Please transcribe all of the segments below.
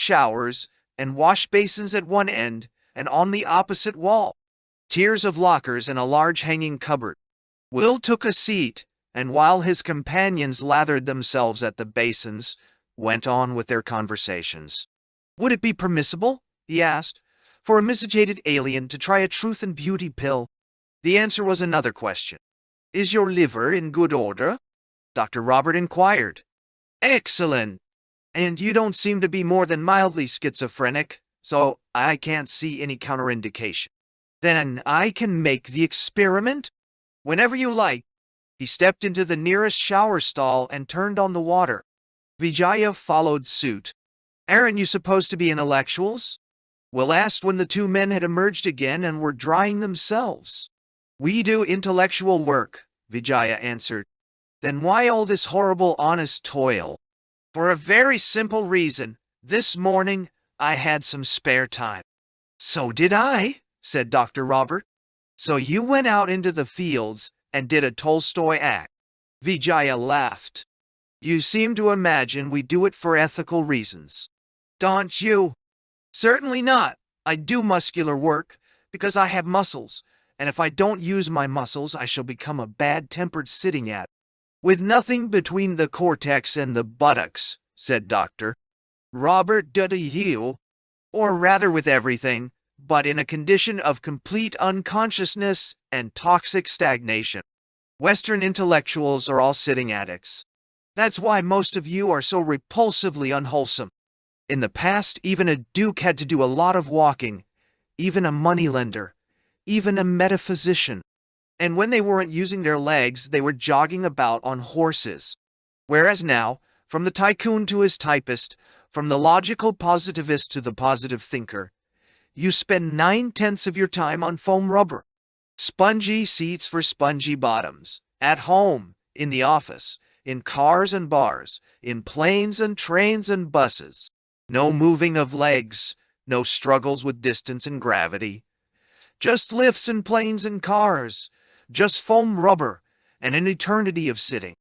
showers and wash basins at one end, and on the opposite wall, tiers of lockers and a large hanging cupboard. Will took a seat, and while his companions lathered themselves at the basins, went on with their conversations. Would it be permissible, he asked, for a miscegenated alien to try a truth and beauty pill? The answer was another question. Is your liver in good order? Dr. Robert inquired. Excellent. And you don't seem to be more than mildly schizophrenic, so I can't see any counterindication. Then I can make the experiment? Whenever you like. He stepped into the nearest shower stall and turned on the water. Vijaya followed suit. Aren't you supposed to be intellectuals? Will asked when the two men had emerged again and were drying themselves. We do intellectual work, Vijaya answered. Then why all this horrible honest toil? For a very simple reason. This morning I had some spare time. So did I, said Dr. Robert. So you went out into the fields and did a Tolstoy act. Vijaya laughed. You seem to imagine we do it for ethical reasons. Don't you? Certainly not. I do muscular work because I have muscles, and if I don't use my muscles, I shall become a bad-tempered sitting at. With nothing between the cortex and the buttocks, said Dr. Robert W. Or rather with everything, but in a condition of complete unconsciousness and toxic stagnation. Western intellectuals are all sitting addicts. That's why most of you are so repulsively unwholesome. In the past, even a duke had to do a lot of walking, even a moneylender, even a metaphysician. And when they weren't using their legs, they were jogging about on horses. Whereas now, from the tycoon to his typist, from the logical positivist to the positive thinker, you spend 9/10 of your time on foam rubber. Spongy seats for spongy bottoms. At home, in the office, in cars and bars, in planes and trains and buses. No moving of legs, no struggles with distance and gravity. Just lifts and planes and cars. Just foam rubber and an eternity of sitting.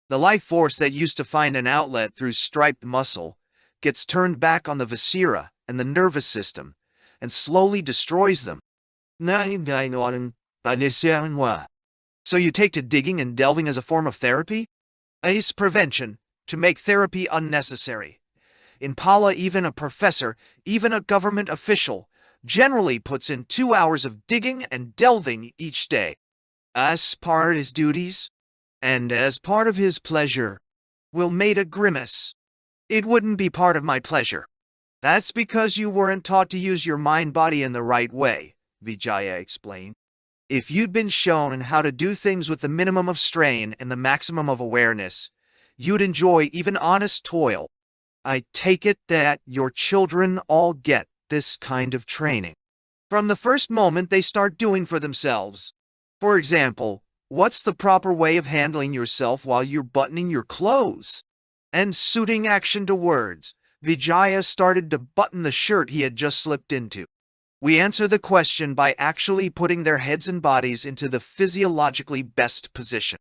The life force that used to find an outlet through striped muscle gets turned back on the viscera and the nervous system and slowly destroys them. So you take to digging and delving as a form of therapy? Ace prevention, to make therapy unnecessary. In Pala, even a professor, even a government official, generally puts in 2 hours of digging and delving each day. As part of his duties, and as part of his pleasure. Will made a grimace. It wouldn't be part of my pleasure. That's because you weren't taught to use your mind-body in the right way, Vijaya explained. If you'd been shown how to do things with the minimum of strain and the maximum of awareness, you'd enjoy even honest toil. I take it that your children all get this kind of training from the first moment they start doing for themselves. For example, what's the proper way of handling yourself while you're buttoning your clothes? And suiting action to words, Vijaya started to button the shirt he had just slipped into. We answer the question by actually putting their heads and bodies into the physiologically best position.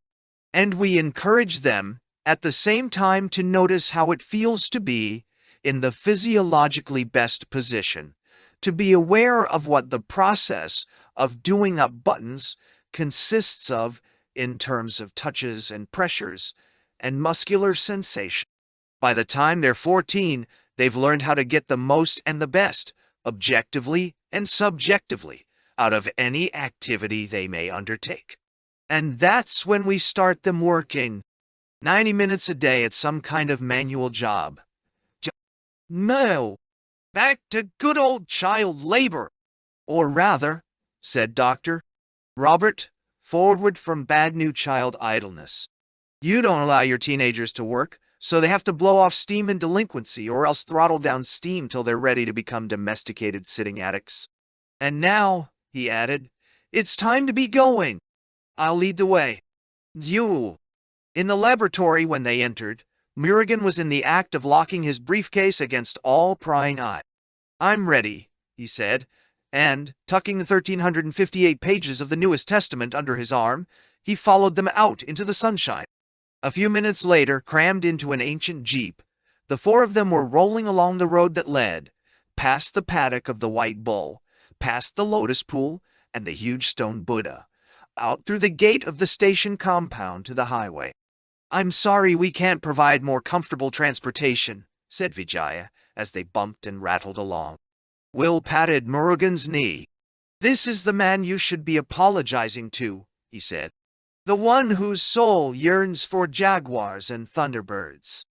And we encourage them, at the same time, to notice how it feels to be in the physiologically best position, to be aware of what the process of doing up buttons consists of in terms of touches and pressures and muscular sensation. By the time they're 14, they've learned how to get the most and the best, objectively and subjectively, out of any activity they may undertake. And that's when we start them working 90 minutes a day at some kind of manual job. No, back to good old child labor. Or rather, said Dr. Robert, forward from bad new child idleness. You don't allow your teenagers to work, so they have to blow off steam in delinquency or else throttle down steam till they're ready to become domesticated sitting addicts. And now, he added, it's time to be going. I'll lead the way. You. In the laboratory when they entered, Murugan was in the act of locking his briefcase against all prying eye. I'm ready, he said, and, tucking the 1,358 pages of the Newest Testament under his arm, he followed them out into the sunshine. A few minutes later, crammed into an ancient jeep, The four of them were rolling along the road that led, past the paddock of the White Bull, past the Lotus Pool and the huge stone Buddha, out through the gate of the station compound to the highway. "I'm sorry we can't provide more comfortable transportation," said Vijaya, as they bumped and rattled along. Will patted Murugan's knee. "This is the man you should be apologizing to," he said. "The one whose soul yearns for jaguars and thunderbirds."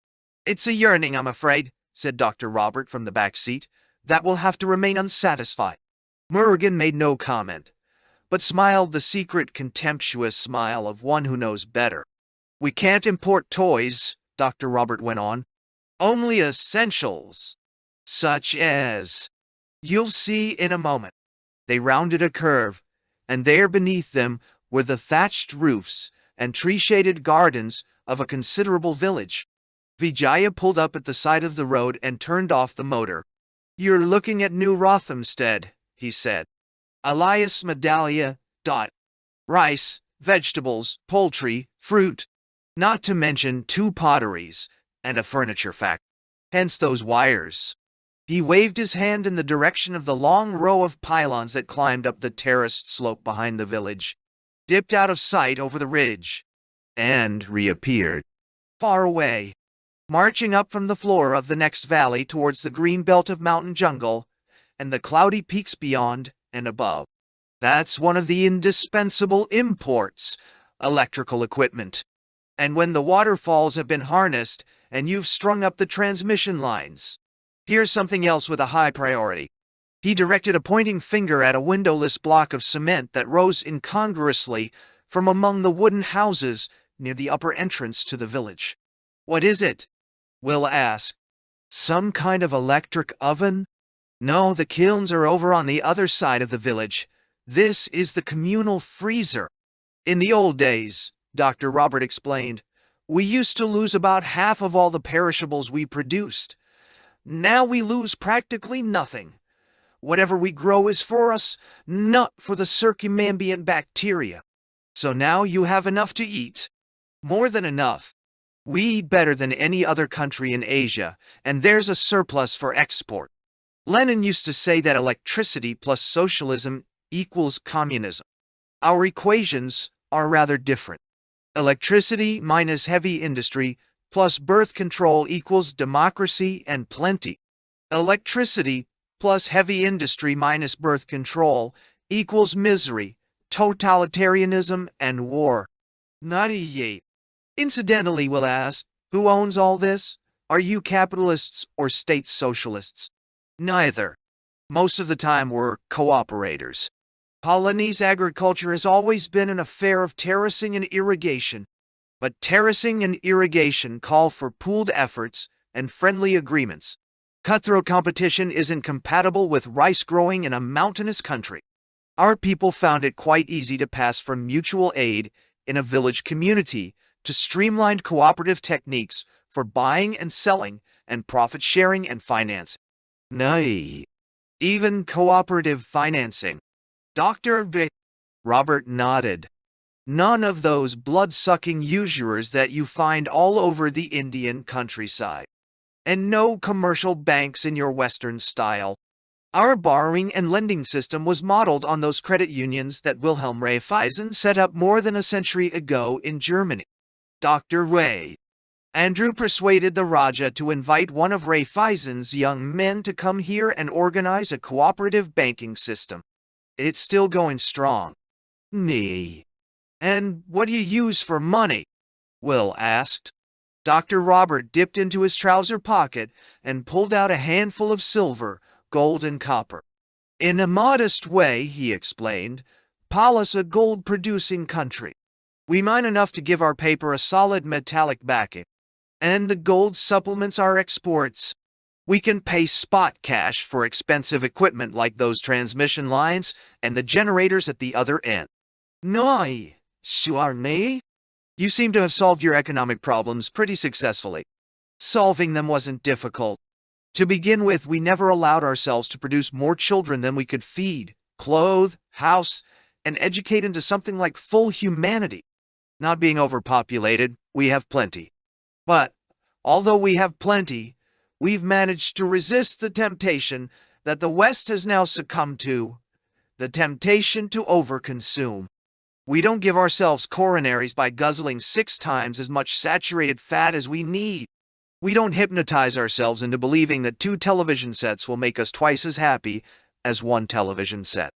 "It's a yearning, I'm afraid," said Dr. Robert from the back seat, "that will have to remain unsatisfied." Murugan made no comment, but smiled the secret contemptuous smile of one who knows better. "We can't import toys," Dr. Robert went on. "Only essentials. Such as... You'll see in a moment." They rounded a curve, and there beneath them were the thatched roofs and tree-shaded gardens of a considerable village. Vijaya pulled up at the side of the road and turned off the motor. "You're looking at New Rothamsted," he said. "Elias Medallia. Rice, vegetables, poultry, fruit. Not to mention 2 potteries and a furniture factory. Hence those wires." He waved his hand in the direction of the long row of pylons that climbed up the terraced slope behind the village, dipped out of sight over the ridge, and reappeared far away, marching up from the floor of the next valley towards the green belt of mountain jungle and the cloudy peaks beyond and above. "That's one of the indispensable imports, electrical equipment. And when the waterfalls have been harnessed and you've strung up the transmission lines, here's something else with a high priority." He directed a pointing finger at a windowless block of cement that rose incongruously from among the wooden houses near the upper entrance to the village. "What is it?" Will asked. "Some kind of electric oven?" "No, the kilns are over on the other side of the village. This is the communal freezer. In the old days," Dr. Robert explained, "we used to lose about half of all the perishables we produced. Now we lose practically nothing. Whatever we grow is for us, not for the circumambient bacteria. So now you have enough to eat. More than enough. We eat better than any other country in Asia, and there's a surplus for export." Lenin used to say that electricity plus socialism equals communism. Our equations are rather different. Electricity minus heavy industry plus birth control equals democracy and plenty. Electricity plus heavy industry minus birth control equals misery, totalitarianism, and war. Not Incidentally, Will asked, "Who owns all this? Are you capitalists or state socialists?" "Neither. Most of the time we're cooperators. Polynese agriculture has always been an affair of terracing and irrigation. But terracing and irrigation call for pooled efforts and friendly agreements. Cutthroat competition isn't compatible with rice growing in a mountainous country. Our people found it quite easy to pass from mutual aid in a village community to streamlined cooperative techniques for buying and selling and profit sharing and financing. Nay, even cooperative financing." Dr. Robert nodded. "None of those blood-sucking usurers that you find all over the Indian countryside. And no commercial banks in your Western style. Our borrowing and lending system was modeled on those credit unions that Wilhelm Raiffeisen set up more than a century ago in Germany." Dr. Ray. Andrew persuaded the Raja to invite one of Raiffeisen's young men to come here and organize a cooperative banking system. It's still going strong. Nee. "And what do you use for money?" Will asked. Dr. Robert dipped into his trouser pocket and pulled out a handful of silver, gold, and copper. "In a modest way," he explained, "Pallas a gold-producing country. We mine enough to give our paper a solid metallic backing, and the gold supplements our exports. We can pay spot cash for expensive equipment like those transmission lines and the generators at the other end." "Noi, Suarne? You seem to have solved your economic problems pretty successfully." "Solving them wasn't difficult. To begin with, we never allowed ourselves to produce more children than we could feed, clothe, house, and educate into something like full humanity. Not being overpopulated, we have plenty. But, although we have plenty, we've managed to resist the temptation that the West has now succumbed to, the temptation to overconsume. We don't give ourselves coronaries by guzzling 6 times as much saturated fat as we need. We don't hypnotize ourselves into believing that 2 television sets will make us twice as happy as 1 television set.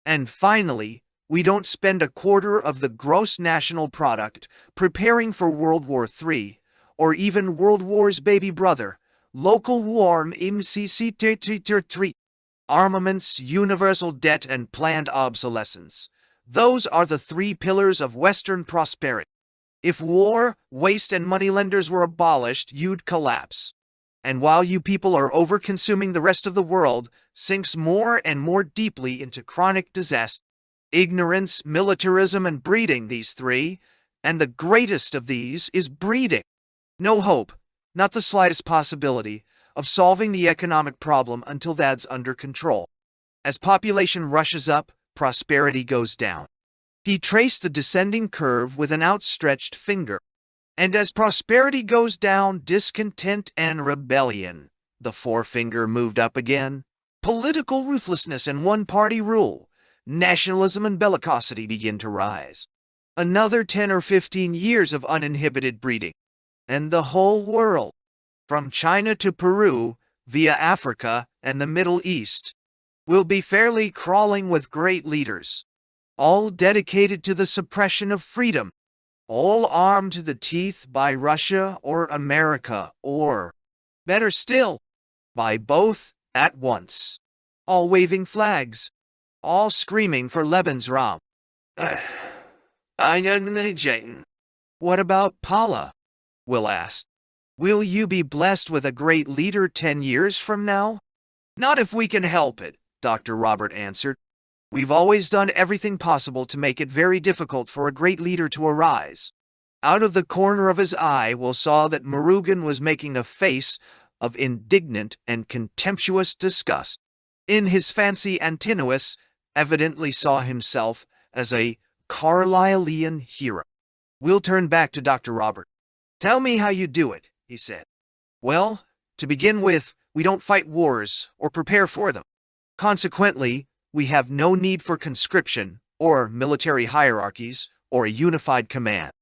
And finally, we don't spend 1/4 of the gross national product preparing for World War III, or even World War's baby brother, local war MCC3, armaments, universal debt, and planned obsolescence. Those are the 3 pillars of Western prosperity. If war, waste, and moneylenders were abolished, you'd collapse. And while you people are over-consuming, the rest of the world sinks more and more deeply into chronic disaster. Ignorance, militarism, and breeding, these 3, and the greatest of these is breeding. No hope, not the slightest possibility, of solving the economic problem until that's under control. As population rushes up, prosperity goes down. He traced the descending curve with an outstretched finger. And as prosperity goes down, discontent and rebellion. The forefinger moved up again. Political ruthlessness and one-party rule, nationalism and bellicosity begin to rise. Another 10 or 15 years of uninhibited breeding. And the whole world, from China to Peru, via Africa and the Middle East, will be fairly crawling with great leaders, all dedicated to the suppression of freedom, all armed to the teeth by Russia or America, or, better still, by both at once, all waving flags, all screaming for Lebensraum. What about Paula? Will asked. Will you be blessed with a great leader 10 years from now? Not if we can help it, Dr. Robert answered. We've always done everything possible to make it very difficult for a great leader to arise. Out of the corner of his eye, Will saw that Murugan was making a face of indignant and contemptuous disgust. In his fancy, Antinous evidently saw himself as a Carlylean hero. Will turned back to Dr. Robert. Tell me how you do it, he said. Well, to begin with, we don't fight wars or prepare for them. Consequently, we have no need for conscription, or military hierarchies, or a unified command.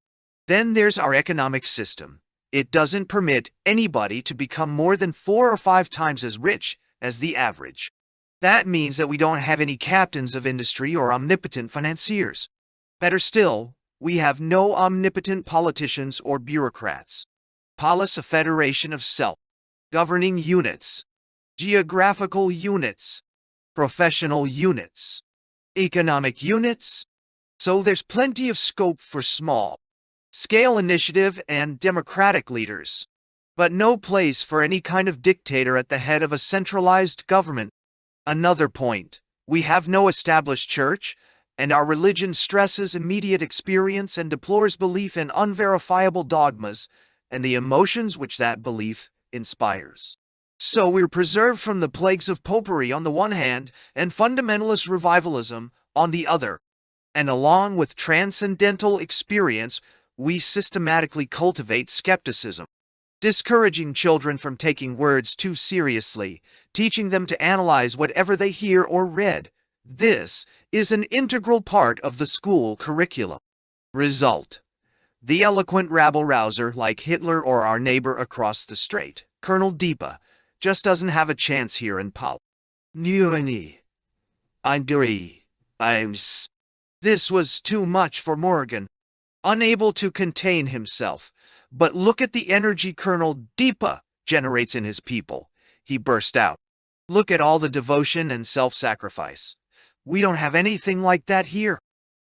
Then there's our economic system. It doesn't permit anybody to become more than 4 or 5 times as rich as the average. That means that we don't have any captains of industry or omnipotent financiers. Better still, we have no omnipotent politicians or bureaucrats. Polis, a federation of self-governing units, geographical units, professional units, economic units. So there's plenty of scope for small-scale initiative and democratic leaders, but no place for any kind of dictator at the head of a centralized government. Another point, we have no established church, and our religion stresses immediate experience and deplores belief in unverifiable dogmas and the emotions which that belief inspires. So we're preserved from the plagues of popery on the one hand and fundamentalist revivalism on the other. And along with transcendental experience, we systematically cultivate skepticism, discouraging children from taking words too seriously, teaching them to analyze whatever they hear or read. This is an integral part of the school curriculum. Result: the eloquent rabble-rouser like Hitler or our neighbor across the strait, Colonel Deepa, just doesn't have a chance here in Pol. This was too much for Morgan. Unable to contain himself. But look at the energy Colonel Deepa generates in his people, he burst out. Look at all the devotion and self-sacrifice. We don't have anything like that here.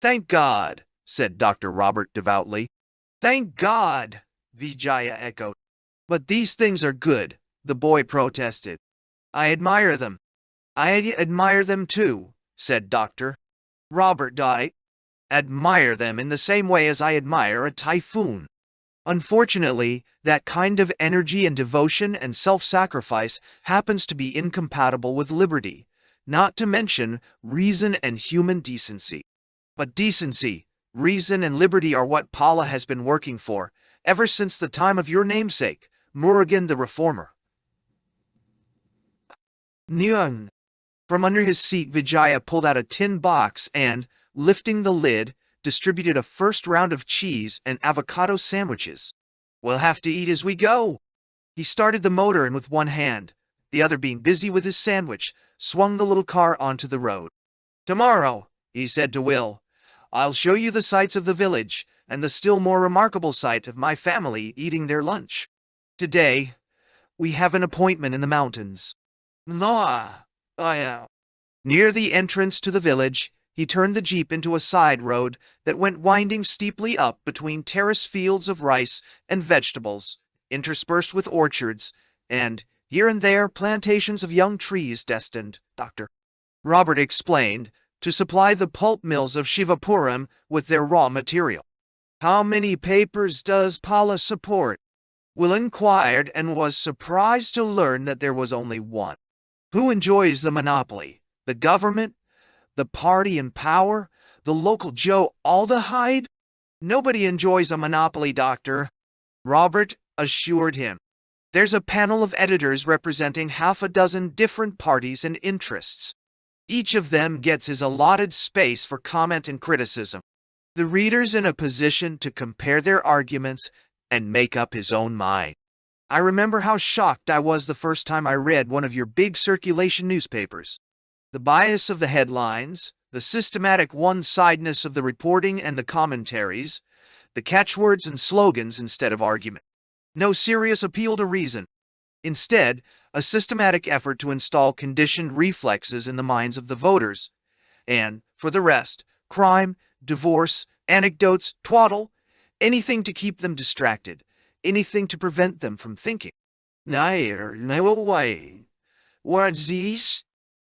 Thank God, said Dr. Robert devoutly. Thank God, Vijaya echoed. But these things are good, the boy protested. I admire them. I admire them too, said Dr. Robert. I admire them in the same way as I admire a typhoon. Unfortunately, that kind of energy and devotion and self-sacrifice happens to be incompatible with liberty, not to mention reason and human decency. But decency, reason, and liberty are what Paula has been working for, ever since the time of your namesake, Murugan the Reformer. Nyung. From under his seat, Vijaya pulled out a tin box and, lifting the lid, distributed a first round of cheese and avocado sandwiches. We'll have to eat as we go. He started the motor and with one hand, the other being busy with his sandwich, swung the little car onto the road. Tomorrow, he said to Will, I'll show you the sights of the village and the still more remarkable sight of my family eating their lunch. Today, we have an appointment in the mountains. Near the entrance to the village, he turned the jeep into a side road that went winding steeply up between terrace fields of rice and vegetables, interspersed with orchards, and, here and there, plantations of young trees destined, Dr. Robert explained, to supply the pulp mills of Shivapuram with their raw material. How many papers does Paula support? Will inquired and was surprised to learn that there was only one. Who enjoys the monopoly? The government? The party in power? The local Joe Aldehyde? Nobody enjoys a monopoly, Doctor, Robert assured him. There's a panel of editors representing half a dozen different parties and interests. Each of them gets his allotted space for comment and criticism. The reader's in a position to compare their arguments and make up his own mind. I remember how shocked I was the first time I read one of your big circulation newspapers. The bias of the headlines, the systematic one-sidedness of the reporting and the commentaries, the catchwords and slogans instead of argument. No serious appeal to reason. Instead, a systematic effort to install conditioned reflexes in the minds of the voters. And, for the rest, crime, divorce, anecdotes, twaddle, anything to keep them distracted, anything to prevent them from thinking. What's this?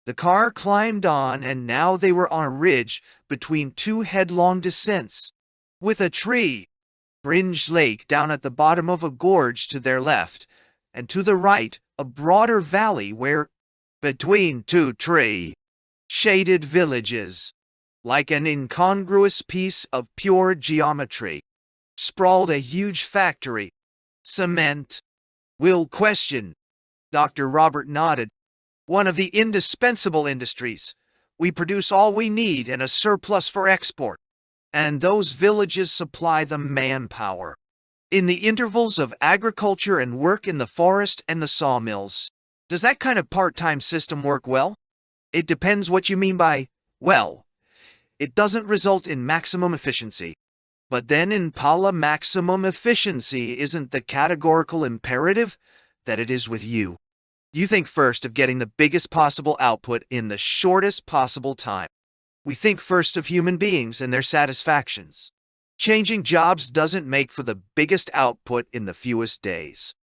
The car climbed on, and now they were on a ridge between two headlong descents, with a tree-fringed lake down at the bottom of a gorge to their left, and to the right, a broader valley where, between two tree-shaded villages, like an incongruous piece of pure geometry, sprawled a huge factory. Cement? Will questioned. Dr. Robert nodded. One of the indispensable industries. We produce all we need and a surplus for export. And those villages supply the manpower. In the intervals of agriculture and work in the forest and the sawmills. Does that kind of part-time system work well? It depends what you mean by, well. It doesn't result in maximum efficiency. But then in Pala, maximum efficiency isn't the categorical imperative that it is with you. You think first of getting the biggest possible output in the shortest possible time. We think first of human beings and their satisfactions. Changing jobs doesn't make for the biggest output in the fewest days.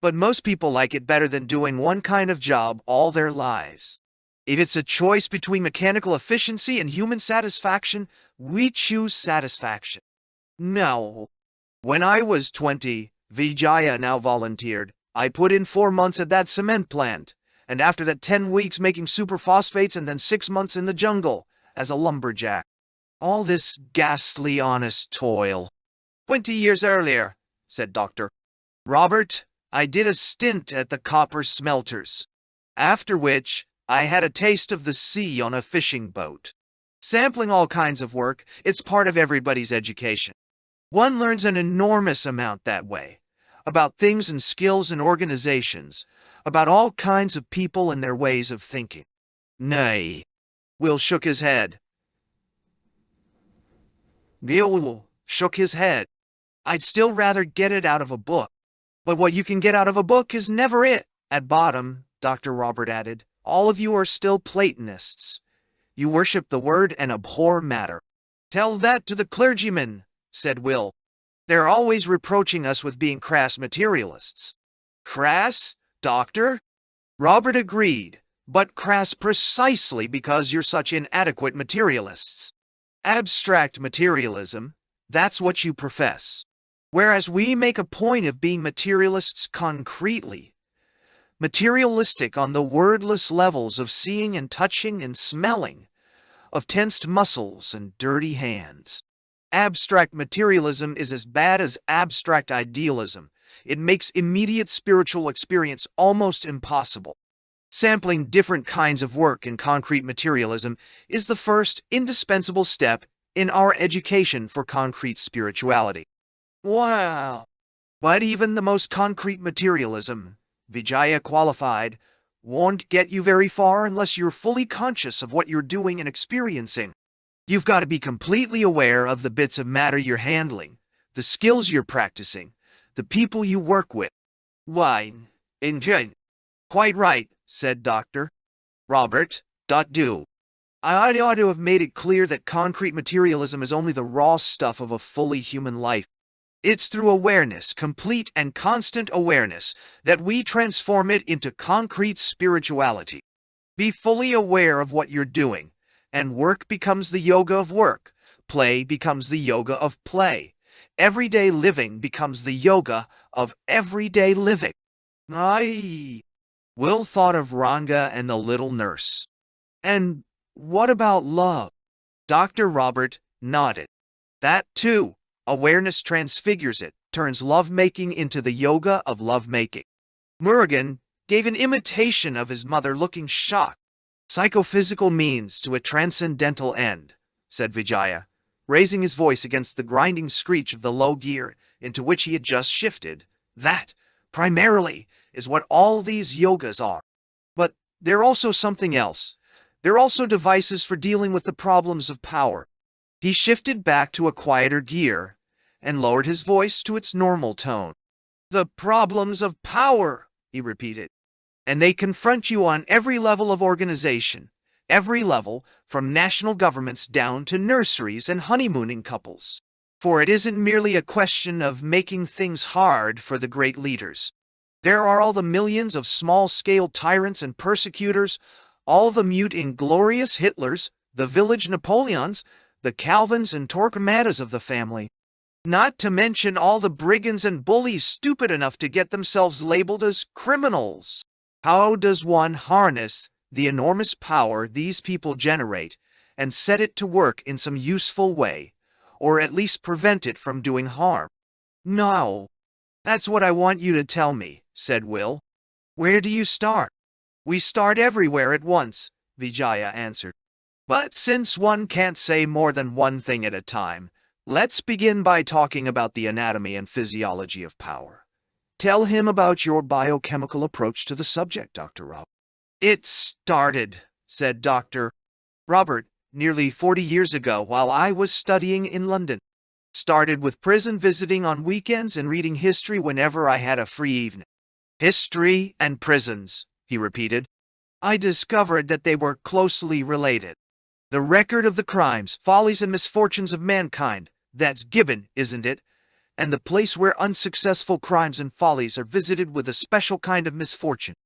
But most people like it better than doing one kind of job all their lives. If it's a choice between mechanical efficiency and human satisfaction, we choose satisfaction. No. When I was 20, Vijaya now volunteered. I put in 4 months at that cement plant, and after that 10 weeks making superphosphates and then 6 months in the jungle as a lumberjack. All this ghastly honest toil. 20 years earlier, said Dr. Robert, I did a stint at the copper smelters, after which I had a taste of the sea on a fishing boat. Sampling all kinds of work, it's part of everybody's education. One learns an enormous amount that way. About things and skills and organizations, about all kinds of people and their ways of thinking. Nay. Will shook his head. Will shook his head. I'd still rather get it out of a book. But what you can get out of a book is never it. At bottom, Dr. Robert added, all of you are still Platonists. You worship the word and abhor matter. Tell that to the clergymen, said Will. They're always reproaching us with being crass materialists. Crass, Doctor? Robert agreed, but crass precisely because you're such inadequate materialists. Abstract materialism, that's what you profess. Whereas we make a point of being materialists concretely. Materialistic on the wordless levels of seeing and touching and smelling, of tensed muscles and dirty hands. Abstract materialism is as bad as abstract idealism. It makes immediate spiritual experience almost impossible. Sampling different kinds of work in concrete materialism is the first indispensable step in our education for concrete spirituality. Wow! But even the most concrete materialism, Vijaya qualified, won't get you very far unless you're fully conscious of what you're doing and experiencing. You've got to be completely aware of the bits of matter you're handling, the skills you're practicing, the people you work with. Why, indeed. Quite right, said Dr. Robert. Do. I ought to have made it clear that concrete materialism is only the raw stuff of a fully human life. It's through awareness, complete and constant awareness, that we transform it into concrete spirituality. Be fully aware of what you're doing, and work becomes the yoga of work. Play becomes the yoga of play. Everyday living becomes the yoga of everyday living. Aye. Will thought of Ranga and the little nurse. And what about love? Dr. Robert nodded. That too. Awareness transfigures it, turns lovemaking into the yoga of lovemaking. Murugan gave an imitation of his mother, looking shocked. Psychophysical means to a transcendental end, said Vijaya, raising his voice against the grinding screech of the low gear into which he had just shifted. That, primarily, is what all these yogas are. But they're also something else. They're also devices for dealing with the problems of power. He shifted back to a quieter gear and lowered his voice to its normal tone. The problems of power, he repeated. And they confront you on every level of organization, every level, from national governments down to nurseries and honeymooning couples. For it isn't merely a question of making things hard for the great leaders. There are all the millions of small-scale tyrants and persecutors, all the mute inglorious Hitlers, the village Napoleons, the Calvins and Torquemadas of the family. Not to mention all the brigands and bullies stupid enough to get themselves labeled as criminals. How does one harness the enormous power these people generate and set it to work in some useful way, or at least prevent it from doing harm? No. That's what I want you to tell me, said Will. Where do you start? We start everywhere at once, Vijaya answered. But since one can't say more than one thing at a time, let's begin by talking about the anatomy and physiology of power. Tell him about your biochemical approach to the subject, Dr. Rob. It started, said Dr. Robert, nearly 40 years ago while I was studying in London. Started with prison visiting on weekends and reading history whenever I had a free evening. History and prisons, he repeated. I discovered that they were closely related. The record of the crimes, follies, and misfortunes of mankind, that's given, isn't it? And the place where unsuccessful crimes and follies are visited with a special kind of misfortune.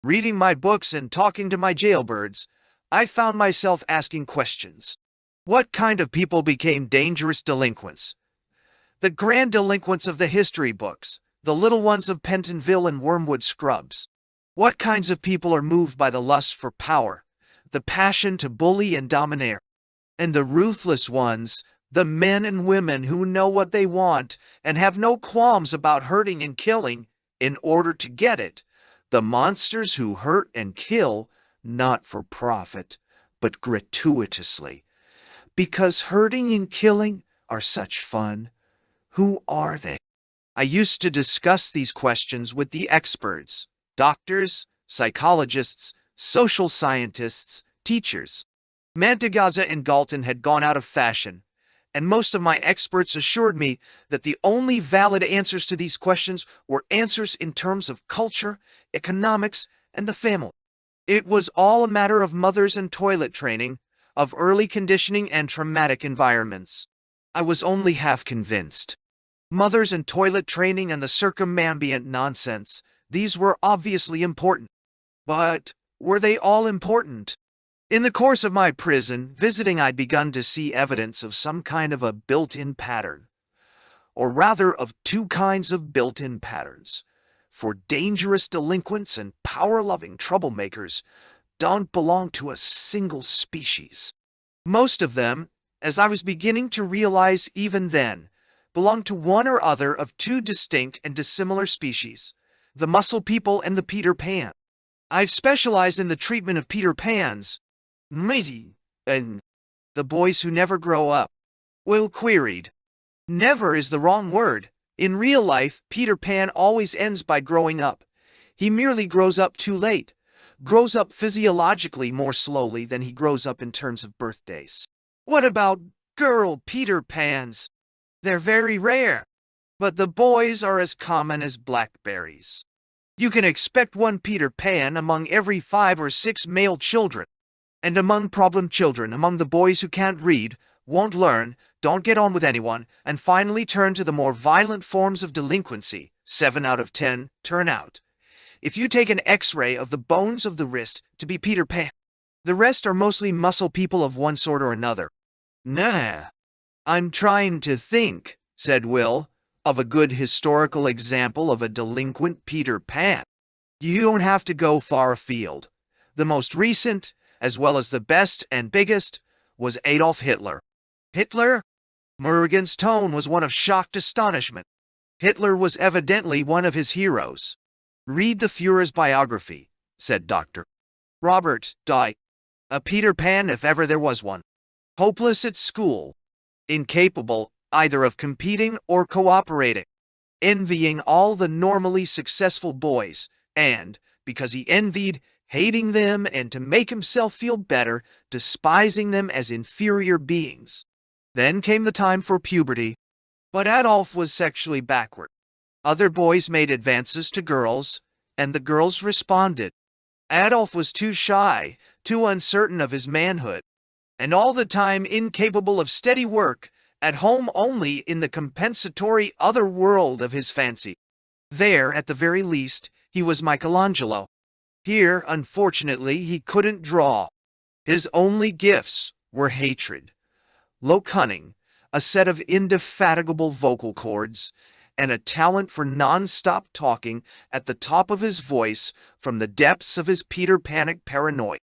Reading my books and talking to my jailbirds, I found myself asking questions. What kind of people became dangerous delinquents? The grand delinquents of the history books, the little ones of Pentonville and Wormwood Scrubs. What kinds of people are moved by the lust for power, the passion to bully and domineer? And the ruthless ones, the men and women who know what they want and have no qualms about hurting and killing in order to get it. The monsters who hurt and kill, not for profit, but gratuitously. Because hurting and killing are such fun. Who are they? I used to discuss these questions with the experts, doctors, psychologists, social scientists, teachers. Mantegazza and Galton had gone out of fashion, and most of my experts assured me that the only valid answers to these questions were answers in terms of culture, economics, and the family. It was all a matter of mothers and toilet training, of early conditioning and traumatic environments. I was only half convinced. Mothers and toilet training and the circumambient nonsense, these were obviously important. But were they all important? In the course of my prison visiting, I'd begun to see evidence of some kind of a built-in pattern, or rather of two kinds of built-in patterns. For dangerous delinquents and power-loving troublemakers don't belong to a single species. Most of them, as I was beginning to realize even then, belong to one or other of two distinct and dissimilar species, the muscle people and the Peter Pan. I've specialized in the treatment of Peter Pans. Matey, and the boys who never grow up. Will queried. Never is the wrong word. In real life, Peter Pan always ends by growing up. He merely grows up too late, grows up physiologically more slowly than he grows up in terms of birthdays. What about girl Peter Pans? They're very rare, but the boys are as common as blackberries. You can expect one Peter Pan among every 5 or 6 male children. And among problem children, among the boys who can't read, won't learn, don't get on with anyone, and finally turn to the more violent forms of delinquency, 7 out of 10 turn out. If you take an X-ray of the bones of the wrist to be Peter Pan, the rest are mostly muscle people of one sort or another. Nah, I'm trying to think, said Will, of a good historical example of a delinquent Peter Pan. You don't have to go far afield. The most recent, as well as the best and biggest, was Adolf Hitler. Hitler? Morgan's tone was one of shocked astonishment. Hitler was evidently one of his heroes. Read the Führer's biography, said Dr. Robert Dyke. A Peter Pan if ever there was one. Hopeless at school. Incapable either of competing or cooperating. Envying all the normally successful boys, and, because he envied, hating them, and to make himself feel better, despising them as inferior beings. Then came the time for puberty. But Adolf was sexually backward. Other boys made advances to girls, and the girls responded. Adolf was too shy, too uncertain of his manhood, and all the time incapable of steady work, at home only in the compensatory other world of his fancy. There, at the very least, he was Michelangelo. Here, unfortunately, he couldn't draw. His only gifts were hatred, low cunning, a set of indefatigable vocal cords, and a talent for non-stop talking at the top of his voice from the depths of his Peter Panic paranoia.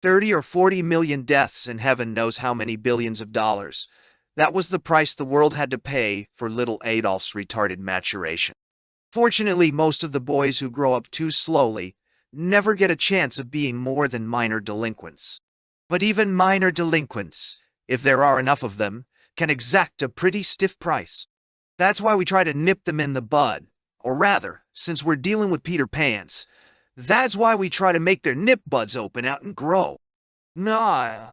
30 or 40 million deaths and heaven knows how many billions of dollars. That was the price the world had to pay for little Adolf's retarded maturation. Fortunately, most of the boys who grow up too slowly never get a chance of being more than minor delinquents. But even minor delinquents, if there are enough of them, can exact a pretty stiff price. That's why we try to nip them in the bud. Or rather, since we're dealing with Peter Pans, that's why we try to make their nip buds open out and grow. Nah.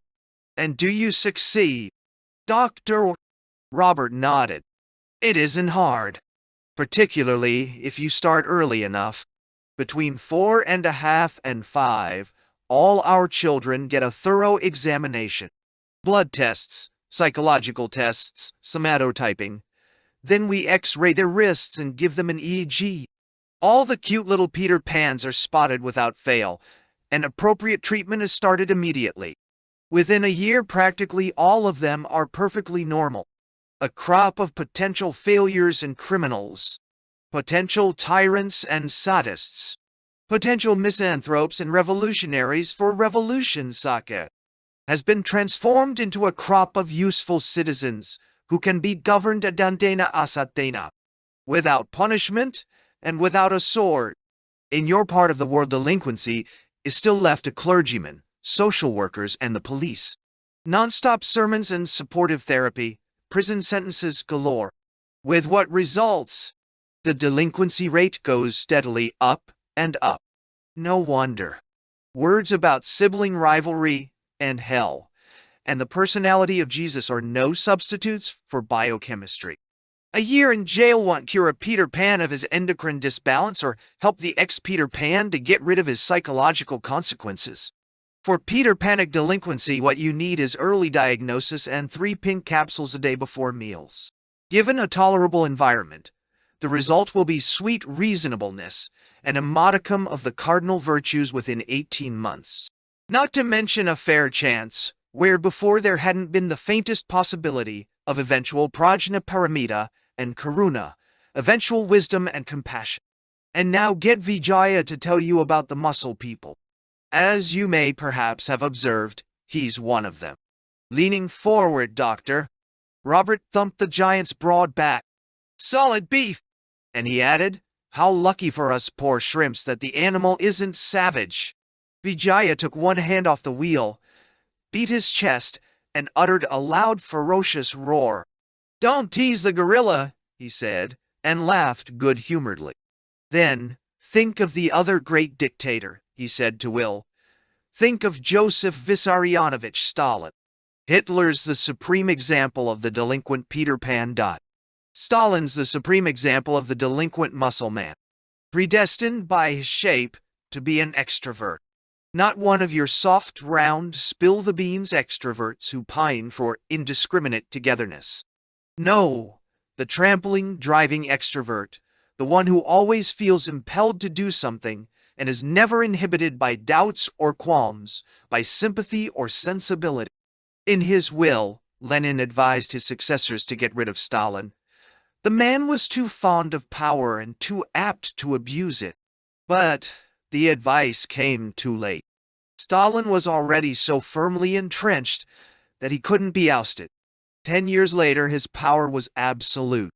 And do you succeed? Dr. Robert nodded. It isn't hard. Particularly if you start early enough. Between 4.5 and 5, all our children get a thorough examination. Blood tests, psychological tests, somatotyping. Then we X-ray their wrists and give them an EEG. All the cute little Peter Pans are spotted without fail, and appropriate treatment is started immediately. Within a year, practically all of them are perfectly normal. A crop of potential failures and criminals. Potential tyrants and sadists. Potential misanthropes and revolutionaries for revolution's sake. Has been transformed into a crop of useful citizens who can be governed adandena asatena, without punishment and without a sword. In your part of the world, delinquency is still left to clergymen, social workers, and the police. Non-stop sermons and supportive therapy, prison sentences galore. With what results? The delinquency rate goes steadily up and up. No wonder. Words about sibling rivalry and hell and the personality of Jesus are no substitutes for biochemistry. A year in jail won't cure a Peter Pan of his endocrine disbalance or help the ex-Peter Pan to get rid of his psychological consequences. For Peter Panic delinquency, what you need is early diagnosis and 3 pink capsules a day before meals. Given a tolerable environment, the result will be sweet reasonableness and a modicum of the cardinal virtues within 18 months. Not to mention a fair chance, where before there hadn't been the faintest possibility, of eventual prajna paramita and karuna, eventual wisdom and compassion. And now get Vijaya to tell you about the muscle people. As you may perhaps have observed, he's one of them. Leaning forward, Doctor, Robert thumped the giant's broad back. Solid beef! And he added, How lucky for us poor shrimps that the animal isn't savage. Vijaya took one hand off the wheel, beat his chest, and uttered a loud, ferocious roar. "Don't tease the gorilla," he said, and laughed good-humoredly. "Then, think of the other great dictator," he said to Will. "Think of Joseph Vissarionovich Stalin. Hitler's the supreme example of the delinquent Peter Pan. Stalin's the supreme example of the delinquent muscle man, predestined by his shape to be an extrovert. Not one of your soft, round, spill-the-beans extroverts who pine for indiscriminate togetherness. No, the trampling, driving extrovert, the one who always feels impelled to do something and is never inhibited by doubts or qualms, by sympathy or sensibility. In his will, Lenin advised his successors to get rid of Stalin. The man was too fond of power and too apt to abuse it. But the advice came too late. Stalin was already so firmly entrenched that he couldn't be ousted. 10 years later, his power was absolute.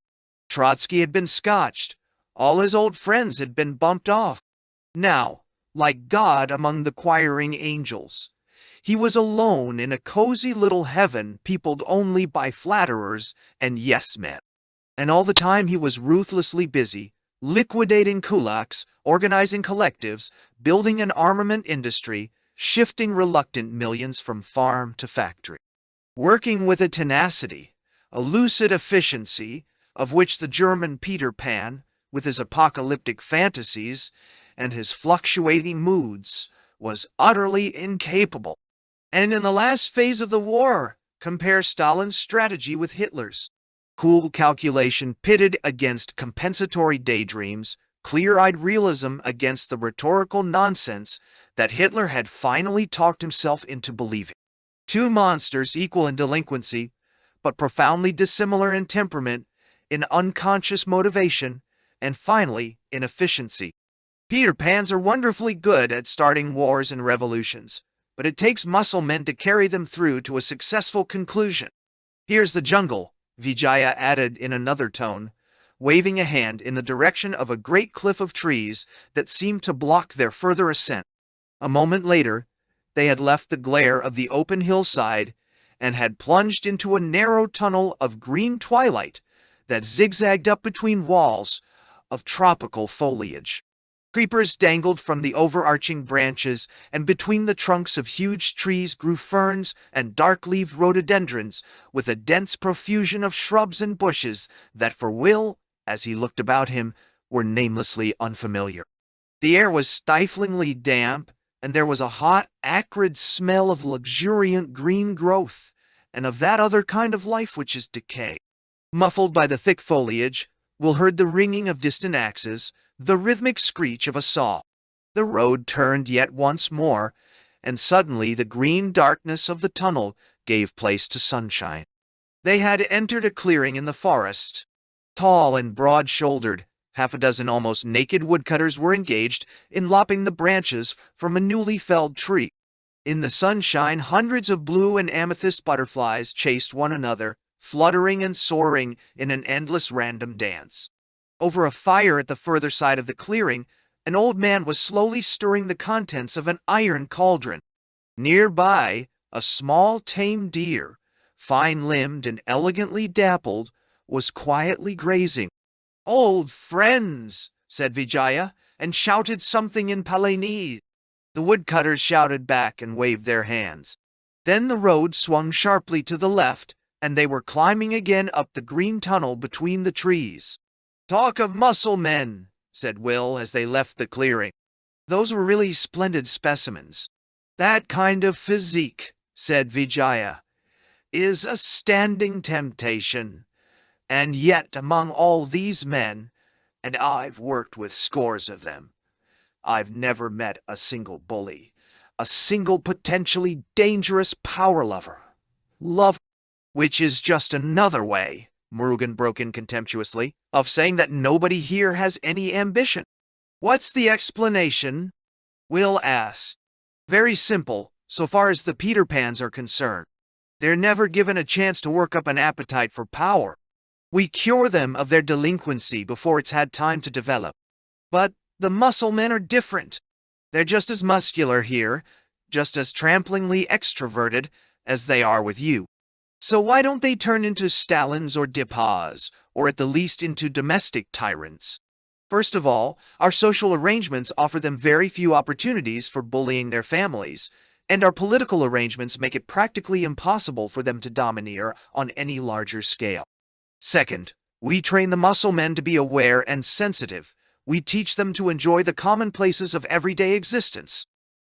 Trotsky had been scotched. All his old friends had been bumped off. Now, like God among the choiring angels, he was alone in a cozy little heaven peopled only by flatterers and yes-men. And all the time he was ruthlessly busy, liquidating kulaks, organizing collectives, building an armament industry, shifting reluctant millions from farm to factory. Working with a tenacity, a lucid efficiency, of which the German Peter Pan, with his apocalyptic fantasies and his fluctuating moods, was utterly incapable. And in the last phase of the war, compare Stalin's strategy with Hitler's. Cool calculation pitted against compensatory daydreams, clear-eyed realism against the rhetorical nonsense that Hitler had finally talked himself into believing. Two monsters equal in delinquency, but profoundly dissimilar in temperament, in unconscious motivation, and finally, in efficiency. Peter Pans are wonderfully good at starting wars and revolutions, but it takes muscle men to carry them through to a successful conclusion. "Here's the jungle," Vijaya added in another tone, waving a hand in the direction of a great cliff of trees that seemed to block their further ascent. A moment later, they had left the glare of the open hillside and had plunged into a narrow tunnel of green twilight that zigzagged up between walls of tropical foliage. Creepers dangled from the overarching branches, and between the trunks of huge trees grew ferns and dark-leaved rhododendrons, with a dense profusion of shrubs and bushes that for Will, as he looked about him, were namelessly unfamiliar. The air was stiflingly damp, and there was a hot, acrid smell of luxuriant green growth, and of that other kind of life which is decay. Muffled by the thick foliage, Will heard the ringing of distant axes, the rhythmic screech of a saw. The road turned yet once more, and suddenly the green darkness of the tunnel gave place to sunshine. They had entered a clearing in the forest. Tall and broad-shouldered, half a dozen almost naked woodcutters were engaged in lopping the branches from a newly felled tree. In the sunshine, hundreds of blue and amethyst butterflies chased one another, fluttering and soaring in an endless random dance. Over a fire at the further side of the clearing, an old man was slowly stirring the contents of an iron cauldron. Nearby, a small tame deer, fine-limbed and elegantly dappled, was quietly grazing. "Old friends," said Vijaya, and shouted something in Palanese. The woodcutters shouted back and waved their hands. Then the road swung sharply to the left, and they were climbing again up the green tunnel between the trees. "Talk of muscle men," said Will as they left the clearing. "Those were really splendid specimens." "That kind of physique," said Vijaya, "is a standing temptation. And yet among all these men, and I've worked with scores of them, I've never met a single bully, a single potentially dangerous power lover. Which is just another way," Murugan broke in contemptuously, "of saying that nobody here has any ambition." "What's the explanation?" Will asked. "Very simple, so far as the Peter Pans are concerned. They're never given a chance to work up an appetite for power. We cure them of their delinquency before it's had time to develop. But the muscle men are different. They're just as muscular here, just as tramplingly extroverted as they are with you. So why don't they turn into Stalins or Dipas, or at the least into domestic tyrants? First of all, our social arrangements offer them very few opportunities for bullying their families, and our political arrangements make it practically impossible for them to domineer on any larger scale. Second, we train the muscle men to be aware and sensitive. We teach them to enjoy the commonplaces of everyday existence.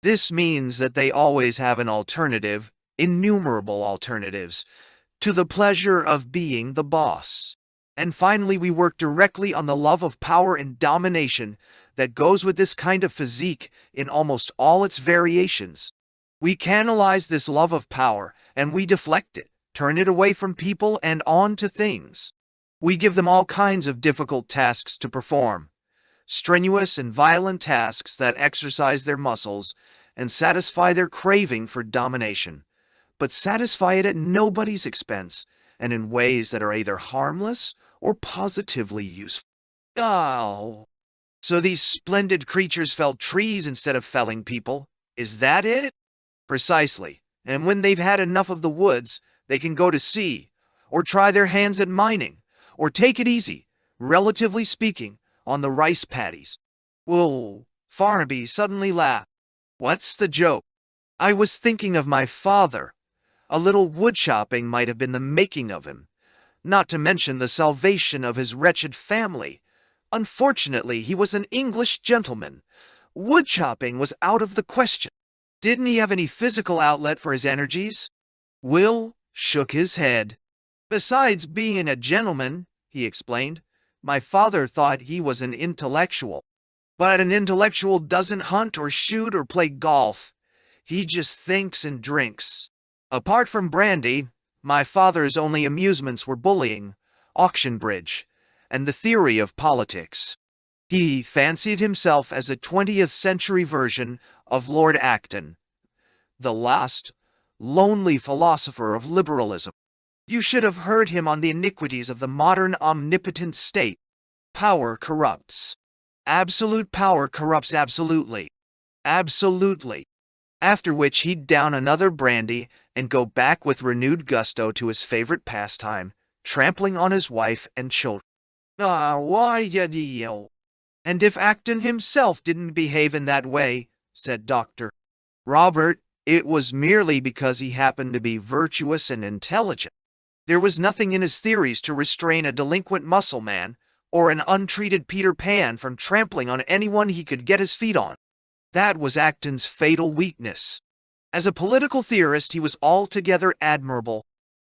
This means that they always have an alternative, innumerable alternatives, to the pleasure of being the boss. And finally, we work directly on the love of power and domination that goes with this kind of physique in almost all its variations. We canalize this love of power, and we deflect it, turn it away from people and on to things. We give them all kinds of difficult tasks to perform, strenuous and violent tasks that exercise their muscles and satisfy their craving for domination, but satisfy it at nobody's expense and in ways that are either harmless or positively useful. Oh, so these splendid creatures fell trees instead of felling people? Is that it? Precisely. And when they've had enough of the woods, they can go to sea, or try their hands at mining, or take it easy, relatively speaking, on the rice paddies. Whoa, Farnaby suddenly laughed. What's the joke? I was thinking of my father. A little woodchopping might have been the making of him, not to mention the salvation of his wretched family. Unfortunately, he was an English gentleman. Woodchopping was out of the question. Didn't he have any physical outlet for his energies? Will shook his head. Besides being a gentleman, he explained, my father thought he was an intellectual. But an intellectual doesn't hunt or shoot or play golf. He just thinks and drinks. Apart from brandy, my father's only amusements were bullying, auction bridge, and the theory of politics. He fancied himself as a 20th century version of Lord Acton, the last, lonely philosopher of liberalism. You should have heard him on the iniquities of the modern omnipotent state. Power corrupts. Absolute power corrupts absolutely. Absolutely. After which he'd down another brandy and go back with renewed gusto to his favorite pastime, trampling on his wife and children. Why did he? And if Acton himself didn't behave in that way, said Dr. Robert, it was merely because he happened to be virtuous and intelligent. There was nothing in his theories to restrain a delinquent muscle man or an untreated Peter Pan from trampling on anyone he could get his feet on. That was Acton's fatal weakness. As a political theorist, he was altogether admirable.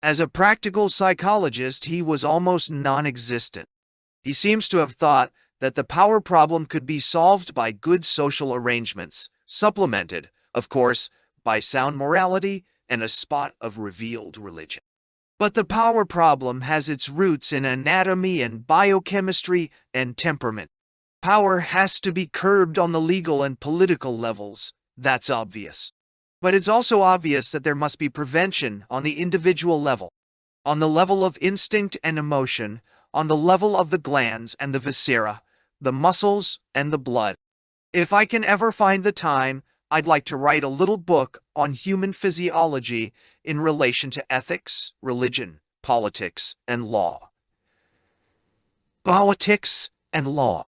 As a practical psychologist, he was almost non-existent. He seems to have thought that the power problem could be solved by good social arrangements, supplemented, of course, by sound morality and a spot of revealed religion. But the power problem has its roots in anatomy and biochemistry and temperament. Power has to be curbed on the legal and political levels, that's obvious. But it's also obvious that there must be prevention on the individual level, on the level of instinct and emotion, on the level of the glands and the viscera, the muscles and the blood. If I can ever find the time, I'd like to write a little book on human physiology in relation to ethics, religion, politics, and law. Politics and law.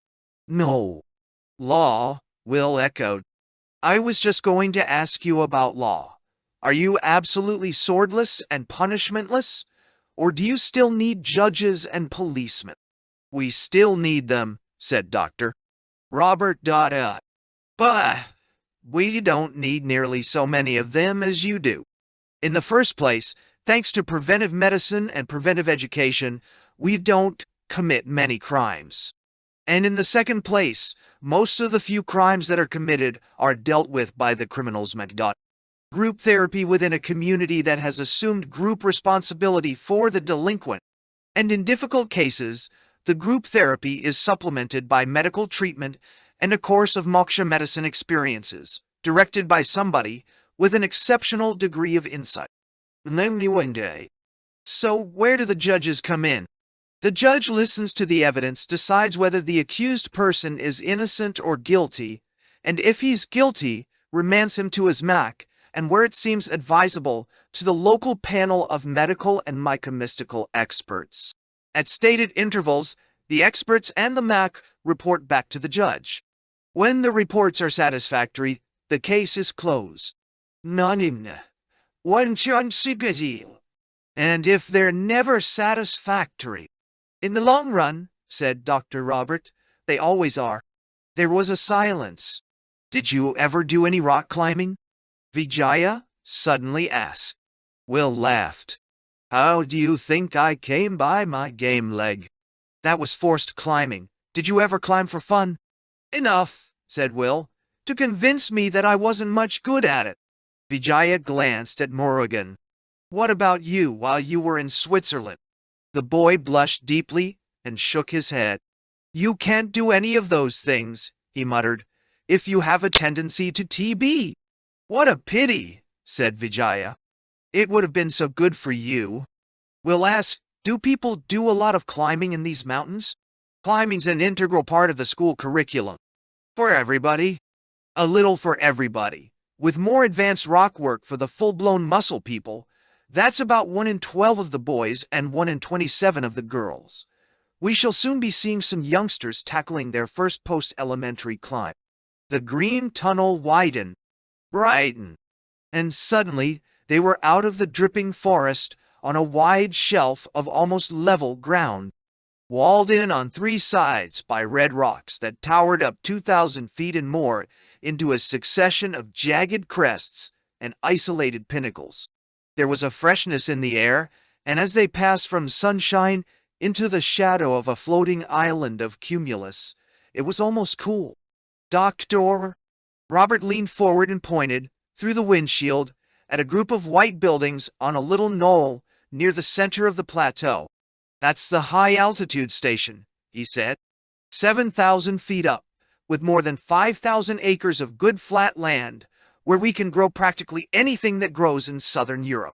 No. Law, Will echoed. I was just going to ask you about law. Are you absolutely swordless and punishmentless? Or do you still need judges and policemen? We still need them, said Dr. Robert. But we don't need nearly so many of them as you do. In the first place, thanks to preventive medicine and preventive education, we don't commit many crimes. And in the second place, most of the few crimes that are committed are dealt with by the criminals. Group therapy within a community that has assumed group responsibility for the delinquent. And in difficult cases, the group therapy is supplemented by medical treatment and a course of moksha medicine experiences, directed by somebody with an exceptional degree of insight. So where do the judges come in? The judge listens to the evidence, decides whether the accused person is innocent or guilty, and if he's guilty, remands him to his MAC, and where it seems advisable, to the local panel of medical and mycomystical experts. At stated intervals, the experts and the MAC report back to the judge. When the reports are satisfactory, the case is closed. And if they're never satisfactory, in the long run, said Dr. Robert, they always are. There was a silence. Did you ever do any rock climbing? Vijaya suddenly asked. Will laughed. How do you think I came by my game leg? That was forced climbing. Did you ever climb for fun? Enough, said Will, to convince me that I wasn't much good at it. Vijaya glanced at Morrigan. What about you while you were in Switzerland? The boy blushed deeply and shook his head. You can't do any of those things, he muttered, if you have a tendency to TB. What a pity, said Vijaya. It would have been so good for you. Will asked, do people do a lot of climbing in these mountains? Climbing's an integral part of the school curriculum. For everybody. A little for everybody. With more advanced rock work for the full-blown muscle people, that's about 1 in 12 of the boys and 1 in 27 of the girls. We shall soon be seeing some youngsters tackling their first post-elementary climb. The green tunnel widened, brightened, and suddenly they were out of the dripping forest on a wide shelf of almost level ground, walled in on 3 sides by red rocks that towered up 2,000 feet and more into a succession of jagged crests and isolated pinnacles. There was a freshness in the air, and as they passed from sunshine into the shadow of a floating island of cumulus, it was almost cool. Doctor? Robert leaned forward and pointed, through the windshield, at a group of white buildings on a little knoll near the center of the plateau. That's the high-altitude station, he said. 7,000 feet up, with more than 5,000 acres of good flat land, where we can grow practically anything that grows in southern Europe.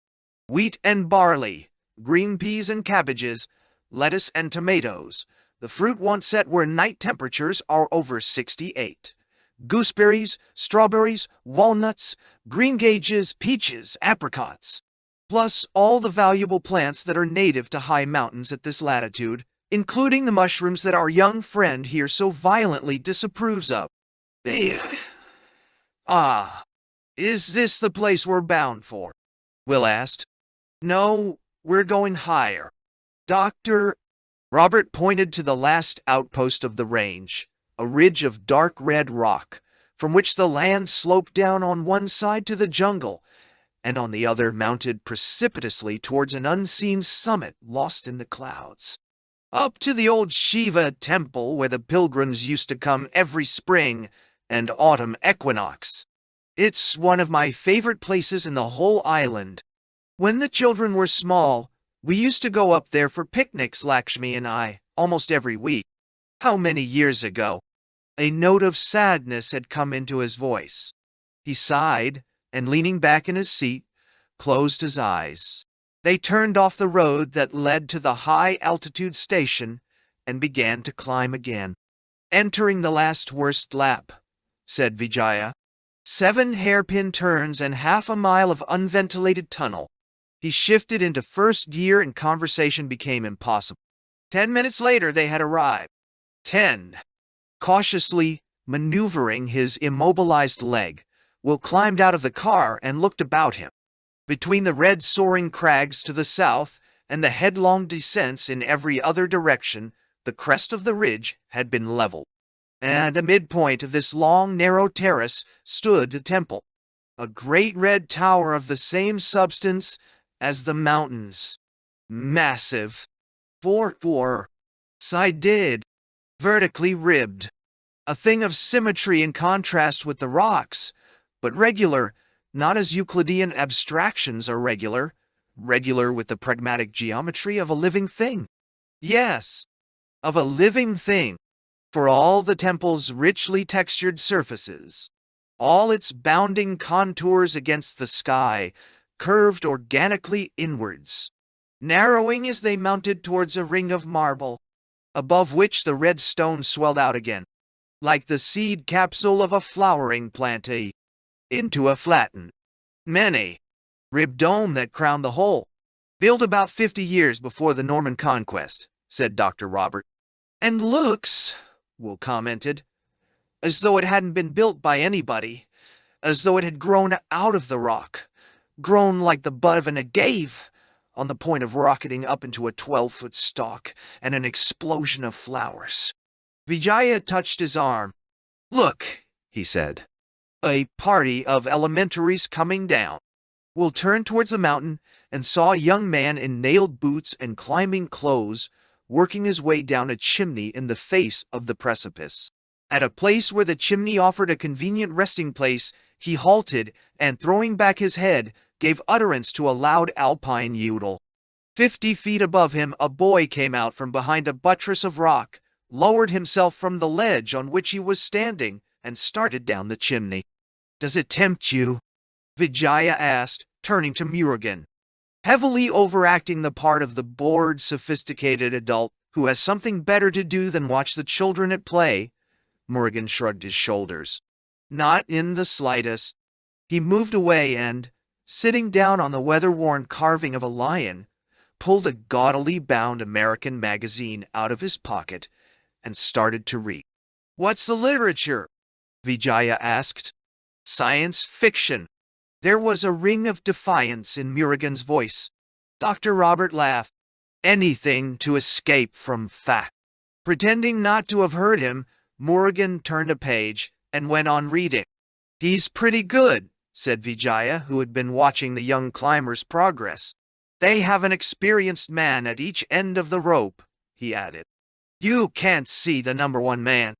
Wheat and barley, green peas and cabbages, lettuce and tomatoes. The fruit won't set where night temperatures are over 68. Gooseberries, strawberries, walnuts, greengages, peaches, apricots. Plus all the valuable plants that are native to high mountains at this latitude, including the mushrooms that our young friend here so violently disapproves of. Is this the place we're bound for? Will asked. No, we're going higher. Doctor. Robert pointed to the last outpost of the range, a ridge of dark red rock, from which the land sloped down on one side to the jungle, and on the other mounted precipitously towards an unseen summit lost in the clouds. Up to the old Shiva temple where the pilgrims used to come every spring and autumn equinox. It's one of my favorite places in the whole island. When the children were small, we used to go up there for picnics, Lakshmi and I, almost every week. How many years ago? A note of sadness had come into his voice. He sighed, and leaning back in his seat, closed his eyes. They turned off the road that led to the high-altitude station and began to climb again. Entering the last worst lap, said Vijaya. 7 hairpin turns and half a mile of unventilated tunnel. He shifted into first gear and conversation became impossible. 10 minutes later they had arrived. 10. Cautiously maneuvering his immobilized leg, Will climbed out of the car and looked about him. Between the red soaring crags to the south and the headlong descents in every other direction, the crest of the ridge had been leveled. And at the midpoint of this long, narrow terrace stood a temple, a great red tower of the same substance as the mountains. Massive, four-sided, vertically ribbed, a thing of symmetry in contrast with the rocks, but regular, not as Euclidean abstractions are regular with the pragmatic geometry of a living thing. Yes, of a living thing. For all the temple's richly textured surfaces, all its bounding contours against the sky, curved organically inwards. narrowing as they mounted towards a ring of marble, above which the red stone swelled out again, like the seed capsule of a flowering plant, into a flattened, many-ribbed dome that crowned the whole. Built about 50 years before the Norman conquest, said Dr. Robert. And looks, Will commented, as though it hadn't been built by anybody, as though it had grown out of the rock, grown like the bud of an agave, on the point of rocketing up into a 12-foot stalk and an explosion of flowers. Vijaya touched his arm. Look, he said. A party of elementaries coming down. Will turned towards the mountain and saw a young man in nailed boots and climbing clothes working his way down a chimney in the face of the precipice. At a place where the chimney offered a convenient resting place, he halted and, throwing back his head, gave utterance to a loud alpine yodel. 50 feet above him, a boy came out from behind a buttress of rock, lowered himself from the ledge on which he was standing, and started down the chimney. Does it tempt you? Vijaya asked, turning to Murugan. Heavily overacting the part of the bored, sophisticated adult who has something better to do than watch the children at play, Murugan shrugged his shoulders. Not in the slightest. He moved away and, sitting down on the weather-worn carving of a lion, pulled a gaudily bound American magazine out of his pocket and started to read. What's the literature? Vijaya asked. Science fiction. There was a ring of defiance in Murugan's voice. Dr. Robert laughed. Anything to escape from fact. Pretending not to have heard him, Murugan turned a page and went on reading. He's pretty good, said Vijaya, who had been watching the young climber's progress. They have an experienced man at each end of the rope, he added. You can't see the number one man.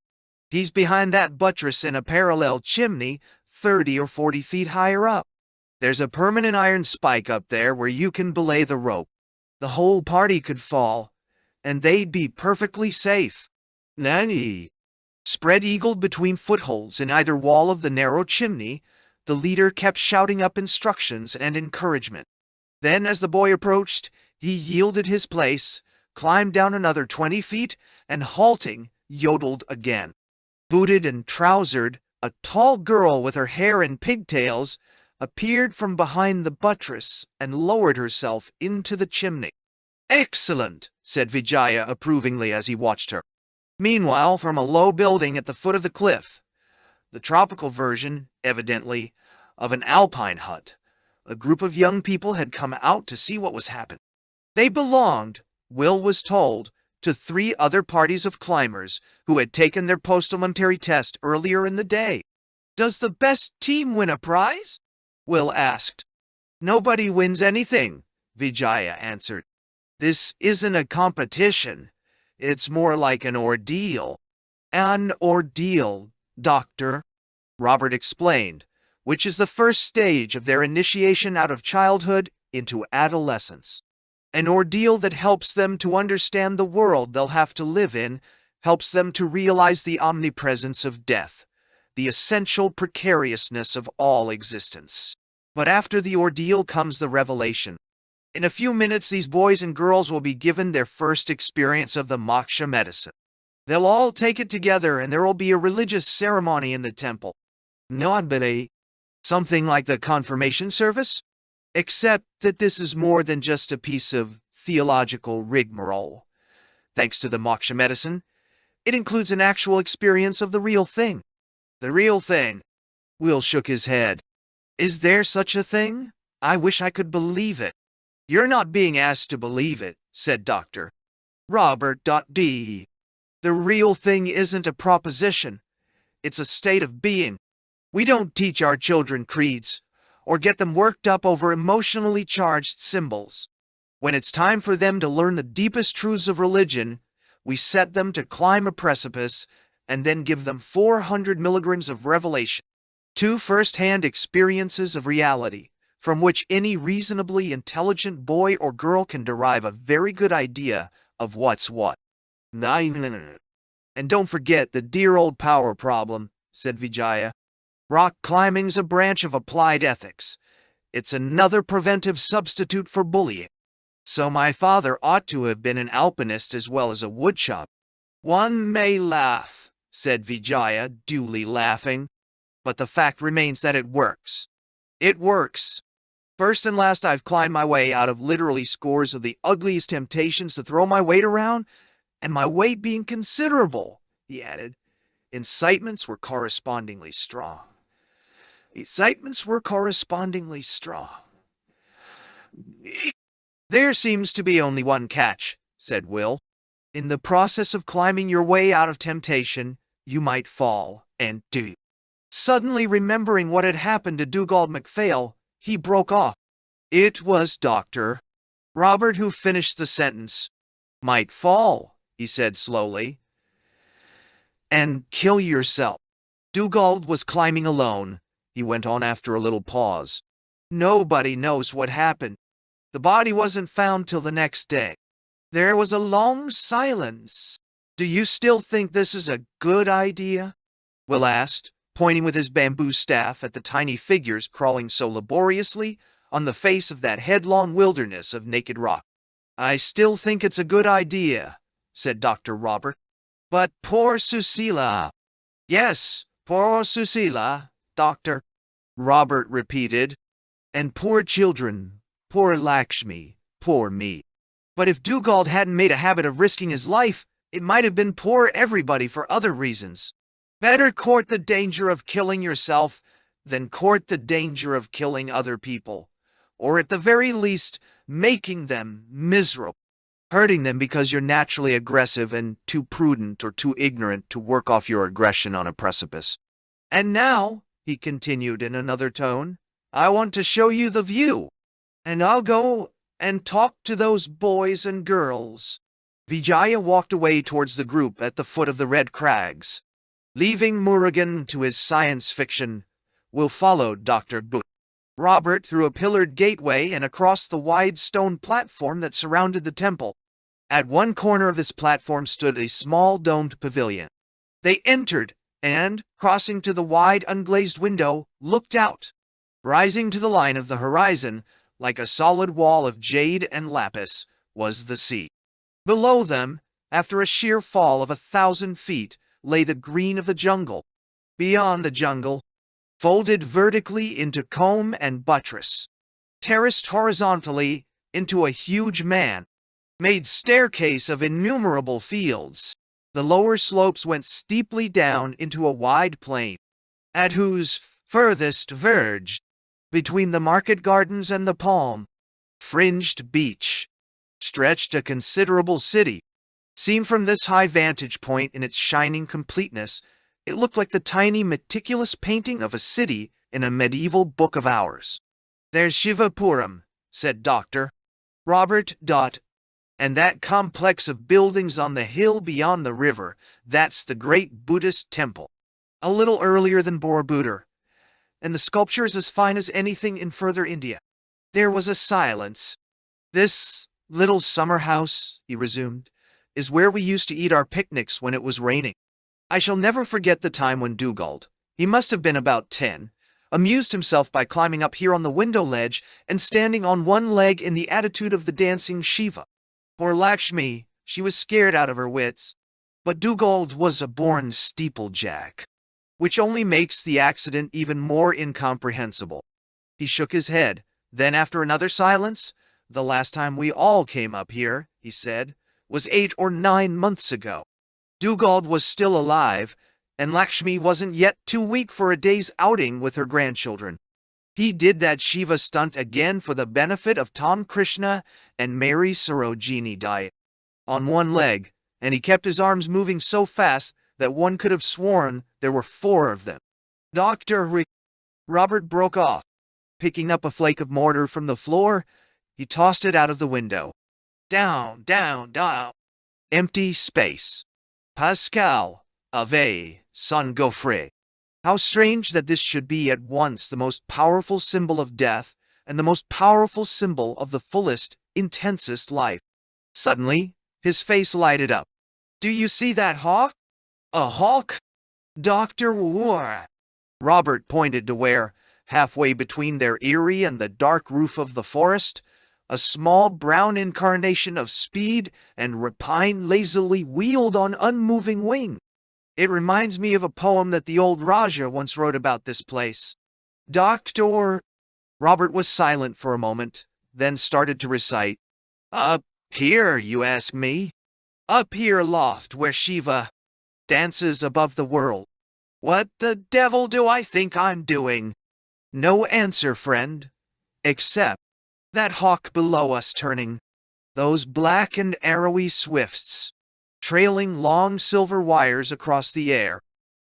He's behind that buttress in a parallel chimney 30 or 40 feet higher up. There's a permanent iron spike up there where you can belay the rope. The whole party could fall, and they'd be perfectly safe. Nani? Spread-eagled between footholds in either wall of the narrow chimney, the leader kept shouting up instructions and encouragement. Then, as the boy approached, he yielded his place, climbed down another 20 feet, and halting, yodeled again. Booted and trousered, a tall girl with her hair in pigtails appeared from behind the buttress and lowered herself into the chimney. Excellent, said Vijaya approvingly as he watched her. Meanwhile, from a low building at the foot of the cliff, the tropical version, evidently, of an alpine hut, a group of young people had come out to see what was happening. They belonged, Will was told, to 3 other parties of climbers who had taken their post-elementary test earlier in the day. Does the best team win a prize? Will asked. Nobody wins anything, Vijaya answered. This isn't a competition. It's more like an ordeal. An ordeal, Doctor, Robert explained, which is the first stage of their initiation out of childhood into adolescence. An ordeal that helps them to understand the world they'll have to live in, helps them to realize the omnipresence of death, the essential precariousness of all existence. But after the ordeal comes the revelation. In a few minutes, these boys and girls will be given their first experience of the moksha medicine. They'll all take it together and there will be a religious ceremony in the temple. Not but something like the confirmation service? Except that this is more than just a piece of theological rigmarole. Thanks to the moksha medicine, it includes an actual experience of the real thing. The real thing. Will shook his head. Is there such a thing? I wish I could believe it. You're not being asked to believe it, said Dr. Robert D. The real thing isn't a proposition. It's a state of being. We don't teach our children creeds, or get them worked up over emotionally charged symbols. When it's time for them to learn the deepest truths of religion, we set them to climb a precipice and then give them 400 milligrams of revelation. 2 first-hand experiences of reality, from which any reasonably intelligent boy or girl can derive a very good idea of what's what. And don't forget the dear old power problem, said Vijaya. Rock climbing's a branch of applied ethics. It's another preventive substitute for bullying. So my father ought to have been an alpinist as well as a woodchop. One may laugh, said Vijaya, duly laughing, but the fact remains that it works. It works. First and last, I've climbed my way out of literally scores of the ugliest temptations to throw my weight around, and my weight being considerable, he added. Incitements were correspondingly strong. There seems to be only one catch, said Will. In the process of climbing your way out of temptation, you might fall, and do. Suddenly remembering what had happened to Dugald MacPhail, he broke off. It was Dr. Robert who finished the sentence. Might fall, he said slowly, and kill yourself. Dugald was climbing alone, he went on after a little pause. Nobody knows what happened. The body wasn't found till the next day. There was a long silence. Do you still think this is a good idea? Will asked, pointing with his bamboo staff at the tiny figures crawling so laboriously on the face of that headlong wilderness of naked rock. I still think it's a good idea, said Dr. Robert. But poor Susila. Yes, poor Susila, Dr. Robert repeated. And poor children, poor Lakshmi, poor me. But if Dugald hadn't made a habit of risking his life, it might have been poor everybody for other reasons. Better court the danger of killing yourself than court the danger of killing other people, or at the very least, making them miserable. Hurting them because you're naturally aggressive and too prudent or too ignorant to work off your aggression on a precipice. And now, he continued in another tone, I want to show you the view, and I'll go and talk to those boys and girls. Vijaya walked away towards the group at the foot of the red crags. Leaving Murugan to his science fiction, Will followed Dr. Robert through a pillared gateway and across the wide stone platform that surrounded the temple. At one corner of this platform stood a small domed pavilion. They entered and, crossing to the wide unglazed window, looked out. Rising to the line of the horizon, like a solid wall of jade and lapis, was the sea. Below them, after a sheer fall of 1,000 feet, lay the green of the jungle. Beyond the jungle, folded vertically into comb and buttress, terraced horizontally into a huge man-made staircase of innumerable fields. The lower slopes went steeply down into a wide plain, at whose furthest verge, between the market gardens and the palm-fringed beach, stretched a considerable city. Seen from this high vantage point in its shining completeness, it looked like the tiny, meticulous painting of a city in a medieval book of hours. There's Shivapuram, said Dr. Robert. And that complex of buildings on the hill beyond the river, that's the great Buddhist temple. A little earlier than Borobudur, and the sculpture is as fine as anything in further India. There was a silence. This little summer house, he resumed, is where we used to eat our picnics when it was raining. I shall never forget the time when Dugald, he must have been about 10, amused himself by climbing up here on the window ledge and standing on one leg in the attitude of the dancing Shiva. Poor Lakshmi, she was scared out of her wits. But Dugald was a born steeplejack, which only makes the accident even more incomprehensible. He shook his head. Then after another silence, the last time we all came up here, he said, was 8 or 9 months ago. Dugald was still alive, and Lakshmi wasn't yet too weak for a day's outing with her grandchildren. He did that Shiva stunt again for the benefit of Tom Krishna and Mary Sarojini diet. On one leg, and he kept his arms moving so fast that one could have sworn there were 4 of them. Dr. Robert broke off. Picking up a flake of mortar from the floor, he tossed it out of the window. Down, down, down. Empty space. Pascal, Ave, son Gaufre. How strange that this should be at once the most powerful symbol of death and the most powerful symbol of the fullest, intensest life. Suddenly, his face lighted up. Do you see that hawk? A hawk? Dr. War. Robert pointed to where, halfway between their eyrie and the dark roof of the forest, a small brown incarnation of speed and rapine lazily wheeled on unmoving wing. It reminds me of a poem that the old Raja once wrote about this place. Doctor. Robert was silent for a moment, then started to recite. Up here, you ask me? Up here aloft where Shiva dances above the world. What the devil do I think I'm doing? No answer, friend, except that hawk below us turning, those black and arrowy swifts, trailing long silver wires across the air,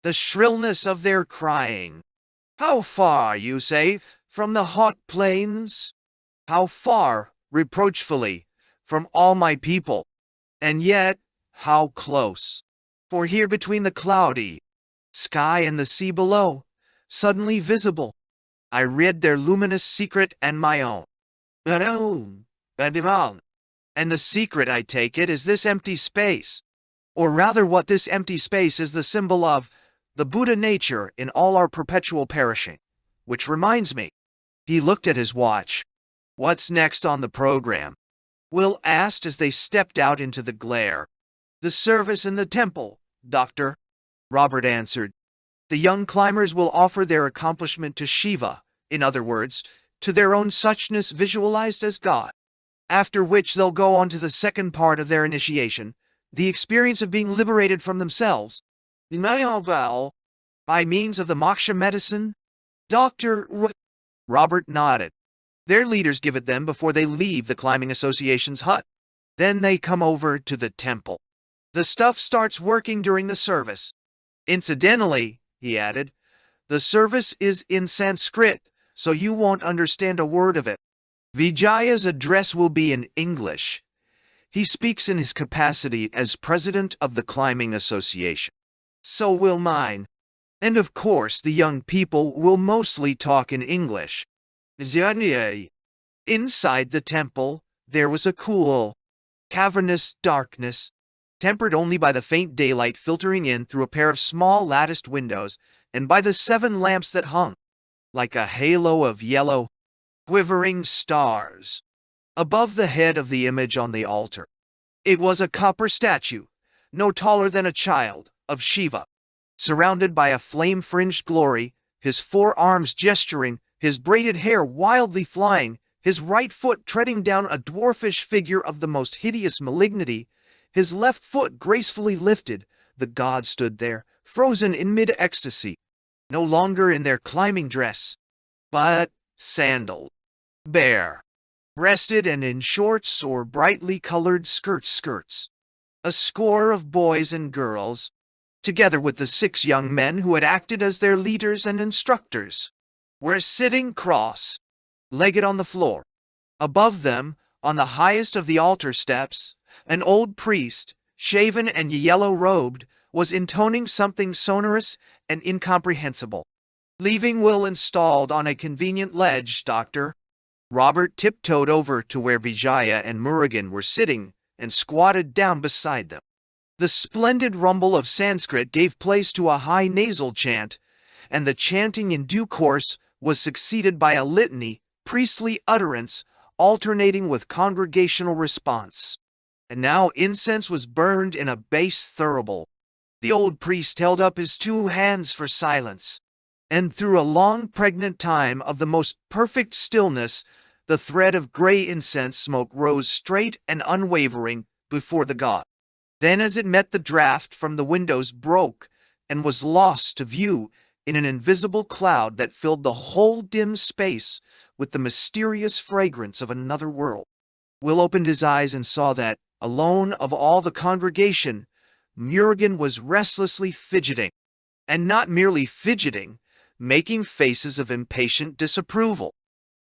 the shrillness of their crying. How far, you say, from the hot plains? How far, reproachfully, from all my people? And yet, how close? For here between the cloudy sky and the sea below, suddenly visible, I read their luminous secret and my own. And the secret, I take it, is this empty space. Or rather what this empty space is the symbol of, the Buddha nature in all our perpetual perishing. Which reminds me. He looked at his watch. What's next on the program? Will asked as they stepped out into the glare. The service in the temple, Doctor, Robert answered. The young climbers will offer their accomplishment to Shiva, in other words, to their own suchness visualized as God. After which they'll go on to the second part of their initiation, the experience of being liberated from themselves. By means of the moksha medicine? Dr. Robert nodded. Their leaders give it them before they leave the climbing association's hut. Then they come over to the temple. The stuff starts working during the service. Incidentally, he added, the service is in Sanskrit, so you won't understand a word of it. Vijaya's address will be in English. He speaks in his capacity as president of the climbing association. So will mine. And of course the young people will mostly talk in English. Inside the temple, there was a cool, cavernous darkness, tempered only by the faint daylight filtering in through a pair of small latticed windows and by the 7 lamps that hung, like a halo of yellow, quivering stars, above the head of the image on the altar. It was a copper statue, no taller than a child, of Shiva, surrounded by a flame-fringed glory, his 4 arms gesturing, his braided hair wildly flying, his right foot treading down a dwarfish figure of the most hideous malignity, his left foot gracefully lifted. The god stood there, frozen in mid-ecstasy, no longer in their climbing dress, but sandaled, bare, breasted and in shorts or brightly colored skirts. A score of boys and girls, together with the 6 young men who had acted as their leaders and instructors, were sitting cross-legged on the floor. Above them, on the highest of the altar steps, an old priest, shaven and yellow-robed, was intoning something sonorous and incomprehensible. Leaving Will installed on a convenient ledge, Doctor, Robert tiptoed over to where Vijaya and Murugan were sitting and squatted down beside them. The splendid rumble of Sanskrit gave place to a high nasal chant, and the chanting in due course was succeeded by a litany, priestly utterance, alternating with congregational response. And now incense was burned in a bass thurible. The old priest held up his 2 hands for silence, and through a long pregnant time of the most perfect stillness, the thread of gray incense smoke rose straight and unwavering before the god. Then as it met the draught from the windows broke and was lost to view in an invisible cloud that filled the whole dim space with the mysterious fragrance of another world. Will opened his eyes and saw that, alone of all the congregation, Murugan was restlessly fidgeting, and not merely fidgeting, making faces of impatient disapproval.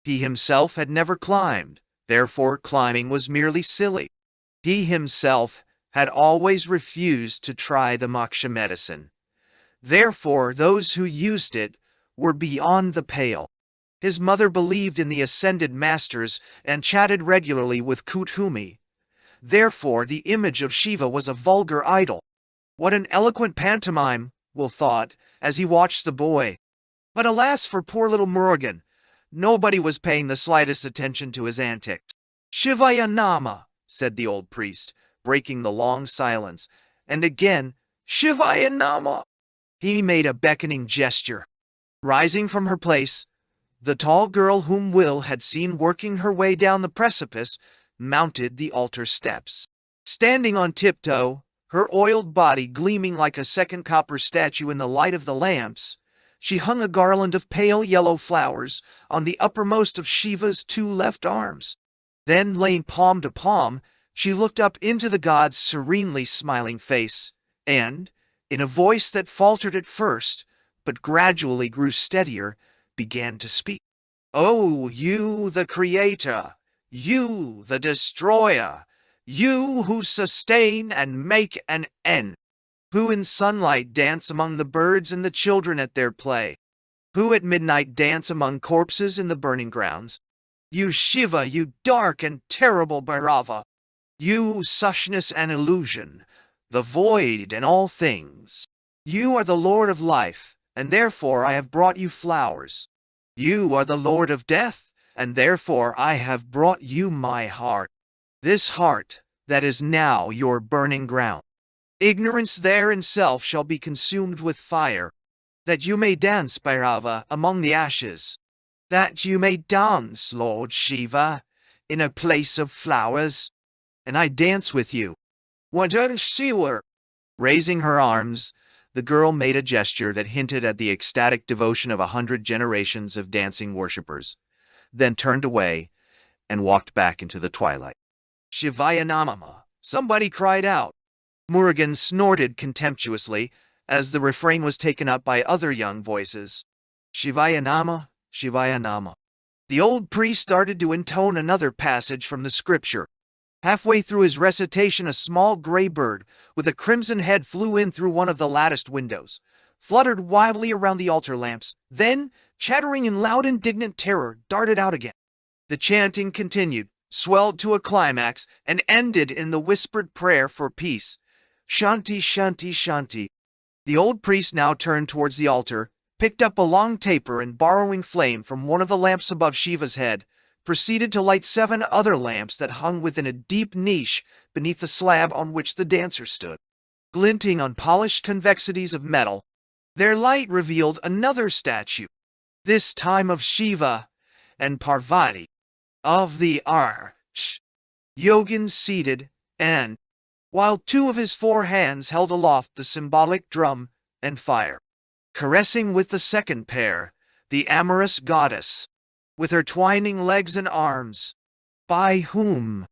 He himself had never climbed, therefore climbing was merely silly. He himself had always refused to try the moksha medicine. Therefore those who used it were beyond the pale. His mother believed in the ascended masters and chatted regularly with Kuthumi. Therefore the image of Shiva was a vulgar idol. What an eloquent pantomime, Will thought, as he watched the boy. But alas for poor little Murugan, nobody was paying the slightest attention to his antics. Shivaya Nama, said the old priest, breaking the long silence, and again, Shivaya Nama. He made a beckoning gesture. Rising from her place, the tall girl whom Will had seen working her way down the precipice mounted the altar steps. Standing on tiptoe, her oiled body gleaming like a second copper statue in the light of the lamps, she hung a garland of pale yellow flowers on the uppermost of Shiva's two left arms. Then, laying palm to palm, she looked up into the god's serenely smiling face, and, in a voice that faltered at first, but gradually grew steadier, began to speak. "Oh, you the creator, you the destroyer, you who sustain and make an end, who in sunlight dance among the birds and the children at their play, who at midnight dance among corpses in the burning grounds, you Shiva, you dark and terrible Bhairava, you suchness and illusion, the void and all things. You are the Lord of life, and therefore I have brought you flowers. You are the Lord of death, and therefore I have brought you my heart. This heart that is now your burning ground. Ignorance there in self shall be consumed with fire, that you may dance, Bhairava, among the ashes, that you may dance, Lord Shiva, in a place of flowers, and I dance with you. Wajan Shiva." Raising her arms, the girl made a gesture that hinted at the ecstatic devotion of 100 generations of dancing worshippers, then turned away and walked back into the twilight. "Shivaya Namama," somebody cried out. Murugan snorted contemptuously as the refrain was taken up by other young voices. "Shivaya Nama, Shivaya Nama." The old priest started to intone another passage from the scripture. Halfway through his recitation, a small gray bird with a crimson head flew in through one of the latticed windows, fluttered wildly around the altar lamps, then, chattering in loud indignant terror, darted out again. The chanting continued, swelled to a climax, and ended in the whispered prayer for peace. Shanti, Shanti, Shanti. The old priest now turned towards the altar, picked up a long taper, and borrowing flame from one of the lamps above Shiva's head, proceeded to light 7 other lamps that hung within a deep niche beneath the slab on which the dancer stood. Glinting on polished convexities of metal, their light revealed another statue, this time of Shiva and Parvati, of the arch. Yogin seated, and, while 2 of his 4 hands held aloft the symbolic drum and fire, caressing with the second pair the amorous goddess, with her twining legs and arms, by whom,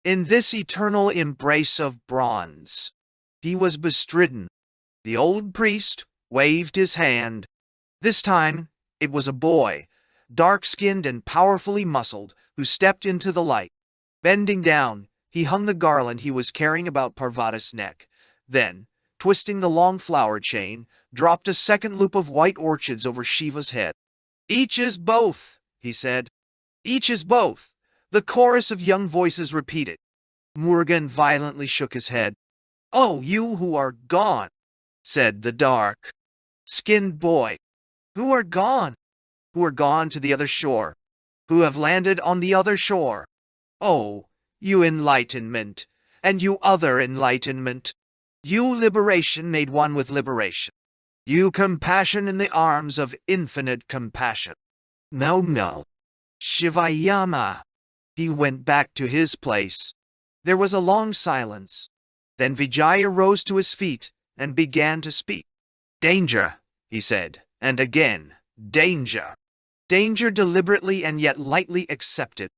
in this eternal embrace of bronze, he was bestridden. The old priest waved his hand. This time it was a boy, dark-skinned and powerfully muscled, who stepped into the light. Bending down, he hung the garland he was carrying about Parvati's neck. Then, twisting the long flower chain, dropped a second loop of white orchids over Shiva's head. "Each is both," he said. "Each is both," the chorus of young voices repeated. Murugan violently shook his head. "Oh, you who are gone," said the dark-skinned boy. "Who are gone? Who are gone to the other shore? Who have landed on the other shore? Oh, you enlightenment, and you other enlightenment. You liberation made one with liberation. You compassion in the arms of infinite compassion. No, no. Shivayama." He went back to his place. There was a long silence. Then Vijaya rose to his feet and began to speak. "Danger," he said, and again, "danger." Danger deliberately and yet lightly accepted.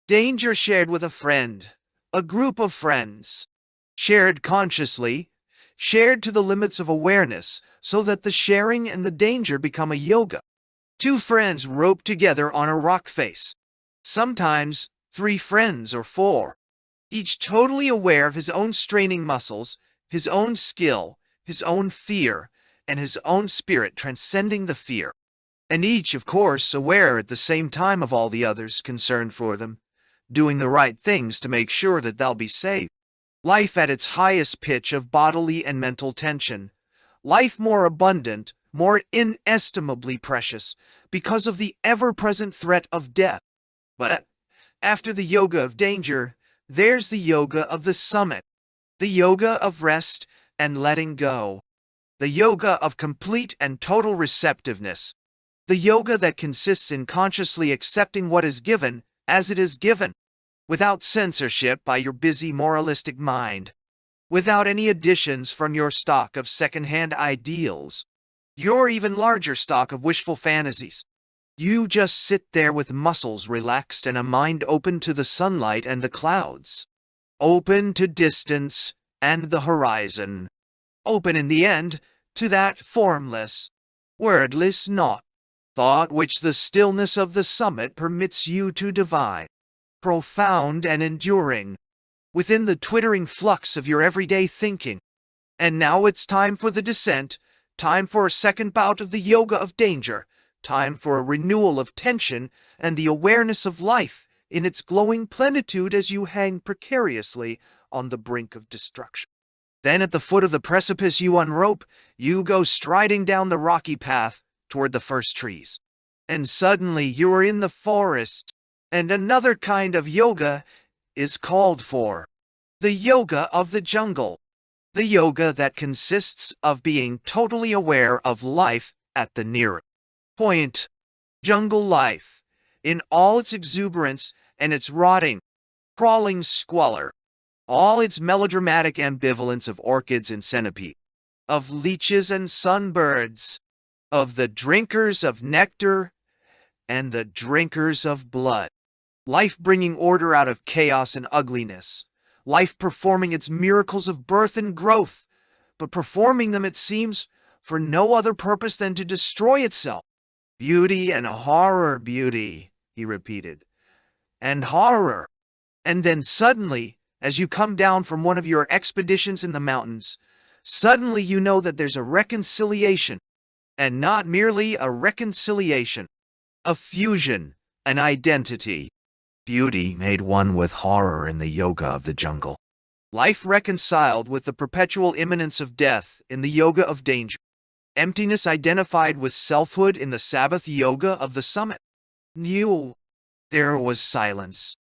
Danger shared with a friend, a group of friends. Shared consciously, shared to the limits of awareness, so that the sharing and the danger become a yoga. 2 friends roped together on a rock face. Sometimes 3 friends or 4. Each totally aware of his own straining muscles, his own skill, his own fear, and his own spirit transcending the fear. And each, of course, aware at the same time of all the others concerned for them, doing the right things to make sure that they'll be safe. Life at its highest pitch of bodily and mental tension. Life more abundant, more inestimably precious, because of the ever-present threat of death. But After the yoga of danger, there's the yoga of the summit, the yoga of rest and letting go, the yoga of complete and total receptiveness, the yoga that consists in consciously accepting what is given as it is given, without censorship by your busy moralistic mind, without any additions from your stock of second-hand ideals, your even larger stock of wishful fantasies. You just sit there with muscles relaxed and a mind open to the sunlight and the clouds, open to distance and the horizon, open in the end to that formless, wordless naught, thought which the stillness of the summit permits you to divine, profound and enduring, within the twittering flux of your everyday thinking. And now it's time for the descent, time for a second bout of the yoga of danger, time for a renewal of tension and the awareness of life in its glowing plenitude as you hang precariously on the brink of destruction. Then at the foot of the precipice you unrope, you go striding down the rocky path toward the first trees. And suddenly you are in the forest, and another kind of yoga is called for. The yoga of the jungle. The yoga that consists of being totally aware of life at the near point. Jungle life, in all its exuberance and its rotting, crawling squalor, all its melodramatic ambivalence of orchids and centipedes, of leeches and sunbirds, of the drinkers of nectar and the drinkers of blood. Life bringing order out of chaos and ugliness. Life performing its miracles of birth and growth, but performing them, it seems, for no other purpose than to destroy itself. Beauty and horror, beauty, he repeated, and horror. And then suddenly, as you come down from one of your expeditions in the mountains, suddenly you know that there's a reconciliation, and not merely a reconciliation, a fusion, an identity. Beauty made one with horror in the yoga of the jungle. Life reconciled with the perpetual imminence of death in the yoga of danger. Emptiness identified with selfhood in the Sabbath yoga of the summit. New. There was silence.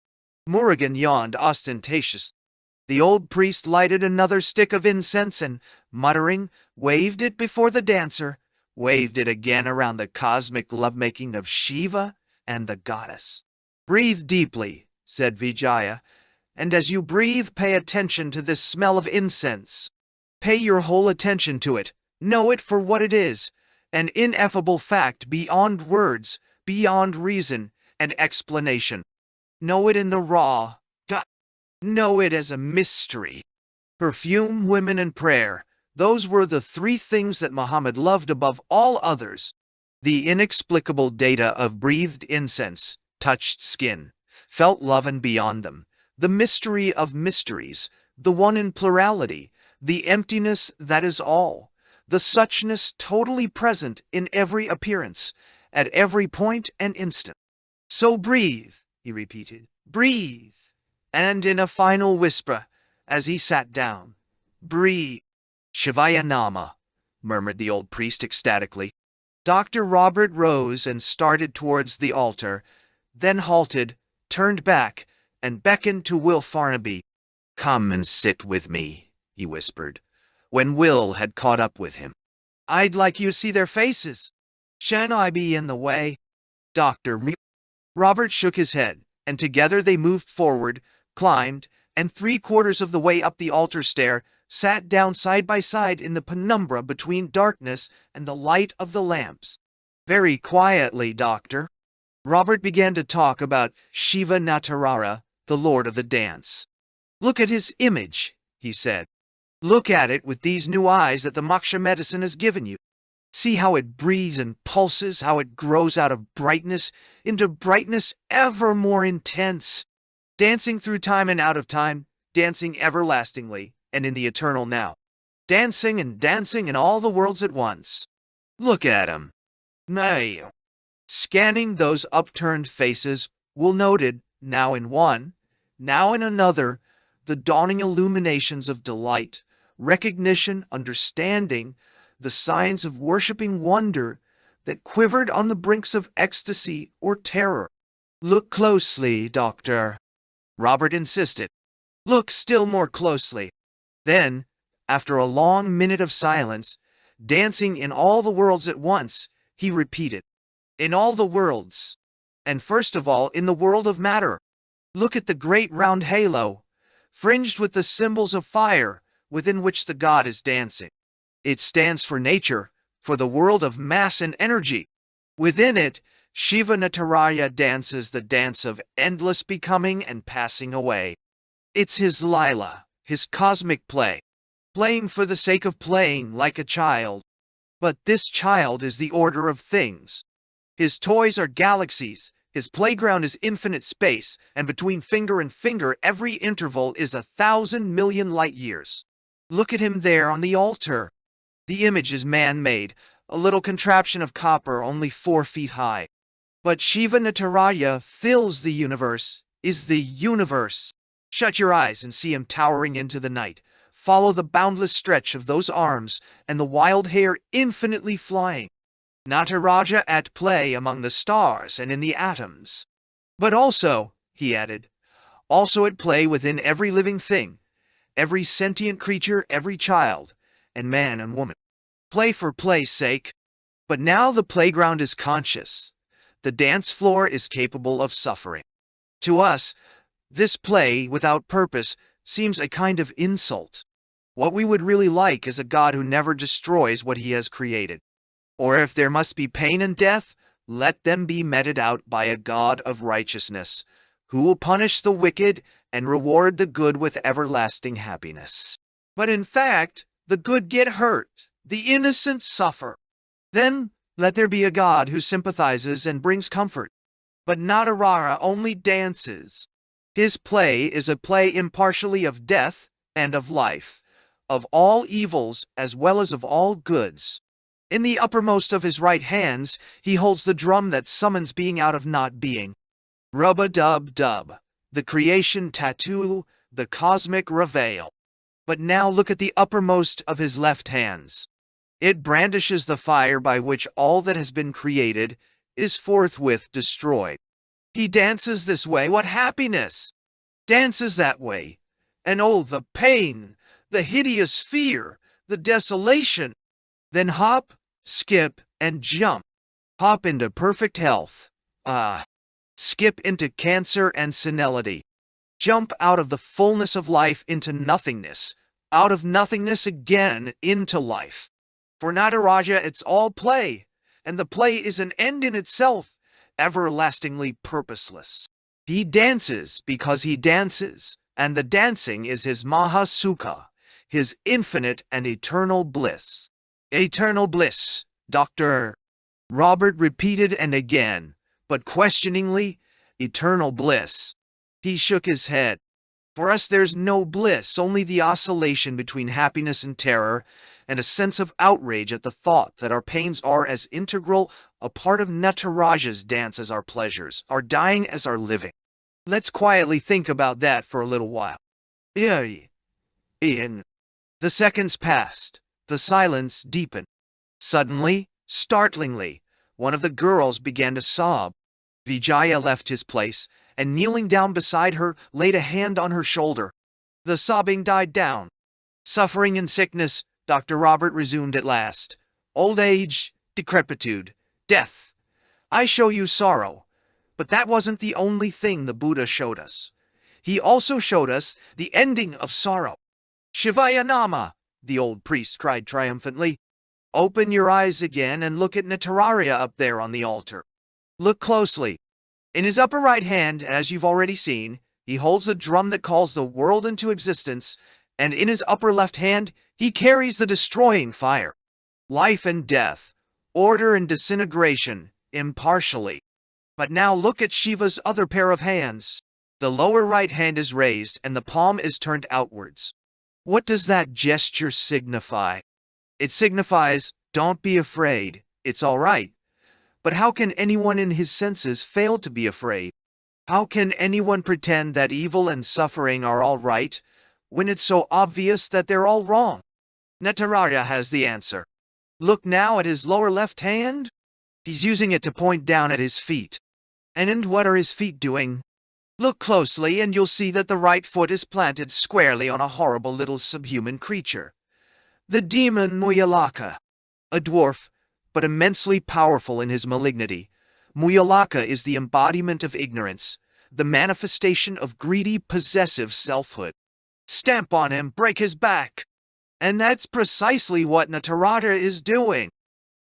Murugan yawned ostentatiously. The old priest lighted another stick of incense and, muttering, waved it before the dancer, waved it again around the cosmic lovemaking of Shiva and the goddess. Breathe deeply, said Vijaya, and as you breathe, pay attention to this smell of incense. Pay your whole attention to it. Know it for what it is, an ineffable fact beyond words, beyond reason and explanation. Know it in the raw. Know it as a mystery. Perfume, women, and prayer. Those were the three things that Muhammad loved above all others. The inexplicable data of breathed incense, touched skin, felt love and beyond them. The mystery of mysteries, the one in plurality, the emptiness that is all. The suchness totally present in every appearance, at every point and instant. So breathe, he repeated, breathe. And in a final whisper, as he sat down, breathe. Shivaya Nama, murmured the old priest ecstatically. Dr. Robert rose and started towards the altar, then halted, turned back, and beckoned to Will Farnaby. Come and sit with me, he whispered, when Will had caught up with him. I'd like you to see their faces. Shan't I be in the way? Robert shook his head, and together they moved forward, climbed, and 3/4 of the way up the altar stair, sat down side by side in the penumbra between darkness and the light of the lamps. Very quietly, Doctor. Robert began to talk about Shiva Natarara, the Lord of the Dance. Look at his image, he said. Look at it with these new eyes that the moksha medicine has given you. See how it breathes and pulses, how it grows out of brightness into brightness ever more intense, dancing through time and out of time, dancing everlastingly and in the eternal now, dancing in all the worlds at once. Look at him. Nay. Scanning those upturned faces, Will noted, now in one, now in another, the dawning illuminations of delight, recognition, understanding, the signs of worshipping wonder that quivered on the brinks of ecstasy or terror. Look closely, Doctor, Robert insisted. Look still more closely. Then, after a long minute of silence, dancing in all the worlds at once, he repeated, in all the worlds, and first of all in the world of matter. Look at the great round halo, fringed with the symbols of fire, within which the god is dancing. It stands for nature, for the world of mass and energy. Within it, Shiva Nataraja dances the dance of endless becoming and passing away. It's his Lila, his cosmic play, playing for the sake of playing like a child. But this child is the order of things. His toys are galaxies, his playground is infinite space, and between finger and finger every interval is 1,000 million light years. Look at him there on the altar. The image is man-made, a little contraption of copper only 4 feet high. But Shiva Nataraja fills the universe, is the universe. Shut your eyes and see him towering into the night. Follow the boundless stretch of those arms and the wild hair infinitely flying. Nataraja at play among the stars and in the atoms. But also, he added, also at play within every living thing, every sentient creature, every child, and man and woman. Play for play's sake. But now the playground is conscious. The dance floor is capable of suffering. To us, this play without purpose seems a kind of insult. What we would really like is a God who never destroys what he has created. Or if there must be pain and death, let them be meted out by a God of righteousness, who will punish the wicked and reward the good with everlasting happiness. But in fact, the good get hurt, the innocent suffer. Then let there be a God who sympathizes and brings comfort. But Nataraja only dances. His play is a play impartially of death and of life, of all evils as well as of all goods. In the uppermost of his right hands, he holds the drum that summons being out of not being. Rub-a-dub-dub, the creation tattoo, the cosmic reveal. But now look at the uppermost of his left hands. It brandishes the fire by which all that has been created is forthwith destroyed. He dances this way, what happiness! Dances that way, and oh, the pain, the hideous fear, the desolation. Then hop, skip, and jump. Hop into perfect health. Skip into cancer and senility. Jump out of the fullness of life into nothingness, out of nothingness again into life. For Nataraja it's all play, and the play is an end in itself, everlastingly purposeless. He dances because he dances, and the dancing is his Mahasukha, his infinite and eternal bliss. Eternal bliss, Dr. Robert repeated and again, but questioningly, eternal bliss. He shook his head. For us there's no bliss, only the oscillation between happiness and terror, and a sense of outrage at the thought that our pains are as integral a part of Nataraja's dance as our pleasures, our dying as our living. Let's quietly think about that for a little while. Ian. The seconds passed. The silence deepened. Suddenly, startlingly, one of the girls began to sob. Vijaya left his place, and kneeling down beside her, laid a hand on her shoulder. The sobbing died down. Suffering and sickness, Dr. Robert resumed at last. Old age, decrepitude, death. I show you sorrow. But that wasn't the only thing the Buddha showed us. He also showed us the ending of sorrow. Shivaya Nama, the old priest cried triumphantly. Open your eyes again and look at Nataraja up there on the altar. Look closely. In his upper right hand, as you've already seen, he holds the drum that calls the world into existence, and in his upper left hand, he carries the destroying fire. Life and death, order and disintegration, impartially. But now look at Shiva's other pair of hands. The lower right hand is raised and the palm is turned outwards. What does that gesture signify? It signifies, don't be afraid, it's all right. But how can anyone in his senses fail to be afraid? How can anyone pretend that evil and suffering are all right, when it's so obvious that they're all wrong? Nataraja has the answer. Look now at his lower left hand. He's using it to point down at his feet. And what are his feet doing? Look closely and you'll see that the right foot is planted squarely on a horrible little subhuman creature. The demon Muyalaka. A dwarf, but immensely powerful in his malignity. Muyalaka is the embodiment of ignorance, the manifestation of greedy, possessive selfhood. Stamp on him, break his back. And that's precisely what Natarada is doing,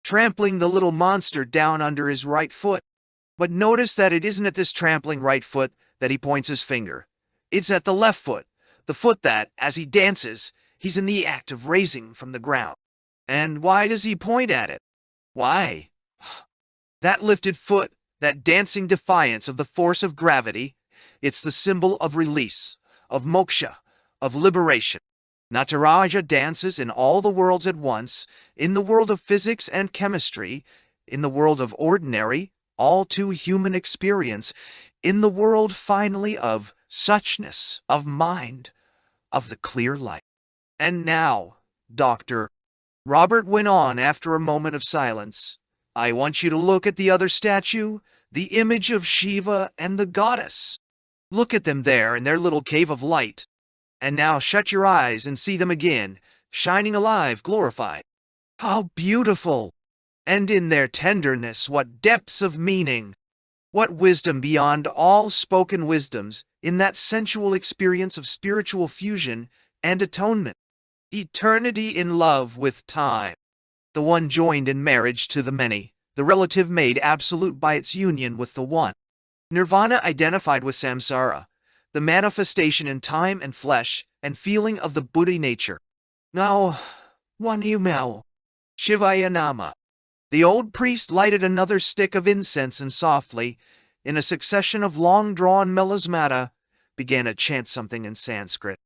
trampling the little monster down under his right foot. But notice that it isn't at this trampling right foot that he points his finger. It's at the left foot, the foot that, as he dances, he's in the act of raising from the ground. And why does he point at it? Why? That lifted foot, that dancing defiance of the force of gravity, it's the symbol of release, of moksha, of liberation. Nataraja dances in all the worlds at once, in the world of physics and chemistry, in the world of ordinary, all too human experience, in the world finally of suchness, of mind, of the clear light. And now, Doctor, Robert went on after a moment of silence, I want you to look at the other statue, the image of Shiva and the goddess. Look at them there in their little cave of light. And now shut your eyes and see them again, shining alive, glorified. How beautiful! And in their tenderness, what depths of meaning! What wisdom beyond all spoken wisdoms in that sensual experience of spiritual fusion and atonement. Eternity in love with time. The one joined in marriage to the many, the relative made absolute by its union with the one. Nirvana identified with samsara, the manifestation in time and flesh and feeling of the Buddha nature. Now, one Umel, Shivaya Nama. The old priest lighted another stick of incense and softly, in a succession of long-drawn melismata, began to chant something in Sanskrit.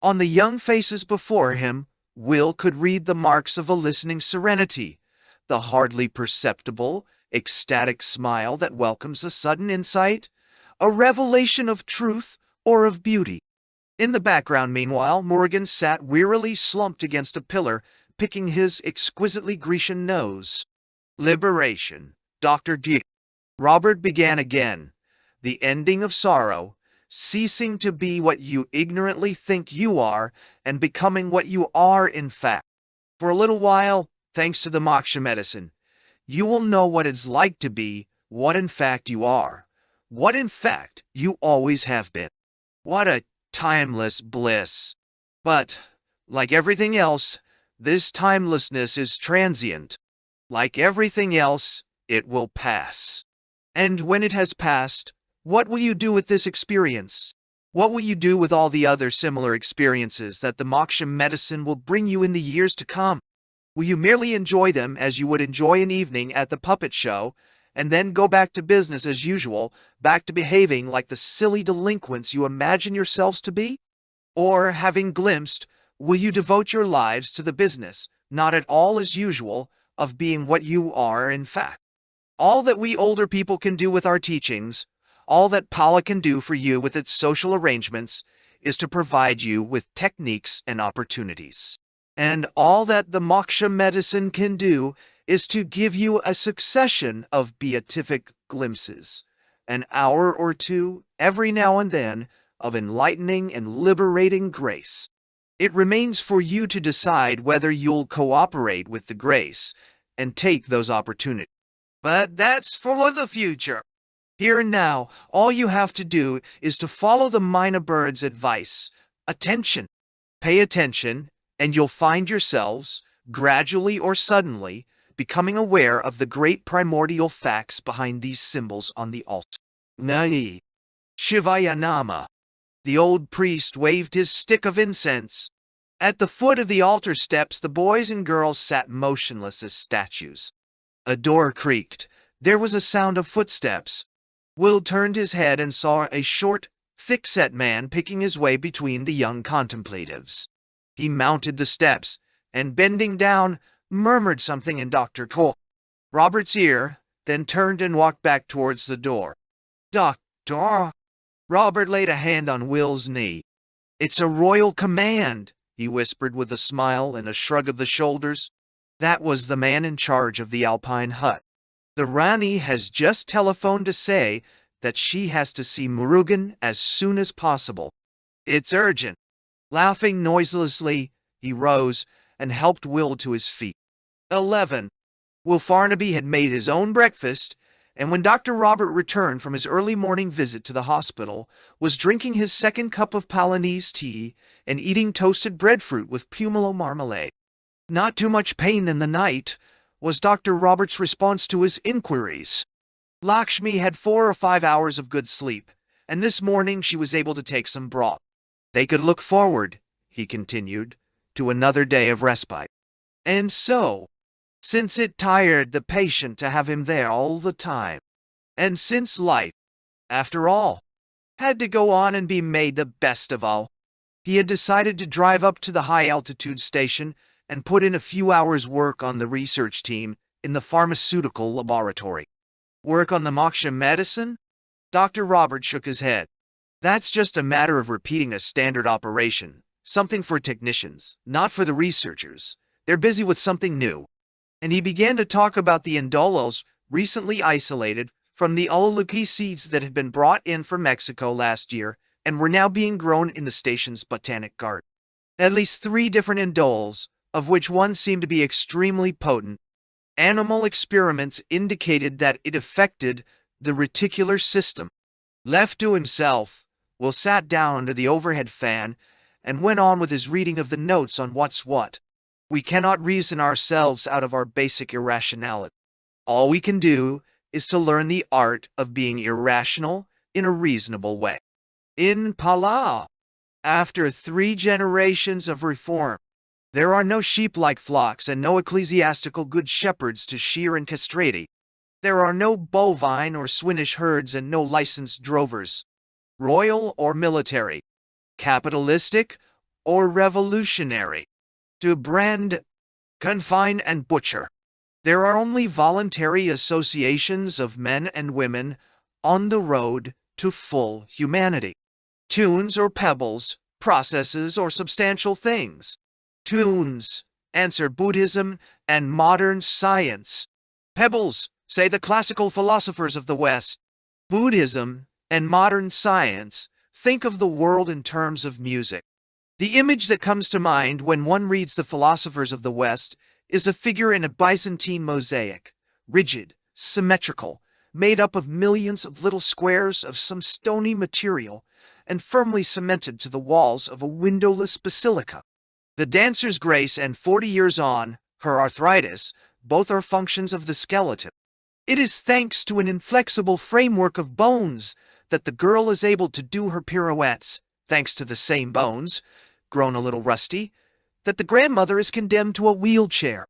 On the young faces before him, Will could read the marks of a listening serenity, the hardly perceptible, ecstatic smile that welcomes a sudden insight, a revelation of truth or of beauty. In the background, meanwhile, Morgan sat wearily slumped against a pillar, picking his exquisitely Grecian nose. Liberation, Dr. G. Robert began again. The ending of sorrow, ceasing to be what you ignorantly think you are, and becoming what you are in fact. For a little while, thanks to the moksha medicine, you will know what it's like to be what in fact you are, what in fact you always have been. What a timeless bliss! But, like everything else, this timelessness is transient. Like everything else, it will pass. And when it has passed, what will you do with this experience? What will you do with all the other similar experiences that the moksha medicine will bring you in the years to come? Will you merely enjoy them as you would enjoy an evening at the puppet show, and then go back to business as usual, back to behaving like the silly delinquents you imagine yourselves to be? Or, having glimpsed, will you devote your lives to the business, not at all as usual, of being what you are in fact? All that we older people can do with our teachings, all that Pala can do for you with its social arrangements, is to provide you with techniques and opportunities. And all that the moksha medicine can do is to give you a succession of beatific glimpses, an hour or two, every now and then, of enlightening and liberating grace. It remains for you to decide whether you'll cooperate with the grace and take those opportunities. But that's for the future. Here and now, all you have to do is to follow the Mina bird's advice. Attention. Pay attention, and you'll find yourselves, gradually or suddenly, becoming aware of the great primordial facts behind these symbols on the altar. Nai. Shivaya Nama. The old priest waved his stick of incense. At the foot of the altar steps, the boys and girls sat motionless as statues. A door creaked. There was a sound of footsteps. Will turned his head and saw a short, thick-set man picking his way between the young contemplatives. He mounted the steps, and bending down, murmured something in Dr. Robert's ear, then turned and walked back towards the door. Doctor! Robert laid a hand on Will's knee. It's a royal command, he whispered with a smile and a shrug of the shoulders. That was the man in charge of the Alpine hut. The Rani has just telephoned to say that she has to see Murugan as soon as possible. It's urgent. Laughing noiselessly, he rose and helped Will to his feet. 11. Will Farnaby had made his own breakfast, and when Dr. Robert returned from his early morning visit to the hospital, was drinking his second cup of Palanese tea and eating toasted breadfruit with pumelo marmalade. Not too much pain in the night, was Dr. Robert's response to his inquiries. Lakshmi had 4 or 5 hours of good sleep, and this morning she was able to take some broth. They could look forward, he continued, to another day of respite. And so, since it tired the patient to have him there all the time, and since life, after all, had to go on and be made the best of all, he had decided to drive up to the high-altitude station and put in a few hours' work on the research team in the pharmaceutical laboratory. Work on the moksha medicine? Dr. Robert shook his head. That's just a matter of repeating a standard operation, something for technicians, not for the researchers. They're busy with something new. And he began to talk about the indolls recently isolated from the ulaluki seeds that had been brought in from Mexico last year and were now being grown in the station's botanic garden. At least 3 different indolls, of which one seemed to be extremely potent. Animal experiments indicated that it affected the reticular system. Left to himself, Will sat down under the overhead fan and went on with his reading of the notes on what's what. We cannot reason ourselves out of our basic irrationality. All we can do is to learn the art of being irrational in a reasonable way. In Palau, after 3 generations of reform, there are no sheep-like flocks and no ecclesiastical good shepherds to shear and castrate. There are no bovine or swinish herds and no licensed drovers, royal or military, capitalistic or revolutionary, to brand, confine, and butcher. There are only voluntary associations of men and women on the road to full humanity. Tunes or pebbles, processes or substantial things. Tunes, answer Buddhism and modern science. Pebbles, say the classical philosophers of the West. Buddhism and modern science think of the world in terms of music. The image that comes to mind when one reads the philosophers of the West is a figure in a Byzantine mosaic, rigid, symmetrical, made up of millions of little squares of some stony material and firmly cemented to the walls of a windowless basilica. The dancer's grace and 40 years on, her arthritis, both are functions of the skeleton. It is thanks to an inflexible framework of bones that the girl is able to do her pirouettes, thanks to the same bones, grown a little rusty, that the grandmother is condemned to a wheelchair.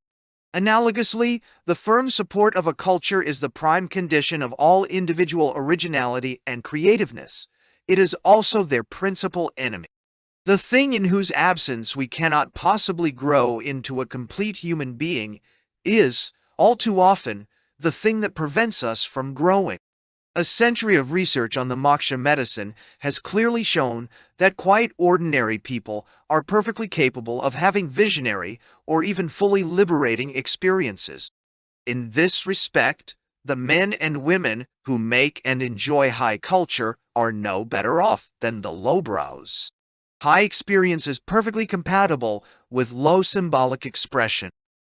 Analogously, the firm support of a culture is the prime condition of all individual originality and creativeness. It is also their principal enemy. The thing in whose absence we cannot possibly grow into a complete human being is, all too often, the thing that prevents us from growing. A century of research on the moksha medicine has clearly shown that quite ordinary people are perfectly capable of having visionary or even fully liberating experiences. In this respect, the men and women who make and enjoy high culture are no better off than the lowbrows. High experience is perfectly compatible with low symbolic expression.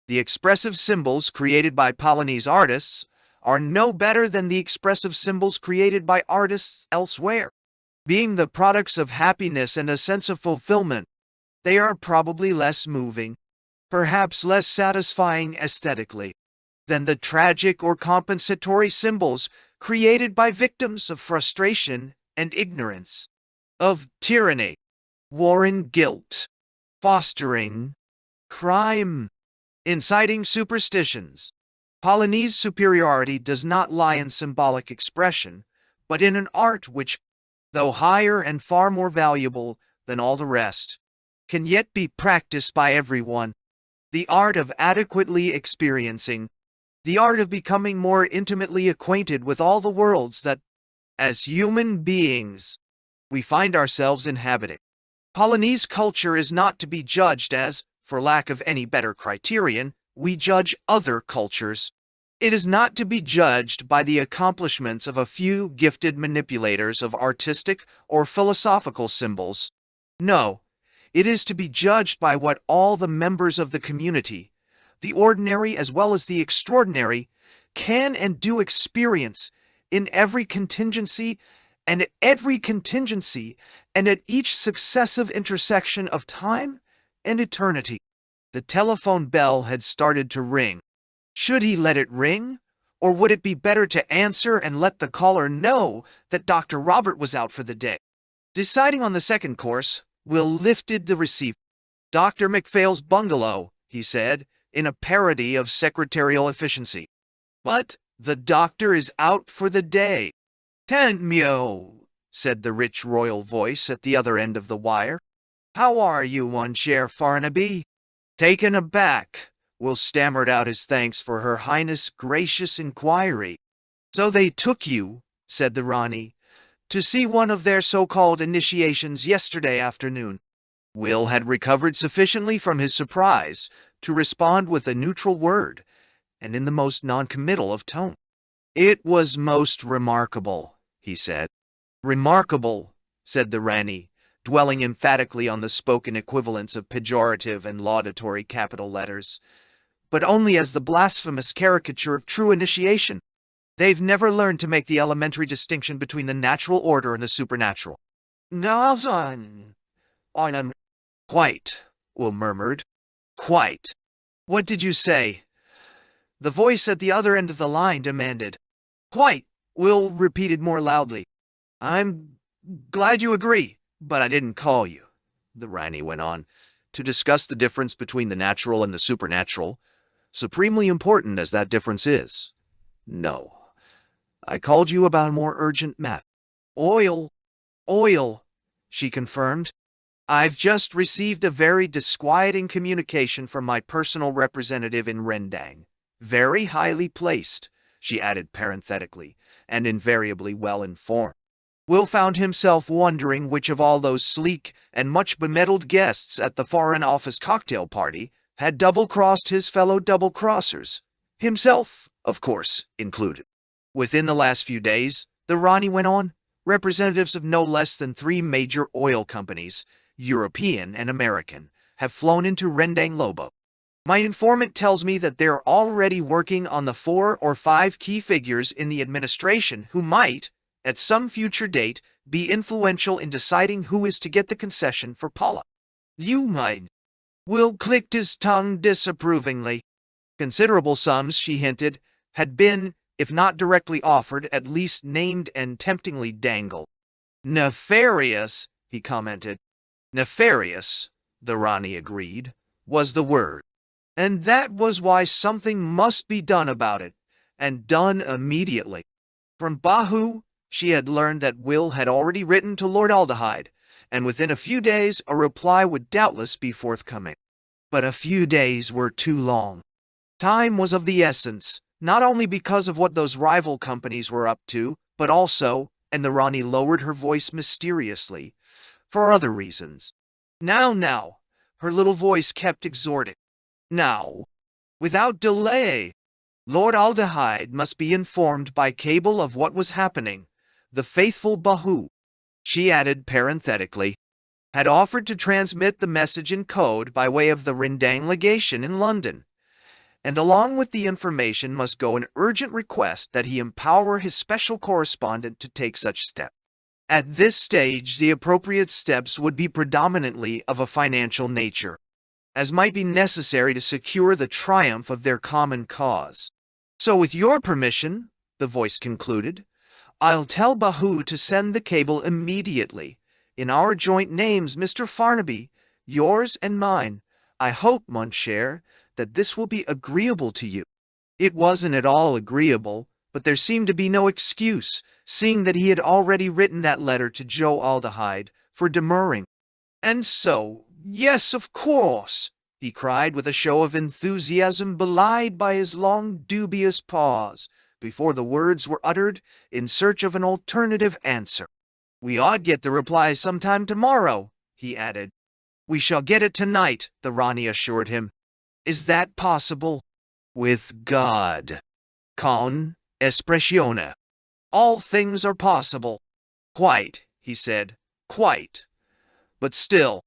The expressive symbols created by Palanese artists are no better than the expressive symbols created by artists elsewhere. Being the products of happiness and a sense of fulfillment, they are probably less moving, perhaps less satisfying aesthetically, than the tragic or compensatory symbols created by victims of frustration and ignorance, of tyranny, war and guilt, fostering crime, inciting superstitions. Palanese superiority does not lie in symbolic expression, but in an art which, though higher and far more valuable than all the rest, can yet be practiced by everyone. The art of adequately experiencing, the art of becoming more intimately acquainted with all the worlds that, as human beings, we find ourselves inhabiting. Palanese culture is not to be judged as, for lack of any better criterion, we judge other cultures. It is not to be judged by the accomplishments of a few gifted manipulators of artistic or philosophical symbols. No, it is to be judged by what all the members of the community, the ordinary as well as the extraordinary, can and do experience in every contingency and at each successive intersection of time and eternity. The telephone bell had started to ring. Should he let it ring? Or would it be better to answer and let the caller know that Dr. Robert was out for the day? Deciding on the second course, Will lifted the receiver. Dr. McPhail's bungalow, he said, in a parody of secretarial efficiency. But the doctor is out for the day. Tant mieux, said the rich royal voice at the other end of the wire. How are you, mon cher Farnaby? Taken aback, Will stammered out his thanks for Her Highness' gracious inquiry. So they took you, said the Rani, to see one of their so-called initiations yesterday afternoon. Will had recovered sufficiently from his surprise to respond with a neutral word, and in the most non-committal of tone. It was most remarkable, he said. Remarkable, said the Rani, dwelling emphatically on the spoken equivalents of pejorative and laudatory capital letters, but only as the blasphemous caricature of true initiation. They've never learned to make the elementary distinction between the natural order and the supernatural. No, son. Quite, Will murmured. Quite. What did you say? The voice at the other end of the line demanded. Quite, Will repeated more loudly. I'm glad you agree, but I didn't call you, the Rani went on, to discuss the difference between the natural and the supernatural, supremely important as that difference is. No. I called you about a more urgent matter. Oil, she confirmed. I've just received a very disquieting communication from my personal representative in Rendang. Very highly placed, she added parenthetically, and invariably well informed. Will found himself wondering which of all those sleek and much bemedaled guests at the Foreign Office cocktail party had double-crossed his fellow double-crossers, himself, of course, included. Within the last few days, the Rani went on, representatives of no less than 3 major oil companies, European and American, have flown into Rendang Lobo. My informant tells me that they're already working on the 4 or 5 key figures in the administration who might, at some future date, be influential in deciding who is to get the concession for Paula. You might. Will clicked his tongue disapprovingly. Considerable sums, she hinted, had been, if not directly offered, at least named and temptingly dangled. Nefarious, he commented. Nefarious, the Rani agreed, was the word. And that was why something must be done about it, and done immediately. From Bahu, she had learned that Will had already written to Lord Aldehyde, and within a few days a reply would doubtless be forthcoming. But a few days were too long. Time was of the essence, not only because of what those rival companies were up to, but also, and the Rani lowered her voice mysteriously, for other reasons. Now, her little voice kept exhorting. Now, without delay, Lord Aldehyde must be informed by cable of what was happening. The faithful Bahu, she added parenthetically, had offered to transmit the message in code by way of the Rendang legation in London, and along with the information must go an urgent request that he empower his special correspondent to take such steps. At this stage, the appropriate steps would be predominantly of a financial nature, as might be necessary to secure the triumph of their common cause. So with your permission, the voice concluded, I'll tell Bahu to send the cable immediately. In our joint names, Mr. Farnaby, yours and mine. I hope, mon cher, that this will be agreeable to you. It wasn't at all agreeable, but there seemed to be no excuse, seeing that he had already written that letter to Joe Aldehyde, for demurring. And so, yes, of course, he cried with a show of enthusiasm belied by his long dubious pause, before the words were uttered, in search of an alternative answer. We ought get the reply sometime tomorrow, he added. We shall get it tonight, the Rani assured him. Is that possible? With God. Con espressione. All things are possible. Quite, he said, quite. But still,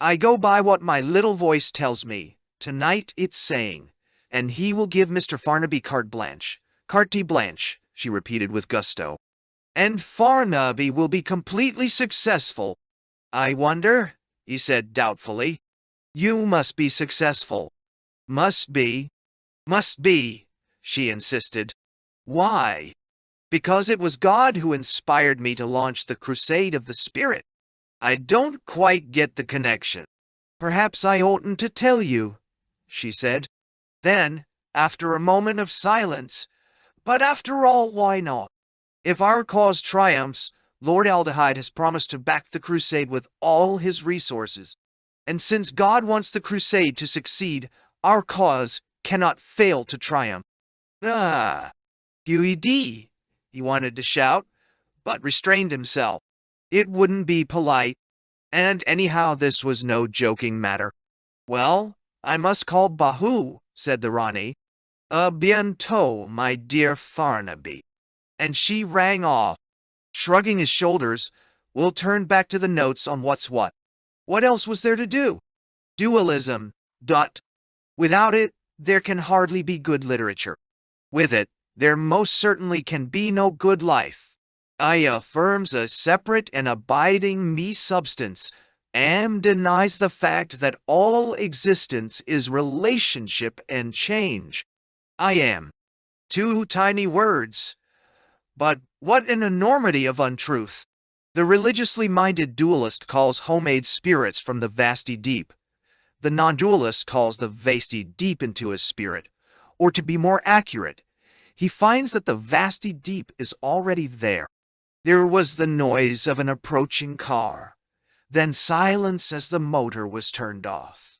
I go by what my little voice tells me. Tonight it's saying, and he will give Mr. Farnaby carte blanche, she repeated with gusto. And Farnaby will be completely successful. I wonder, he said doubtfully. You must be successful. Must be, she insisted. Why? Because it was God who inspired me to launch the crusade of the Spirit. I don't quite get the connection. Perhaps I oughtn't to tell you, she said. Then, after a moment of silence, but after all, why not? If our cause triumphs, Lord Aldehyde has promised to back the crusade with all his resources. And since God wants the crusade to succeed, our cause cannot fail to triumph. Ah, QED, he wanted to shout, but restrained himself. It wouldn't be polite, and anyhow this was no joking matter. Well, I must call Bahu, said the Rani. A bientôt, my dear Farnaby. And she rang off. Shrugging his shoulders, Will turned back to the notes on what's what. What else was there to do? Dualism. Without it, there can hardly be good literature. With it, there most certainly can be no good life. I affirms a separate and abiding me-substance, and denies the fact that all existence is relationship and change. I am. 2 tiny words. But what an enormity of untruth! The religiously minded dualist calls homemade spirits from the vasty deep. The non-dualist calls the vasty deep into his spirit. Or to be more accurate, he finds that the vasty deep is already there. There was the noise of an approaching car, then silence as the motor was turned off,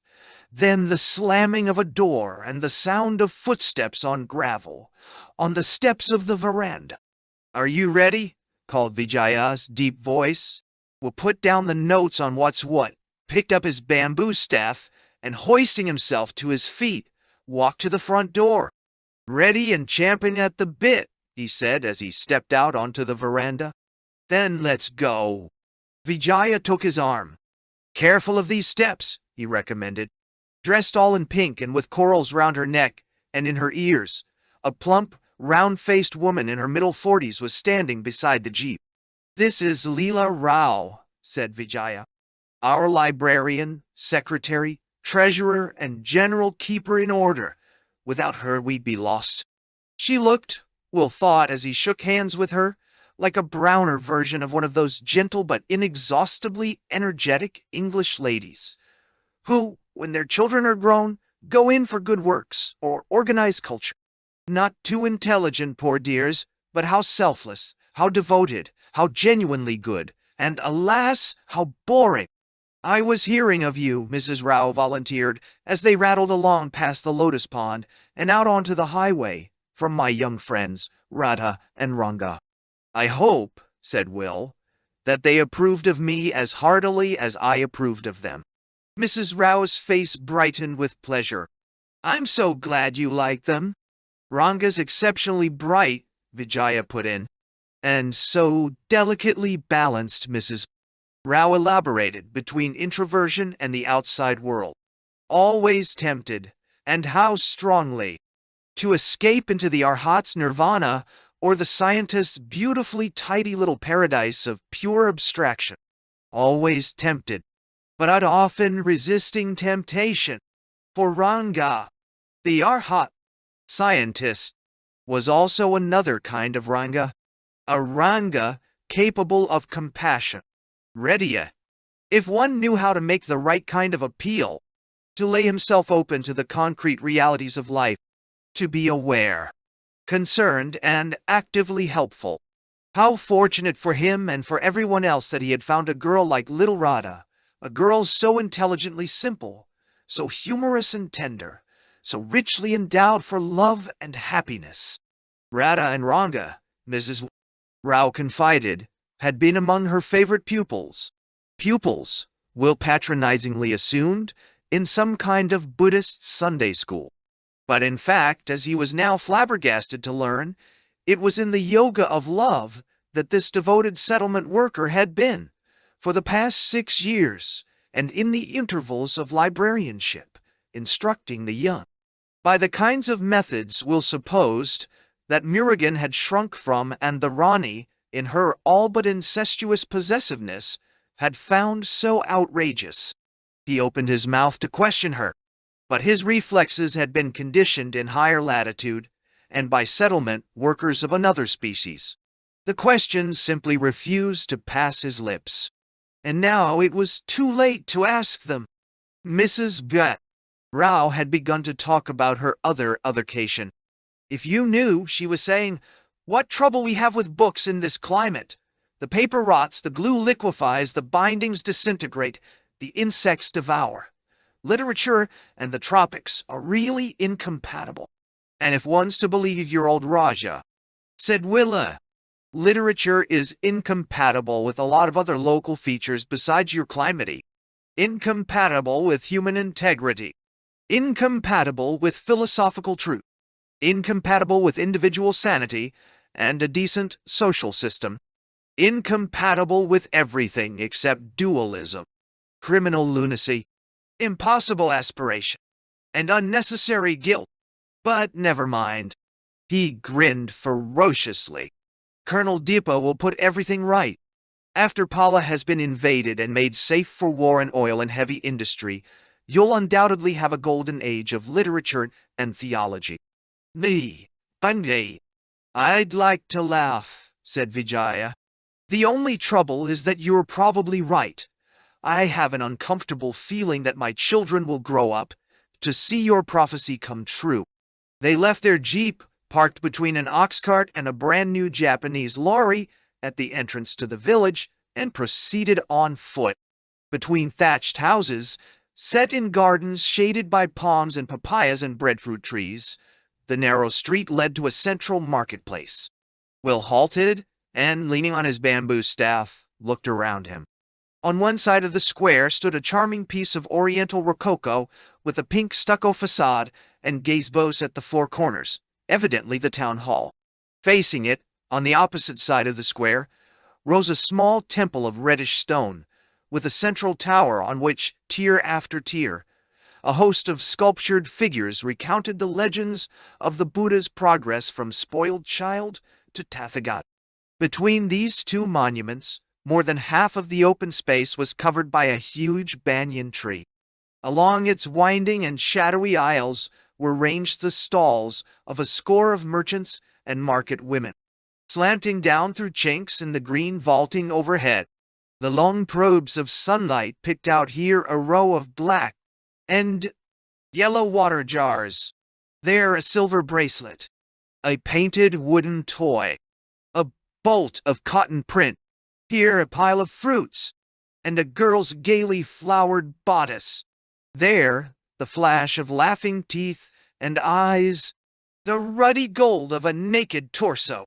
then the slamming of a door and the sound of footsteps on gravel, on the steps of the veranda. Are you ready? Called Vijaya's deep voice. Will put down the notes on what's what, picked up his bamboo staff, and hoisting himself to his feet, walked to the front door. Ready and champing at the bit, he said as he stepped out onto the veranda. Then let's go. Vijaya took his arm. Careful of these steps, he recommended. Dressed all in pink and with corals round her neck and in her ears, a plump, round-faced woman in her middle 40s was standing beside the jeep. This is Leela Rao, said Vijaya. Our librarian, secretary, treasurer, and general keeper in order. Without her, we'd be lost. She looked, Will thought as he shook hands with her, like a browner version of one of those gentle but inexhaustibly energetic English ladies, who, when their children are grown, go in for good works or organized culture. Not too intelligent, poor dears, but how selfless, how devoted, how genuinely good, and alas, how boring. I was hearing of you, Mrs. Rao volunteered, as they rattled along past the lotus pond and out onto the highway, from my young friends, Radha and Ranga. I hope, said Will, that they approved of me as heartily as I approved of them. Mrs. Rao's face brightened with pleasure. I'm so glad you like them. Ranga's exceptionally bright, Vijaya put in. And so delicately balanced, Mrs. Rao elaborated, between introversion and the outside world. Always tempted, and how strongly, to escape into the Arhat's nirvana or the scientist's beautifully tidy little paradise of pure abstraction. Always tempted, but often resisting temptation. For Ranga, the Arhat scientist, was also another kind of Ranga. A Ranga capable of compassion. Ready, if one knew how to make the right kind of appeal, to lay himself open to the concrete realities of life, to be aware, concerned, and actively helpful. How fortunate for him and for everyone else that he had found a girl like little Radha, a girl so intelligently simple, so humorous and tender, so richly endowed for love and happiness. Radha and Ranga, Mrs. Rao confided, had been among her favorite pupils. Pupils, Will patronizingly assumed, in some kind of Buddhist Sunday school. But in fact, as he was now flabbergasted to learn, it was in the yoga of love that this devoted settlement worker had been for the past 6 years, and in the intervals of librarianship, instructing the young. By the kinds of methods Will supposed that Murugan had shrunk from, and the Rani, in her all but incestuous possessiveness, had found so outrageous. He opened his mouth to question her, but his reflexes had been conditioned in higher latitude, and by settlement workers of another species. The questions simply refused to pass his lips. And now it was too late to ask them. Mrs. Gut Rao had begun to talk about her other avocation. If you knew, she was saying, what trouble we have with books in this climate. The paper rots, the glue liquefies, the bindings disintegrate, the insects devour. Literature and the tropics are really incompatible. And if one's to believe your old Raja, said Willa, literature is incompatible with a lot of other local features besides your climate. Incompatible with human integrity. Incompatible with philosophical truth. Incompatible with individual sanity and a decent social system. Incompatible with everything except dualism, criminal lunacy, impossible aspiration, and unnecessary guilt. But never mind. He grinned ferociously. Colonel Deepa will put everything right. After Pala has been invaded and made safe for war and oil and heavy industry, you'll undoubtedly have a golden age of literature and theology. Me, Bundy. I'd like to laugh, said Vijaya. The only trouble is that you're probably right. I have an uncomfortable feeling that my children will grow up to see your prophecy come true. They left their jeep, parked between an ox cart and a brand-new Japanese lorry, at the entrance to the village, and proceeded on foot. Between thatched houses, set in gardens shaded by palms and papayas and breadfruit trees, the narrow street led to a central marketplace. Will halted, and, leaning on his bamboo staff, looked around him. On one side of the square stood a charming piece of Oriental Rococo with a pink stucco facade and gazebos at the four corners, evidently the town hall. Facing it, on the opposite side of the square, rose a small temple of reddish stone, with a central tower on which, tier after tier, a host of sculptured figures recounted the legends of the Buddha's progress from spoiled child to Tathagata. Between these two monuments, more than half of the open space was covered by a huge banyan tree. Along its winding and shadowy aisles were ranged the stalls of a score of merchants and market women. Slanting down through chinks in the green vaulting overhead, the long probes of sunlight picked out here a row of black and yellow water jars, there a silver bracelet, a painted wooden toy, a bolt of cotton print, here a pile of fruits, and a girl's gaily flowered bodice. There, the flash of laughing teeth and eyes, the ruddy gold of a naked torso.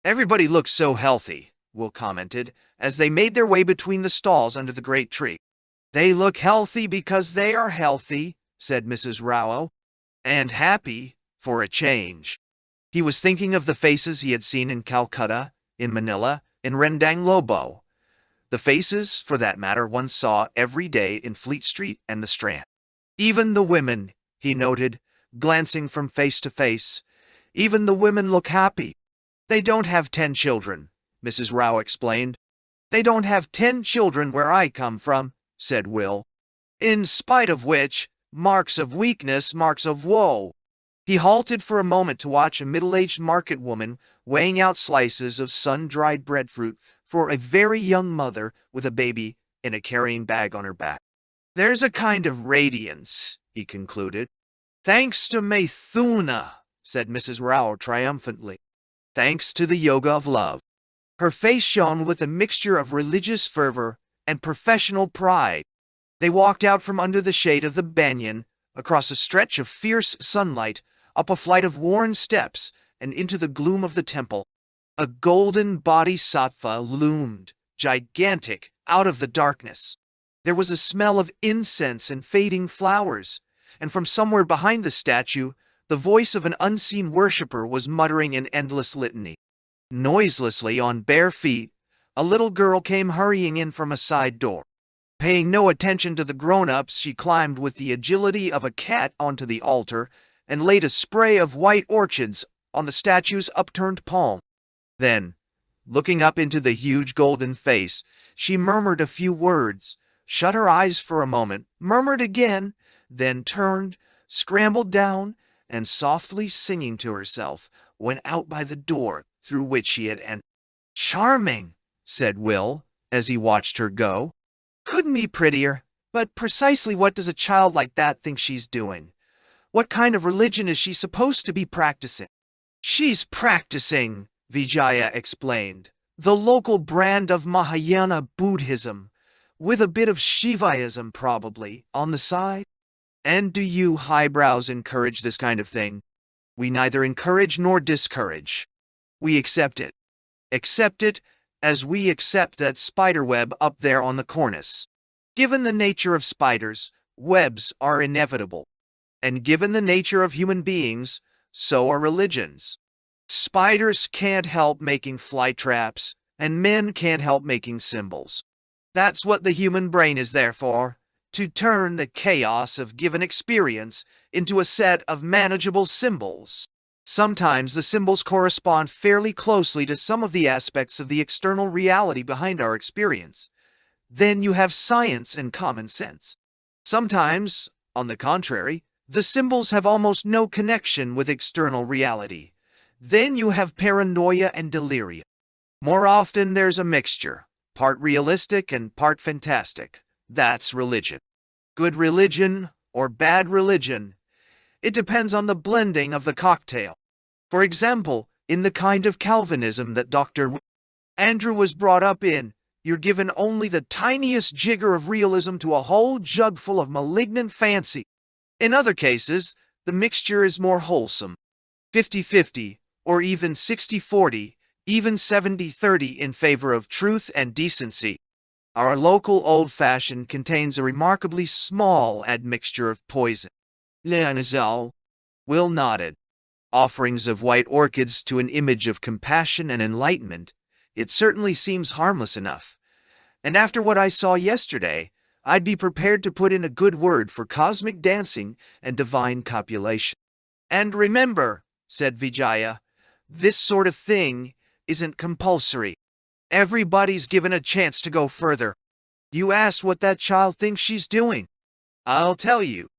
Everybody looks so healthy, Will commented, as they made their way between the stalls under the great tree. They look healthy because they are healthy, said Mrs. Rao, and happy, for a change. He was thinking of the faces he had seen in Calcutta, in Manila, in Rendang Lobo. The faces, for that matter, one saw every day in Fleet Street and the Strand. Even the women, he noted, glancing from face to face, even the women look happy. They don't have 10 children, Mrs. Rao explained. They don't have 10 children where I come from, said Will. In spite of which, marks of weakness, marks of woe. He halted for a moment to watch a middle-aged market woman weighing out slices of sun-dried breadfruit for a very young mother with a baby in a carrying bag on her back. There's a kind of radiance, he concluded. Thanks to Maithuna, said Mrs. Rao triumphantly. Thanks to the yoga of love. Her face shone with a mixture of religious fervor and professional pride. They walked out from under the shade of the banyan, across a stretch of fierce sunlight, up a flight of worn steps, and into the gloom of the temple. A golden bodhisattva loomed, gigantic, out of the darkness. There was a smell of incense and fading flowers, and from somewhere behind the statue, The voice of an unseen worshipper was muttering an endless litany. Noiselessly, on bare feet, a little girl came hurrying in from a side door. Paying no attention to the grown-ups, she climbed with the agility of a cat onto the altar and laid a spray of white orchids on the statue's upturned palm. Then, looking up into the huge golden face, she murmured a few words, shut her eyes for a moment, murmured again, then turned, scrambled down, and softly singing to herself, went out by the door through which she had entered. "Charming," said Will, as he watched her go. "Couldn't be prettier. But precisely what does a child like that think she's doing? What kind of religion is she supposed to be practicing?" "She's practicing," Vijaya explained, "the local brand of Mahayana Buddhism, with a bit of Shivaism probably, on the side." "And do you highbrows encourage this kind of thing?" "We neither encourage nor discourage. We accept it. Accept it as we accept that spider web up there on the cornice. Given the nature of spiders, webs are inevitable. And given the nature of human beings, so are religions. Spiders can't help making fly traps, and men can't help making symbols. That's what the human brain is there for, to turn the chaos of given experience into a set of manageable symbols. Sometimes the symbols correspond fairly closely to some of the aspects of the external reality behind our experience. Then you have science and common sense. Sometimes, on the contrary, the symbols have almost no connection with external reality. Then you have paranoia and delirium. More often there's a mixture, part realistic and part fantastic. That's religion. Good religion or bad religion, it depends on the blending of the cocktail. For example, in the kind of Calvinism that Dr. Andrew was brought up in, you're given only the tiniest jigger of realism to a whole jug full of malignant fancy. In other cases, the mixture is more wholesome, 50-50, or even 60-40, even 70-30 in favor of truth and decency. Our local old-fashioned contains a remarkably small admixture of poison. Will nodded. Offerings of white orchids to an image of compassion and enlightenment, it certainly seems harmless enough. And after what I saw yesterday, I'd be prepared to put in a good word for cosmic dancing and divine copulation. "And remember," said Vijaya, "this sort of thing isn't compulsory. Everybody's given a chance to go further. You asked what that child thinks she's doing. I'll tell you.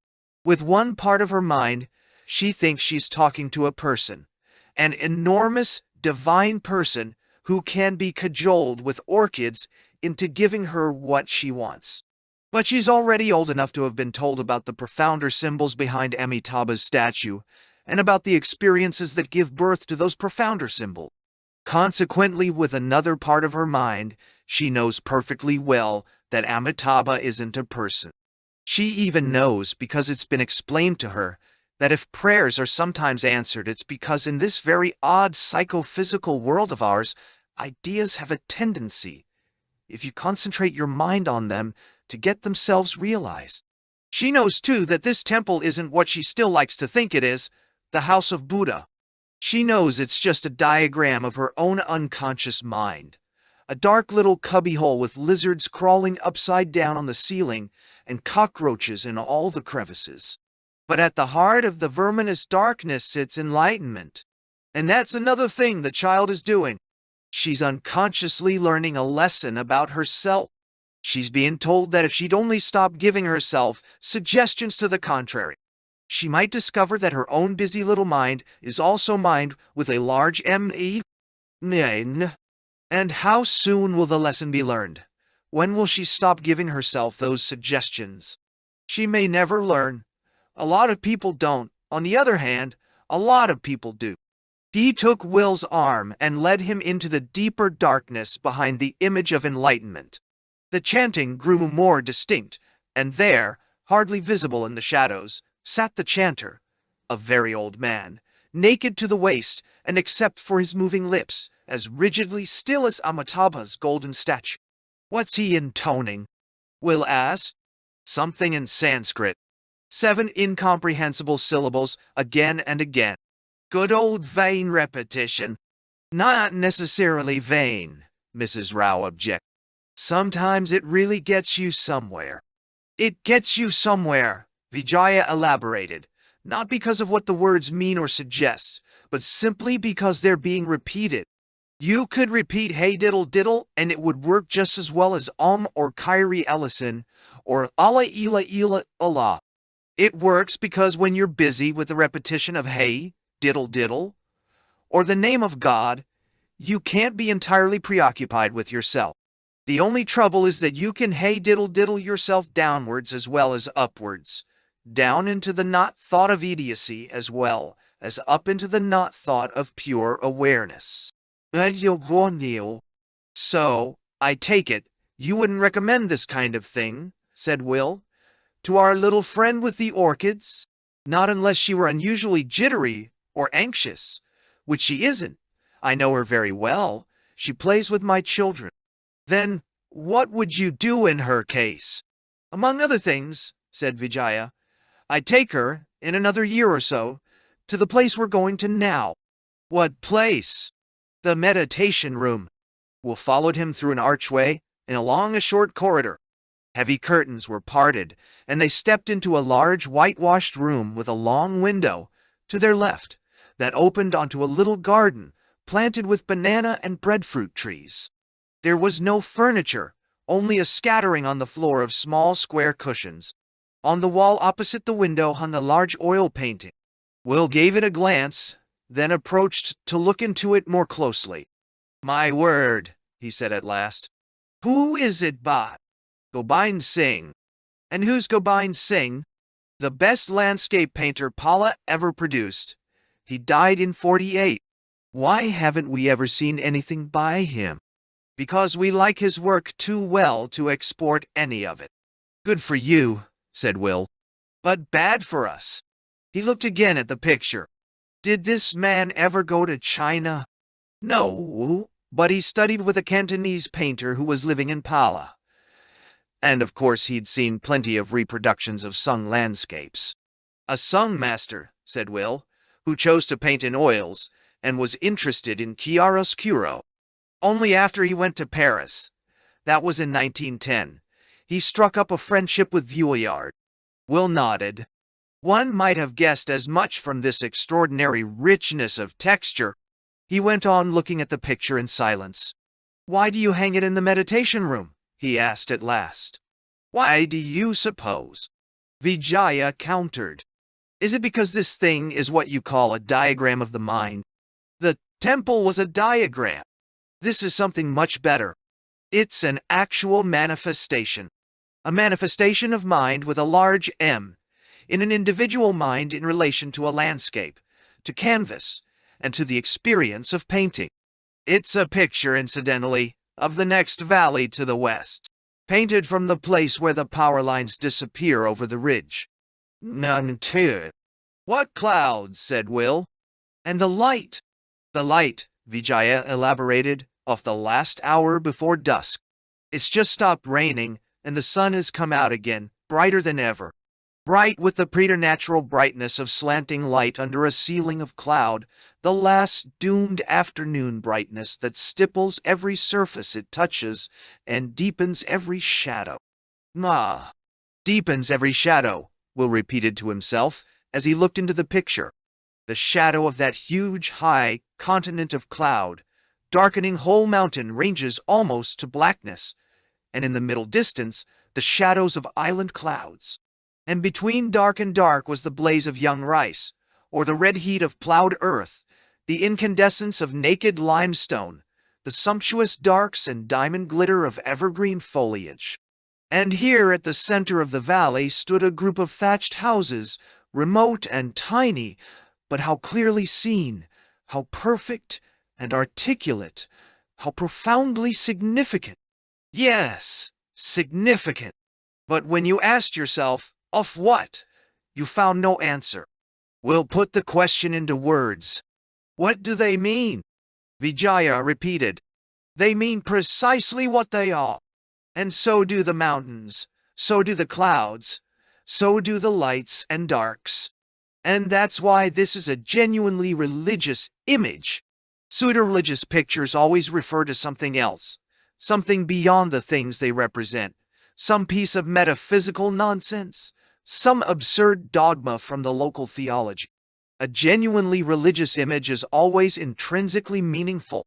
With one part of her mind, she thinks she's talking to a person, an enormous, divine person who can be cajoled with orchids into giving her what she wants. But she's already old enough to have been told about the profounder symbols behind Amitabha's statue, and about the experiences that give birth to those profounder symbols. Consequently, with another part of her mind, she knows perfectly well that Amitabha isn't a person. She even knows, because it's been explained to her, that if prayers are sometimes answered, it's because in this very odd psychophysical world of ours, ideas have a tendency, if you concentrate your mind on them, to get themselves realized. She knows, too, that this temple isn't what she still likes to think it is, the house of Buddha. She knows it's just a diagram of her own unconscious mind. A dark little cubbyhole with lizards crawling upside down on the ceiling and cockroaches in all the crevices. But at the heart of the verminous darkness sits enlightenment. And that's another thing the child is doing. She's unconsciously learning a lesson about herself. She's being told that if she'd only stop giving herself suggestions to the contrary, she might discover that her own busy little mind is also mind with a large M-E. And how soon will the lesson be learned? When will she stop giving herself those suggestions? She may never learn. A lot of people don't. On the other hand, a lot of people do. He took Will's arm and led him into the deeper darkness behind the image of enlightenment. The chanting grew more distinct, and there, hardly visible in the shadows, sat the chanter, a very old man, naked to the waist, and except for his moving lips, as rigidly still as Amitabha's golden statue. "What's he intoning?" Will asked. "Something in Sanskrit," 7 incomprehensible syllables again and again. Good old vain repetition. Not necessarily vain, Mrs. Rao objected. Sometimes it really gets you somewhere. It gets you somewhere, Vijaya elaborated, not because of what the words mean or suggest, but simply because they're being repeated. You could repeat hey diddle diddle and it would work just as well as or Kyrie Ellison or Allah ila ila Allah. It works because when you're busy with the repetition of hey, diddle diddle, or the name of God, you can't be entirely preoccupied with yourself. The only trouble is that you can hey diddle diddle yourself downwards as well as upwards, down into the not thought of idiocy as well as up into the not thought of pure awareness. So, I take it, you wouldn't recommend this kind of thing, said Will, to our little friend with the orchids? Not unless she were unusually jittery or anxious, which she isn't. I know her very well. She plays with my children. Then, what would you do in her case? Among other things, said Vijaya, I'd take her, in another year or so, to the place we're going to now. What place? The meditation room. Will followed him through an archway and along a short corridor. Heavy curtains were parted, and they stepped into a large whitewashed room with a long window, to their left, that opened onto a little garden planted with banana and breadfruit trees. There was no furniture, only a scattering on the floor of small square cushions. On the wall opposite the window hung a large oil painting. Will gave it a glance, then approached to look into it more closely. My word, he said at last. Who is it by? Gobind Singh. And who's Gobind Singh? The best landscape painter Paula ever produced. He died in 48. Why haven't we ever seen anything by him? Because we like his work too well to export any of it. Good for you, said Will. But bad for us. He looked again at the picture. Did this man ever go to China? No, but he studied with a Cantonese painter who was living in Pala. And of course he'd seen plenty of reproductions of Sung landscapes. A Sung master, said Will, who chose to paint in oils, and was interested in chiaroscuro. Only after he went to Paris, that was in 1910, he struck up a friendship with Vuillard. Will nodded. One might have guessed as much from this extraordinary richness of texture. He went on looking at the picture in silence. Why do you hang it in the meditation room? He asked at last. Why do you suppose? Vijaya countered. Is it because this thing is what you call a diagram of the mind? The temple was a diagram. This is something much better. It's an actual manifestation. A manifestation of mind with a large M, in an individual mind in relation to a landscape, to canvas, and to the experience of painting. It's a picture, incidentally, of the next valley to the west, painted from the place where the power lines disappear over the ridge. None too. What clouds, said Will. And the light. The light, Vijaya elaborated, of the last hour before dusk. It's just stopped raining, and the sun has come out again, brighter than ever. Bright with the preternatural brightness of slanting light under a ceiling of cloud, the last doomed afternoon brightness that stipples every surface it touches and deepens every shadow. Deepens every shadow, Will repeated to himself as he looked into the picture. The shadow of that huge, high continent of cloud, darkening whole mountain ranges almost to blackness, and in the middle distance, the shadows of island clouds. And between dark and dark was the blaze of young rice, or the red heat of plowed earth, the incandescence of naked limestone, the sumptuous darks and diamond glitter of evergreen foliage. And here at the center of the valley stood a group of thatched houses, remote and tiny, but how clearly seen, how perfect and articulate, how profoundly significant. Yes, significant. But when you asked yourself, of what? You found no answer. We'll put the question into words. What do they mean? Vijaya repeated. They mean precisely what they are. And so do the mountains, so do the clouds. so do the lights and darks. And that's why this is a genuinely religious image. Pseudo-religious pictures always refer to something else, something beyond the things they represent, some piece of metaphysical nonsense, some absurd dogma from the local theology. A genuinely religious image is always intrinsically meaningful.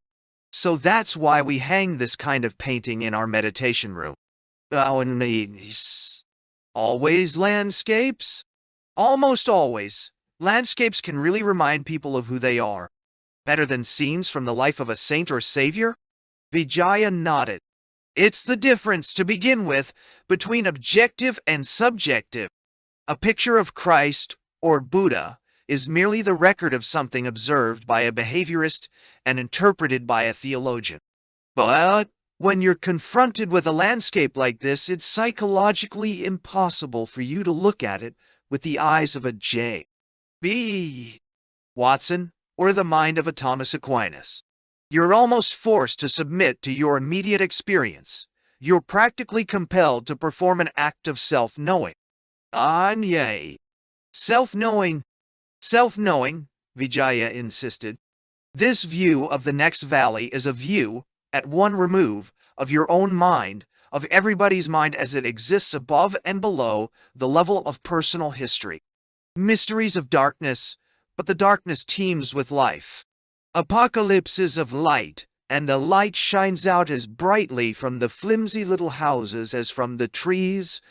So that's why we hang this kind of painting in our meditation room. Always landscapes? Almost always. Landscapes can really remind people of who they are. Better than scenes from the life of a saint or savior? Vijaya nodded. It's the difference, to begin with, between objective and subjective. A picture of Christ, or Buddha, is merely the record of something observed by a behaviorist and interpreted by a theologian. But when you're confronted with a landscape like this, it's psychologically impossible for you to look at it with the eyes of a J.B. Watson or the mind of a Thomas Aquinas. You're almost forced to submit to your immediate experience. You're practically compelled to perform an act of self-knowing. Anye. Self-knowing, Vijaya insisted. This view of the next valley is a view, at one remove, of your own mind, of everybody's mind as it exists above and below the level of personal history. Mysteries of darkness, but the darkness teems with life. Apocalypses of light, and the light shines out as brightly from the flimsy little houses as from the trees,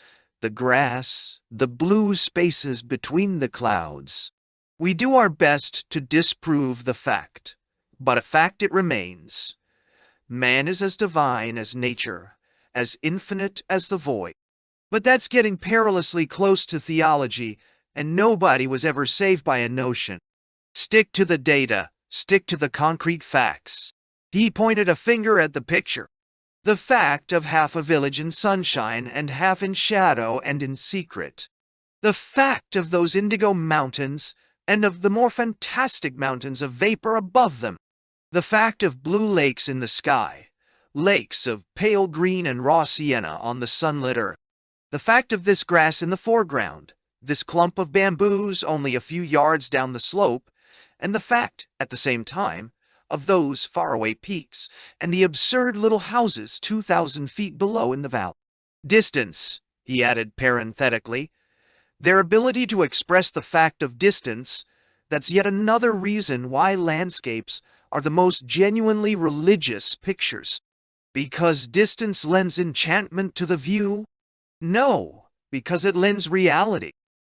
the grass, the blue spaces between the clouds. We do our best to disprove the fact, but a fact it remains. Man is as divine as nature, as infinite as the void. But that's getting perilously close to theology, and nobody was ever saved by a notion. Stick to the data, stick to the concrete facts. He pointed a finger at the picture. The fact of half a village in sunshine and half in shadow and in secret. The fact of those indigo mountains and of the more fantastic mountains of vapor above them. The fact of blue lakes in the sky, lakes of pale green and raw sienna on the sunlit earth. The fact of this grass in the foreground, this clump of bamboos only a few yards down the slope, and the fact, at the same time, of those faraway peaks, and the absurd little houses 2,000 feet below in the valley. Distance, he added parenthetically. Their ability to express the fact of distance, that's yet another reason why landscapes are the most genuinely religious pictures. Because distance lends enchantment to the view? No, because it lends reality.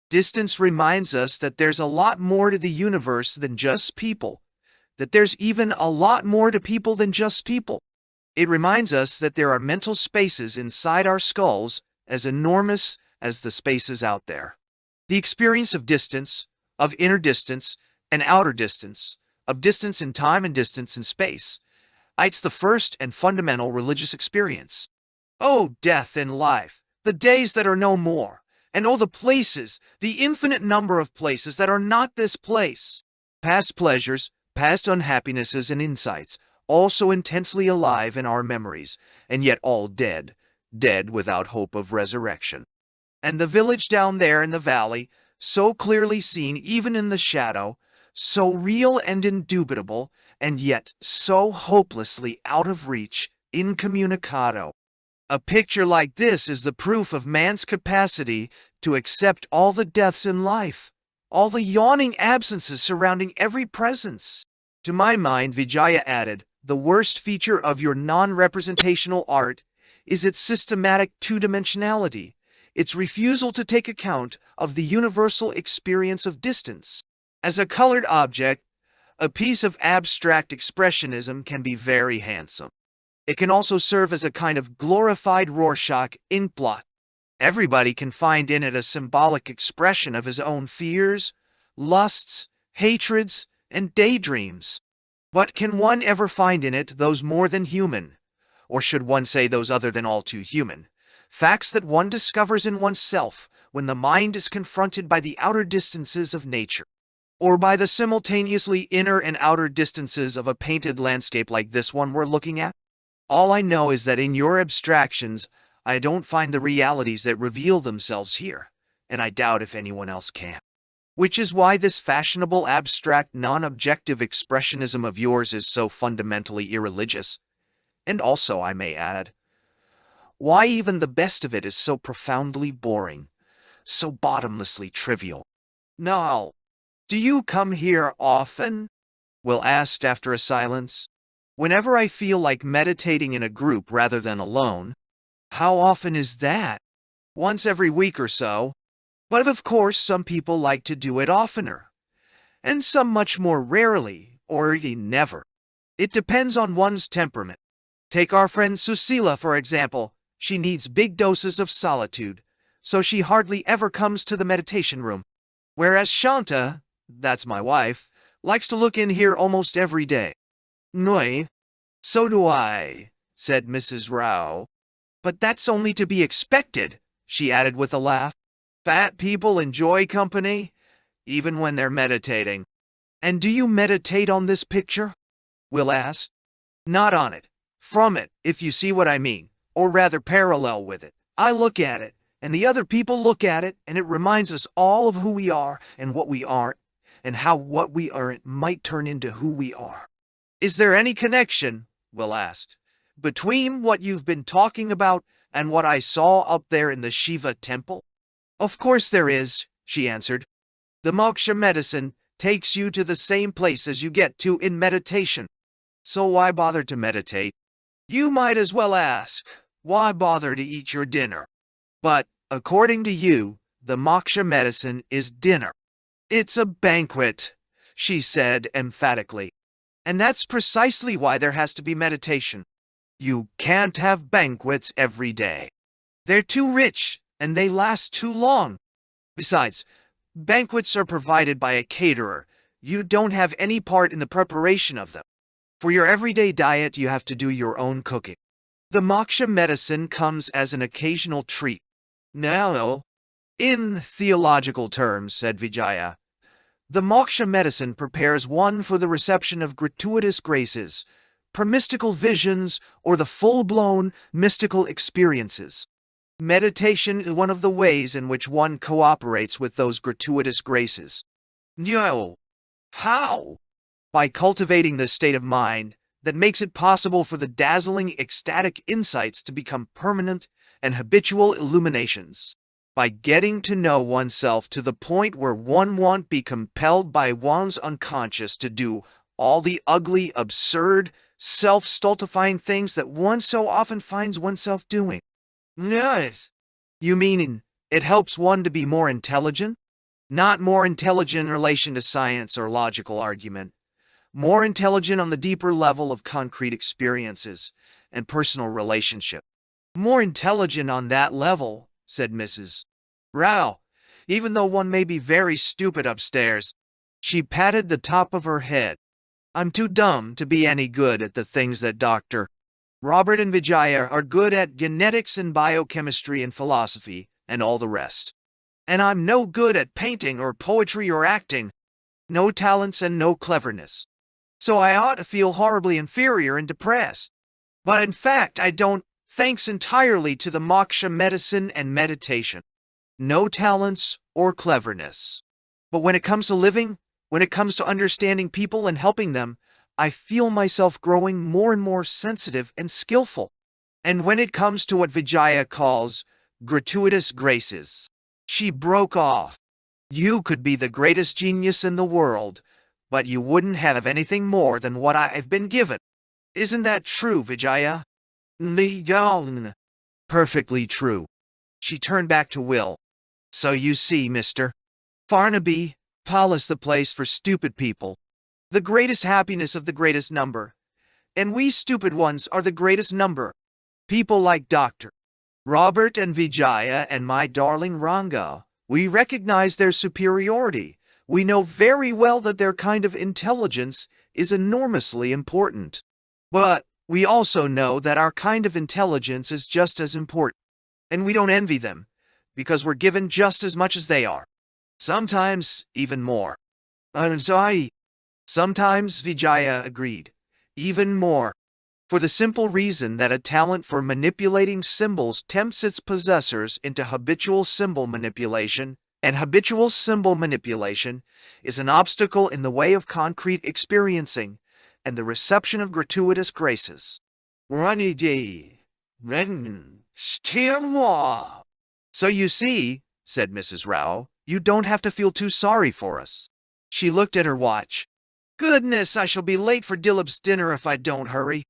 Distance reminds us that there's a lot more to the universe than just people, that there's even a lot more to people than just people. It reminds us that there are mental spaces inside our skulls as enormous as the spaces out there. The experience of distance, of inner distance and outer distance, of distance in time and distance in space, it's the first and fundamental religious experience. Oh, death and life, the days that are no more, and oh, the places, the infinite number of places that are not this place. Past pleasures, past unhappinesses and insights, all so intensely alive in our memories, and yet all dead, dead without hope of resurrection. And the village down there in the valley, so clearly seen even in the shadow, so real and indubitable, and yet so hopelessly out of reach, incommunicado. A picture like this is the proof of man's capacity to accept all the deaths in life, all the yawning absences surrounding every presence. To my mind, Vijaya added, the worst feature of your non-representational art is its systematic two-dimensionality, its refusal to take account of the universal experience of distance. As a colored object, a piece of abstract expressionism can be very handsome. It can also serve as a kind of glorified Rorschach inkblot. Everybody can find in it a symbolic expression of his own fears, lusts, hatreds, and daydreams. But can one ever find in it those more than human, or should one say those other than all too human, facts that one discovers in oneself when the mind is confronted by the outer distances of nature, or by the simultaneously inner and outer distances of a painted landscape like this one we're looking at? All I know is that in your abstractions, I don't find the realities that reveal themselves here, and I doubt if anyone else can. Which is why this fashionable, abstract, non-objective expressionism of yours is so fundamentally irreligious. And also, I may add, why even the best of it is so profoundly boring, so bottomlessly trivial. Now, do you come here often? Will asked after a silence. Whenever I feel like meditating in a group rather than alone. How often is that? Once every week or so. But of course some people like to do it oftener. And some much more rarely, or even never. It depends on one's temperament. Take our friend Susila, for example. She needs big doses of solitude, so she hardly ever comes to the meditation room. Whereas Shanta, that's my wife, likes to look in here almost every day. Noi, so do I, said Mrs. Rao. But that's only to be expected, she added with a laugh. Fat people enjoy company, even when they're meditating. And do you meditate on this picture? Will asked. Not on it. From it, if you see what I mean, or rather parallel with it. I look at it, and the other people look at it, and it reminds us all of who we are and what we aren't, and how what we aren't might turn into who we are. Is there any connection, Will asked, between what you've been talking about and what I saw up there in the Shiva temple? Of course there is, she answered. The moksha medicine takes you to the same place as you get to in meditation. So why bother to meditate? You might as well ask, why bother to eat your dinner? But, according to you, the moksha medicine is dinner. It's a banquet, she said emphatically. And that's precisely why there has to be meditation. You can't have banquets every day. They're too rich, and they last too long. Besides, banquets are provided by a caterer. You don't have any part in the preparation of them. For your everyday diet, you have to do your own cooking. The moksha medicine comes as an occasional treat. Now, in theological terms, said Vijaya, the moksha medicine prepares one for the reception of gratuitous graces, mystical visions, or the full-blown mystical experiences. Meditation is one of the ways in which one cooperates with those gratuitous graces. No. How? By cultivating the state of mind that makes it possible for the dazzling ecstatic insights to become permanent and habitual illuminations. By getting to know oneself to the point where one won't be compelled by one's unconscious to do all the ugly, absurd, self-stultifying things that one so often finds oneself doing. Yes. You mean it helps one to be more intelligent? Not more intelligent in relation to science or logical argument. More intelligent on the deeper level of concrete experiences and personal relationship. More intelligent on that level, said Mrs. Rao, even though one may be very stupid upstairs. She patted the top of her head. I'm too dumb to be any good at the things that Dr. Robert and Vijaya are good at, genetics and biochemistry and philosophy and all the rest. And I'm no good at painting or poetry or acting. No talents and no cleverness. So I ought to feel horribly inferior and depressed. But in fact I don't, thanks entirely to the moksha medicine and meditation. No talents or cleverness. But when it comes to living, when it comes to understanding people and helping them, I feel myself growing more and more sensitive and skillful. And when it comes to what Vijaya calls gratuitous graces, she broke off. You could be the greatest genius in the world, but you wouldn't have anything more than what I've been given. Isn't that true, Vijaya? Perfectly true. She turned back to Will. So you see, Mr. Farnaby, Paula's the place for stupid people. The greatest happiness of the greatest number. And we stupid ones are the greatest number. People like Dr. Robert and Vijaya and my darling Ranga, we recognize their superiority. We know very well that their kind of intelligence is enormously important. But we also know that our kind of intelligence is just as important. And we don't envy them, because we're given just as much as they are. Sometimes even more. Sometimes, Vijaya agreed. Even more. For the simple reason that a talent for manipulating symbols tempts its possessors into habitual symbol manipulation, And habitual symbol manipulation is an obstacle in the way of concrete experiencing and the reception of gratuitous graces. Runny day, ren, still. So you see, said Mrs. Rao, you don't have to feel too sorry for us. She looked at her watch. Goodness, I shall be late for Dilip's dinner if I don't hurry.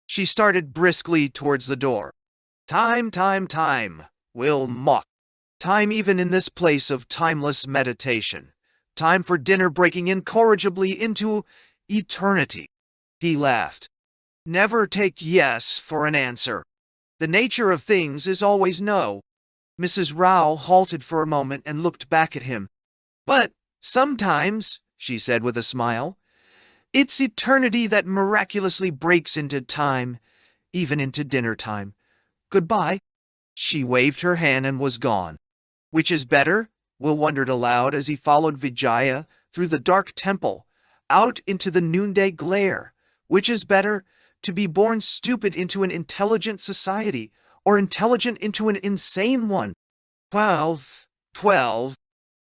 She started briskly towards the door. Time, Will mocked. Time even in this place of timeless meditation. Time for dinner breaking incorrigibly into eternity. He laughed. Never take yes for an answer. The nature of things is always no. Mrs. Rao halted for a moment and looked back at him. But sometimes, she said with a smile, it's eternity that miraculously breaks into time, even into dinner time. Goodbye. She waved her hand and was gone. Which is better? Will wondered aloud as he followed Vijaya through the dark temple, out into the noonday glare. Which is better, to be born stupid into an intelligent society, or intelligent into an insane one? 12.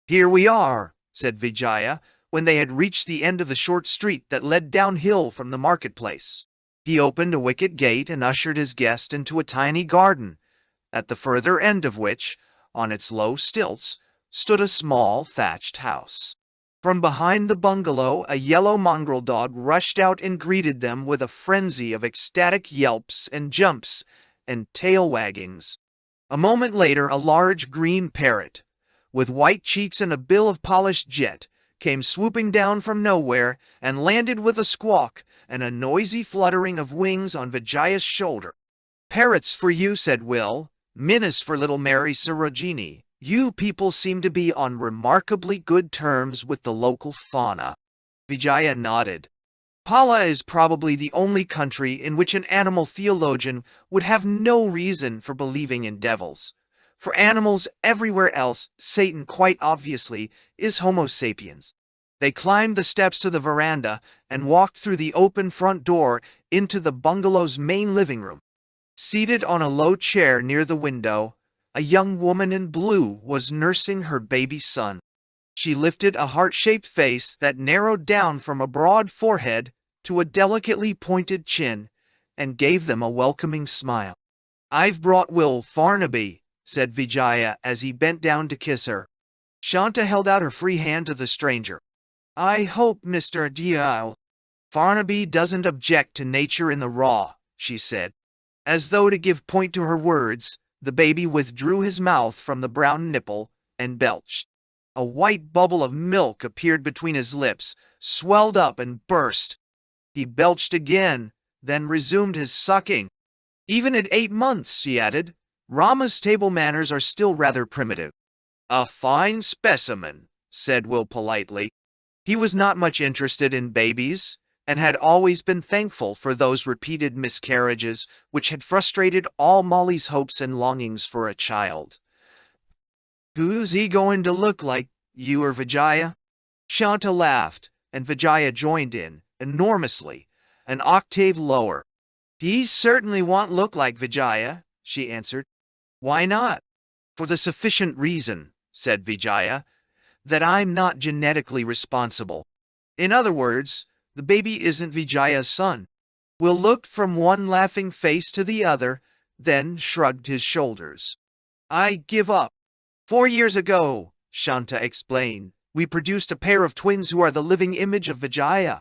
Here we are, said Vijaya, when they had reached the end of the short street that led downhill from the marketplace. He opened a wicket gate and ushered his guest into a tiny garden, at the further end of which, on its low stilts, stood a small thatched house. From behind the bungalow, a yellow mongrel dog rushed out and greeted them with a frenzy of ecstatic yelps and jumps and tail waggings. A moment later, a large green parrot, with white cheeks and a bill of polished jet, came swooping down from nowhere and landed with a squawk and a noisy fluttering of wings on Vijaya's shoulder. Parrots for you, said Will. Minus for little Mary Sarojini. You people seem to be on remarkably good terms with the local fauna. Vijaya nodded. Pala is probably the only country in which an animal theologian would have no reason for believing in devils. For animals everywhere else, Satan quite obviously is Homo sapiens. They climbed the steps to the veranda and walked through the open front door into the bungalow's main living room. Seated on a low chair near the window, a young woman in blue was nursing her baby son. She lifted a heart-shaped face that narrowed down from a broad forehead to a delicately pointed chin and gave them a welcoming smile. I've brought Will Farnaby, said Vijaya as he bent down to kiss her. Shanta held out her free hand to the stranger. I hope Mr. Dial Farnaby doesn't object to nature in the raw, she said. As though to give point to her words, the baby withdrew his mouth from the brown nipple and belched. A white bubble of milk appeared between his lips, swelled up and burst. He belched again, then resumed his sucking. Even at 8 months, she added, Rama's table manners are still rather primitive. A fine specimen, said Will politely. He was not much interested in babies, and had always been thankful for those repeated miscarriages which had frustrated all Molly's hopes and longings for a child. Who's he going to look like, you or Vijaya? Shanta laughed, and Vijaya joined in, enormously, an octave lower. He certainly won't look like Vijaya, she answered. Why not? For the sufficient reason, said Vijaya, that I'm not genetically responsible. In other words, the baby isn't Vijaya's son. Will looked from one laughing face to the other, then shrugged his shoulders. I give up. 4 years ago, Shanta explained, we produced a pair of twins who are the living image of Vijaya.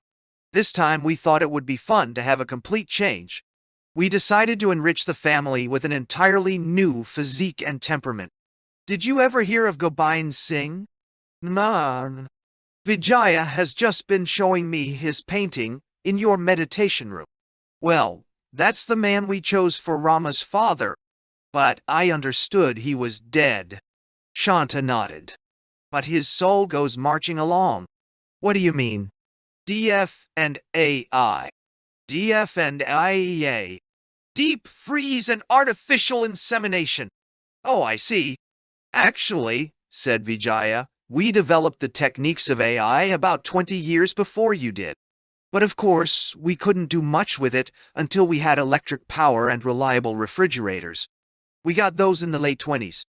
This time we thought it would be fun to have a complete change. We decided to enrich the family with an entirely new physique and temperament. Did you ever hear of Gobind Singh? Nah. Vijaya has just been showing me his painting in your meditation room. Well, that's the man we chose for Rama's father. But I understood he was dead. Shanta nodded. But his soul goes marching along. What do you mean? DF and AI. DF and IEA. Deep freeze and artificial insemination. Oh, I see. Actually, said Vijaya, we developed the techniques of AI about 20 years before you did. But of course, we couldn't do much with it until we had electric power and reliable refrigerators. We got those in the late 20s.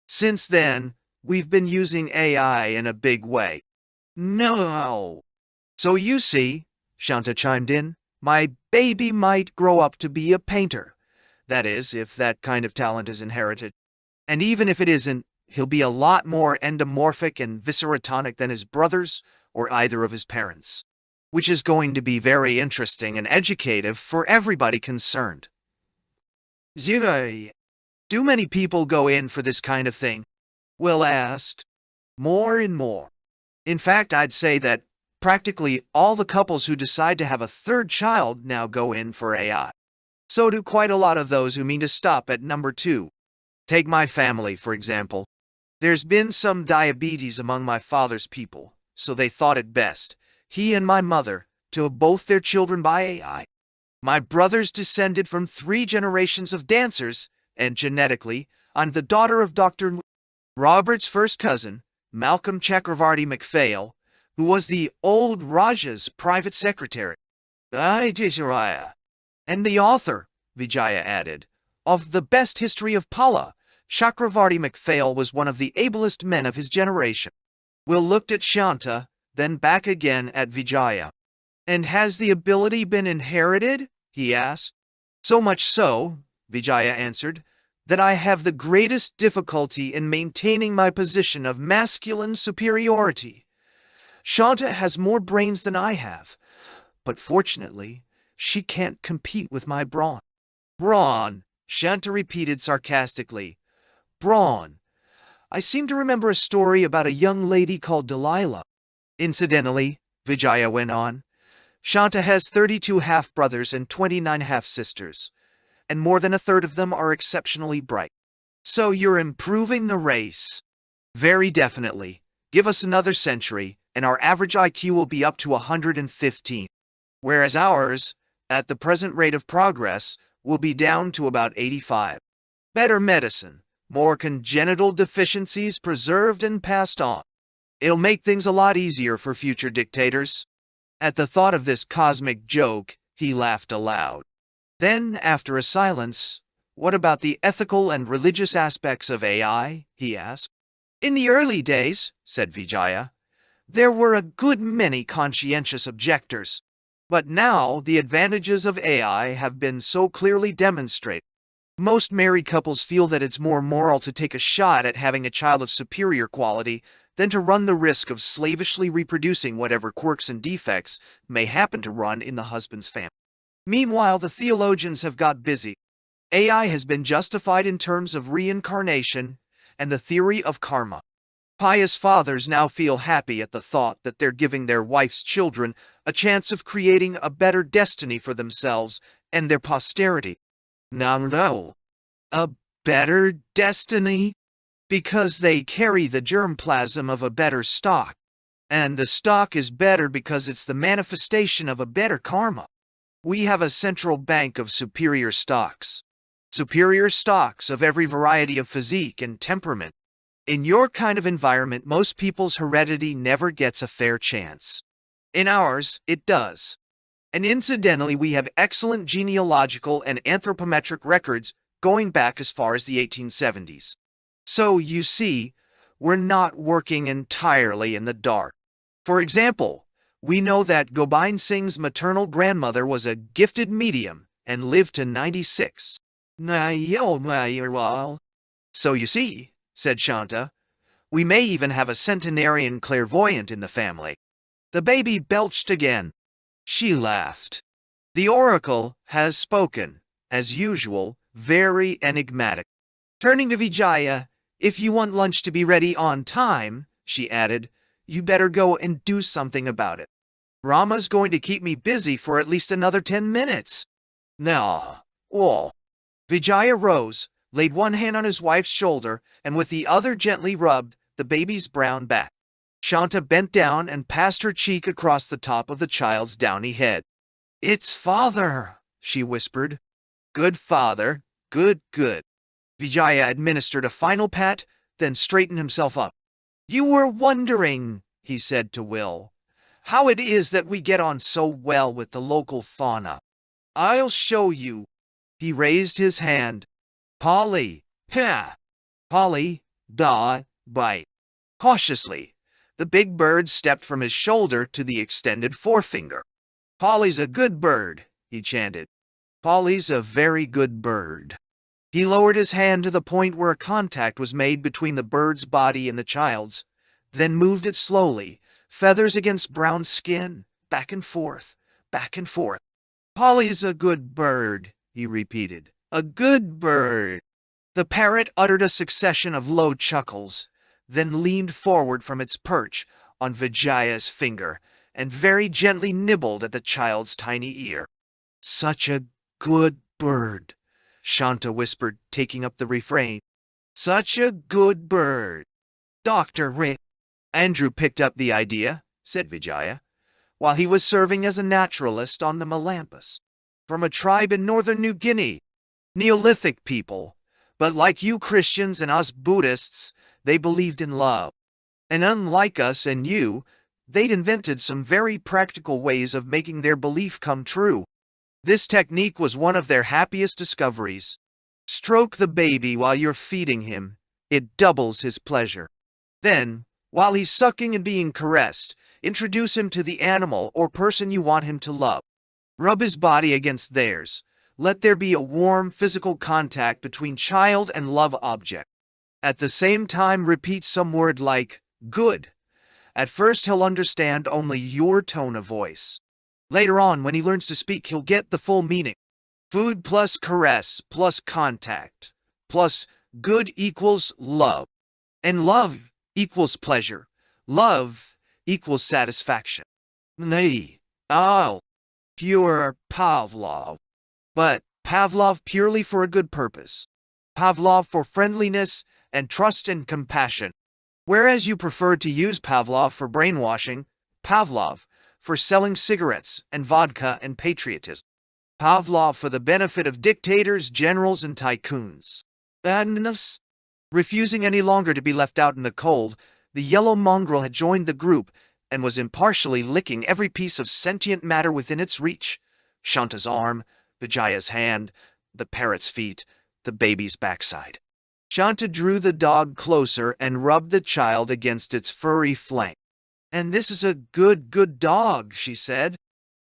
Since then, we've been using AI in a big way. No. So you see, Shanta chimed in, my baby might grow up to be a painter. That is, if that kind of talent is inherited. And even if it isn't, he'll be a lot more endomorphic and viscerotonic than his brothers or either of his parents, which is going to be very interesting and educative for everybody concerned. Zero. Do many people go in for this kind of thing? Will asked. More and more. In fact, I'd say that practically all the couples who decide to have a third child now go in for AI. So do quite a lot of those who mean to stop at number 2. Take my family, for example. There's been some diabetes among my father's people, so they thought it best, he and my mother, to have both their children by AI. My brothers descended from 3 generations of dancers, and genetically, I'm the daughter of Dr. Robert's first cousin, Malcolm Chakravarti MacPhail, who was the old Raja's private secretary. And the author, Vijaya added, of the best history of Pala. Chakravarti MacPhail was one of the ablest men of his generation. Will looked at Shanta, then back again at Vijaya. And has the ability been inherited? He asked. So much so, Vijaya answered, that I have the greatest difficulty in maintaining my position of masculine superiority. Shanta has more brains than I have, but fortunately, she can't compete with my brawn. Brawn, Shanta repeated sarcastically. Brawn. I seem to remember a story about a young lady called Delilah. Incidentally, Vijaya went on, Shanta has 32 half-brothers and 29 half-sisters, and more than a third of them are exceptionally bright. So you're improving the race. Very definitely. Give us another century, and our average IQ will be up to 115. Whereas ours, at the present rate of progress, will be down to about 85. Better medicine, more congenital deficiencies preserved and passed on. It'll make things a lot easier for future dictators. At the thought of this cosmic joke, he laughed aloud. Then, after a silence, what about the ethical and religious aspects of AI? He asked. In the early days, said Vijaya, there were a good many conscientious objectors. But now the advantages of AI have been so clearly demonstrated. Most married couples feel that it's more moral to take a shot at having a child of superior quality than to run the risk of slavishly reproducing whatever quirks and defects may happen to run in the husband's family. Meanwhile, the theologians have got busy. AI has been justified in terms of reincarnation and the theory of karma. Pious fathers now feel happy at the thought that they're giving their wife's children a chance of creating a better destiny for themselves and their posterity. No. A better destiny? Because they carry the germplasm of a better stock. And the stock is better because it's the manifestation of a better karma. We have a central bank of superior stocks. Superior stocks of every variety of physique and temperament. In your kind of environment, most people's heredity never gets a fair chance. In ours, it does. And incidentally, we have excellent genealogical and anthropometric records going back as far as the 1870s. So, you see, we're not working entirely in the dark. For example, we know that Gobind Singh's maternal grandmother was a gifted medium and lived to 96. So you see, said Shanta, we may even have a centenarian clairvoyant in the family. The baby belched again. She laughed. The oracle has spoken, as usual, very enigmatic. Turning to Vijaya, if you want lunch to be ready on time, she added, you better go and do something about it. Rama's going to keep me busy for at least another 10 minutes. No. Oh. Vijaya rose, laid one hand on his wife's shoulder, and with the other gently rubbed the baby's brown back. Shanta bent down and passed her cheek across the top of the child's downy head. It's father, she whispered. Good father, good. Vijaya administered a final pat, then straightened himself up. You were wondering, he said to Will, how it is that we get on so well with the local fauna. I'll show you. He raised his hand. Polly, Polly, bite. Cautiously, the big bird stepped from his shoulder to the extended forefinger. "Polly's a good bird," he chanted. "Polly's a very good bird." He lowered his hand to the point where a contact was made between the bird's body and the child's, then moved it slowly, feathers against brown skin, back and forth, back and forth. "Polly's a good bird," he repeated. "A good bird." The parrot uttered a succession of low chuckles, then leaned forward from its perch on Vijaya's finger and very gently nibbled at the child's tiny ear. "Such a good bird," Shanta whispered, taking up the refrain. "Such a good bird." "Dr. Ray." "Andrew picked up the idea," said Vijaya, "while he was serving as a naturalist on the Melampus. From a tribe in northern New Guinea. Neolithic people. But like you Christians and us Buddhists, they believed in love. And unlike us and you, they'd invented some very practical ways of making their belief come true. This technique was one of their happiest discoveries. Stroke the baby while you're feeding him. It doubles his pleasure. Then, while he's sucking and being caressed, introduce him to the animal or person you want him to love. Rub his body against theirs. Let there be a warm physical contact between child and love object. At the same time, repeat some word like, good. At first, he'll understand only your tone of voice. Later on, when he learns to speak, he'll get the full meaning. Food plus caress plus contact plus good equals love. And love equals pleasure. Love equals satisfaction. Nay, pure Pavlov. But Pavlov purely for a good purpose. Pavlov for friendliness and trust and compassion. Whereas you preferred to use Pavlov for brainwashing, Pavlov for selling cigarettes and vodka and patriotism. Pavlov for the benefit of dictators, generals, and tycoons. Agnes? Refusing any longer to be left out in the cold, the yellow mongrel had joined the group and was impartially licking every piece of sentient matter within its reach. Shanta's arm, Vijaya's hand, the parrot's feet, the baby's backside. Shanta drew the dog closer and rubbed the child against its furry flank. "And this is a good dog," she said.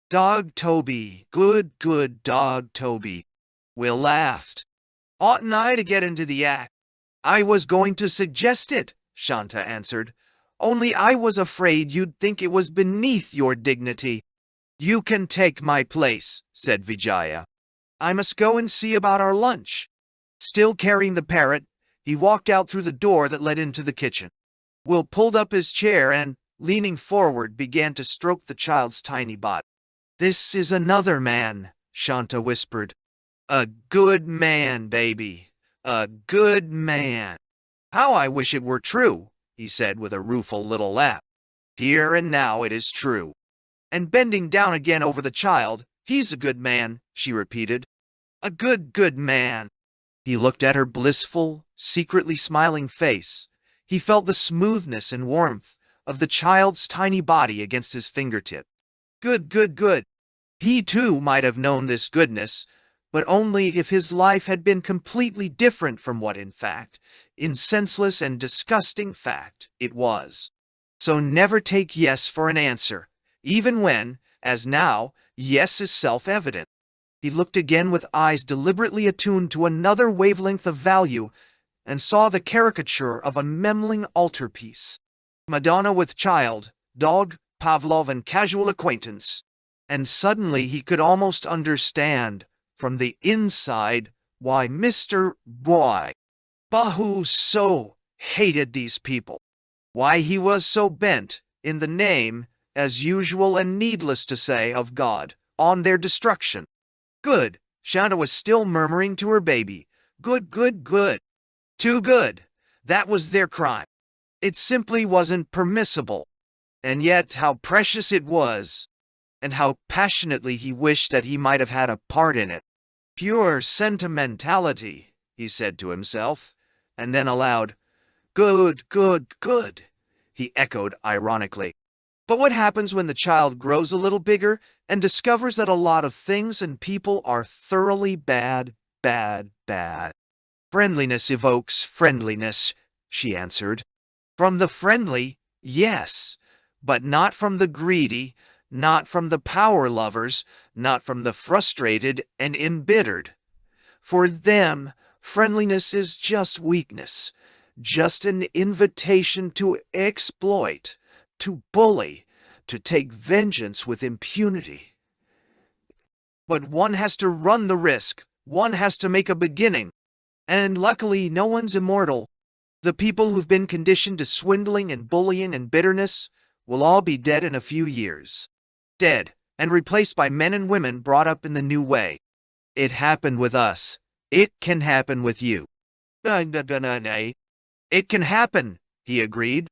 "Dog Toby, good dog Toby." Will laughed. "Oughtn't I to get into the act?" "I was going to suggest it," Shanta answered. "Only I was afraid you'd think it was beneath your dignity." "You can take my place," said Vijaya. "I must go and see about our lunch." Still carrying the parrot, he walked out through the door that led into the kitchen. Will pulled up his chair and, leaning forward, began to stroke the child's tiny body. "This is another man," Shanta whispered. "A good man, baby. A good man." "How I wish it were true," he said with a rueful little laugh. "Here and now it is true." And bending down again over the child, "He's a good man," she repeated. "A good man." He looked at her blissful, secretly smiling face. He felt the smoothness and warmth of the child's tiny body against his fingertip. Good. He too might have known this goodness, but only if his life had been completely different from what in fact, in senseless and disgusting fact, it was. So never take yes for an answer, even when, as now, yes is self-evident. He looked again with eyes deliberately attuned to another wavelength of value and saw the caricature of a Memling altarpiece. Madonna with child, dog, Pavlov, and casual acquaintance. And suddenly he could almost understand, from the inside, why Mr. Bahu so hated these people. Why he was so bent, in the name, as usual and needless to say, of God, on their destruction. Good, Shanta was still murmuring to her baby. Good. Too good. That was their crime. It simply wasn't permissible. And yet how precious it was, and how passionately he wished that he might have had a part in it. Pure sentimentality, he said to himself, and then aloud, Good, he echoed ironically. But what happens when the child grows a little bigger and discovers that a lot of things and people are thoroughly bad? Friendliness evokes friendliness, she answered. From the friendly, yes, but not from the greedy, not from the power lovers, not from the frustrated and embittered. For them, friendliness is just weakness, just an invitation to exploit, to bully, to take vengeance with impunity. But one has to run the risk, one has to make a beginning. And luckily, no one's immortal. The people who've been conditioned to swindling and bullying and bitterness will all be dead in a few years. Dead, and replaced by men and women brought up in the new way. It happened with us. It can happen with you. It can happen, he agreed.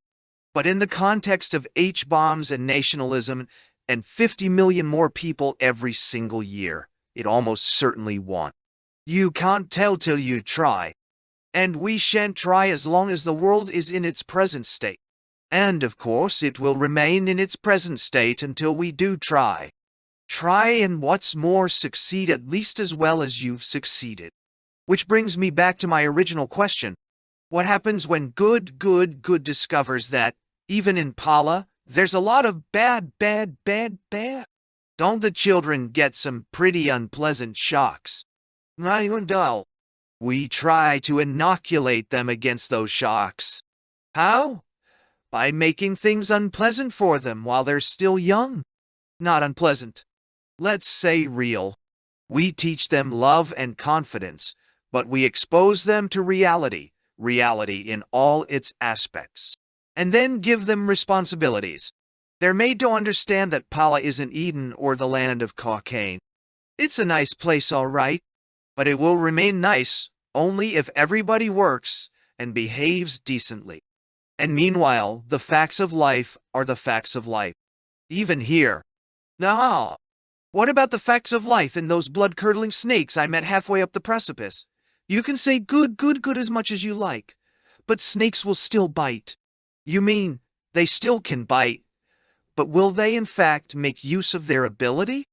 But in the context of H-bombs and nationalism and 50 million more people every single year, it almost certainly won't. You can't tell till you try. And we shan't try as long as the world is in its present state. And of course it will remain in its present state until we do try. Try and what's more succeed at least as well as you've succeeded. Which brings me back to my original question. What happens when good discovers that, even in Pala, there's a lot of bad? Don't the children get some pretty unpleasant shocks? We try to inoculate them against those shocks. How? By making things unpleasant for them while they're still young. Not unpleasant. Let's say real. We teach them love and confidence, but we expose them to reality in all its aspects, and then give them responsibilities. They're made to understand that Pala isn't Eden or the land of cocaine. It's a nice place, all right, but it will remain nice only if everybody works and behaves decently. And meanwhile, the facts of life are the facts of life. Even here. Now, what about the facts of life in those blood-curdling snakes I met halfway up the precipice? You can say good as much as you like, but snakes will still bite. You mean they still can bite, but will they in fact make use of their ability?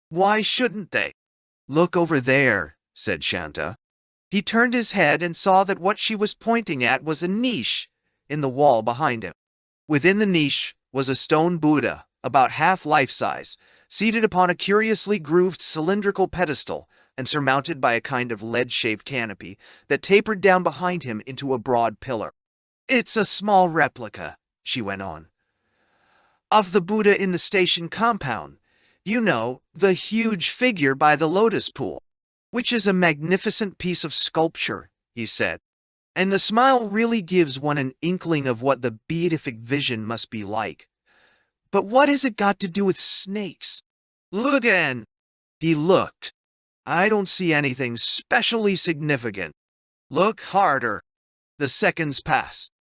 Why shouldn't they? Look over there, said Shanta. He turned his head and saw that what she was pointing at was a niche in the wall behind him. Within the niche was a stone Buddha, about half life-size, seated upon a curiously grooved cylindrical pedestal and surmounted by a kind of lead-shaped canopy that tapered down behind him into a broad pillar. It's a small replica, she went on, of the Buddha in the station compound. You know, the huge figure by the lotus pool, which is a magnificent piece of sculpture, he said. And the smile really gives one an inkling of what the beatific vision must be like. But what has it got to do with snakes? Look again. He looked. I don't see anything specially significant. Look harder. The seconds passed.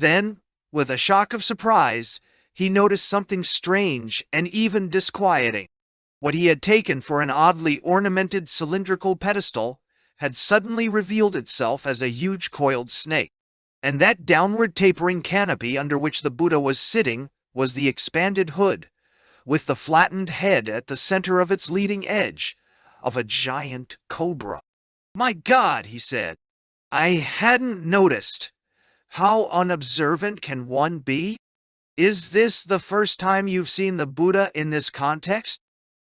Then, with a shock of surprise, he noticed something strange and even disquieting. What he had taken for an oddly ornamented cylindrical pedestal had suddenly revealed itself as a huge coiled snake. And that downward tapering canopy under which the Buddha was sitting was the expanded hood, with the flattened head at the center of its leading edge, of a giant cobra. My God, he said, I hadn't noticed. How unobservant can one be? Is this the first time you've seen the Buddha in this context?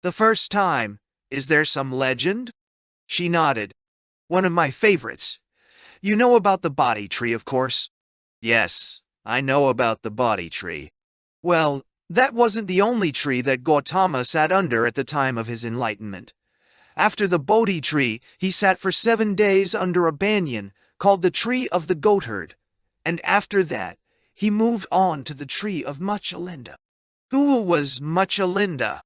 The first time. Is there some legend? She nodded. One of my favorites. You know about the Bodhi tree, of course. Yes, I know about the Bodhi tree. Well, that wasn't the only tree that Gautama sat under at the time of his enlightenment. After the Bodhi tree, he sat for 7 days under a banyan called the tree of the goatherd, and after that, he moved on to the tree of Muchalinda. Who was Muchalinda?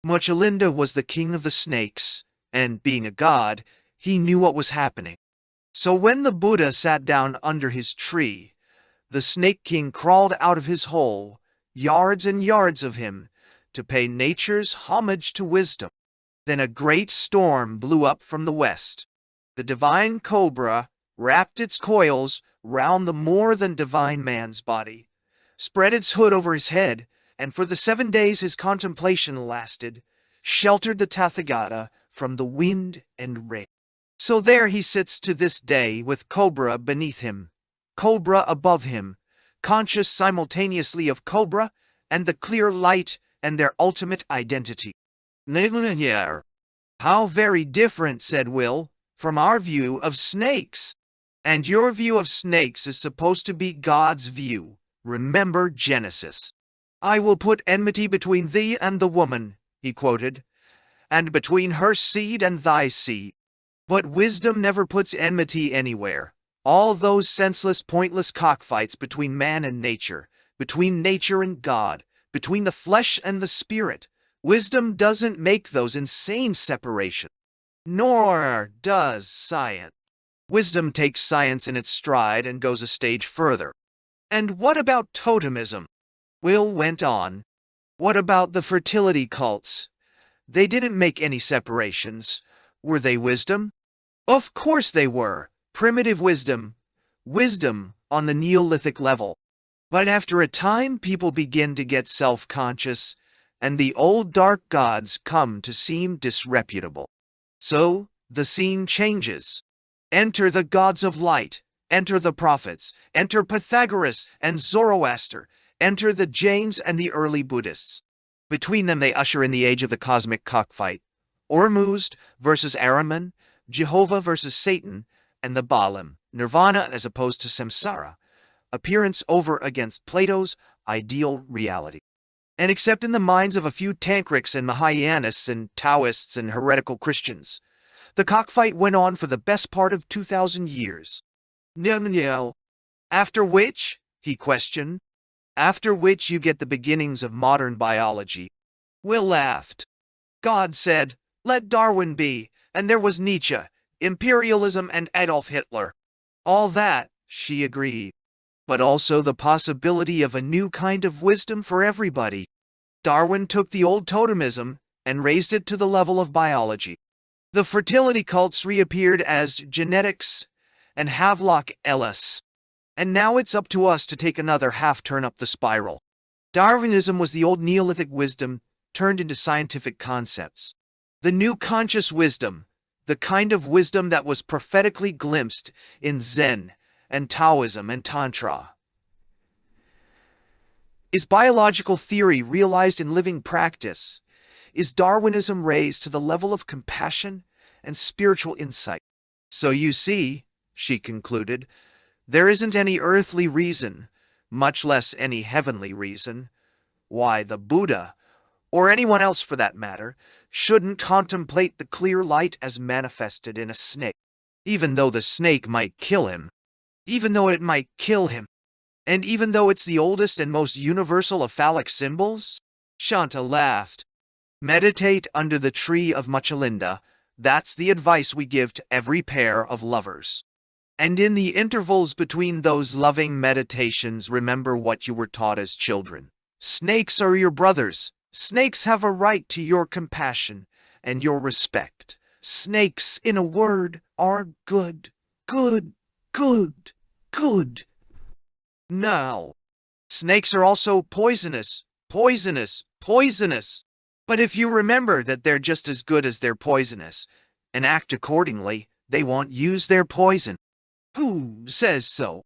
Muchalinda was the king of the snakes, and being a god, he knew what was happening. So when the Buddha sat down under his tree, the snake king crawled out of his hole, yards and yards of him, to pay nature's homage to wisdom. Then a great storm blew up from the west. The divine cobra wrapped its coils round the more than divine man's body, spread its hood over his head, and for the 7 days his contemplation lasted, sheltered the Tathagata from the wind and rain. So there he sits to this day with cobra beneath him, cobra above him, conscious simultaneously of Cobra and the clear light and their ultimate identity. How very different, said Will, from our view of snakes. And your view of snakes is supposed to be God's view. Remember Genesis. I will put enmity between thee and the woman, he quoted, and between her seed and thy seed. But wisdom never puts enmity anywhere. All those senseless, pointless cockfights between man and nature, between nature and God, between the flesh and the spirit, wisdom doesn't make those insane separations. Nor does science. Wisdom takes science in its stride and goes a stage further. And what about totemism? Will went on. What about the fertility cults? They didn't make any separations. Were they wisdom? Of course they were. Primitive wisdom. Wisdom on the Neolithic level. But after a time, people begin to get self-conscious, and the old dark gods come to seem disreputable. So, the scene changes. Enter the gods of light. Enter the prophets. Enter Pythagoras and Zoroaster. Enter the Jains and the early Buddhists. Between them they usher in the age of the cosmic cockfight. Ormuzd versus Ahriman, Jehovah versus Satan, and the Baalim, nirvana as opposed to samsara, appearance over against Plato's ideal reality. And except in the minds of a few tantrics and Mahayanists and Taoists and heretical Christians, the cockfight went on for the best part of 2,000 years. After which, he questioned, after which you get the beginnings of modern biology. Will laughed. God said, let Darwin be, and there was Nietzsche, imperialism and Adolf Hitler. All that, she agreed. But also the possibility of a new kind of wisdom for everybody. Darwin took the old totemism and raised it to the level of biology. The fertility cults reappeared as genetics and Havelock Ellis. And now it's up to us to take another half-turn up the spiral. Darwinism was the old Neolithic wisdom turned into scientific concepts. The new conscious wisdom, the kind of wisdom that was prophetically glimpsed in Zen and Taoism and Tantra, is biological theory realized in living practice. Is Darwinism raised to the level of compassion and spiritual insight? So you see, she concluded, there isn't any earthly reason, much less any heavenly reason, why the Buddha, or anyone else for that matter, shouldn't contemplate the clear light as manifested in a snake, even though the snake might kill him, even though it might kill him, and even though it's the oldest and most universal of phallic symbols? Shanta laughed. Meditate under the tree of Muchalinda. That's the advice we give to every pair of lovers. And in the intervals between those loving meditations, remember what you were taught as children. Snakes are your brothers. Snakes have a right to your compassion and your respect. Snakes, in a word, are good, good, good, good. Now, snakes are also poisonous, poisonous, poisonous. But if you remember that they're just as good as they're poisonous, and act accordingly, they won't use their poison. Who says so?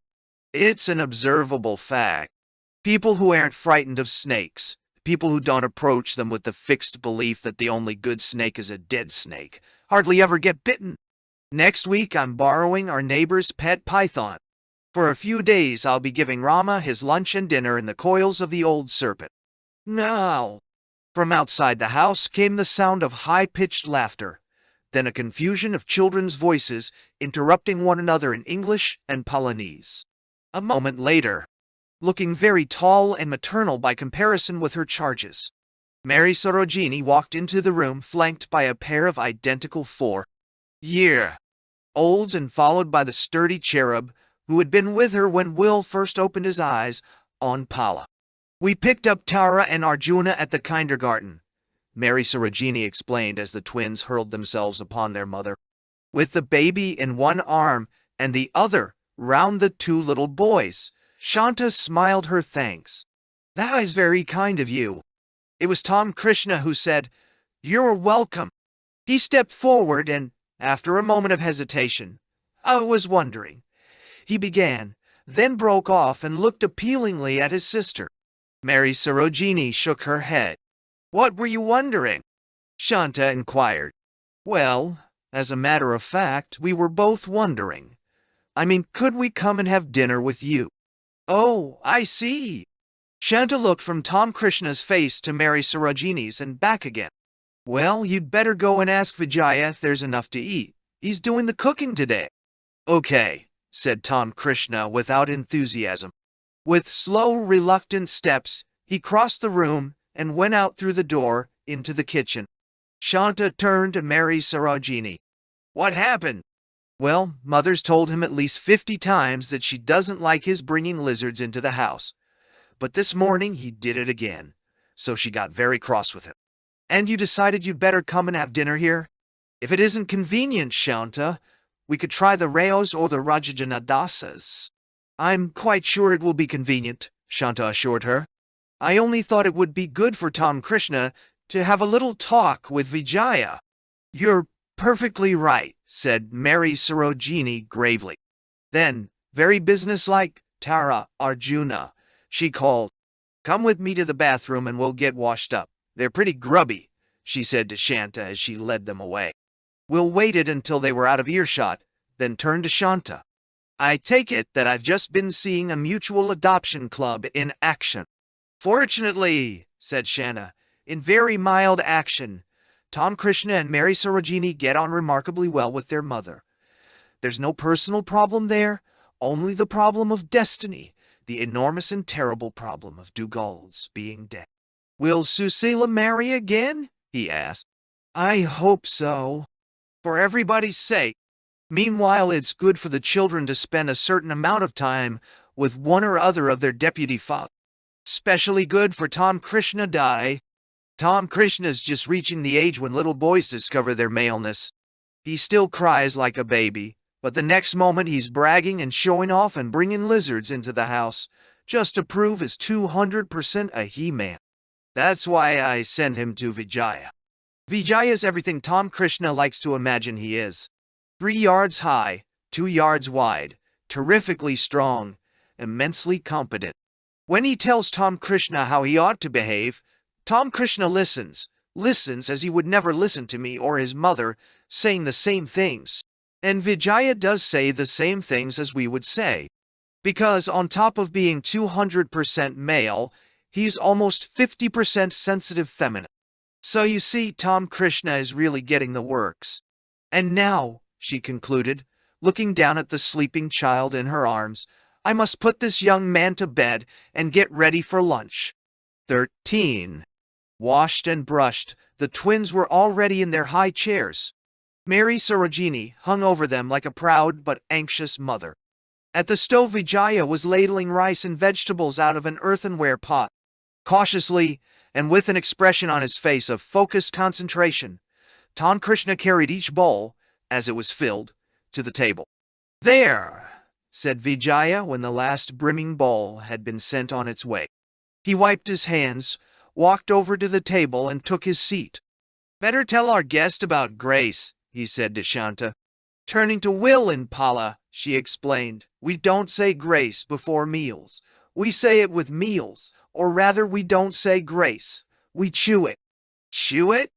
It's an observable fact. People who aren't frightened of snakes, people who don't approach them with the fixed belief that the only good snake is a dead snake, hardly ever get bitten. Next week I'm borrowing our neighbor's pet python. For a few days I'll be giving Rama his lunch and dinner in the coils of the old serpent. Now, from outside the house came the sound of high-pitched laughter, then a confusion of children's voices interrupting one another in English and Polonese. A moment later, looking very tall and maternal by comparison with her charges, Mary Sorogini walked into the room flanked by a pair of identical 4-year-olds and followed by the sturdy cherub who had been with her when Will first opened his eyes on Pala. We picked up Tara and Arjuna at the kindergarten, Mary Sorogini explained as the twins hurled themselves upon their mother, with the baby in one arm and the other round the two little boys. Shanta smiled her thanks. That is very kind of you. It was Tom Krishna who said, "You're welcome." He stepped forward and, after a moment of hesitation, "I was wondering," he began, then broke off and looked appealingly at his sister. Mary Sarojini shook her head. "What were you wondering?" Shanta inquired. "Well, as a matter of fact, we were both wondering. I mean, could we come and have dinner with you?" "Oh, I see." Shanta looked from Tom Krishna's face to Mary Sarojini's and back again. "Well, you'd better go and ask Vijaya if there's enough to eat. He's doing the cooking today." "Okay," said Tom Krishna without enthusiasm. With slow, reluctant steps, he crossed the room and went out through the door into the kitchen. Shanta turned to Mary Sarojini. "What happened?" "Well, Mother's told him at least 50 times that she doesn't like his bringing lizards into the house. But this morning he did it again, so she got very cross with him. And you decided you'd better come and have dinner here? If it isn't convenient, Shanta, we could try the Rayos or the Rajajanadasas." "I'm quite sure it will be convenient," Shanta assured her. "I only thought it would be good for Tom Krishna to have a little talk with Vijaya." "You're perfectly right," said Mary Sarojini gravely. Then, very businesslike, "Tara, Arjuna," she called. "Come with me to the bathroom and we'll get washed up. They're pretty grubby," she said to Shanta as she led them away. Will waited until they were out of earshot, then turned to Shanta. "I take it that I've just been seeing a mutual adoption club in action." "Fortunately," said Shanta, "in very mild action. Tom Krishna and Mary Sarojini get on remarkably well with their mother. There's no personal problem there, only the problem of destiny, the enormous and terrible problem of Dougal's being dead." "Will Susila marry again?" he asked. "I hope so. For everybody's sake. Meanwhile, it's good for the children to spend a certain amount of time with one or other of their deputy fathers. Especially good for Tom Krishna Dai. Tom Krishna's just reaching the age when little boys discover their maleness. He still cries like a baby, but the next moment he's bragging and showing off and bringing lizards into the house, just to prove he's 200% a he-man. That's why I send him to Vijaya. Vijaya's everything Tom Krishna likes to imagine he is. 3 yards high, 2 yards wide, terrifically strong, immensely competent. When he tells Tom Krishna how he ought to behave, Tom Krishna listens as he would never listen to me or his mother, saying the same things. And Vijaya does say the same things as we would say. Because on top of being 200% male, he's almost 50% sensitive feminine. So you see, Tom Krishna is really getting the works. And now, she concluded, looking down at the sleeping child in her arms, I must put this young man to bed and get ready for lunch. 13. Washed and brushed, the twins were already in their high chairs. Mary Sarojini hung over them like a proud but anxious mother. At the stove, Vijaya was ladling rice and vegetables out of an earthenware pot. Cautiously, and with an expression on his face of focused concentration, Tom Krishna carried each bowl, as it was filled, to the table. "There," said Vijaya when the last brimming bowl had been sent on its way. He wiped his hands, walked over to the table and took his seat. "Better tell our guest about grace," he said to Shanta. Turning to Will and Pala, she explained, "We don't say grace before meals. We say it with meals, or rather we don't say grace. We chew it." "Chew it?"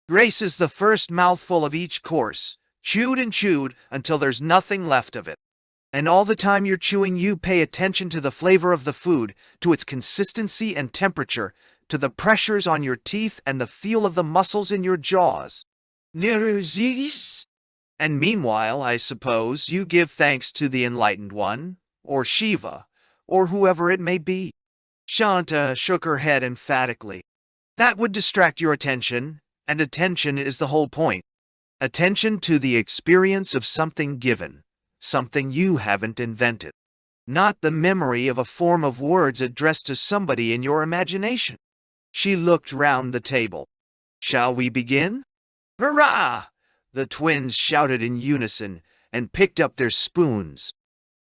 "Grace is the first mouthful of each course, chewed and chewed until there's nothing left of it. And all the time you're chewing, you pay attention to the flavor of the food, to its consistency and temperature, to the pressures on your teeth and the feel of the muscles in your jaws. And meanwhile, I suppose, you give thanks to the Enlightened One, or Shiva, or whoever it may be." Shanta shook her head emphatically. "That would distract your attention, and attention is the whole point. Attention to the experience of something given, something you haven't invented. Not the memory of a form of words addressed to somebody in your imagination." She looked round the table. "Shall we begin?" "Hurrah!" the twins shouted in unison and picked up their spoons.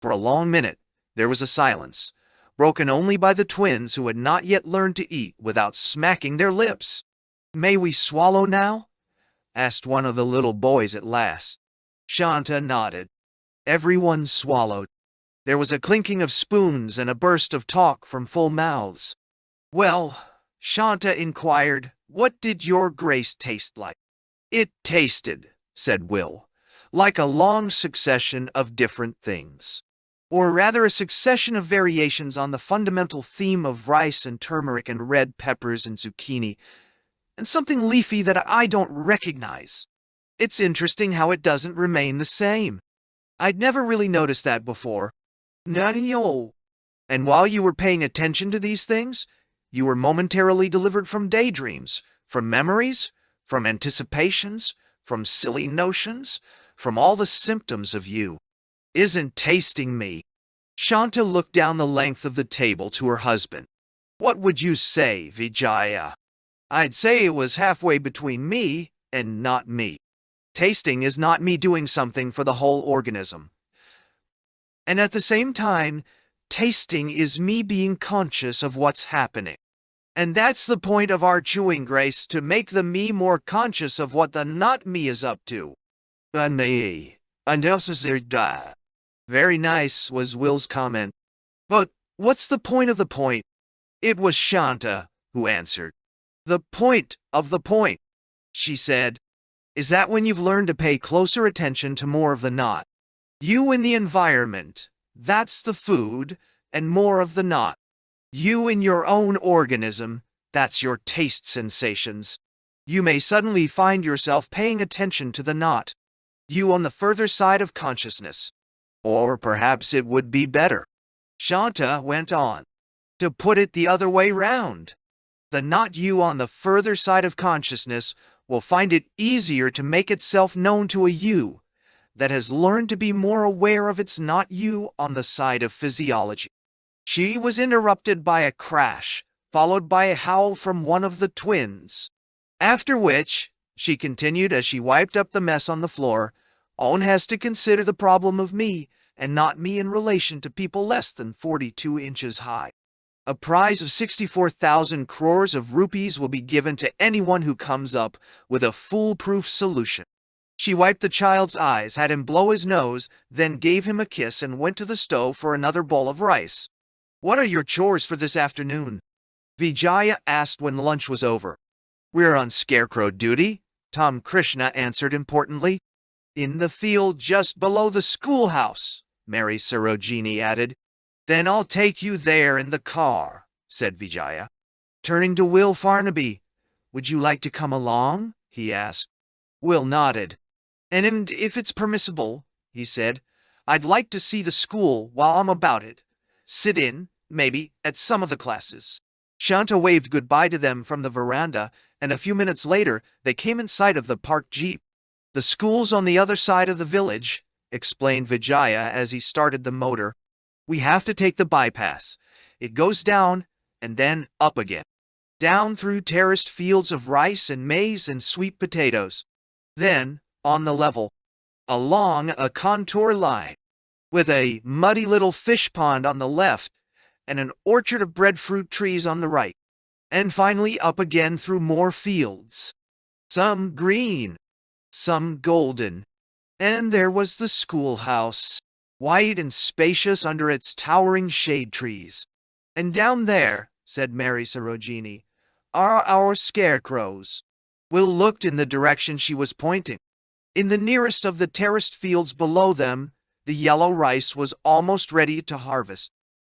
For a long minute, there was a silence, broken only by the twins who had not yet learned to eat without smacking their lips. "May we swallow now?" asked one of the little boys at last. Shanta nodded. Everyone swallowed. There was a clinking of spoons and a burst of talk from full mouths. "Well," Shanta inquired, "what did your grace taste like?" "It tasted," said Will, "like a long succession of different things. Or rather a succession of variations on the fundamental theme of rice and turmeric and red peppers and zucchini, and something leafy that I don't recognize. It's interesting how it doesn't remain the same. I'd never really noticed that before." "No." "And while you were paying attention to these things, you were momentarily delivered from daydreams, from memories, from anticipations, from silly notions, from all the symptoms of you. Isn't tasting me?" Shanta looked down the length of the table to her husband. "What would you say, Vijaya?" "I'd say it was halfway between me and not me. Tasting is not me doing something for the whole organism. And at the same time, tasting is me being conscious of what's happening. And that's the point of our chewing, Grace, to make the me more conscious of what the not me is up to." "Me. And else is there die." "Very nice," was Will's comment. "But what's the point of the point?" It was Shanta who answered. "The point of the point," she said, "is that when you've learned to pay closer attention to more of the not. You in the environment, that's the food, and more of the not. You in your own organism, that's your taste sensations. You may suddenly find yourself paying attention to the not. You on the further side of consciousness. Or perhaps it would be better," Shanta went on, "to put it the other way round. The not you on the further side of consciousness will find it easier to make itself known to a you that has learned to be more aware of its not you on the side of physiology." She was interrupted by a crash, followed by a howl from one of the twins. "After which," she continued as she wiped up the mess on the floor, "one has to consider the problem of me, and not me in relation to people less than 42 inches high. A prize of 64,000 crores of rupees will be given to anyone who comes up with a foolproof solution." She wiped the child's eyes, had him blow his nose, then gave him a kiss and went to the stove for another bowl of rice. "What are your chores for this afternoon?" Vijaya asked when lunch was over. "We're on scarecrow duty," Tom Krishna answered importantly. "In the field just below the schoolhouse," Mary Sarojini added. "Then I'll take you there in the car," said Vijaya. Turning to Will Farnaby, "Would you like to come along?" he asked. Will nodded. And if it's permissible," he said, "I'd like to see the school while I'm about it. Sit in, maybe, at some of the classes." Shanta waved goodbye to them from the veranda, and a few minutes later they came in sight of the parked jeep. "The school's on the other side of the village," explained Vijaya as he started the motor. "We have to take the bypass. It goes down and then up again. Down through terraced fields of rice and maize and sweet potatoes. Then, on the level, along a contour line, with a muddy little fish pond on the left and an orchard of breadfruit trees on the right, and finally up again through more fields, some green, some golden. And there was the schoolhouse, white and spacious under its towering shade trees. And down there," said Mary Sarojini, "are our scarecrows." Will looked in the direction she was pointing. In the nearest of the terraced fields below them, the yellow rice was almost ready to harvest.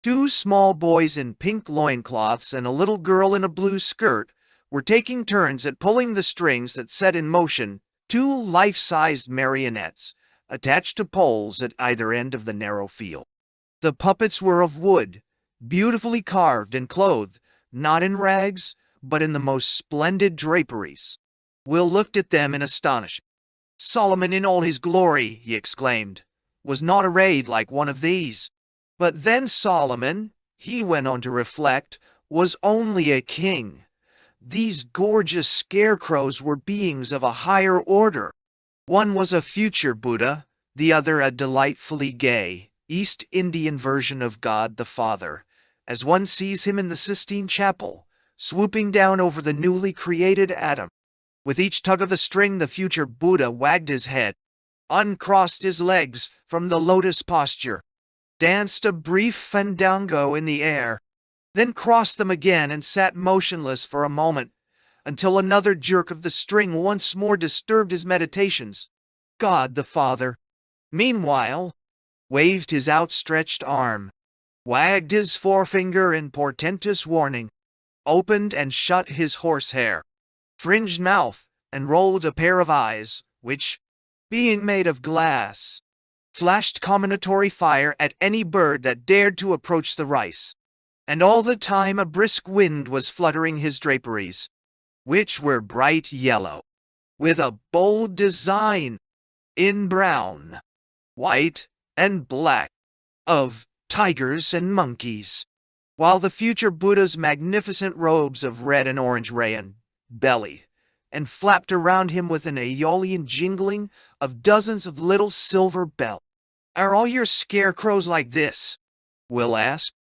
Two small boys in pink loincloths and a little girl in a blue skirt were taking turns at pulling the strings that set in motion two life-sized marionettes attached to poles at either end of the narrow field. The puppets were of wood, beautifully carved and clothed, not in rags, but in the most splendid draperies. Will looked at them in astonishment. "Solomon in all his glory," he exclaimed, "was not arrayed like one of these." But then Solomon, he went on to reflect, was only a king. These gorgeous scarecrows were beings of a higher order. One was a future Buddha, the other a delightfully gay, East Indian version of God the Father, as one sees him in the Sistine Chapel, swooping down over the newly created Adam. With each tug of the string, the future Buddha wagged his head, uncrossed his legs from the lotus posture, danced a brief fandango in the air, then crossed them again and sat motionless for a moment, until another jerk of the string once more disturbed his meditations. God the Father, meanwhile, waved his outstretched arm, wagged his forefinger in portentous warning, opened and shut his horsehair, fringed mouth, and rolled a pair of eyes, which, being made of glass, flashed comminatory fire at any bird that dared to approach the rice. And all the time a brisk wind was fluttering his draperies, which were bright yellow, with a bold design, in brown, white, and black, of tigers and monkeys, while the future Buddha's magnificent robes of red and orange rayon bellied and flapped around him with an aeolian jingling of dozens of little silver bells. Are all your scarecrows like this? Will asked.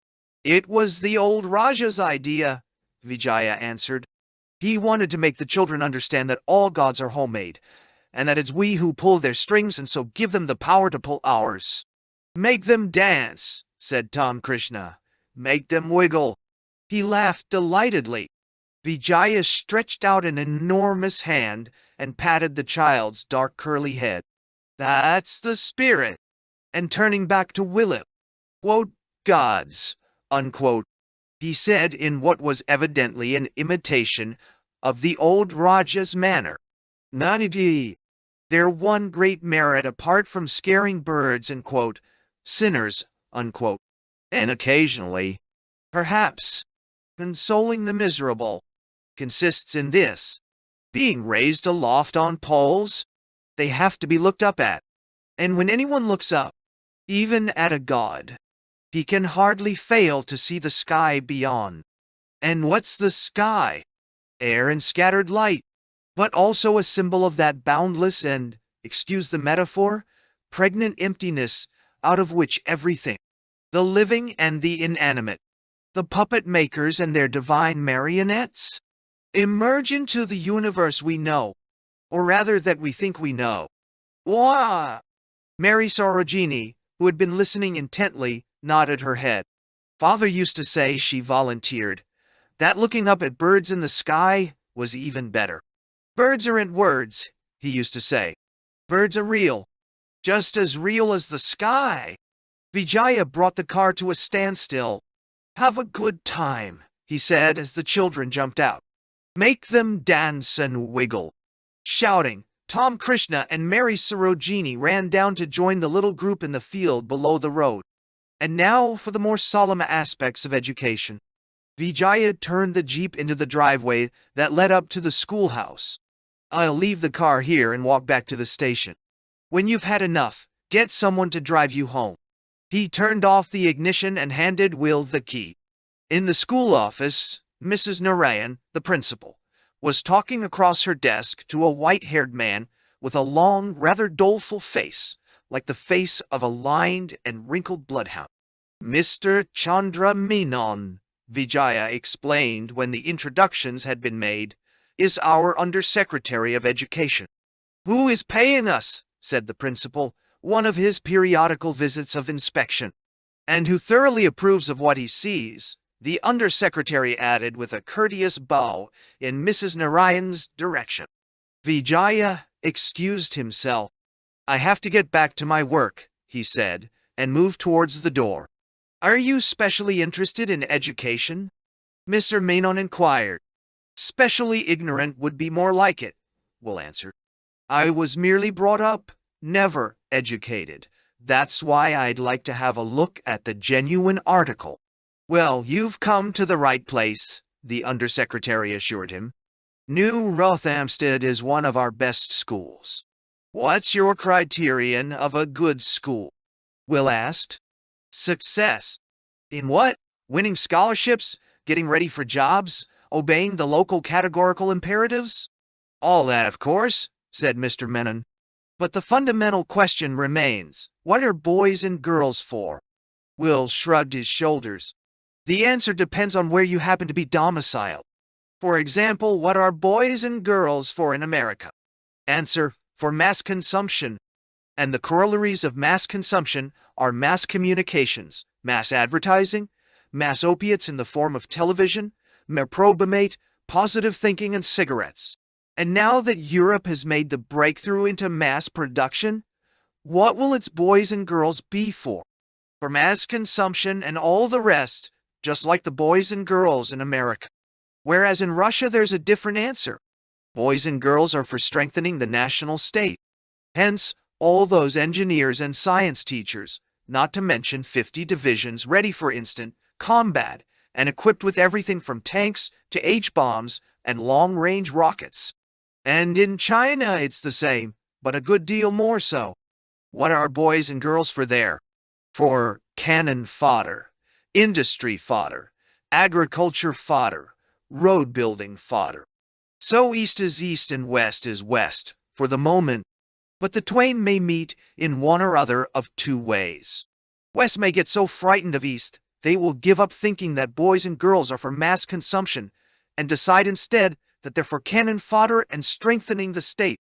It was the old Raja's idea, Vijaya answered. He wanted to make the children understand that all gods are homemade, and that it's we who pull their strings and so give them the power to pull ours. Make them dance, said Tom Krishna. Make them wiggle. He laughed delightedly. Vijaya stretched out an enormous hand and patted the child's dark curly head. That's the spirit. And turning back to Willip, quote, gods, unquote, he said in what was evidently an imitation of the old Raja's manner. Nanidi, their one great merit apart from scaring birds and, quote, sinners, unquote, and occasionally, perhaps, consoling the miserable, consists in this: being raised aloft on poles, they have to be looked up at. And when anyone looks up, even at a god, he can hardly fail to see the sky beyond. And what's the sky? Air and scattered light, but also a symbol of that boundless and, excuse the metaphor, pregnant emptiness out of which everything, the living and the inanimate, the puppet makers and their divine marionettes, emerge into the universe we know, or rather that we think we know. Wah! Mary Sarojini, who had been listening intently, nodded her head. Father used to say, she volunteered, that looking up at birds in the sky was even better. Birds aren't words, he used to say. Birds are real, just as real as the sky. Vijaya brought the car to a standstill. Have a good time, he said as the children jumped out. Make them dance and wiggle. Shouting, Tom Krishna and Mary Sarojini ran down to join the little group in the field below the road. And now for the more solemn aspects of education. Vijaya turned the jeep into the driveway that led up to the schoolhouse. I'll leave the car here and walk back to the station. When you've had enough, get someone to drive you home. He turned off the ignition and handed Will the key. In the school office, Mrs. Narayan, the principal, was talking across her desk to a white-haired man with a long, rather doleful face, like the face of a lined and wrinkled bloodhound. Mr. Chandra Menon, Vijaya explained when the introductions had been made, is our Undersecretary of Education. Who is paying us, said the principal, one of his periodical visits of inspection, and who thoroughly approves of what he sees, the Undersecretary added with a courteous bow in Mrs. Narayan's direction. Vijaya excused himself. I have to get back to my work, he said, and moved towards the door. Are you specially interested in education? Mr. Menon inquired. Specially ignorant would be more like it, Will answered. I was merely brought up, never educated. That's why I'd like to have a look at the genuine article. Well, you've come to the right place, the Undersecretary assured him. New Rothamsted is one of our best schools. What's your criterion of a good school? Will asked. Success. In what? Winning scholarships? Getting ready for jobs? Obeying the local categorical imperatives? All that, of course, said Mr. Menon. But the fundamental question remains, what are boys and girls for? Will shrugged his shoulders. The answer depends on where you happen to be domiciled. For example, what are boys and girls for in America? Answer, for mass consumption. And the corollaries of mass consumption are mass communications, mass advertising, mass opiates in the form of television, meprobamate, positive thinking, and cigarettes. And now that Europe has made the breakthrough into mass production, what will its boys and girls be for? For mass consumption and all the rest, just like the boys and girls in America. Whereas in Russia there's a different answer. Boys and girls are for strengthening the national state. Hence, all those engineers and science teachers, not to mention 50 divisions ready for instant combat and equipped with everything from tanks to H-bombs and long-range rockets. And in China it's the same, but a good deal more so. What are boys and girls for there? For cannon fodder, industry fodder, agriculture fodder, road building fodder. So east is east and west is west, for the moment. But the twain may meet in one or other of two ways. West may get so frightened of East, they will give up thinking that boys and girls are for mass consumption and decide instead that they're for cannon fodder and strengthening the state.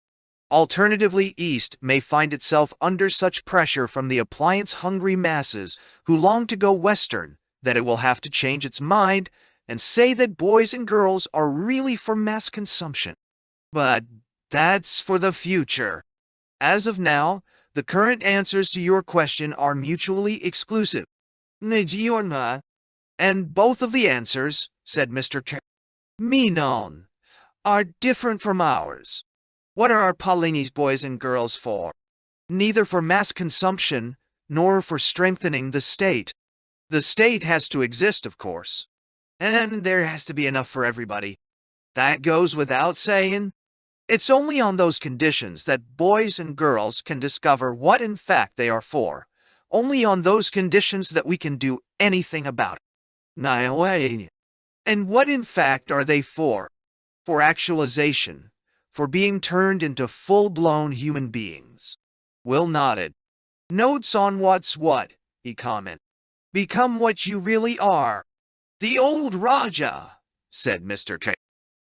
Alternatively, East may find itself under such pressure from the appliance-hungry masses who long to go Western that it will have to change its mind and say that boys and girls are really for mass consumption. But that's for the future. As of now, the current answers to your question are mutually exclusive. And both of the answers, said Mr. Menon, are different from ours. What are our Paulinese boys and girls for? Neither for mass consumption, nor for strengthening the state. The state has to exist, of course. And there has to be enough for everybody. That goes without saying. It's only on those conditions that boys and girls can discover what in fact they are for. Only on those conditions that we can do anything about it. And what in fact are they for? For actualization. For being turned into full-blown human beings. Will nodded. Notes on what's what, he commented. Become what you really are. The old Raja, said Mr.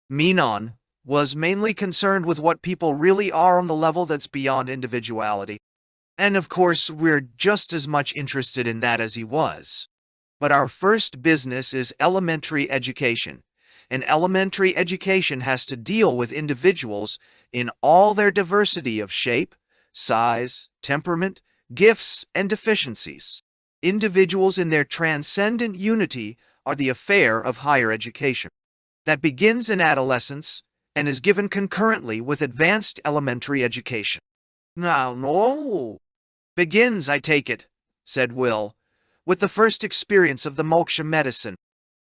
Menon was mainly concerned with what people really are on the level that's beyond individuality. And of course, we're just as much interested in that as he was. But our first business is elementary education. And elementary education has to deal with individuals in all their diversity of shape, size, temperament, gifts, and deficiencies. Individuals in their transcendent unity are the affair of higher education. That begins in adolescence and is given concurrently with advanced elementary education. No. Begins, I take it, said Will, with the first experience of the moksha medicine.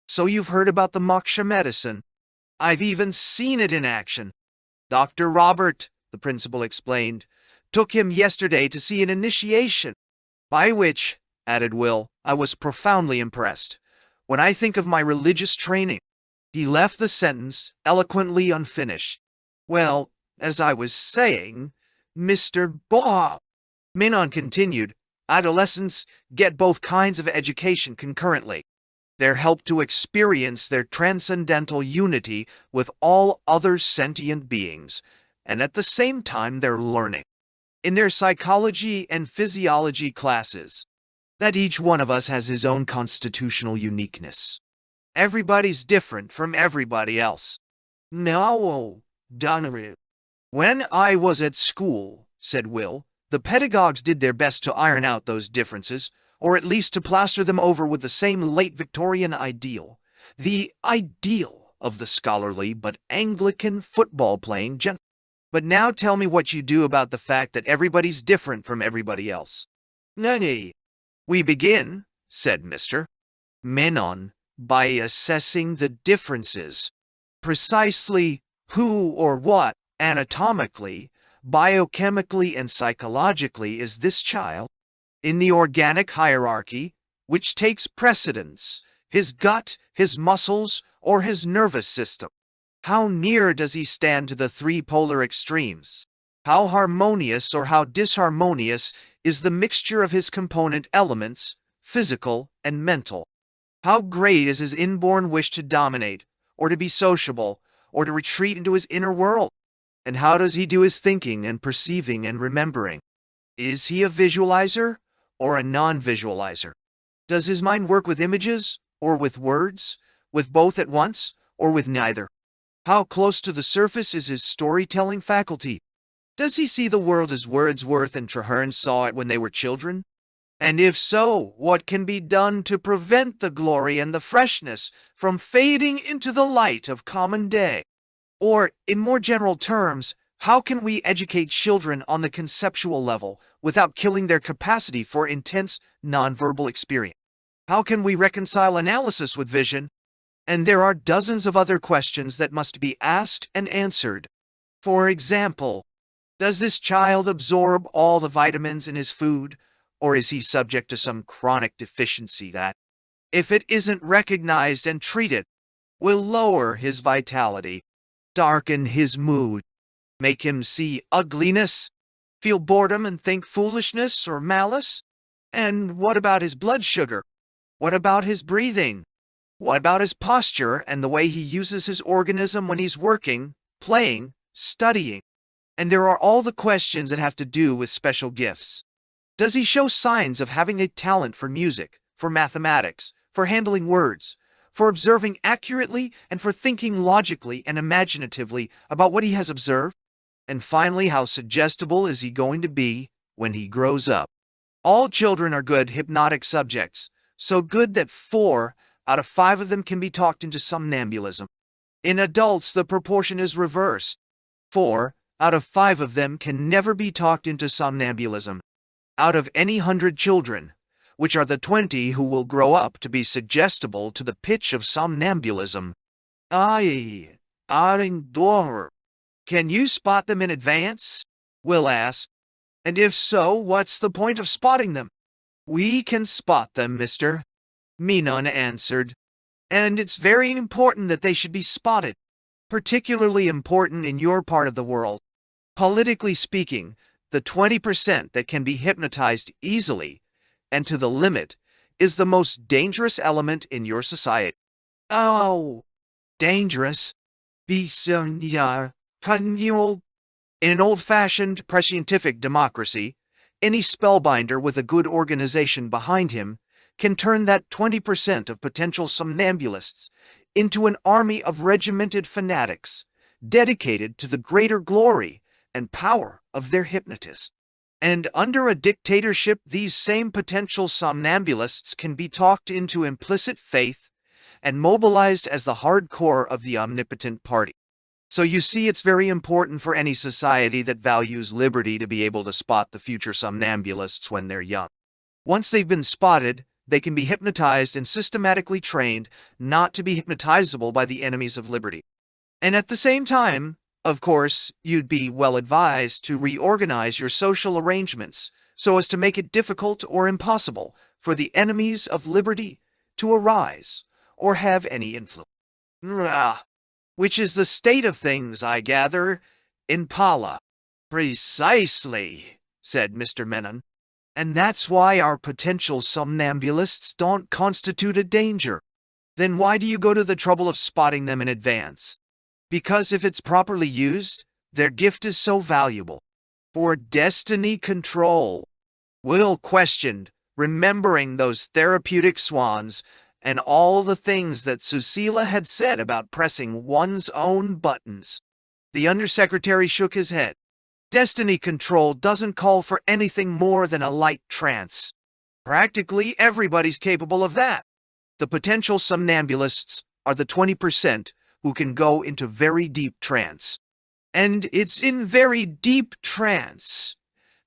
So you've heard about the moksha medicine? I've even seen it in action. Dr. Robert, the principal explained, took him yesterday to see an initiation. By which, added Will, I was profoundly impressed. When I think of my religious training. He left the sentence eloquently unfinished. Well, as I was saying, Mr. Bob, Menon continued, adolescents get both kinds of education concurrently. They're helped to experience their transcendental unity with all other sentient beings, and at the same time they're learning, in their psychology and physiology classes, that each one of us has his own constitutional uniqueness. Everybody's different from everybody else. No, Donnery. When I was at school, said Will, the pedagogues did their best to iron out those differences, or at least to plaster them over with the same late Victorian ideal. The ideal of the scholarly but Anglican football-playing gentleman. But now tell me what you do about the fact that everybody's different from everybody else. Nay. We begin, said Mr. Menon, by assessing the differences. Precisely who or what, anatomically, biochemically, and psychologically is this child? In the organic hierarchy, which takes precedence, his gut, his muscles, or his nervous system? How near does he stand to the three polar extremes? How harmonious or how disharmonious is the mixture of his component elements, physical and mental? How great is his inborn wish to dominate, or to be sociable, or to retreat into his inner world? And how does he do his thinking and perceiving and remembering? Is he a visualizer or a non-visualizer? Does his mind work with images or with words, with both at once or with neither? How close to the surface is his storytelling faculty? Does he see the world as Wordsworth and Traherne saw it when they were children? And if so, what can be done to prevent the glory and the freshness from fading into the light of common day? Or, in more general terms, how can we educate children on the conceptual level without killing their capacity for intense nonverbal experience? How can we reconcile analysis with vision? And there are dozens of other questions that must be asked and answered. For example, does this child absorb all the vitamins in his food, or is he subject to some chronic deficiency that, if it isn't recognized and treated, will lower his vitality, darken his mood, make him see ugliness, feel boredom and think foolishness or malice? And what about his blood sugar? What about his breathing? What about his posture and the way he uses his organism when he's working, playing, studying? And there are all the questions that have to do with special gifts. Does he show signs of having a talent for music, for mathematics, for handling words, for observing accurately and for thinking logically and imaginatively about what he has observed? And finally, how suggestible is he going to be when he grows up? All children are good hypnotic subjects, so good that 4 out of 5 of them can be talked into somnambulism. In adults, the proportion is reversed. 4 out of 5 of them can never be talked into somnambulism. Out of any 100 children, which are the 20 who will grow up to be suggestible to the pitch of somnambulism. Can you spot them in advance? Will asked. And if so, what's the point of spotting them? We can spot them, Mr. Menon answered. And it's very important that they should be spotted. Particularly important in your part of the world. Politically speaking, the 20% that can be hypnotized easily and to the limit is the most dangerous element in your society. Oh, dangerous. In an old-fashioned prescientific democracy, any spellbinder with a good organization behind him can turn that 20% of potential somnambulists into an army of regimented fanatics dedicated to the greater glory and power of their hypnotist. And under a dictatorship, these same potential somnambulists can be talked into implicit faith and mobilized as the hardcore of the omnipotent party. So you see, it's very important for any society that values liberty to be able to spot the future somnambulists when they're young. Once they've been spotted, they can be hypnotized and systematically trained not to be hypnotizable by the enemies of liberty. And at the same time, of course, you'd be well advised to reorganize your social arrangements so as to make it difficult or impossible for the enemies of liberty to arise or have any influence. Which is the state of things, I gather, in Pala. Precisely, said Mr. Menon. And that's why our potential somnambulists don't constitute a danger. Then why do you go to the trouble of spotting them in advance? Because if it's properly used, their gift is so valuable. For destiny control. Will questioned, remembering those therapeutic swans and all the things that Susila had said about pressing one's own buttons. The undersecretary shook his head. Destiny control doesn't call for anything more than a light trance. Practically everybody's capable of that. The potential somnambulists are the 20% who can go into very deep trance. And it's in very deep trance,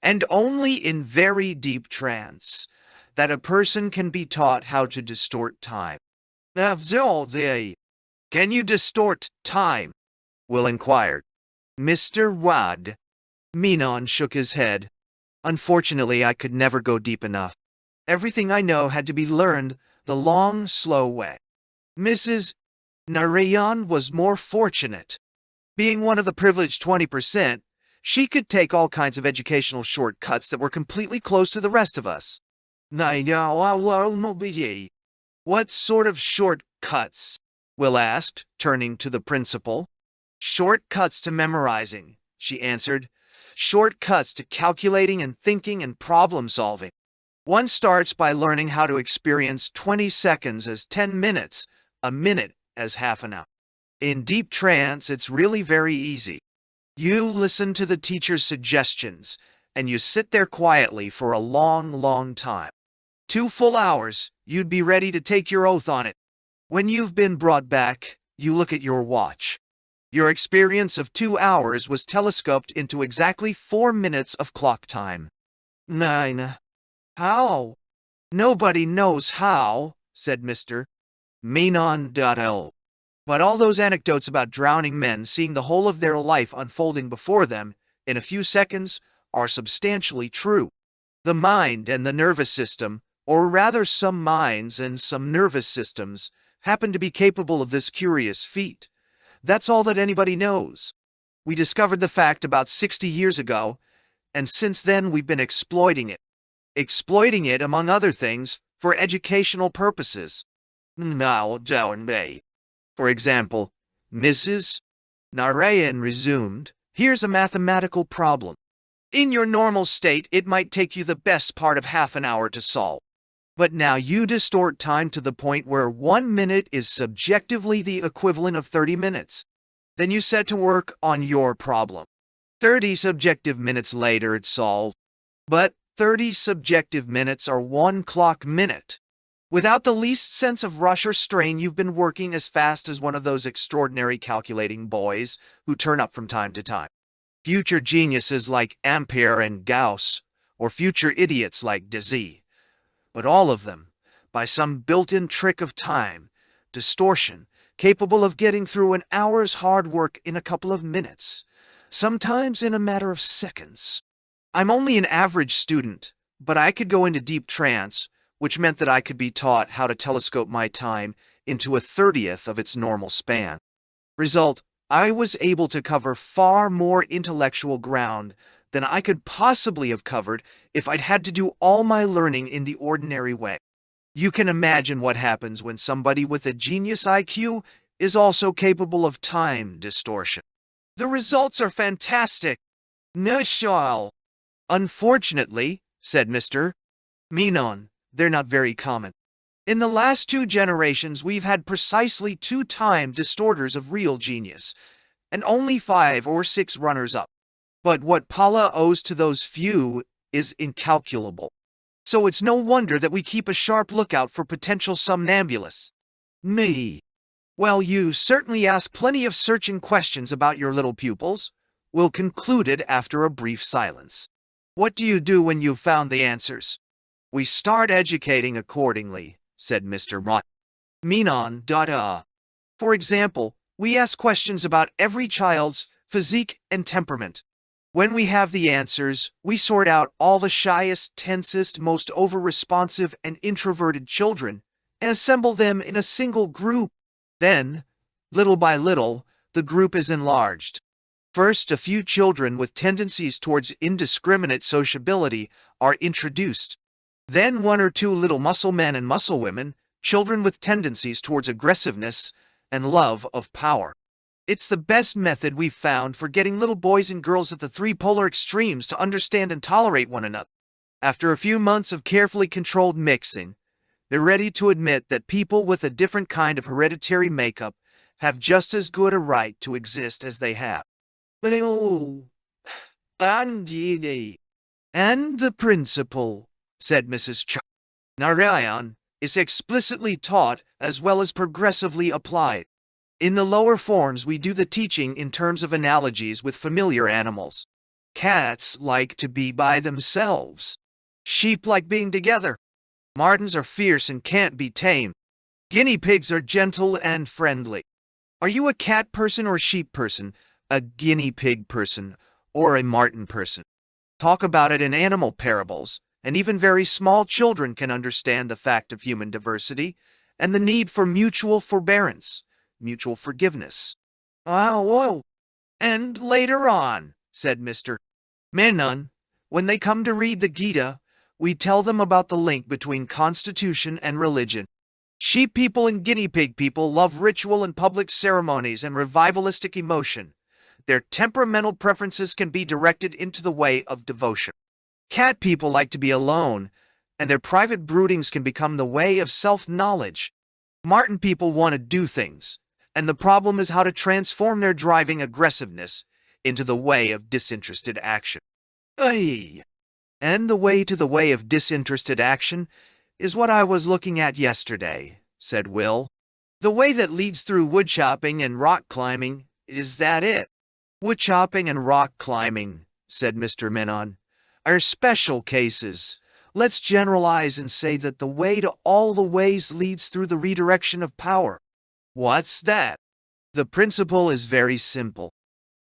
and only in very deep trance, that a person can be taught how to distort time. Can you distort time? Will inquired. Mr. Wad. Menon shook his head. Unfortunately, I could never go deep enough. Everything I know had to be learned the long, slow way. Mrs. Narayan was more fortunate. Being one of the privileged 20%, she could take all kinds of educational shortcuts that were completely closed to the rest of us. What sort of shortcuts? Will asked, turning to the principal. Shortcuts to memorizing, she answered. Shortcuts to calculating and thinking and problem solving. One starts by learning how to experience 20 seconds as 10 minutes, a minute as half an hour. In deep trance, it's really very easy. You listen to the teacher's suggestions, and you sit there quietly for a long, long time. 2 full hours, you'd be ready to take your oath on it. When you've been brought back, you look at your watch. Your experience of 2 hours was telescoped into exactly 4 minutes of clock time. 9. How? Nobody knows how, said Mr. Menon.L. But all those anecdotes about drowning men seeing the whole of their life unfolding before them in a few seconds are substantially true. The mind and the nervous system, or rather some minds and some nervous systems, happen to be capable of this curious feat. That's all that anybody knows. We discovered the fact about 60 years ago, and since then we've been exploiting it. Exploiting it, among other things, for educational purposes. Now, for example, Mrs. Narayan resumed, here's a mathematical problem. In your normal state, it might take you the best part of half an hour to solve. But now you distort time to the point where 1 minute is subjectively the equivalent of 30 minutes. Then you set to work on your problem. 30 subjective minutes later, it's solved. But 30 subjective minutes are 1 clock minute. Without the least sense of rush or strain, you've been working as fast as one of those extraordinary calculating boys who turn up from time to time. Future geniuses like Ampere and Gauss, or future idiots like Dizzy. But all of them, by some built-in trick of time, distortion, capable of getting through an hour's hard work in a couple of minutes, sometimes in a matter of seconds. I'm only an average student, but I could go into deep trance, which meant that I could be taught how to telescope my time into a 30th of its normal span. Result, I was able to cover far more intellectual ground than I could possibly have covered if I'd had to do all my learning in the ordinary way. You can imagine what happens when somebody with a genius IQ is also capable of time distortion. The results are fantastic. Nashal. Unfortunately, said Mr. Menon, they're not very common. In the last 2 generations, we've had precisely 2 time distorters of real genius, and only 5 or 6 runners-up. But what Pala owes to those few is incalculable. So it's no wonder that we keep a sharp lookout for potential somnambulists. Me. Well, you certainly ask plenty of searching questions about your little pupils. Will concluded after a brief silence. What do you do when you've found the answers? We start educating accordingly, said Mr. Rott. Menon. For example, we ask questions about every child's physique and temperament. When we have the answers, we sort out all the shyest, tensest, most over-responsive and introverted children and assemble them in a single group. Then, little by little, the group is enlarged. First, a few children with tendencies towards indiscriminate sociability are introduced. Then 1 or 2 little muscle men and muscle women, children with tendencies towards aggressiveness and love of power. It's the best method we've found for getting little boys and girls at the 3 polar extremes to understand and tolerate one another. After a few months of carefully controlled mixing, they're ready to admit that people with a different kind of hereditary makeup have just as good a right to exist as they have. And the principle, said Mrs. Narayan, is explicitly taught as well as progressively applied. In the lower forms, we do the teaching in terms of analogies with familiar animals. Cats like to be by themselves. Sheep like being together. Martens are fierce and can't be tamed. Guinea pigs are gentle and friendly. Are you a cat person or sheep person, a guinea pig person, or a marten person? Talk about it in animal parables, and even very small children can understand the fact of human diversity and the need for mutual forbearance. Mutual forgiveness. Oh, and later on, said Mr. Menon, when they come to read the Gita, we tell them about the link between constitution and religion. Sheep people and guinea pig people love ritual and public ceremonies and revivalistic emotion. their temperamental preferences can be directed into the way of devotion. Cat people like to be alone, and their private broodings can become the way of self-knowledge. Martin people want to do things, and the problem is how to transform their driving aggressiveness into the way of disinterested action. Ay. And the way to the way of disinterested action is what I was looking at yesterday, said Will. The way that leads through woodchopping and rock climbing, is that it? Woodchopping and rock climbing, said Mr. Menon, are special cases. Let's generalize and say that the way to all the ways leads through the redirection of power. What's that? The principle is very simple.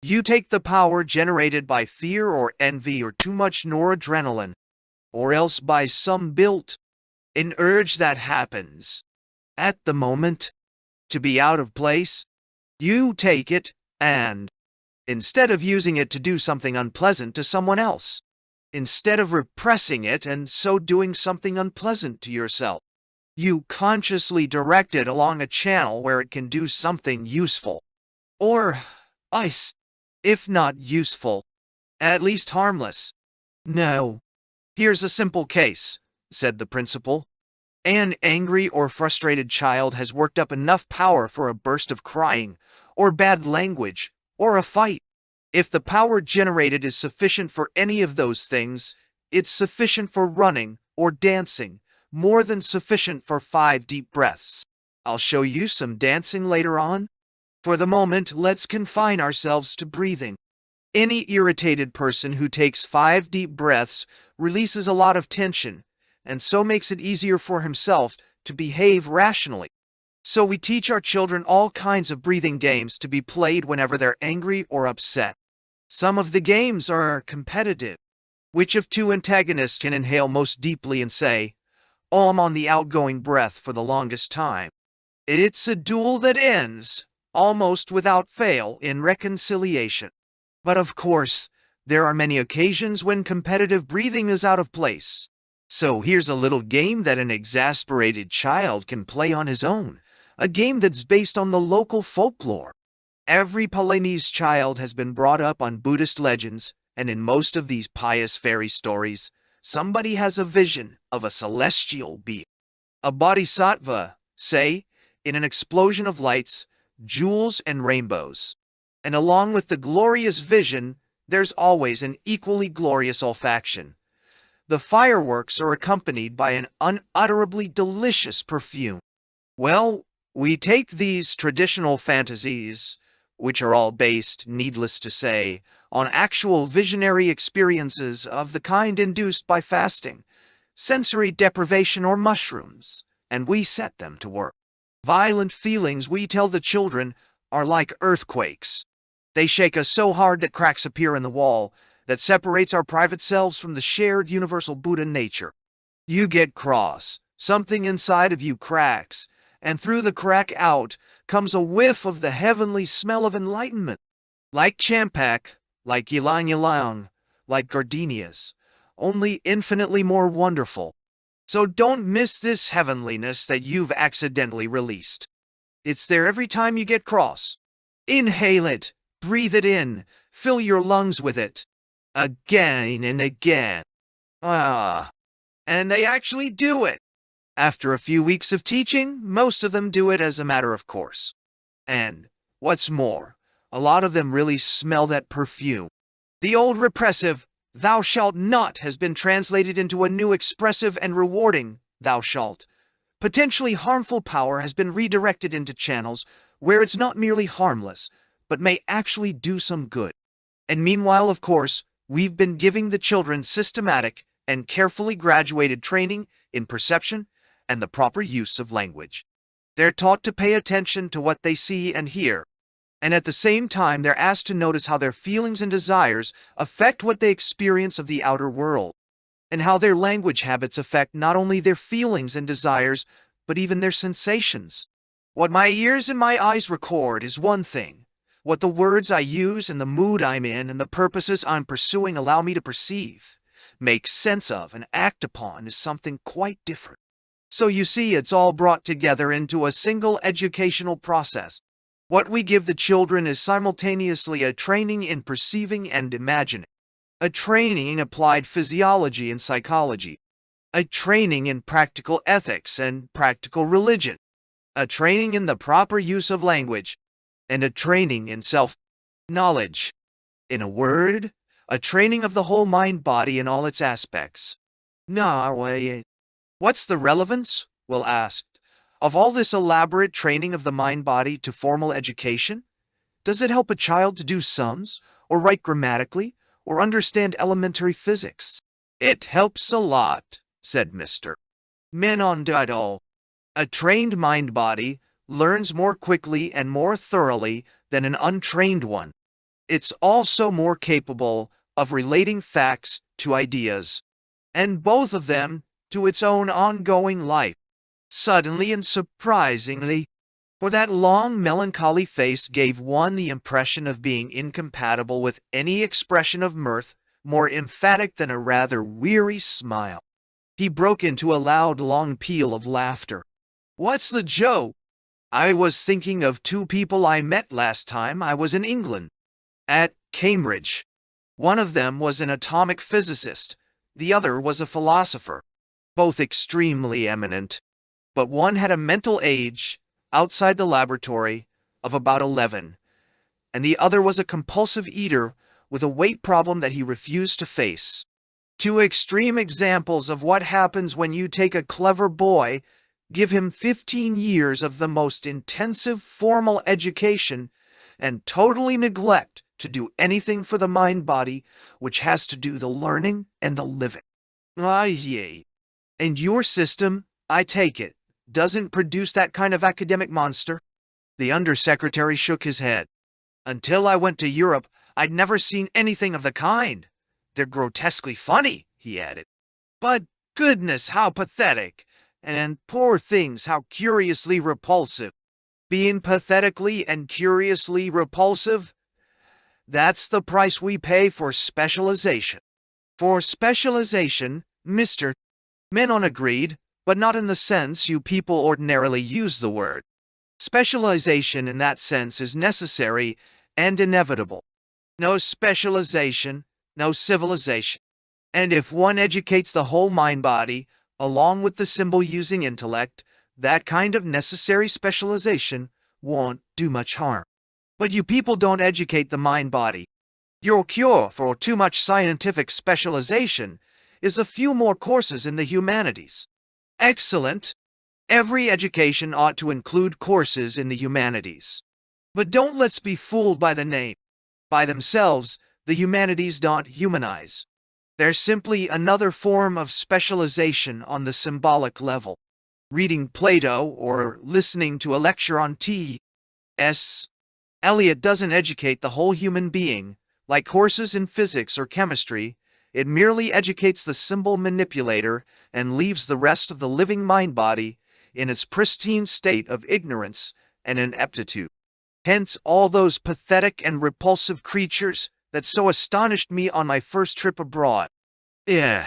You take the power generated by fear or envy or too much noradrenaline, or else by some built-in urge that happens at the moment to be out of place. You take it and, instead of using it to do something unpleasant to someone else, instead of repressing it and so doing something unpleasant to yourself, you consciously direct it along a channel where it can do something useful. Or, if not useful, at least harmless. No. Here's a simple case, said the principal. An angry or frustrated child has worked up enough power for a burst of crying, or bad language, or a fight. If the power generated is sufficient for any of those things, it's sufficient for running or dancing, more than sufficient for 5 deep breaths. I'll show you some dancing later on. For the moment, let's confine ourselves to breathing. Any irritated person who takes 5 deep breaths releases a lot of tension, and so makes it easier for himself to behave rationally. So we teach our children all kinds of breathing games to be played whenever they're angry or upset. Some of the games are competitive. Which of 2 antagonists can inhale most deeply and say, on the outgoing breath for the longest time? It's a duel that ends, almost without fail, in reconciliation. But of course, there are many occasions when competitive breathing is out of place. So here's a little game that an exasperated child can play on his own, a game that's based on the local folklore. Every Balinese child has been brought up on Buddhist legends, and in most of these pious fairy stories, somebody has a vision of a celestial being. A bodhisattva, say, in an explosion of lights, jewels and rainbows. And along with the glorious vision, there's always an equally glorious olfaction. The fireworks are accompanied by an unutterably delicious perfume. Well, we take these traditional fantasies, which are all based, needless to say, on actual visionary experiences of the kind induced by fasting, sensory deprivation, or mushrooms, and we set them to work. Violent feelings, we tell the children, are like earthquakes. They shake us so hard that cracks appear in the wall that separates our private selves from the shared universal Buddha nature. You get cross, something inside of you cracks, and through the crack out comes a whiff of the heavenly smell of enlightenment. Like champak, like ylang ylang, like gardenias, only infinitely more wonderful. So don't miss this heavenliness that you've accidentally released. It's there every time you get cross. Inhale it, breathe it in, fill your lungs with it. Again and again. And they actually do it. After a few weeks of teaching, most of them do it as a matter of course. And, what's more, a lot of them really smell that perfume. The old repressive, "thou shalt not," has been translated into a new expressive and rewarding, "thou shalt." Potentially harmful power has been redirected into channels where it's not merely harmless, but may actually do some good. And meanwhile, of course, we've been giving the children systematic and carefully graduated training in perception and the proper use of language. They're taught to pay attention to what they see and hear, and at the same time they're asked to notice how their feelings and desires affect what they experience of the outer world, and how their language habits affect not only their feelings and desires, but even their sensations. What my ears and my eyes record is one thing. What the words I use and the mood I'm in and the purposes I'm pursuing allow me to perceive, make sense of, and act upon is something quite different. So you see, it's all brought together into a single educational process. What we give the children is simultaneously a training in perceiving and imagining, a training in applied physiology and psychology, a training in practical ethics and practical religion, a training in the proper use of language, and a training in self-knowledge. In a word, a training of the whole mind-body in all its aspects. What's the relevance, Will asked, of all this elaborate training of the mind-body to formal education? Does it help a child to do sums, or write grammatically, or understand elementary physics? It helps a lot, said Mr. Menondado. A trained mind-body learns more quickly and more thoroughly than an untrained one. It's also more capable of relating facts to ideas, and both of them to its own ongoing life. Suddenly and surprisingly, for that long, melancholy face gave one the impression of being incompatible with any expression of mirth more emphatic than a rather weary smile. He broke into a loud, long peal of laughter. "What's the joke? I was thinking of two people I met last time I was in England, at Cambridge. One of them was an atomic physicist, the other was a philosopher, both extremely eminent. But one had a mental age, outside the laboratory, of about 11, and the other was a compulsive eater with a weight problem that he refused to face. Two extreme examples of what happens when you take a clever boy, give him 15 years of the most intensive formal education, and totally neglect to do anything for the mind-body, which has to do the learning and the living. Yea. And your system, I take it, doesn't produce that kind of academic monster?" The undersecretary shook his head. "Until I went to Europe, I'd never seen anything of the kind. They're grotesquely funny," he added. "But goodness, how pathetic! And poor things, how curiously repulsive. Being pathetically and curiously repulsive, that's the price we pay for specialization." "For specialization," Mr. Menon agreed, "but not in the sense you people ordinarily use the word. Specialization in that sense is necessary and inevitable. No specialization, no civilization. And if one educates the whole mind-body, along with the symbol-using intellect, that kind of necessary specialization won't do much harm. But you people don't educate the mind-body. Your cure for too much scientific specialization is a few more courses in the humanities." "Excellent. Every education ought to include courses in the humanities. But don't let's be fooled by the name. By themselves, the humanities don't humanize. They're simply another form of specialization on the symbolic level. Reading Plato or listening to a lecture on T.S. Eliot doesn't educate the whole human being, like courses in physics or chemistry. It merely educates the symbol manipulator and leaves the rest of the living mind-body in its pristine state of ignorance and ineptitude. Hence all those pathetic and repulsive creatures that so astonished me on my first trip abroad." I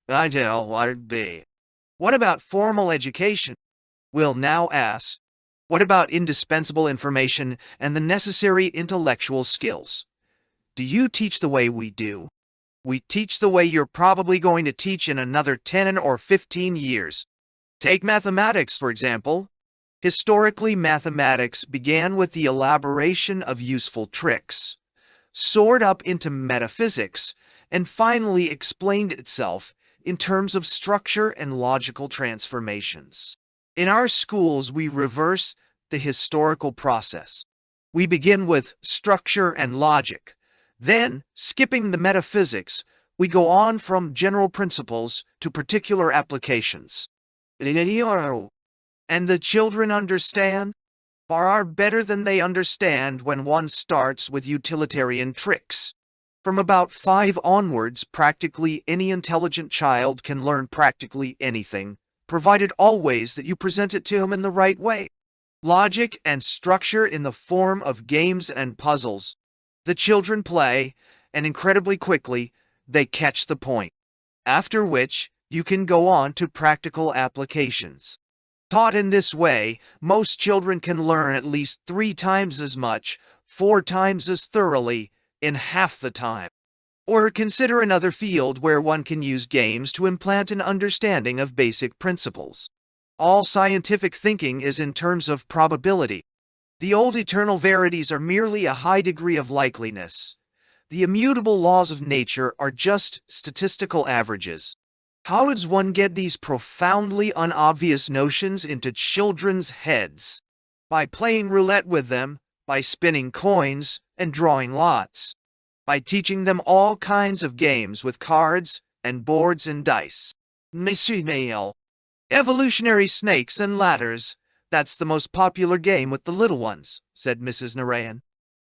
tell what it be. "What about formal education?" Will now asked. "What about indispensable information and the necessary intellectual skills? Do you teach the way we do? We teach the way you're probably going to teach in another 10 or 15 years. Take mathematics, for example. Historically, mathematics began with the elaboration of useful tricks, soared up into metaphysics, and finally explained itself in terms of structure and logical transformations. In our schools, we reverse the historical process. We begin with structure and logic. Then, skipping the metaphysics, we go on from general principles to particular applications. And the children understand? Far better than they understand when one starts with utilitarian tricks. From about 5 onwards, practically any intelligent child can learn practically anything, provided always that you present it to him in the right way. Logic and structure in the form of games and puzzles. The children play, and incredibly quickly, they catch the point. After which, you can go on to practical applications. Taught in this way, most children can learn at least 3 times as much, 4 times as thoroughly, in half the time. Or consider another field where one can use games to implant an understanding of basic principles. All scientific thinking is in terms of probability. The old eternal verities are merely a high degree of likeliness. The immutable laws of nature are just statistical averages. How does one get these profoundly unobvious notions into children's heads? By playing roulette with them, by spinning coins and drawing lots, by teaching them all kinds of games with cards and boards and dice. Monsieur Mail. Evolutionary snakes and ladders, that's the most popular game with the little ones, said Mrs. Narayan.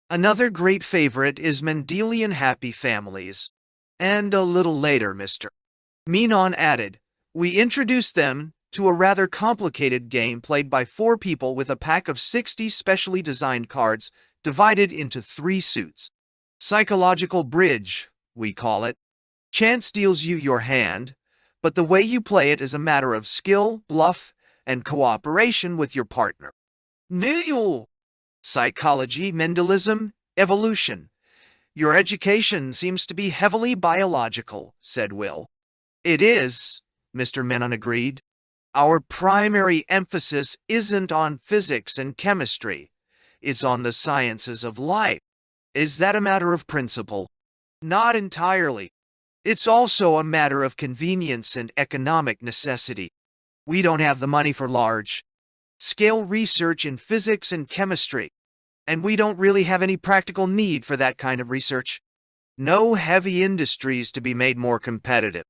Another great favorite is Mendelian happy families. And a little later, Mr. Menon added, we introduced them to a rather complicated game played by 4 people with a pack of 60 specially designed cards divided into 3 suits. Psychological bridge, we call it. Chance deals you your hand, but the way you play it is a matter of skill, bluff, and cooperation with your partner. New psychology, Mendelism, evolution. Your education seems to be heavily biological, said Will. It is, Mr. Menon agreed. Our primary emphasis isn't on physics and chemistry. It's on the sciences of life. Is that a matter of principle? Not entirely. It's also a matter of convenience and economic necessity. We don't have the money for large-scale research in physics and chemistry, and we don't really have any practical need for that kind of research. No heavy industries to be made more competitive.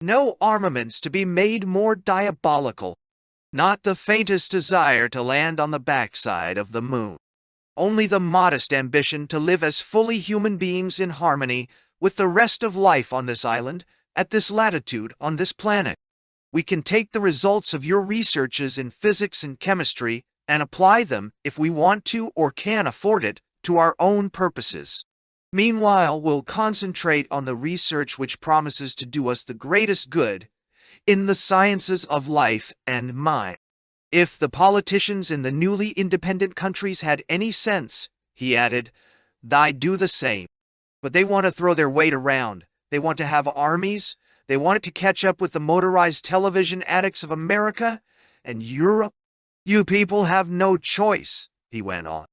No armaments to be made more diabolical. Not the faintest desire to land on the backside of the moon. Only the modest ambition to live as fully human beings in harmony with the rest of life on this island, at this latitude, on this planet. We can take the results of your researches in physics and chemistry and apply them, if we want to or can afford it, to our own purposes. Meanwhile, we'll concentrate on the research which promises to do us the greatest good in the sciences of life and mind. If the politicians in the newly independent countries had any sense, he added, they'd do the same. But they want to throw their weight around. They want to have armies. They want it to catch up with the motorized television addicts of America and Europe. You people have no choice, he went on.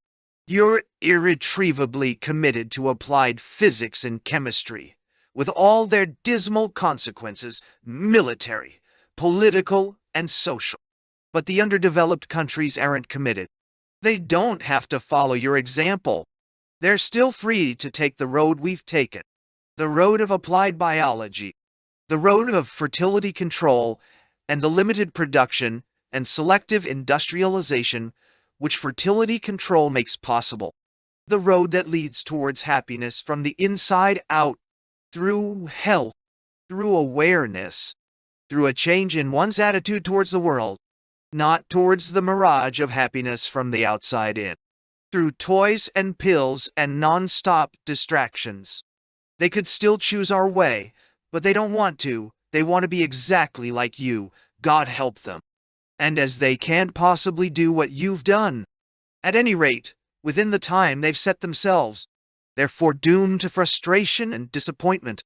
You're irretrievably committed to applied physics and chemistry, with all their dismal consequences, military, political, and social. But the underdeveloped countries aren't committed. They don't have to follow your example. They're still free to take the road we've taken, the road of applied biology, the road of fertility control, and the limited production and selective industrialization which fertility control makes possible, the road that leads towards happiness from the inside out, through health, through awareness, through a change in one's attitude towards the world, not towards the mirage of happiness from the outside in, through toys and pills and non-stop distractions. They could still choose our way, but they don't want to. They want to be exactly like you, God help them. And as they can't possibly do what you've done, at any rate, within the time they've set themselves, they're foredoomed to frustration and disappointment,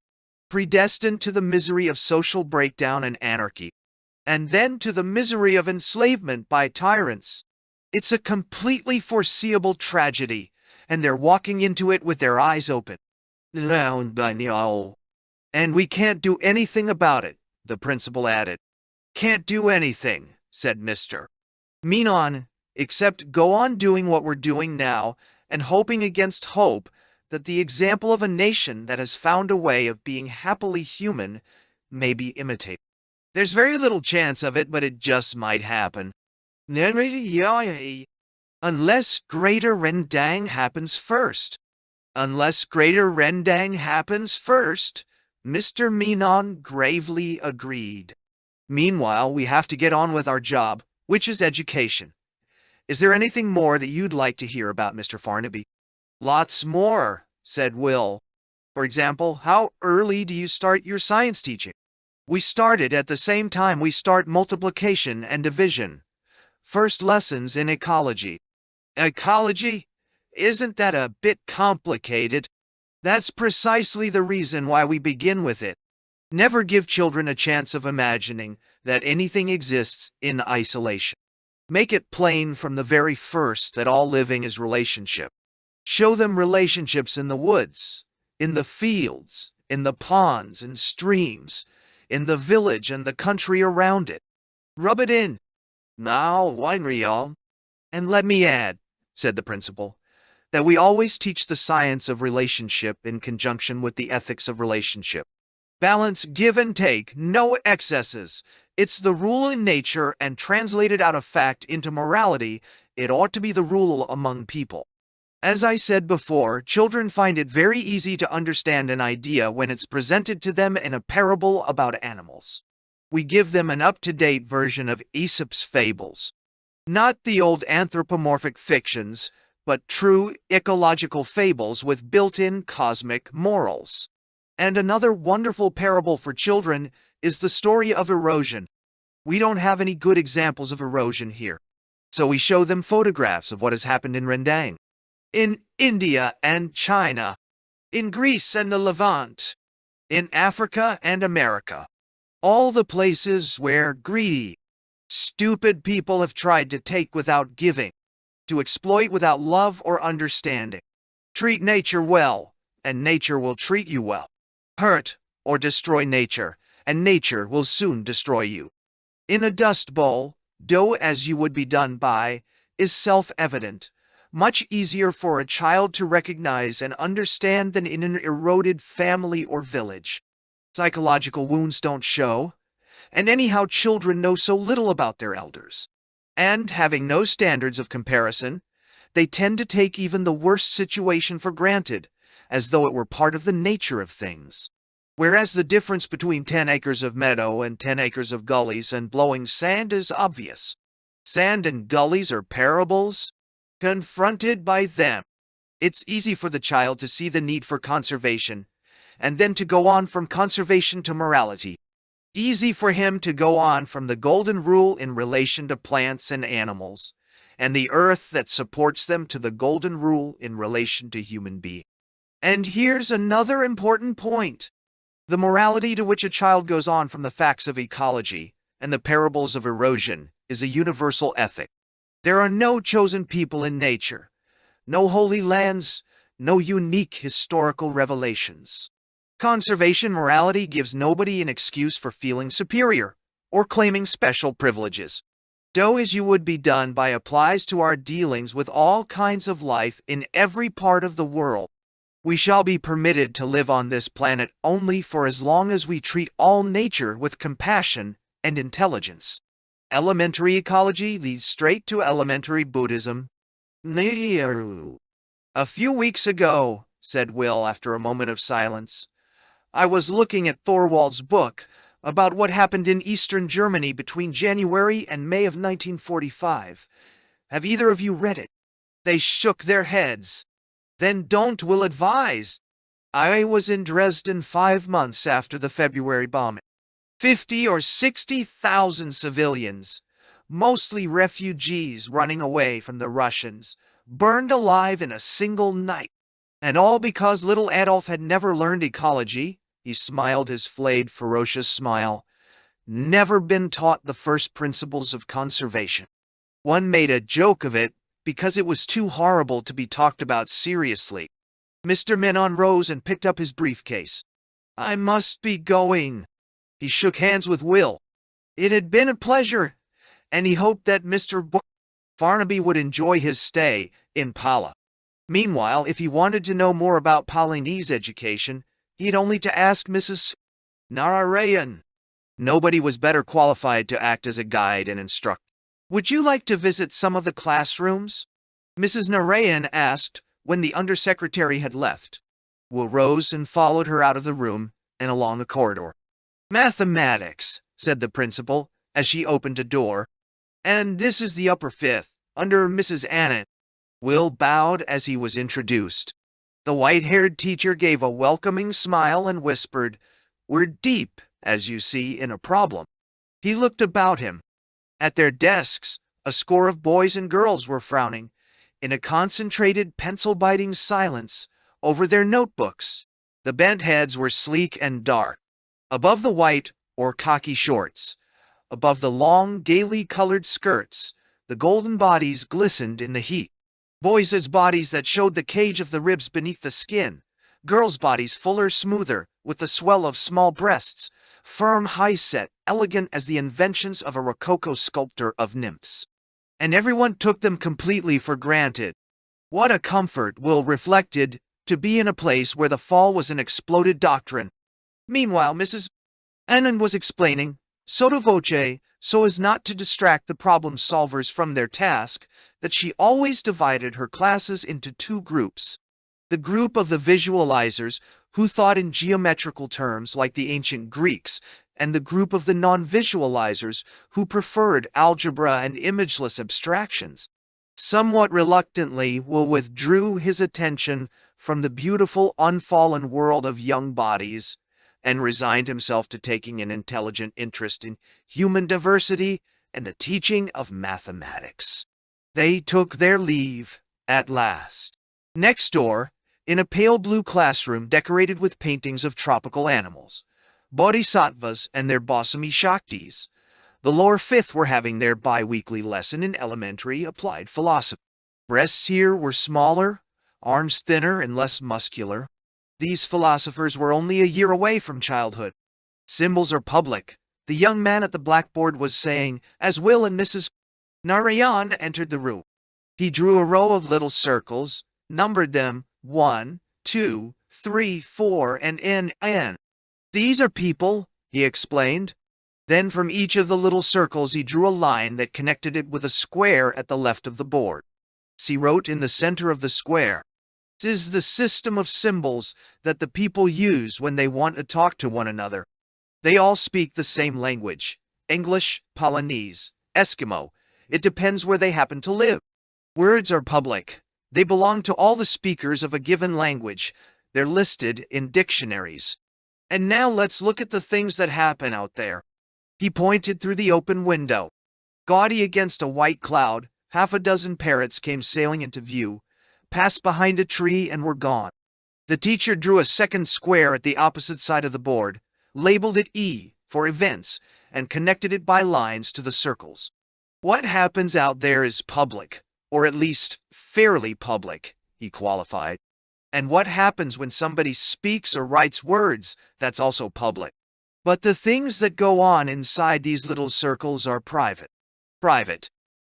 predestined to the misery of social breakdown and anarchy, and then to the misery of enslavement by tyrants. It's a completely foreseeable tragedy, and they're walking into it with their eyes open. And we can't do anything about it, the principal added. Can't do anything, said Mr. Menon, except go on doing what we're doing now and hoping against hope that the example of a nation that has found a way of being happily human may be imitated. There's very little chance of it, but it just might happen. Unless greater rendang happens first. Unless greater rendang happens first, Mr. Menon gravely agreed. Meanwhile, we have to get on with our job, which is education. Is there anything more that you'd like to hear about, Mr. Farnaby? Lots more, said Will. For example, how early do you start your science teaching? We start it at the same time we start multiplication and division. First lessons in ecology. Ecology? Isn't that a bit complicated? That's precisely the reason why we begin with it. Never give children a chance of imagining that anything exists in isolation. Make it plain from the very first that all living is relationship. Show them relationships in the woods, in the fields, in the ponds and streams, in the village and the country around it. Rub it in. Now, winery y'all. And let me add, said the principal, that we always teach the science of relationship in conjunction with the ethics of relationship. Balance, give and take, no excesses. It's the rule in nature, and translated out of fact into morality, it ought to be the rule among people. As I said before, children find it very easy to understand an idea when it's presented to them in a parable about animals. We give them an up-to-date version of Aesop's fables. Not the old anthropomorphic fictions, but true ecological fables with built-in cosmic morals. And another wonderful parable for children is the story of erosion. We don't have any good examples of erosion here, so we show them photographs of what has happened in Rendang, in India and China, in Greece and the Levant, in Africa and America. All the places where greedy, stupid people have tried to take without giving, to exploit without love or understanding. Treat nature well, and nature will treat you well. Hurt or destroy nature, and nature will soon destroy you. In a dust bowl, do as you would be done by is self-evident, much easier for a child to recognize and understand than in an eroded family or village. Psychological wounds don't show, and anyhow children know so little about their elders. And, having no standards of comparison, they tend to take even the worst situation for granted, as though it were part of the nature of things. Whereas the difference between 10 acres of meadow and 10 acres of gullies and blowing sand is obvious. Sand and gullies are parables. Confronted by them, it's easy for the child to see the need for conservation, and then to go on from conservation to morality. Easy for him to go on from the golden rule in relation to plants and animals, and the earth that supports them to the golden rule in relation to human beings. And here's another important point. The morality to which a child goes on from the facts of ecology and the parables of erosion is a universal ethic. There are no chosen people in nature, no holy lands, no unique historical revelations. Conservation morality gives nobody an excuse for feeling superior or claiming special privileges. Do as you would be done by applies to our dealings with all kinds of life in every part of the world. We shall be permitted to live on this planet only for as long as we treat all nature with compassion and intelligence. Elementary ecology leads straight to elementary Buddhism. A few weeks ago, said Will after a moment of silence, I was looking at Thorwald's book about what happened in Eastern Germany between January and May of 1945. Have either of you read it? They shook their heads. Then don't, will advise. I was in Dresden 5 months after the February bombing. 50 or 60,000 civilians, mostly refugees running away from the Russians, burned alive in a single night. And all because little Adolf had never learned ecology. He smiled his flayed, ferocious smile. Never been taught the first principles of conservation. One made a joke of it because it was too horrible to be talked about seriously. Mr. Menon rose and picked up his briefcase. I must be going. He shook hands with Will. It had been a pleasure, and he hoped that Mr. Farnaby would enjoy his stay in Pala. Meanwhile, if he wanted to know more about Palinese education, he had only to ask Mrs. Narayan. Nobody was better qualified to act as a guide and instructor. Would you like to visit some of the classrooms? Mrs. Narayan asked when the undersecretary had left. Will rose and followed her out of the room and along a corridor. Mathematics, said the principal as she opened a door. And this is the upper fifth, under Mrs. Annett. Will bowed as he was introduced. The white-haired teacher gave a welcoming smile and whispered, We're deep, as you see, in a problem. He looked about him. At their desks, A score of boys and girls were frowning, in a concentrated, pencil-biting silence, over their notebooks. The bent heads were sleek and dark. Above the white, or khaki shorts, above the long, gaily colored skirts, the golden bodies glistened in the heat. Boys' bodies that showed the cage of the ribs beneath the skin. Girls' bodies fuller, smoother, with the swell of small breasts, firm, high-set, elegant as the inventions of a Rococo sculptor of nymphs. And everyone took them completely for granted. What a comfort, Will reflected, to be in a place where the fall was an exploded doctrine. Meanwhile, Mrs. Annan was explaining, sotto voce, so as not to distract the problem-solvers from their task, that she always divided her classes into two groups. The group of the visualizers, who thought in geometrical terms like the ancient Greeks, and the group of the non-visualizers, who preferred algebra and imageless abstractions. Somewhat reluctantly, Will withdrew his attention from the beautiful, unfallen world of young bodies, and resigned himself to taking an intelligent interest in human diversity and the teaching of mathematics. They took their leave, at last. Next door, in a pale blue classroom decorated with paintings of tropical animals, bodhisattvas and their Bosami Shaktis, the lower fifth were having their bi-weekly lesson in elementary applied philosophy. Breasts here were smaller, arms thinner and less muscular. These philosophers were only a year away from childhood. Symbols are public, the young man at the blackboard was saying, as Will and Mrs. Narayan entered the room. He drew a row of little circles, numbered them 1, 2, 3, 4, and N. These are people, he explained. Then from each of the little circles he drew a line that connected it with a square at the left of the board. He wrote in the center of the square, "This is the system of symbols that the people use when they want to talk to one another. They all speak the same language, English, Polynese, Eskimo. It depends where they happen to live. Words are public. They belong to all the speakers of a given language. They're listed in dictionaries. And now let's look at the things that happen out there." He pointed through the open window. Gaudy against a white cloud, half a dozen parrots came sailing into view, passed behind a tree and were gone. The teacher drew a second square at the opposite side of the board, labeled it E for events, and connected it by lines to the circles. What happens out there is public, or at least fairly public, he qualified. And what happens when somebody speaks or writes words, that's also public. But the things that go on inside these little circles are private. Private.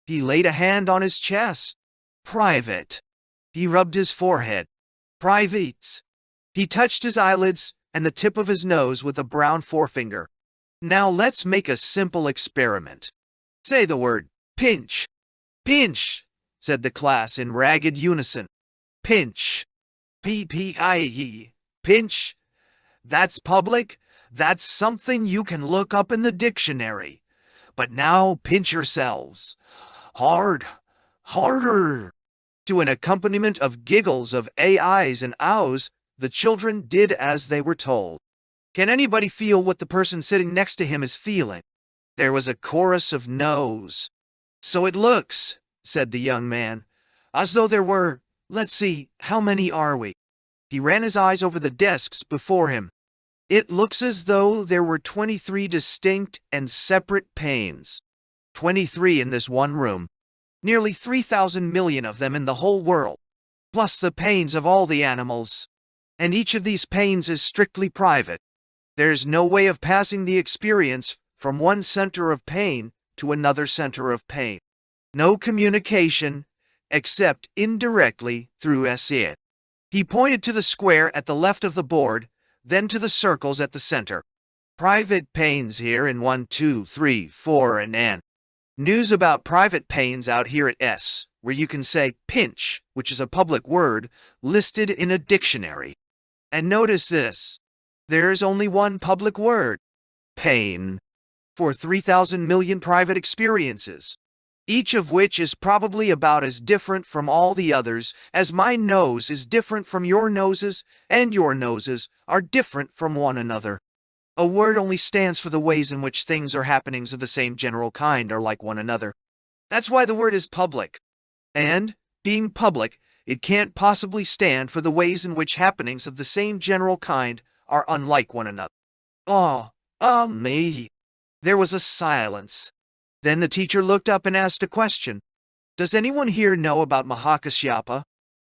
He laid a hand on his chest. Private. He rubbed his forehead. Private. He touched his eyelids and the tip of his nose with a brown forefinger. Now let's make a simple experiment. Say the word, pinch. Pinch, said the class in ragged unison. Pinch. P-P-I-E. Pinch. That's public. That's something you can look up in the dictionary. But now pinch yourselves. Hard. Harder. To an accompaniment of giggles of AIs and ows, the children did as they were told. Can anybody feel what the person sitting next to him is feeling? There was a chorus of no's. So it looks, said the young man, as though there were, let's see, how many are we? He ran his eyes over the desks before him. It looks as though there were 23 distinct and separate panes. 23 in this one room. Nearly 3,000 million of them in the whole world. Plus the panes of all the animals. And each of these panes is strictly private. There's no way of passing the experience from one center of pain to another center of pain. No communication, except indirectly through it. He pointed to the square at the left of the board, then to the circles at the center. Private panes here in 1, 2, 3, 4, and N. News about private panes out here at S, where you can say pinch, which is a public word, listed in a dictionary. And notice this. There's only one public word. Pain. For 3,000 million private experiences. Each of which is probably about as different from all the others as my nose is different from your noses, and your noses are different from one another. A word only stands for the ways in which things or happenings of the same general kind are like one another. That's why the word is public. And, being public, it can't possibly stand for the ways in which happenings of the same general kind are unlike one another. Oh, me. There was a silence. Then the teacher looked up and asked a question. Does anyone here know about Mahakasyapa?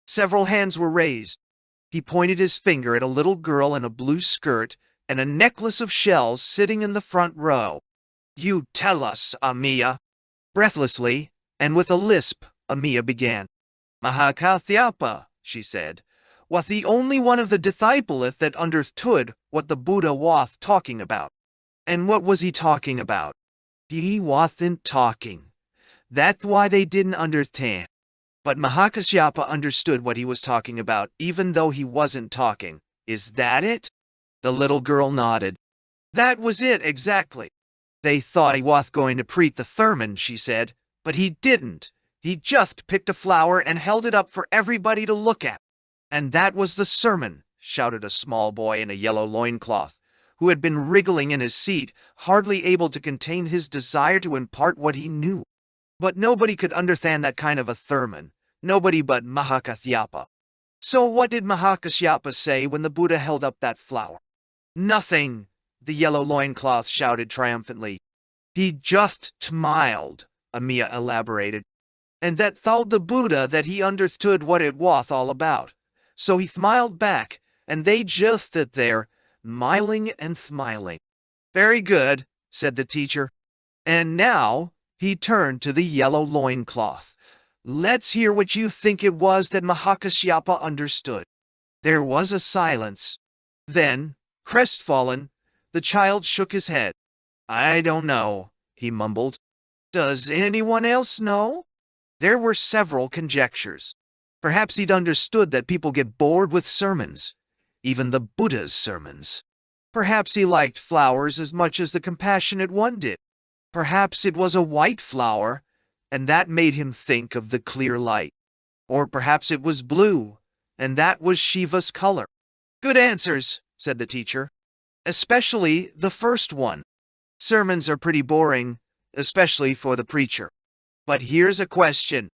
Several hands were raised. He pointed his finger at a little girl in a blue skirt and a necklace of shells sitting in the front row. You tell us, Amiya. Breathlessly, and with a lisp, Amiya began. Mahakasyapa, she said, was the only one of the disciples that understood what the Buddha was talking about. And what was he talking about? He wasn't talking. That's why they didn't understand. But Mahakasyapa understood what he was talking about, even though he wasn't talking. Is that it? The little girl nodded. That was it, exactly. They thought he was going to preach the sermon, she said, but he didn't. He just picked a flower and held it up for everybody to look at. And that was the sermon, shouted a small boy in a yellow loincloth, who had been wriggling in his seat, hardly able to contain his desire to impart what he knew. But nobody could understand that kind of a sermon, nobody but Mahakasyapa. So what did Mahakasyapa say when the Buddha held up that flower? Nothing, the yellow loincloth shouted triumphantly. He just smiled, Amiya elaborated. And that told the Buddha that he understood what it was all about. So he smiled back, and they just stood there, smiling and smiling. Very good, said the teacher. And now, he turned to the yellow loincloth. Let's hear what you think it was that Mahakasyapa understood. There was a silence. Then, crestfallen, the child shook his head. I don't know, he mumbled. Does anyone else know? There were several conjectures. Perhaps he'd understood that people get bored with sermons, even the Buddha's sermons. Perhaps he liked flowers as much as the compassionate one did. Perhaps it was a white flower, and that made him think of the clear light. Or perhaps it was blue, and that was Shiva's color. Good answers, said the teacher. Especially the first one. Sermons are pretty boring, especially for the preacher. But here's a question.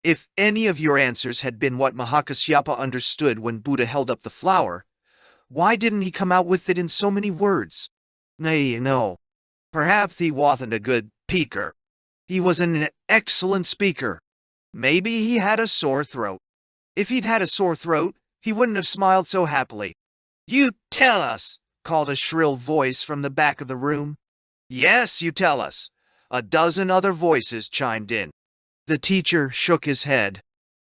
If any of your answers had been what Mahakasyapa understood when Buddha held up the flower, why didn't he come out with it in so many words? No. Perhaps he wasn't a good speaker. He was an excellent speaker. Maybe he had a sore throat. If he'd had a sore throat, he wouldn't have smiled so happily. You tell us, called a shrill voice from the back of the room. Yes, you tell us. A dozen other voices chimed in. The teacher shook his head.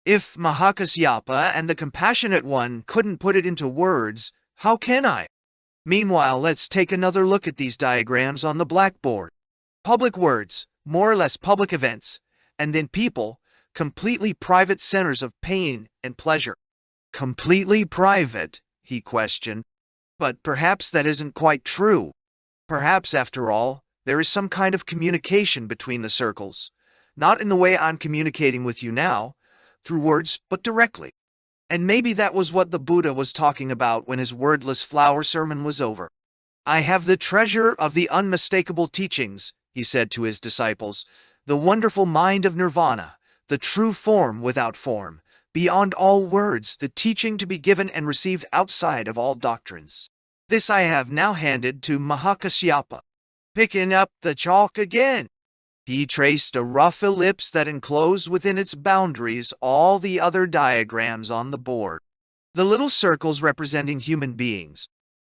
If Mahakasyapa and the compassionate one couldn't put it into words, how can I? Meanwhile, let's take another look at these diagrams on the blackboard. Public words, more or less public events, and then people, completely private centers of pain and pleasure. Completely private, he questioned. But perhaps that isn't quite true. Perhaps, after all, there is some kind of communication between the circles. Not in the way I'm communicating with you now, through words, but directly. And maybe that was what the Buddha was talking about when his wordless flower sermon was over. I have the treasure of the unmistakable teachings, he said to his disciples, the wonderful mind of nirvana, the true form without form, beyond all words, the teaching to be given and received outside of all doctrines. This I have now handed to Mahakasyapa. Picking up the chalk again. He traced a rough ellipse that enclosed within its boundaries all the other diagrams on the board. The little circles representing human beings.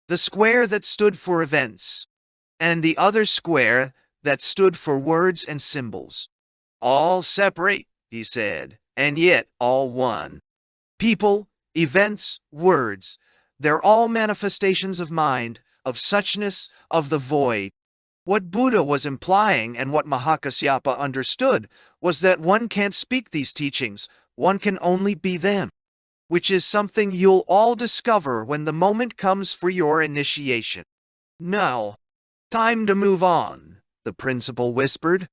The square that stood for events. And the other square that stood for words and symbols. All separate, he said, and yet all one. People, events, words. They're all manifestations of mind, of suchness, of the void. What Buddha was implying and what Mahakasyapa understood was that one can't speak these teachings, one can only be them, which is something you'll all discover when the moment comes for your initiation. Now, time to move on, the principal whispered.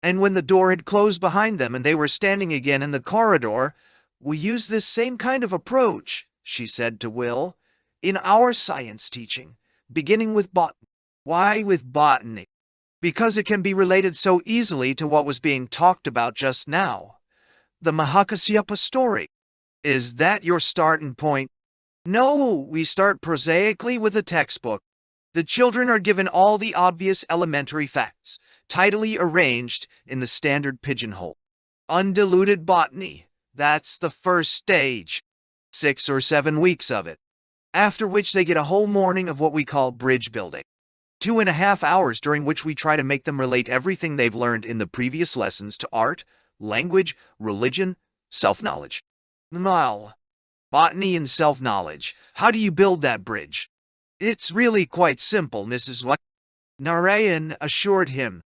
And when the door had closed behind them and they were standing again in the corridor, we use this same kind of approach, she said to Will, in our science teaching, beginning with botany. Why with botany? because it can be related so easily to what was being talked about just now. The Mahakasyapa story. Is that your starting point? No, we start prosaically with a textbook. The children are given all the obvious elementary facts, tidily arranged in the standard pigeonhole. Undiluted botany, that's the first stage. 6 or 7 weeks of it. After which they get a whole morning of what we call bridge building. 2.5 hours during which we try to make them relate everything they've learned in the previous lessons to art, language, religion, self-knowledge. Well, botany and self-knowledge. How do you build that bridge? It's really quite simple, Mrs. What? Narayan assured him.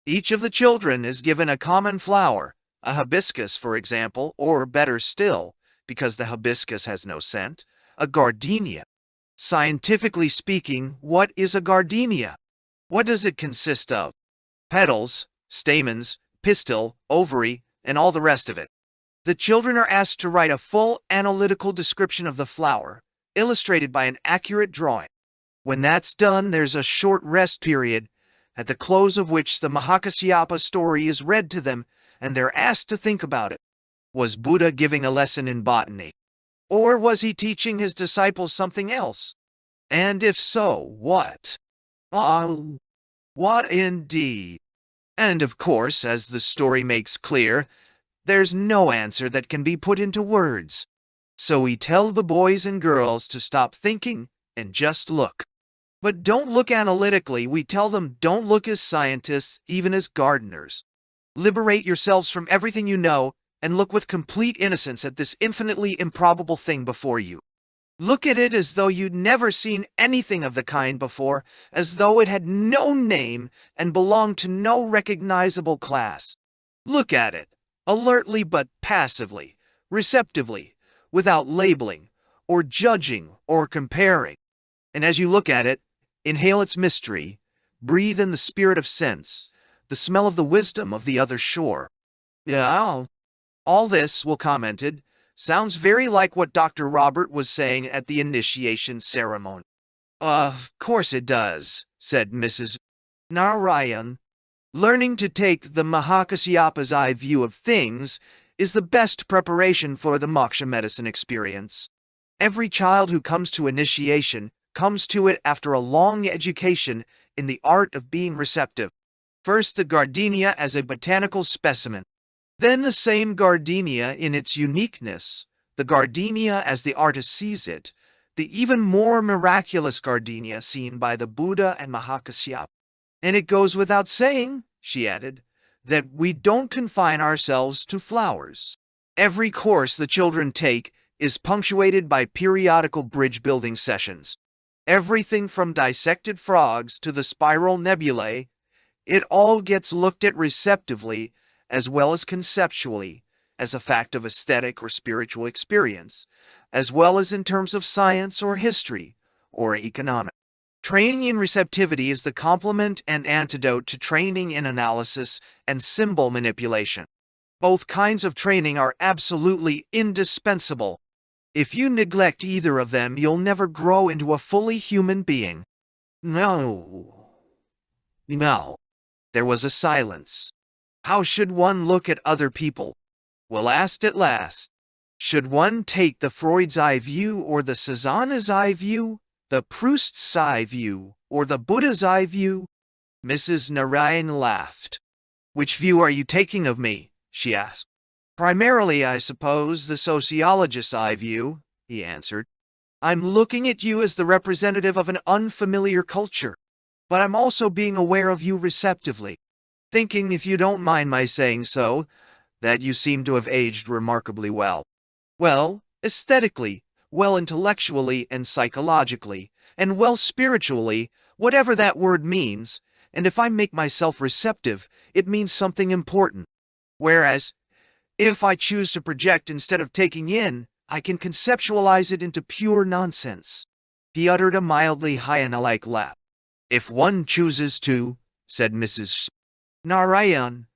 Each of the children is given a common flower, a hibiscus, for example, or better still, because the hibiscus has no scent, a gardenia. Scientifically speaking, what is a gardenia? What does it consist of? Petals, stamens, pistil, ovary, and all the rest of it. The children are asked to write a full analytical description of the flower, illustrated by an accurate drawing. When that's done, there's a short rest period, at the close of which the Mahakasyapa story is read to them, and they're asked to think about it. Was Buddha giving a lesson in botany? Or was he teaching his disciples something else? And if so, what? What indeed? And of course, as the story makes clear, there's no answer that can be put into words. So we tell the boys and girls to stop thinking and just look. But don't look analytically. We tell them don't look as scientists, even as gardeners. Liberate yourselves from everything you know and look with complete innocence at this infinitely improbable thing before you. Look at it as though you'd never seen anything of the kind before, as though it had no name and belonged to no recognizable class. Look at it, alertly but passively, receptively, without labeling, or judging, or comparing. And as you look at it, inhale its mystery, breathe in the spirit of sense, the smell of the wisdom of the other shore. Yeah, all this, Will commented, sounds very like what Dr. Robert was saying at the initiation ceremony. Of course it does, said Mrs. Narayan. Learning to take the Mahakasyapa's eye view of things is the best preparation for the moksha medicine experience. Every child who comes to initiation comes to it after a long education in the art of being receptive. First the gardenia as a botanical specimen. Then the same gardenia in its uniqueness, the gardenia as the artist sees it, the even more miraculous gardenia seen by the Buddha and Mahakasyapa. And it goes without saying, she added, that we don't confine ourselves to flowers. Every course the children take is punctuated by periodical bridge-building sessions. Everything from dissected frogs to the spiral nebulae, it all gets looked at receptively as well as conceptually, as a fact of aesthetic or spiritual experience, as well as in terms of science or history or economics. Training in receptivity is the complement and antidote to training in analysis and symbol manipulation. Both kinds of training are absolutely indispensable. If you neglect either of them, you'll never grow into a fully human being. No. There was a silence. How should one look at other people? Will asked at last. Should one take the Freud's eye view or the Cézanne's eye view, the Proust's eye view, or the Buddha's eye view? Mrs. Narayan laughed. Which view are you taking of me? She asked. Primarily, I suppose, the sociologist's eye view, he answered. I'm looking at you as the representative of an unfamiliar culture, but I'm also being aware of you receptively. Thinking, if you don't mind my saying so, that you seem to have aged remarkably well. Well, aesthetically, well intellectually and psychologically, and well spiritually, whatever that word means, and if I make myself receptive, it means something important. Whereas, if I choose to project instead of taking in, I can conceptualize it into pure nonsense. He uttered a mildly hyena-like laugh. If one chooses to, said Mrs. Narayan,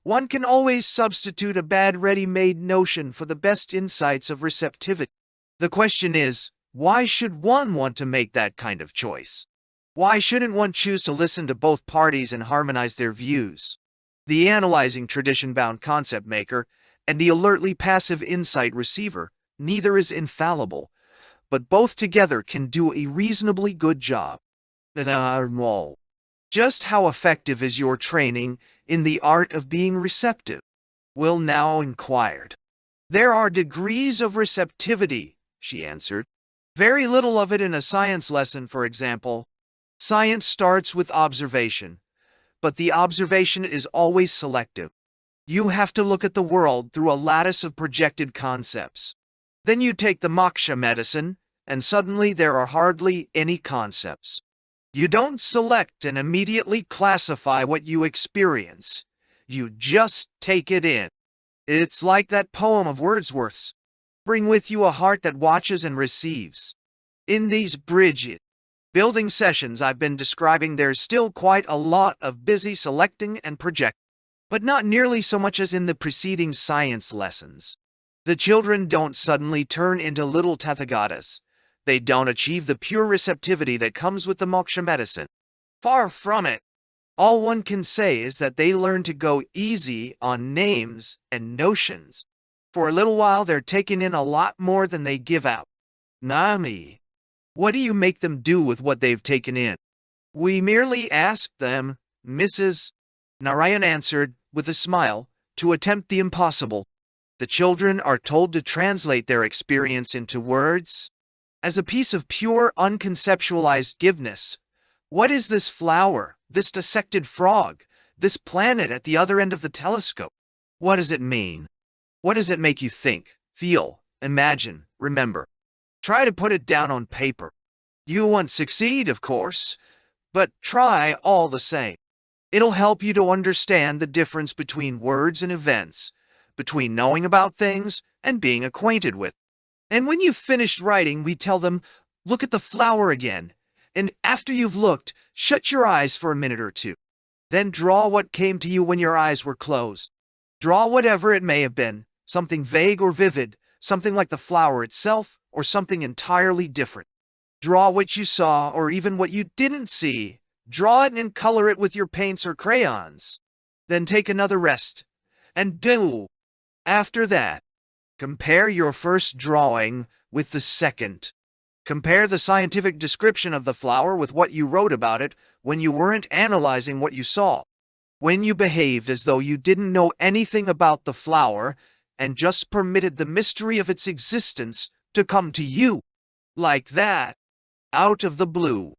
one can always substitute a bad ready-made notion for the best insights of receptivity. The question is, why should one want to make that kind of choice? Why shouldn't one choose to listen to both parties and harmonize their views? The analyzing tradition-bound concept maker and the alertly passive insight receiver, neither is infallible, but both together can do a reasonably good job. Just how effective is your training in the art of being receptive? Will now inquired. There are degrees of receptivity, she answered. Very little of it in a science lesson, for example. Science starts with observation, but the observation is always selective. You have to look at the world through a lattice of projected concepts. Then you take the moksha medicine, and suddenly there are hardly any concepts. You don't select and immediately classify what you experience. You just take it in. It's like that poem of Wordsworth's. Bring with you a heart that watches and receives. In these bridge building sessions I've been describing, there's still quite a lot of busy selecting and projecting, but not nearly so much as in the preceding science lessons. The children don't suddenly turn into little Tathagatas. They don't achieve the pure receptivity that comes with the moksha medicine. Far from it. All one can say is that they learn to go easy on names and notions. For a little while they're taking in a lot more than they give out. Nami. What do you make them do with what they've taken in? We merely ask them, Mrs. Narayan answered, with a smile, to attempt the impossible. The children are told to translate their experience into words. As a piece of pure, unconceptualized giveness, what is this flower, this dissected frog, this planet at the other end of the telescope? What does it mean? What does it make you think, feel, imagine, remember? Try to put it down on paper. You won't succeed, of course, but try all the same. It'll help you to understand the difference between words and events, between knowing about things and being acquainted with. And when you've finished writing, we tell them, look at the flower again, and after you've looked, shut your eyes for a minute or two. Then draw what came to you when your eyes were closed. Draw whatever it may have been, something vague or vivid, something like the flower itself, or something entirely different. Draw what you saw, or even what you didn't see. Draw it and color it with your paints or crayons. Then take another rest. And do. After that, compare your first drawing with the second. Compare the scientific description of the flower with what you wrote about it when you weren't analyzing what you saw. When you behaved as though you didn't know anything about the flower and just permitted the mystery of its existence to come to you. Like that. Out of the blue.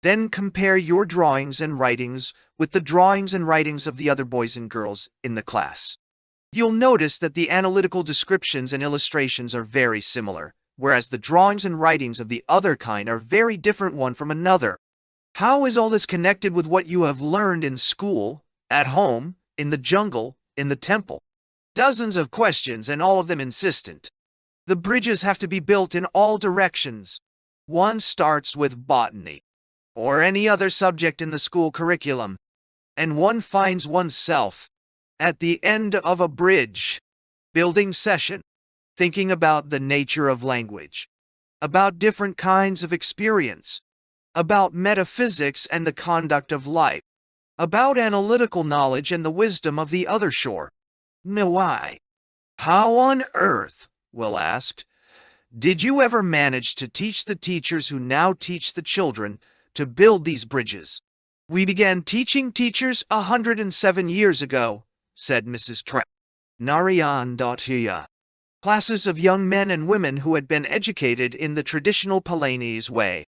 Then compare your drawings and writings with the drawings and writings of the other boys and girls in the class. You'll notice that the analytical descriptions and illustrations are very similar, whereas the drawings and writings of the other kind are very different one from another. How is all this connected with what you have learned in school, at home, in the jungle, in the temple? Dozens of questions, and all of them insistent. The bridges have to be built in all directions. One starts with botany, or any other subject in the school curriculum, and one finds oneself at the end of a bridge building session, thinking about the nature of language, about different kinds of experience, about metaphysics and the conduct of life, about analytical knowledge and the wisdom of the other shore. No, why? How on earth, Will asked, did you ever manage to teach the teachers who now teach the children to build these bridges? We began teaching teachers 107 years ago, said Mrs. Narayan. Classes of young men and women who had been educated in the traditional Palanese way.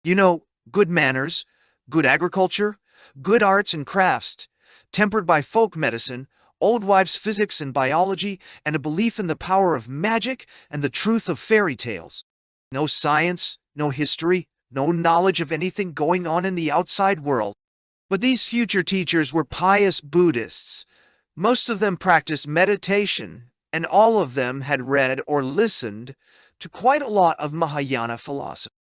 You know, good manners, good agriculture, good arts and crafts, tempered by folk medicine, old wives' physics and biology, and a belief in the power of magic and the truth of fairy tales. No science, no history, no knowledge of anything going on in the outside world. But these future teachers were pious Buddhists. Most of them practiced meditation, and all of them had read or listened to quite a lot of Mahayana philosophy.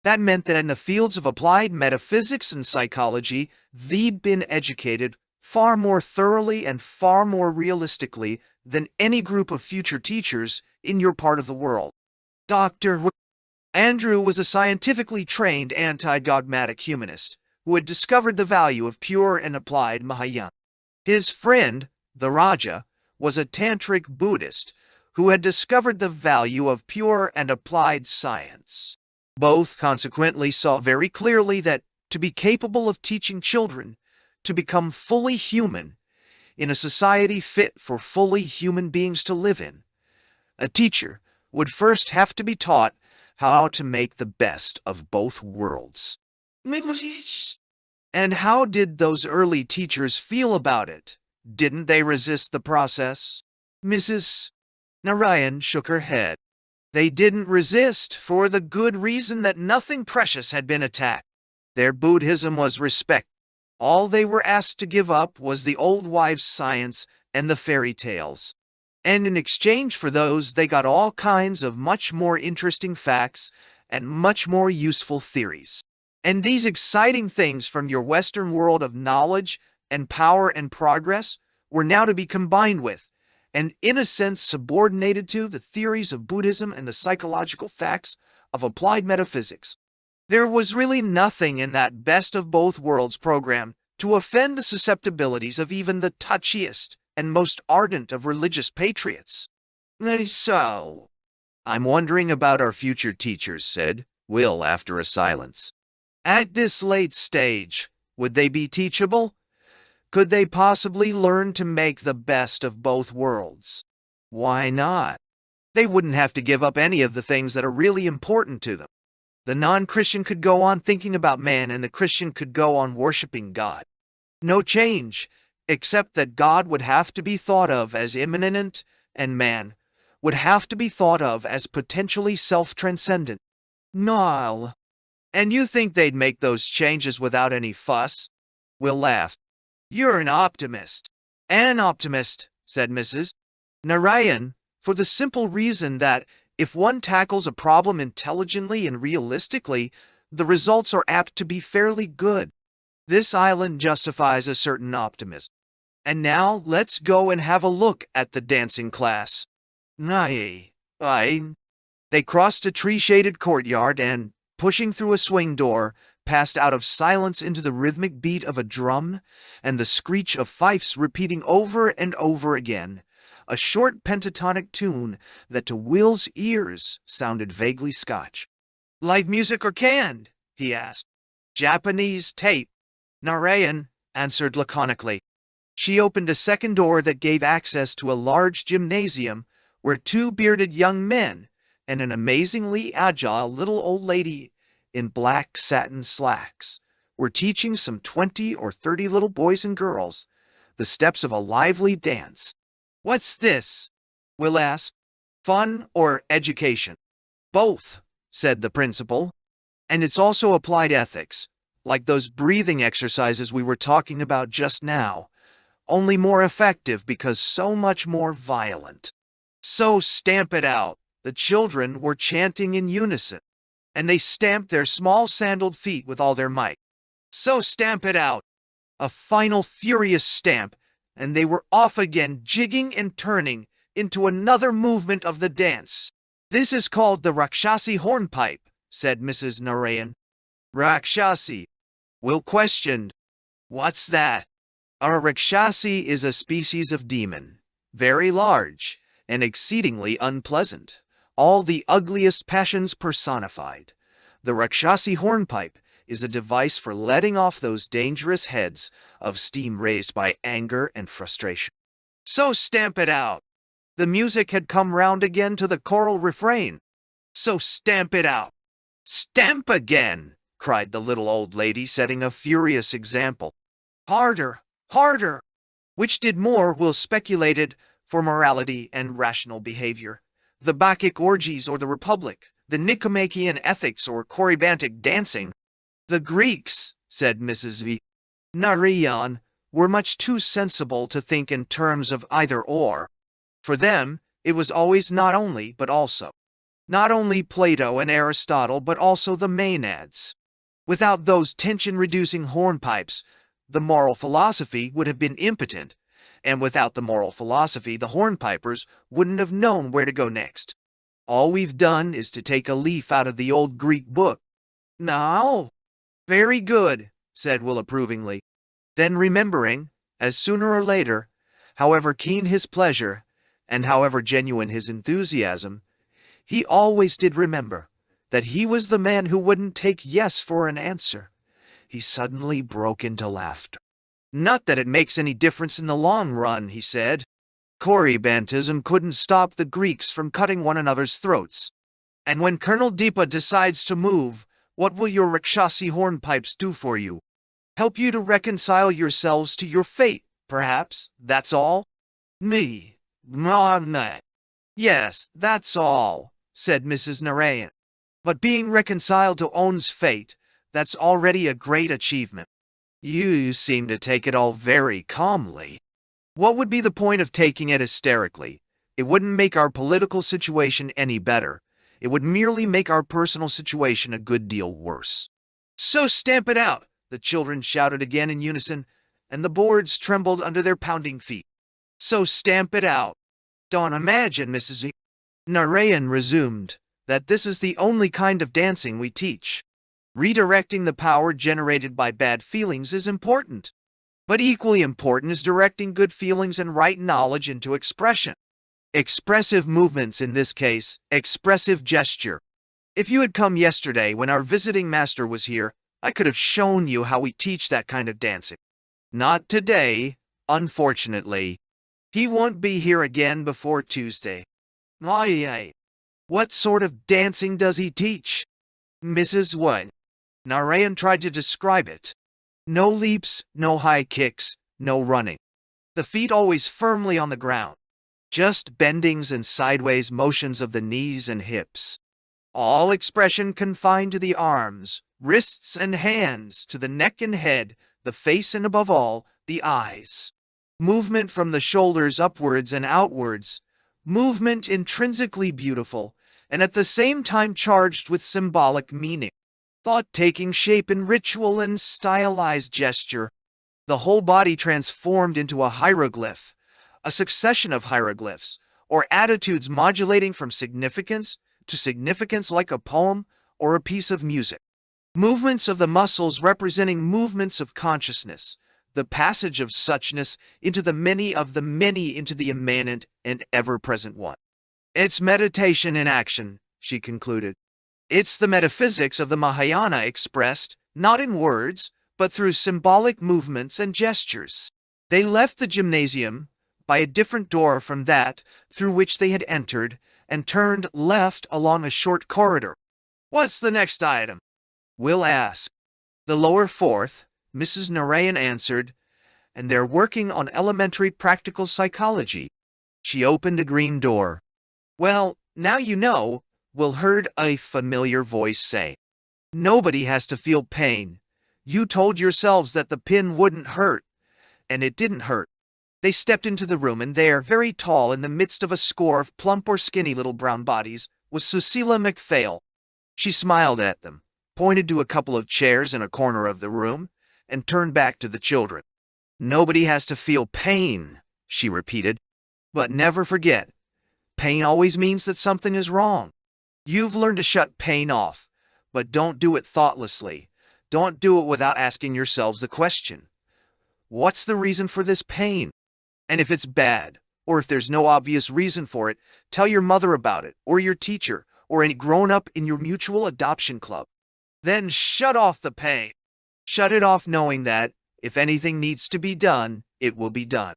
That meant that in the fields of applied metaphysics and psychology, they'd been educated far more thoroughly and far more realistically than any group of future teachers in your part of the world. Dr. Andrew was a scientifically trained anti-dogmatic humanist who had discovered the value of pure and applied Mahayana. His friend, the Raja, was a tantric Buddhist who had discovered the value of pure and applied science. Both consequently saw very clearly that to be capable of teaching children to become fully human in a society fit for fully human beings to live in, a teacher would first have to be taught how to make the best of both worlds. And how did those early teachers feel about it? Didn't they resist the process? Mrs. Narayan shook her head. They didn't resist for the good reason that nothing precious had been attacked. Their Buddhism was respect. All they were asked to give up was the old wives' science and the fairy tales. And in exchange for those, they got all kinds of much more interesting facts and much more useful theories. And these exciting things from your Western world of knowledge and power and progress were now to be combined with, and in a sense subordinated to, the theories of Buddhism and the psychological facts of applied metaphysics. There was really nothing in that best of both worlds program to offend the susceptibilities of even the touchiest and most ardent of religious patriots. So, I'm wondering about our future teachers, said Will after a silence. At this late stage, would they be teachable? Could they possibly learn to make the best of both worlds? Why not? They wouldn't have to give up any of the things that are really important to them. The non-Christian could go on thinking about man, and the Christian could go on worshiping God. No change, except that God would have to be thought of as immanent, and man would have to be thought of as potentially self-transcendent. No. And you think they'd make those changes without any fuss? Will laughed. You're an optimist. An optimist, said Mrs. Narayan, for the simple reason that if one tackles a problem intelligently and realistically, the results are apt to be fairly good. This island justifies a certain optimism. And now let's go and have a look at the dancing class. Nay, They crossed a tree-shaded courtyard and, pushing through a swing door, passed out of silence into the rhythmic beat of a drum and the screech of fifes repeating over and over again, a short pentatonic tune that to Will's ears sounded vaguely Scotch. Live music or canned? He asked. Japanese tape, Narayan answered laconically. She opened a second door that gave access to a large gymnasium where two bearded young men and an amazingly agile little old lady in black satin slacks were teaching some 20 or 30 little boys and girls the steps of a lively dance. What's this? Will asked. Fun or education? Both, said the principal. And it's also applied ethics, like those breathing exercises we were talking about just now, only more effective because so much more violent. So stamp it out, the children were chanting in unison, and they stamped their small sandaled feet with all their might. So stamp it out. A final furious stamp, and they were off again, jigging and turning into another movement of the dance. This is called the Rakshasi hornpipe, said Mrs. Narayan. Rakshasi? Will questioned. What's that? A Rakshasi is a species of demon, very large and exceedingly unpleasant, all the ugliest passions personified. The Rakshasi hornpipe is a device for letting off those dangerous heads of steam raised by anger and frustration. So stamp it out. The music had come round again to the choral refrain. So stamp it out. Stamp again, cried the little old lady, setting a furious example. Harder, harder. Which did more, Will speculated, for morality and rational behavior? The Bacchic orgies or the Republic, the Nicomachean ethics or Corybantic dancing? The Greeks, said Mrs. V. Narayan, were much too sensible to think in terms of either or. For them, it was always not only but also. Not only Plato and Aristotle but also the Maenads. Without those tension-reducing hornpipes, the moral philosophy would have been impotent, and without the moral philosophy the hornpipers wouldn't have known where to go next. All we've done is to take a leaf out of the old Greek book. No. Very good, said Will approvingly. Then remembering, as sooner or later, however keen his pleasure, and however genuine his enthusiasm, he always did remember that he was the man who wouldn't take yes for an answer, he suddenly broke into laughter. Not that it makes any difference in the long run, he said. Corybantism couldn't stop the Greeks from cutting one another's throats. And when Colonel Deepa decides to move, what will your Rakshasi hornpipes do for you? Help you to reconcile yourselves to your fate, perhaps, that's all? Me? Nah. Yes, that's all, said Mrs. Narayan. But being reconciled to one's fate, that's already a great achievement. You seem to take it all very calmly. What would be the point of taking it hysterically? It wouldn't make our political situation any better. It would merely make our personal situation a good deal worse. So stamp it out, the children shouted again in unison, and the boards trembled under their pounding feet. So stamp it out. Don't imagine, Mrs. Narayan resumed, that this is the only kind of dancing we teach. Redirecting the power generated by bad feelings is important. But equally important is directing good feelings and right knowledge into expression. Expressive movements in this case, expressive gesture. If you had come yesterday when our visiting master was here, I could have shown you how we teach that kind of dancing. Not today, unfortunately. He won't be here again before Tuesday. Aye. What sort of dancing does he teach? Mrs. What? Narayan tried to describe it. No leaps, no high kicks, no running. The feet always firmly on the ground. Just bendings and sideways motions of the knees and hips. All expression confined to the arms, wrists and hands, to the neck and head, the face and above all, the eyes. Movement from the shoulders upwards and outwards. Movement intrinsically beautiful, and at the same time charged with symbolic meaning. Thought taking shape in ritual and stylized gesture. The whole body transformed into a hieroglyph, a succession of hieroglyphs, or attitudes modulating from significance to significance like a poem or a piece of music. Movements of the muscles representing movements of consciousness, the passage of suchness into the many of the many into the immanent and ever-present one. It's meditation in action, she concluded. It's the metaphysics of the Mahayana expressed, not in words, but through symbolic movements and gestures. They left the gymnasium by a different door from that through which they had entered, and turned left along a short corridor. What's the next item? Will asked. The lower fourth, Mrs. Narayan answered, and they're working on elementary practical psychology. She opened a green door. Well, now you know, Will heard a familiar voice say. Nobody has to feel pain. You told yourselves that the pin wouldn't hurt, and it didn't hurt. They stepped into the room, and there, very tall in the midst of a score of plump or skinny little brown bodies, was Susila MacPhail. She smiled at them, pointed to a couple of chairs in a corner of the room, and turned back to the children. Nobody has to feel pain, she repeated. But never forget, pain always means that something is wrong. You've learned to shut pain off, but don't do it thoughtlessly. Don't do it without asking yourselves the question, what's the reason for this pain? And if it's bad, or if there's no obvious reason for it, tell your mother about it, or your teacher, or any grown-up in your mutual adoption club. Then shut off the pain. Shut it off knowing that, if anything needs to be done, it will be done.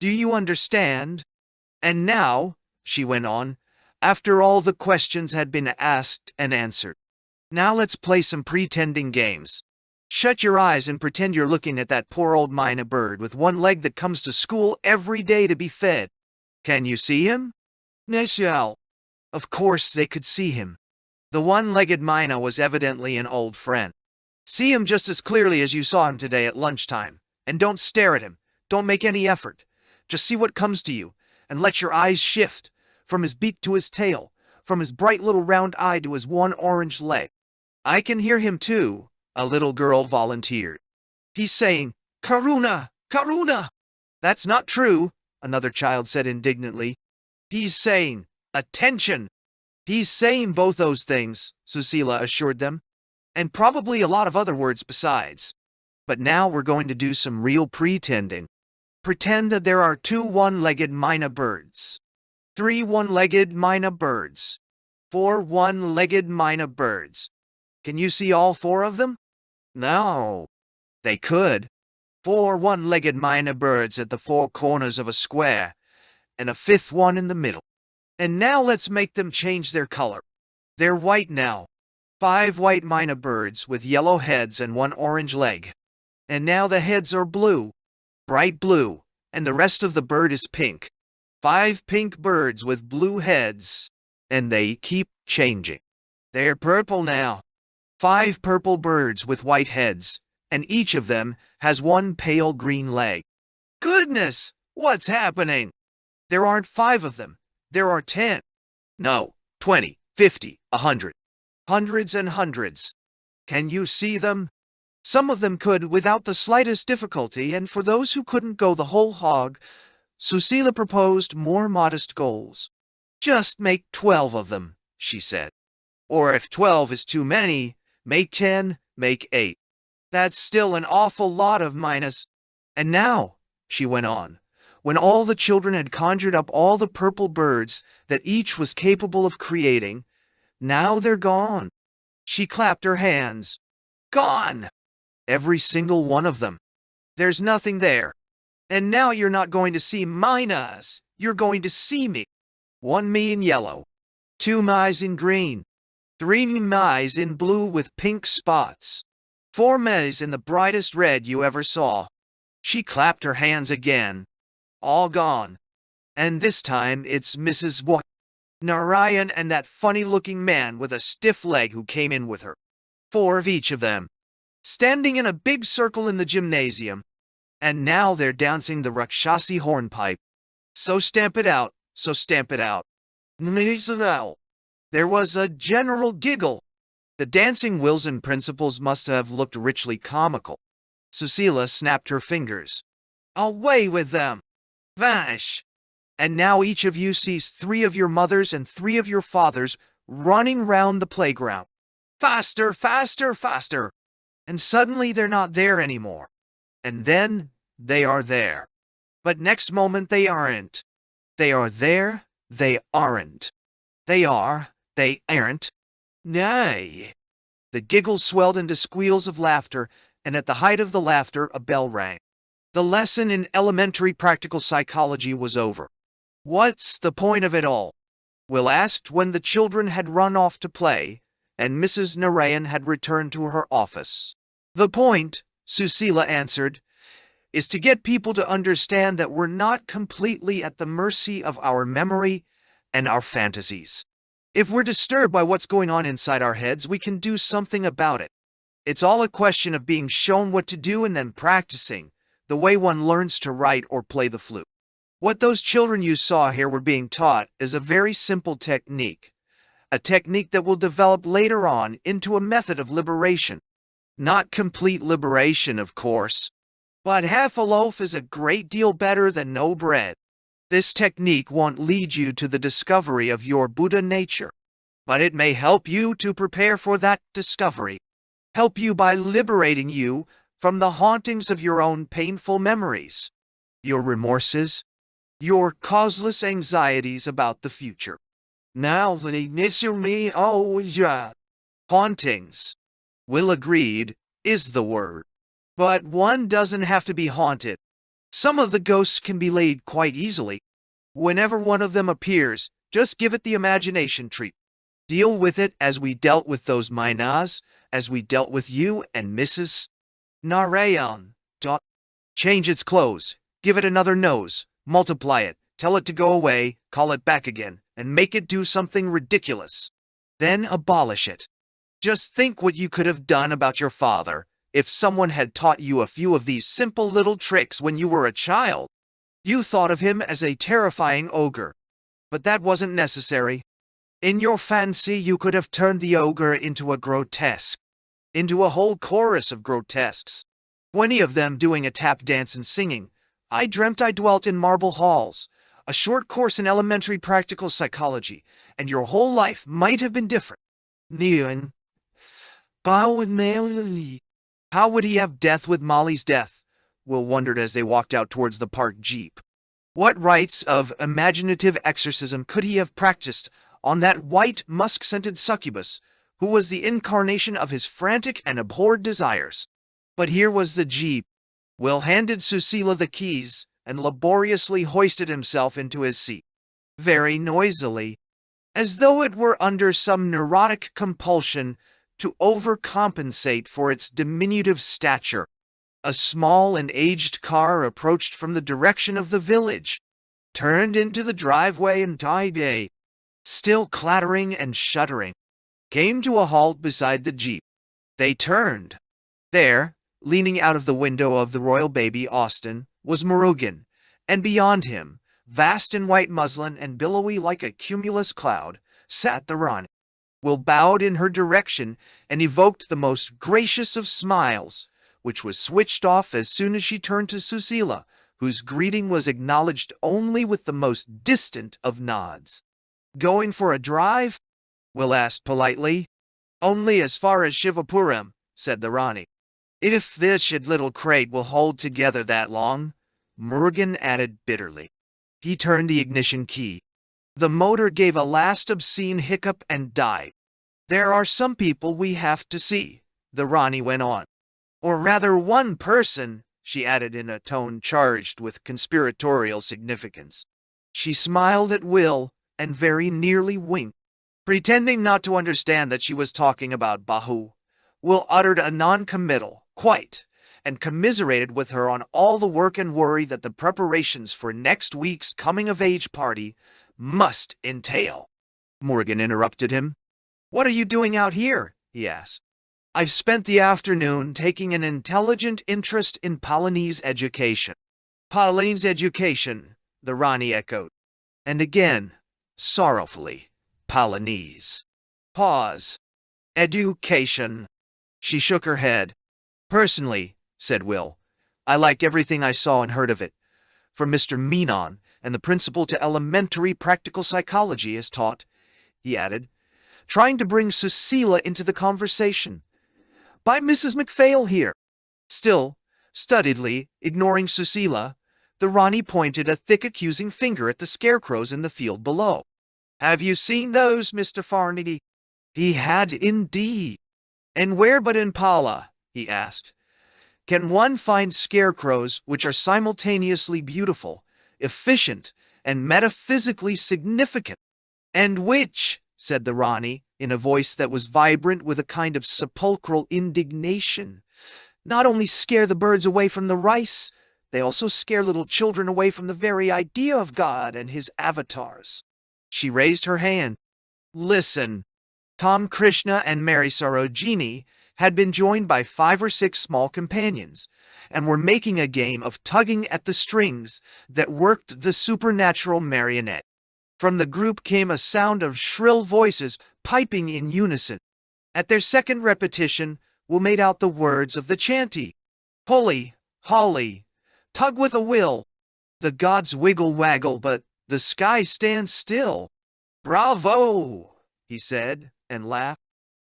Do you understand? And now, she went on, after all the questions had been asked and answered, now let's play some pretending games. Shut your eyes and pretend you're looking at that poor old mynah bird with one leg that comes to school every day to be fed. Can you see him? Neshel. Of course they could see him. The one-legged mynah was evidently an old friend. See him just as clearly as you saw him today at lunchtime, and don't stare at him. Don't make any effort. Just see what comes to you, and let your eyes shift, from his beak to his tail, from his bright little round eye to his one orange leg. I can hear him too, a little girl volunteered. He's saying, Karuna! Karuna! That's not true, another child said indignantly. He's saying, attention! He's saying both those things, Susila assured them, and probably a lot of other words besides. But now we're going to do some real pretending. Pretend that there are 2 one-legged mynah birds, 3 one-legged mynah birds, 4 one-legged mynah birds. Can you see all 4 of them? No. They could. 4 one-legged mynah birds at the 4 corners of a square, and a 5th one in the middle. And now let's make them change their color. They're white now. 5 white mynah birds with yellow heads and 1 orange leg. And now the heads are blue, bright blue, and the rest of the bird is pink. 5 pink birds with blue heads, and they keep changing. They're purple now. 5 purple birds with white heads, and each of them has 1 pale green leg. Goodness, what's happening? There aren't 5 of them. There are 10. No, 20, 50, 100. Hundreds and hundreds. Can you see them? Some of them could without the slightest difficulty, and for those who couldn't go the whole hog, Susila proposed more modest goals. Just make 12 of them, she said. Or if 12 is too many, make 10, make 8. That's still an awful lot of mynahs. And now, she went on, when all the children had conjured up all the purple birds that each was capable of creating, now they're gone. She clapped her hands. Gone! Every single one of them. There's nothing there. And now you're not going to see mynahs. You're going to see me. 1 me in yellow. 2 me's in green. 3 me's in blue with pink spots. 4 me's in the brightest red you ever saw. She clapped her hands again. All gone. And this time it's Mrs. Narayan and that funny-looking man with a stiff leg who came in with her. 4 of each of them. Standing in a big circle in the gymnasium. And now they're dancing the Rakshasi hornpipe. So stamp it out, so stamp it out. There was a general giggle. The dancing Wilson principals must have looked richly comical. Susila snapped her fingers. Away with them! Vash! And now each of you sees 3 of your mothers and 3 of your fathers running round the playground. Faster, faster, faster! And suddenly they're not there anymore. And then they are there. But next moment they aren't. They are there, they aren't. They are, they aren't. Nay. The giggles swelled into squeals of laughter, and at the height of the laughter a bell rang. The lesson in elementary practical psychology was over. What's the point of it all? Will asked when the children had run off to play, and Mrs. Narayan had returned to her office. The point, Susila answered, is to get people to understand that we're not completely at the mercy of our memory and our fantasies. If we're disturbed by what's going on inside our heads, we can do something about it. It's all a question of being shown what to do and then practicing, the way one learns to write or play the flute. What those children you saw here were being taught is a very simple technique, a technique that will develop later on into a method of liberation. Not complete liberation, of course, but half a loaf is a great deal better than no bread. This technique won't lead you to the discovery of your Buddha nature, but it may help you to prepare for that discovery. Help you by liberating you from the hauntings of your own painful memories, your remorses, your causeless anxieties about the future. Now hauntings. Will agreed, is the word. But one doesn't have to be haunted. Some of the ghosts can be laid quite easily. Whenever one of them appears, just give it the imagination treat. Deal with it as we dealt with those mynahs, as we dealt with you and Mrs. Narayan. Change its clothes, give it another nose, multiply it, tell it to go away, call it back again, and make it do something ridiculous. Then abolish it. Just think what you could have done about your father if someone had taught you a few of these simple little tricks when you were a child. You thought of him as a terrifying ogre, but that wasn't necessary. In your fancy, you could have turned the ogre into a grotesque, into a whole chorus of grotesques. 20 of them doing a tap dance and singing. I dreamt I dwelt in marble halls. A short course in elementary practical psychology, and your whole life might have been different. Neon. How would he have death with Molly's death? Will wondered as they walked out towards the parked jeep. What rites of imaginative exorcism could he have practiced on that white, musk-scented succubus, who was the incarnation of his frantic and abhorred desires? But here was the jeep. Will handed Susila the keys and laboriously hoisted himself into his seat, very noisily, as though it were under some neurotic compulsion to overcompensate for its diminutive stature. A small and aged car approached from the direction of the village, turned into the driveway, and Taide, still clattering and shuddering, came to a halt beside the jeep. They turned. There, leaning out of the window of the royal baby Austin, was Murugan, and beyond him, vast in white muslin and billowy like a cumulus cloud, sat the Rani. Will bowed in her direction and evoked the most gracious of smiles, which was switched off as soon as she turned to Susila, whose greeting was acknowledged only with the most distant of nods. "Going for a drive?" Will asked politely. "Only as far as Shivapuram," said the Rani. "If this little crate will hold together that long," Murugan added bitterly. He turned the ignition key. The motor gave a last obscene hiccup and died. "There are some people we have to see," the Rani went on. "Or rather one person," she added in a tone charged with conspiratorial significance. She smiled at Will and very nearly winked. Pretending not to understand that she was talking about Bahu, Will uttered a non-committal, "quite," and commiserated with her on all the work and worry that the preparations for next week's coming-of-age party must entail. Morgan interrupted him. "What are you doing out here?" he asked. "I've spent the afternoon taking an intelligent interest in Palanese education." "Palanese education," the Rani echoed. And again, sorrowfully, "Palanese." Pause. "Education." She shook her head. "Personally," said Will, "I like everything I saw and heard of it, from Mr. Menon and the principle to elementary practical psychology as taught," he added, trying to bring Susila into the conversation, "by Mrs. MacPhail here." Still, studiedly, ignoring Susila, the Rani pointed a thick accusing finger at the scarecrows in the field below. "Have you seen those, Mr. Farnaby?" He had indeed. "And where but in Pala," he asked, "can one find scarecrows which are simultaneously beautiful, efficient, and metaphysically significant?" "And which," said the Rani, in a voice that was vibrant with a kind of sepulchral indignation, "not only scare the birds away from the rice, they also scare little children away from the very idea of God and his avatars." She raised her hand. "Listen." Tom Krishna and Mary Sarojini had been joined by 5 or 6 small companions, and were making a game of tugging at the strings that worked the supernatural marionette. From the group came a sound of shrill voices piping in unison. At their second repetition, Will made out the words of the chanty. "Pulley, holly, tug with a will. The gods wiggle waggle, but the sky stands still." "Bravo!" he said, and laughed.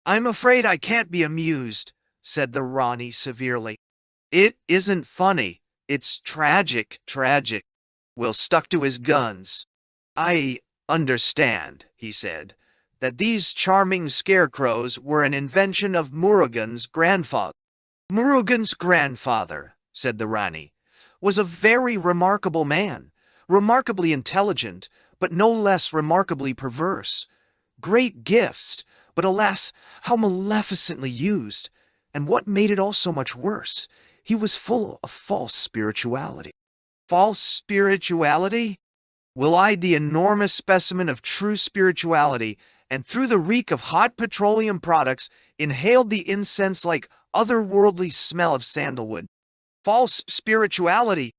"I'm afraid I can't be amused," said the Rani severely. "It isn't funny, it's tragic. Will stuck to his guns. "I understand," he said, "that these charming scarecrows were an invention of Murugan's grandfather." "Murugan's grandfather," said the Rani, "was a very remarkable man, remarkably intelligent, but no less remarkably perverse. Great gifts, but alas, how maleficently used, and what made it all so much worse, he was full of false spirituality." "False spirituality?" Will eyed the enormous specimen of true spirituality, and through the reek of hot petroleum products, inhaled the incense-like otherworldly smell of sandalwood. "False spirituality!"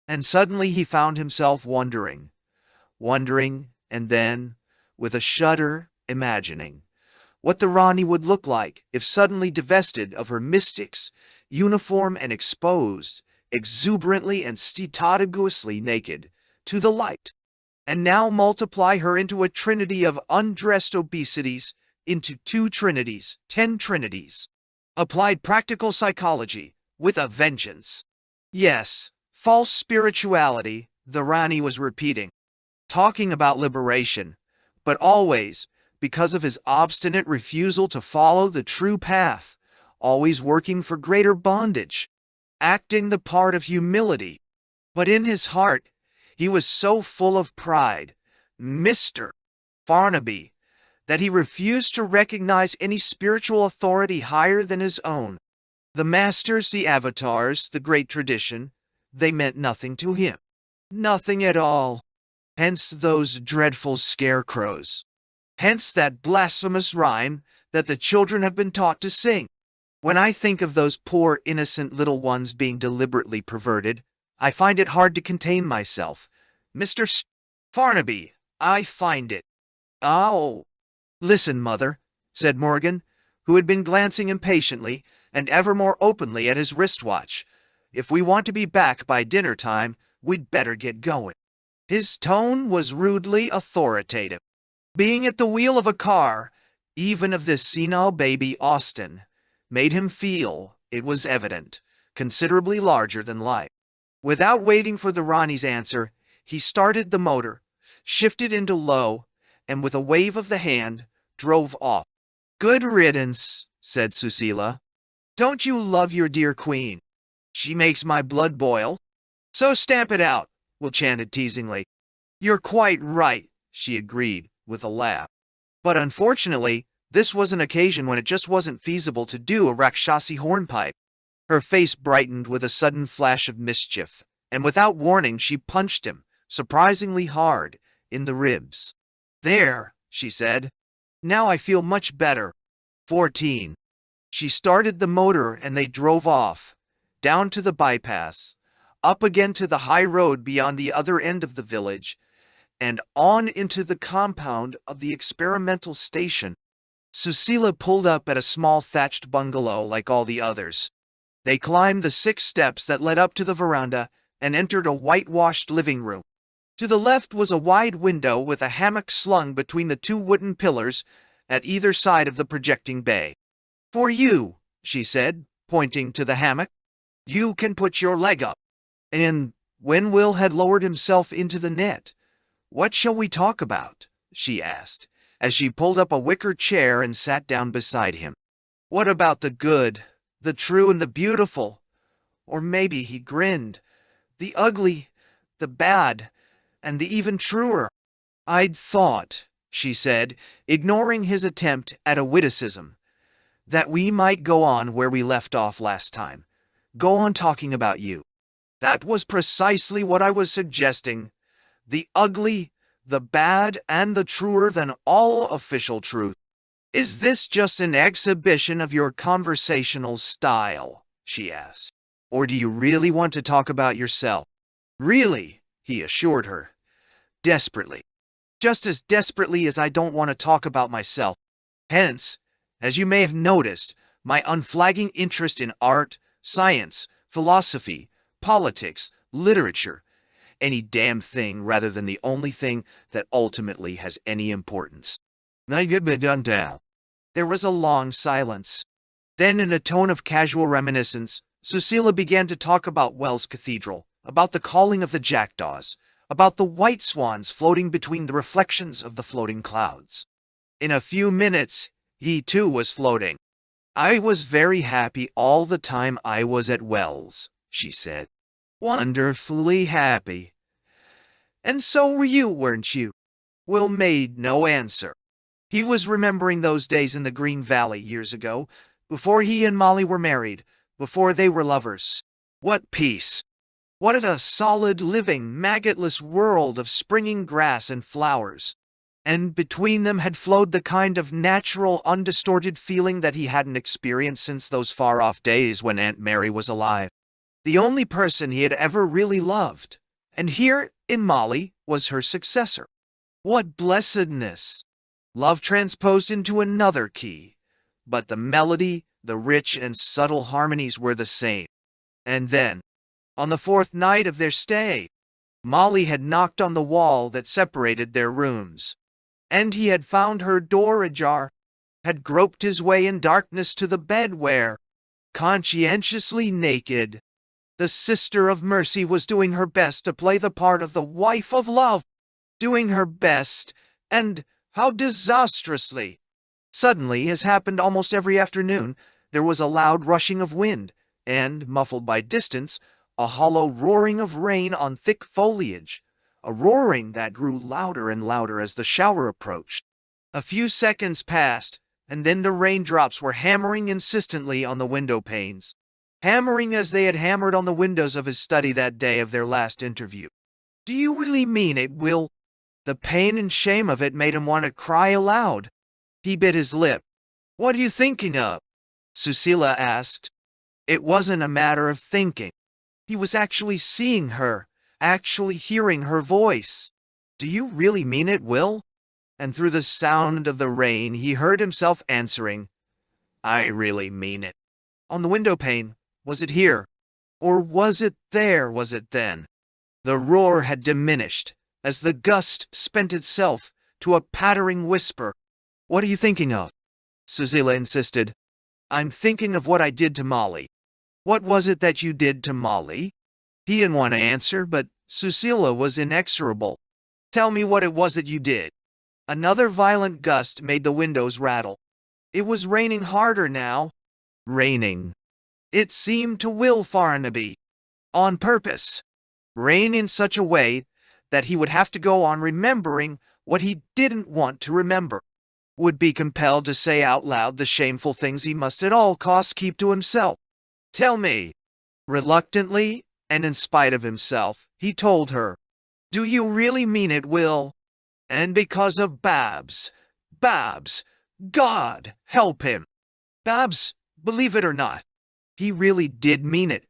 And suddenly he found himself wondering, and then, with a shudder, imagining what the Rani would look like if suddenly divested of her mystics, uniform and exposed, exuberantly and statiguously naked, to the light. and now multiply her into a trinity of undressed obesities, into 2 trinities, 10 trinities. Applied practical psychology, with a vengeance. Yes, false spirituality, the Rani was repeating. Talking about liberation, but always, because of his obstinate refusal to follow the true path, always working for greater bondage, acting the part of humility. But in his heart, he was so full of pride, Mr. Farnaby, that he refused to recognize any spiritual authority higher than his own. The masters, the avatars, the great tradition, they meant nothing to him. Nothing at all. Hence those dreadful scarecrows. Hence that blasphemous rhyme that the children have been taught to sing. When I think of those poor innocent little ones being deliberately perverted, I find it hard to contain myself. Mr. Farnaby, I find it. Oh. Listen, mother, said Morgan, who had been glancing impatiently and ever more openly at his wristwatch. If we want to be back by dinner time, we'd better get going. His tone was rudely authoritative. Being at the wheel of a car, even of this senile baby Austin, made him feel, it was evident, considerably larger than life. Without waiting for the Rani's answer, he started the motor, shifted into low, and with a wave of the hand, drove off. Good riddance, said Susila. Don't you love your dear queen? She makes my blood boil. So stamp it out, Will chanted teasingly. You're quite right, she agreed, with a laugh. But unfortunately, this was an occasion when it just wasn't feasible to do a Rakshasi hornpipe. Her face brightened with a sudden flash of mischief, and without warning she punched him, surprisingly hard, in the ribs. There, she said. Now I feel much better. 14. She started the motor and they drove off, down to the bypass, up again to the high road beyond the other end of the village, and on into the compound of the experimental station. Susila pulled up at a small thatched bungalow like all the others. They climbed the 6 steps that led up to the veranda and entered a whitewashed living room. To the left was a wide window with a hammock slung between the 2 wooden pillars at either side of the projecting bay. For you, she said, pointing to the hammock. You can put your leg up. And when Will had lowered himself into the net, what shall we talk about? She asked, as she pulled up a wicker chair and sat down beside him. What about the good, the true and the beautiful? Or maybe, he grinned, the ugly, the bad, and the even truer. I'd thought, she said, ignoring his attempt at a witticism, that we might go on where we left off last time. Go on talking about you. That was precisely what I was suggesting. The ugly, the bad, and the truer than all official truth. Is this just an exhibition of your conversational style? She asked. Or do you really want to talk about yourself? Really, he assured her. Desperately. Just as desperately as I don't want to talk about myself. Hence, as you may have noticed, my unflagging interest in art, science, philosophy, politics, literature, any damn thing rather than the only thing that ultimately has any importance. There was a long silence. Then, in a tone of casual reminiscence, Susila began to talk about Wells Cathedral, about the calling of the jackdaws, about the white swans floating between the reflections of the floating clouds. In a few minutes, he too was floating. I was very happy all the time I was at Wells, she said. Wonderfully happy. And so were you, weren't you? Will made no answer. He was remembering those days in the Green Valley years ago, before he and Molly were married, before they were lovers. What peace! What a solid, living, maggotless world of springing grass and flowers. And between them had flowed the kind of natural, undistorted feeling that he hadn't experienced since those far-off days when Aunt Mary was alive. The only person he had ever really loved. And here, in Molly, was her successor. What blessedness! Love transposed into another key. But the melody, the rich and subtle harmonies were the same. And then, on the 4th night of their stay, Molly had knocked on the wall that separated their rooms, and he had found her door ajar, had groped his way in darkness to the bed where, conscientiously naked, the Sister of Mercy was doing her best to play the part of the wife of love. Doing her best, and how disastrously. Suddenly, as happened almost every afternoon, there was a loud rushing of wind, and, muffled by distance, a hollow roaring of rain on thick foliage, a roaring that grew louder and louder as the shower approached. A few seconds passed, and then the raindrops were hammering insistently on the window panes, hammering as they had hammered on the windows of his study that day of their last interview. "Do you really mean it, Will?" The pain and shame of it made him want to cry aloud. He bit his lip. "What are you thinking of?" Susila asked. It wasn't a matter of thinking. He was actually seeing her, actually hearing her voice. "Do you really mean it, Will?" And through the sound of the rain he heard himself answering, "I really mean it." On the window pane, was it here? Or was it there, was it then? The roar had diminished, as the gust spent itself to a pattering whisper. "What are you thinking of?" Susila insisted. "I'm thinking of what I did to Molly." "What was it that you did to Molly?" He didn't want to answer, but Susila was inexorable. "Tell me what it was that you did." Another violent gust made the windows rattle. It was raining harder now. Raining. It seemed to Will Farnaby. On purpose. Rain in such a way that he would have to go on remembering what he didn't want to remember. Would be compelled to say out loud the shameful things he must at all costs keep to himself. "Tell me." Reluctantly, and in spite of himself, he told her. "Do you really mean it, Will?" And because of Babs. Babs. God help him. Babs, believe it or not, he really did mean it,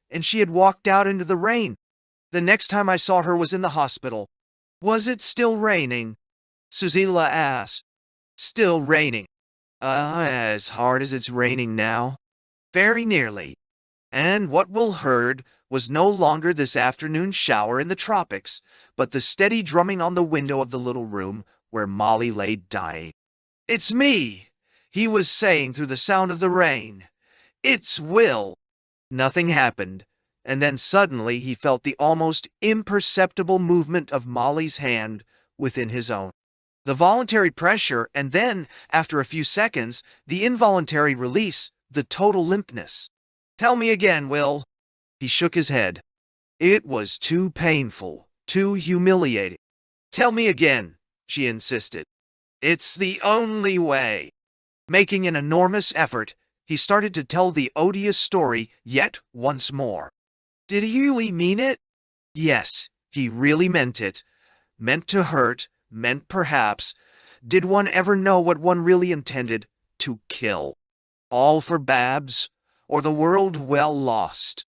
and she had walked out into the rain. The next time I saw her was in the hospital. "Was it still raining?" Susila asked. "Still raining." As hard as it's raining now?" "Very nearly." And what Will heard was no longer this afternoon shower in the tropics, but the steady drumming on the window of the little room where Molly lay dying. "It's me," he was saying through the sound of the rain. "It's Will." Nothing happened, and then suddenly he felt the almost imperceptible movement of Molly's hand within his own. The voluntary pressure, and then, after a few seconds, the involuntary release, the total limpness. "Tell me again, Will." He shook his head. It was too painful, too humiliating. "Tell me again," she insisted. "It's the only way." Making an enormous effort, he started to tell the odious story yet once more. Did he really mean it? Yes, he really meant it. Meant to hurt, meant perhaps. Did one ever know what one really intended? To kill. All for Babs, or the world well lost.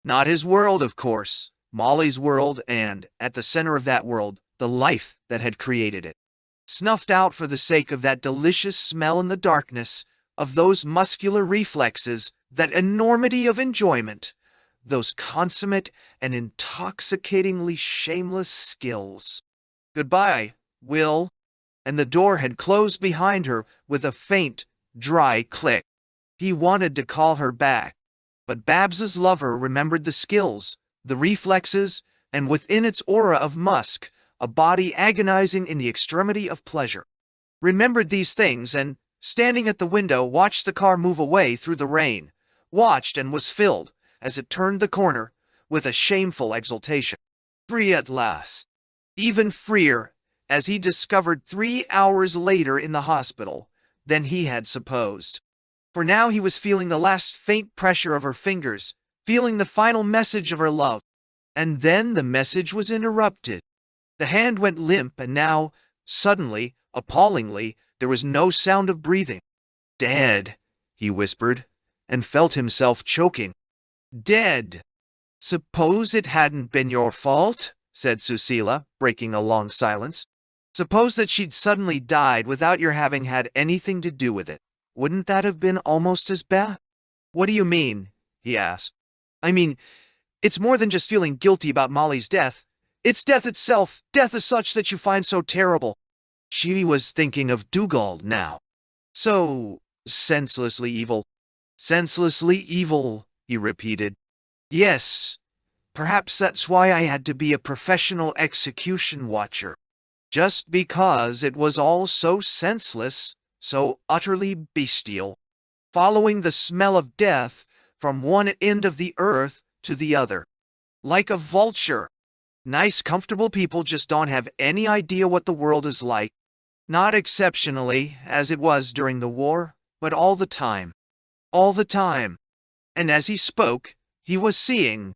Not his world, of course, Molly's world, and, at the center of that world, the life that had created it. Snuffed out for the sake of that delicious smell in the darkness, of those muscular reflexes, that enormity of enjoyment, those consummate and intoxicatingly shameless skills. "Goodbye, Will." And the door had closed behind her with a faint, dry click. He wanted to call her back, but Babs's lover remembered the skills, the reflexes, and within its aura of musk, a body agonizing in the extremity of pleasure. Remembered these things and, standing at the window, watched the car move away through the rain, watched and was filled, as it turned the corner, with a shameful exultation. Free at last. Even freer, as he discovered 3 hours later in the hospital, than he had supposed. For now he was feeling the last faint pressure of her fingers, feeling the final message of her love. And then the message was interrupted. The hand went limp, and now, suddenly, appallingly, there was no sound of breathing. "Dead," he whispered, and felt himself choking. "Dead." "Suppose it hadn't been your fault," said Susila, breaking a long silence. "Suppose that she'd suddenly died without your having had anything to do with it. Wouldn't that have been almost as bad?" "What do you mean?" he asked. "I mean, it's more than just feeling guilty about Molly's death. It's death itself, death as such that you find so terrible. She was thinking of Dugald now. So senselessly evil. Senselessly evil, he repeated. Yes, perhaps that's why I had to be a professional execution watcher. Just because it was all so senseless, so utterly bestial, following the smell of death from one end of the earth to the other. Like a vulture. Nice, comfortable people just don't have any idea what the world is like. Not exceptionally, as it was during the war, but all the time. All the time. And as he spoke, he was seeing,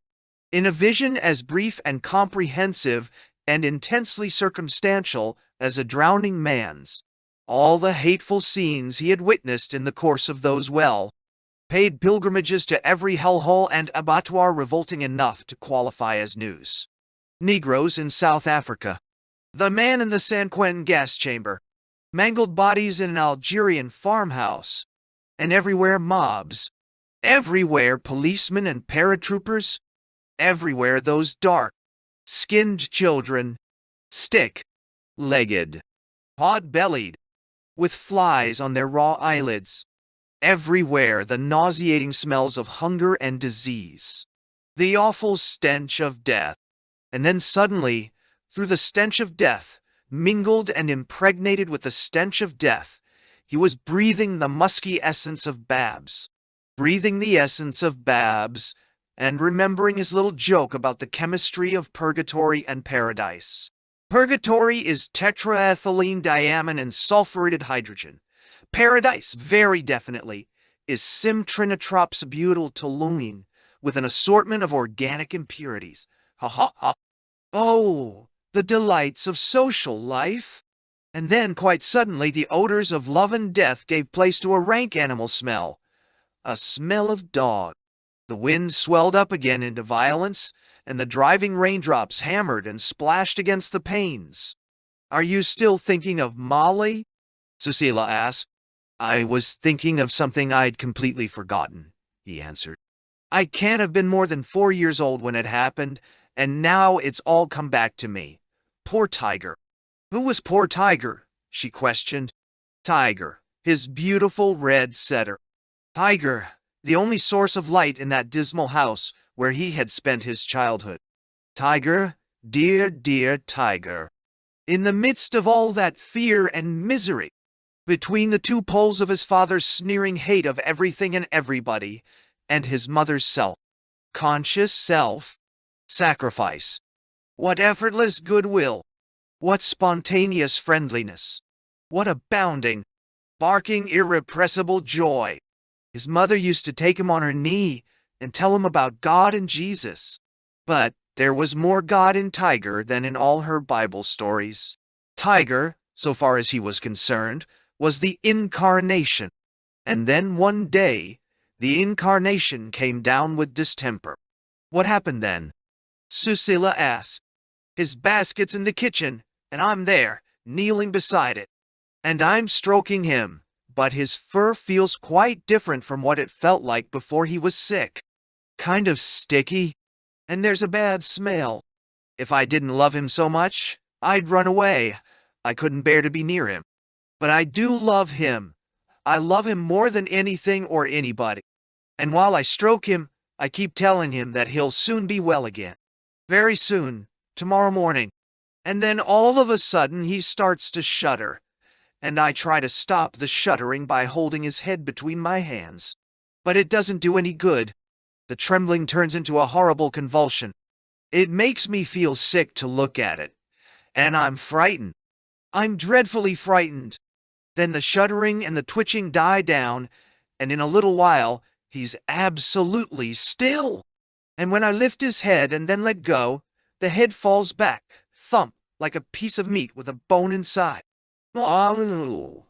in a vision as brief and comprehensive and intensely circumstantial as a drowning man's, all the hateful scenes he had witnessed in the course of those paid pilgrimages to every hellhole and abattoir revolting enough to qualify as news. Negroes in South Africa. The man in the San Quentin gas chamber. Mangled bodies in an Algerian farmhouse. And everywhere mobs. Everywhere policemen and paratroopers. Everywhere those dark, skinned children. Stick-legged. Pot-bellied. With flies on their raw eyelids. Everywhere the nauseating smells of hunger and disease. The awful stench of death. And then suddenly, through the stench of death, mingled and impregnated with the stench of death, he was breathing the musky essence of Babs. Breathing the essence of Babs, and remembering his little joke about the chemistry of purgatory and paradise. Purgatory is tetraethylene diamine and sulfurated hydrogen. Paradise, very definitely, is simtrinitropsibutyltoluene with an assortment of organic impurities. Ha ha ha. Oh, the delights of social life. And then, quite suddenly, the odors of love and death gave place to a rank animal smell. A smell of dog. The wind swelled up again into violence, and the driving raindrops hammered and splashed against the panes. "Are you still thinking of Molly?" Susila asked. "I was thinking of something I'd completely forgotten," he answered. "I can't have been more than 4 years old when it happened, and now it's all come back to me. Poor Tiger." "Who was poor Tiger?" she questioned. "Tiger, his beautiful red setter. Tiger, the only source of light in that dismal house where he had spent his childhood. Tiger, dear, dear Tiger. In the midst of all that fear and misery, between the two poles of his father's sneering hate of everything and everybody, and his mother's conscious self-sacrifice. What effortless goodwill. What spontaneous friendliness. What abounding, barking, irrepressible joy. His mother used to take him on her knee and tell him about God and Jesus. But there was more God in Tiger than in all her Bible stories. Tiger, so far as he was concerned, was the incarnation. And then one day, the incarnation came down with distemper. What happened then? Susila asked. His basket's in the kitchen, and I'm there, kneeling beside it. And I'm stroking him, but his fur feels quite different from what it felt like before he was sick. Kind of sticky, and there's a bad smell. If I didn't love him so much, I'd run away. I couldn't bear to be near him. But I do love him. I love him more than anything or anybody. And while I stroke him, I keep telling him that he'll soon be well again. Very soon, tomorrow morning. And then all of a sudden he starts to shudder. And I try to stop the shuddering by holding his head between my hands. But it doesn't do any good. The trembling turns into a horrible convulsion. It makes me feel sick to look at it. And I'm frightened. I'm dreadfully frightened. Then the shuddering and the twitching die down, and in a little while, he's absolutely still. And when I lift his head and then let go, the head falls back, thump, like a piece of meat with a bone inside. Oh,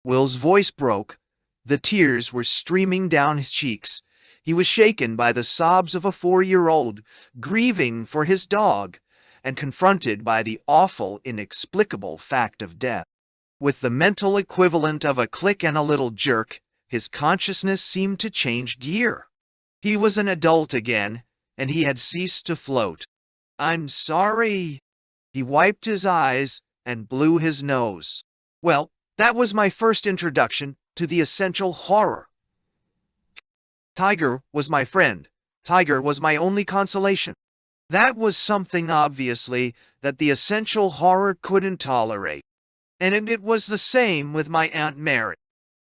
Will's voice broke. The tears were streaming down his cheeks. He was shaken by the sobs of a 4-year-old, grieving for his dog, and confronted by the awful, inexplicable fact of death. With the mental equivalent of a click and a little jerk, his consciousness seemed to change gear. He was an adult again, and he had ceased to float. "I'm sorry." He wiped his eyes and blew his nose. Well, that was my first introduction to the essential horror. Tiger was my friend. Tiger was my only consolation. That was something, obviously, that the essential horror couldn't tolerate. And it was the same with my Aunt Mary.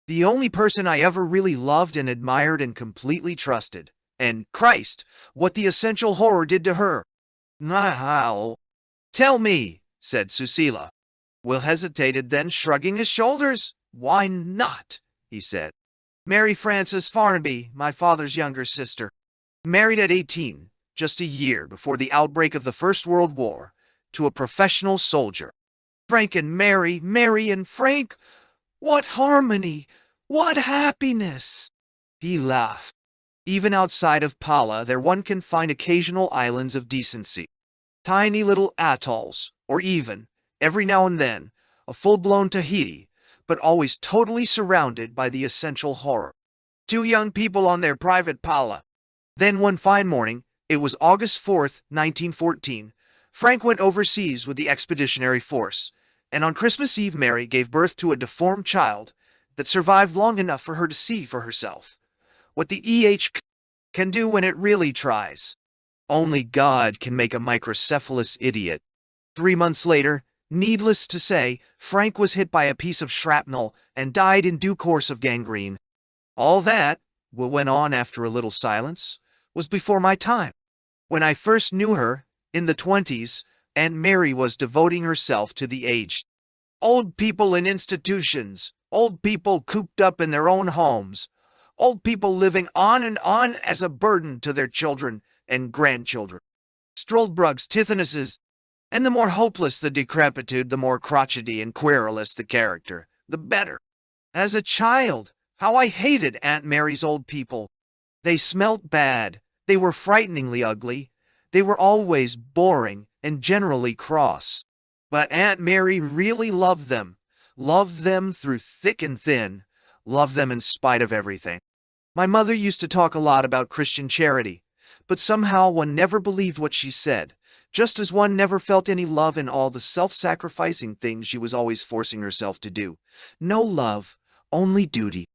The only person I ever really loved and admired and completely trusted. And, Christ, what the essential horror did to her. "Now, tell me," said Susila. Will hesitated, then shrugging his shoulders. "Why not?" he said. "Mary Frances Farnaby, my father's younger sister. Married at 18, just a year before the outbreak of the First World War, to a professional soldier. Frank and Mary, Mary and Frank. What harmony! What happiness!" He laughed. Even outside of Pala, there one can find occasional islands of decency. Tiny little atolls, or even, every now and then, a full-blown Tahiti, but always totally surrounded by the essential horror. Two young people on their private Pala. Then one fine morning, it was August 4th, 1914, Frank went overseas with the expeditionary force, and on Christmas Eve Mary gave birth to a deformed child that survived long enough for her to see for herself what the can do when it really tries. Only God can make a microcephalous idiot. 3 months later, needless to say, Frank was hit by a piece of shrapnel and died in due course of gangrene. All that, Will went on after a little silence, was before my time. When I first knew her, in the 20s, Aunt Mary was devoting herself to the aged. Old people in institutions, old people cooped up in their own homes, old people living on and on as a burden to their children and grandchildren. Struldbrugs, Tithonus's, and the more hopeless the decrepitude, the more crotchety and querulous the character, the better. As a child, how I hated Aunt Mary's old people. They smelt bad, they were frighteningly ugly, they were always boring and generally cross. But Aunt Mary really loved them through thick and thin, loved them in spite of everything. My mother used to talk a lot about Christian charity, but somehow one never believed what she said, just as one never felt any love in all the self-sacrificing things she was always forcing herself to do. No love, only duty.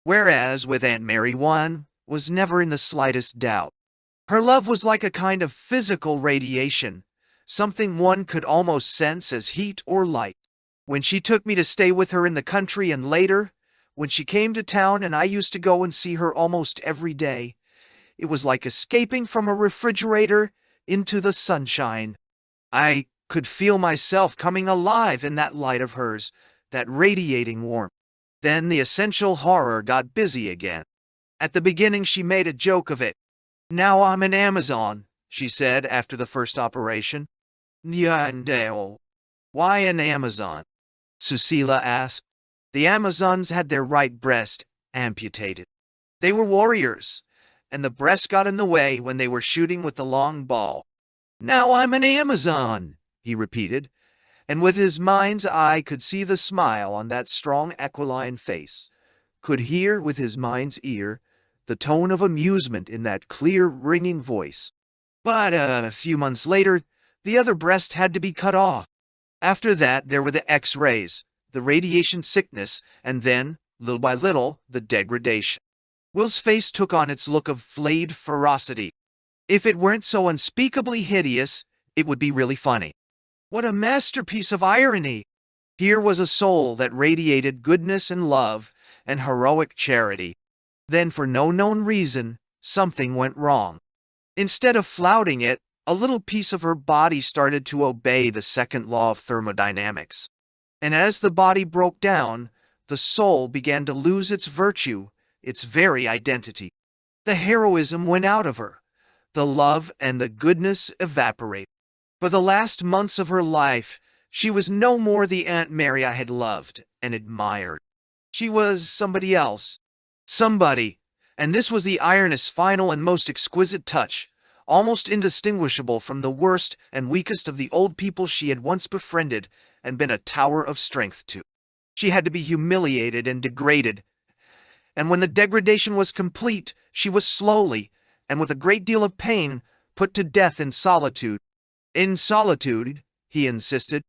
Whereas with Aunt Mary one was never in the slightest doubt. Her love was like a kind of physical radiation, something one could almost sense as heat or light. When she took me to stay with her in the country and later, when she came to town and I used to go and see her almost every day, it was like escaping from a refrigerator into the sunshine. I could feel myself coming alive in that light of hers, that radiating warmth. Then the essential horror got busy again. At the beginning she made a joke of it. "Now I'm an Amazon," she said after the first operation. "Nyandeo. Why an Amazon?" Susila asked. "The Amazons had their right breast amputated. They were warriors, and the breast got in the way when they were shooting with the long ball." "Now I'm an Amazon," he repeated, and with his mind's eye could see the smile on that strong aquiline face, could hear with his mind's ear the tone of amusement in that clear, ringing voice. But a few months later, the other breast had to be cut off. After that, there were the X-rays, the radiation sickness, and then, little by little, the degradation. Will's face took on its look of flayed ferocity. If it weren't so unspeakably hideous, it would be really funny. What a masterpiece of irony! Here was a soul that radiated goodness and love and heroic charity. Then, for no known reason, something went wrong. Instead of flouting it, a little piece of her body started to obey the second law of thermodynamics. And as the body broke down, the soul began to lose its virtue, its very identity. The heroism went out of her. The love and the goodness evaporated. For the last months of her life, she was no more the Aunt Mary I had loved and admired. She was somebody else. Somebody, and this was the ironist's final and most exquisite touch, almost indistinguishable from the worst and weakest of the old people she had once befriended and been a tower of strength to. She had to be humiliated and degraded, and when the degradation was complete, she was slowly, and with a great deal of pain, put to death in solitude. In solitude, he insisted,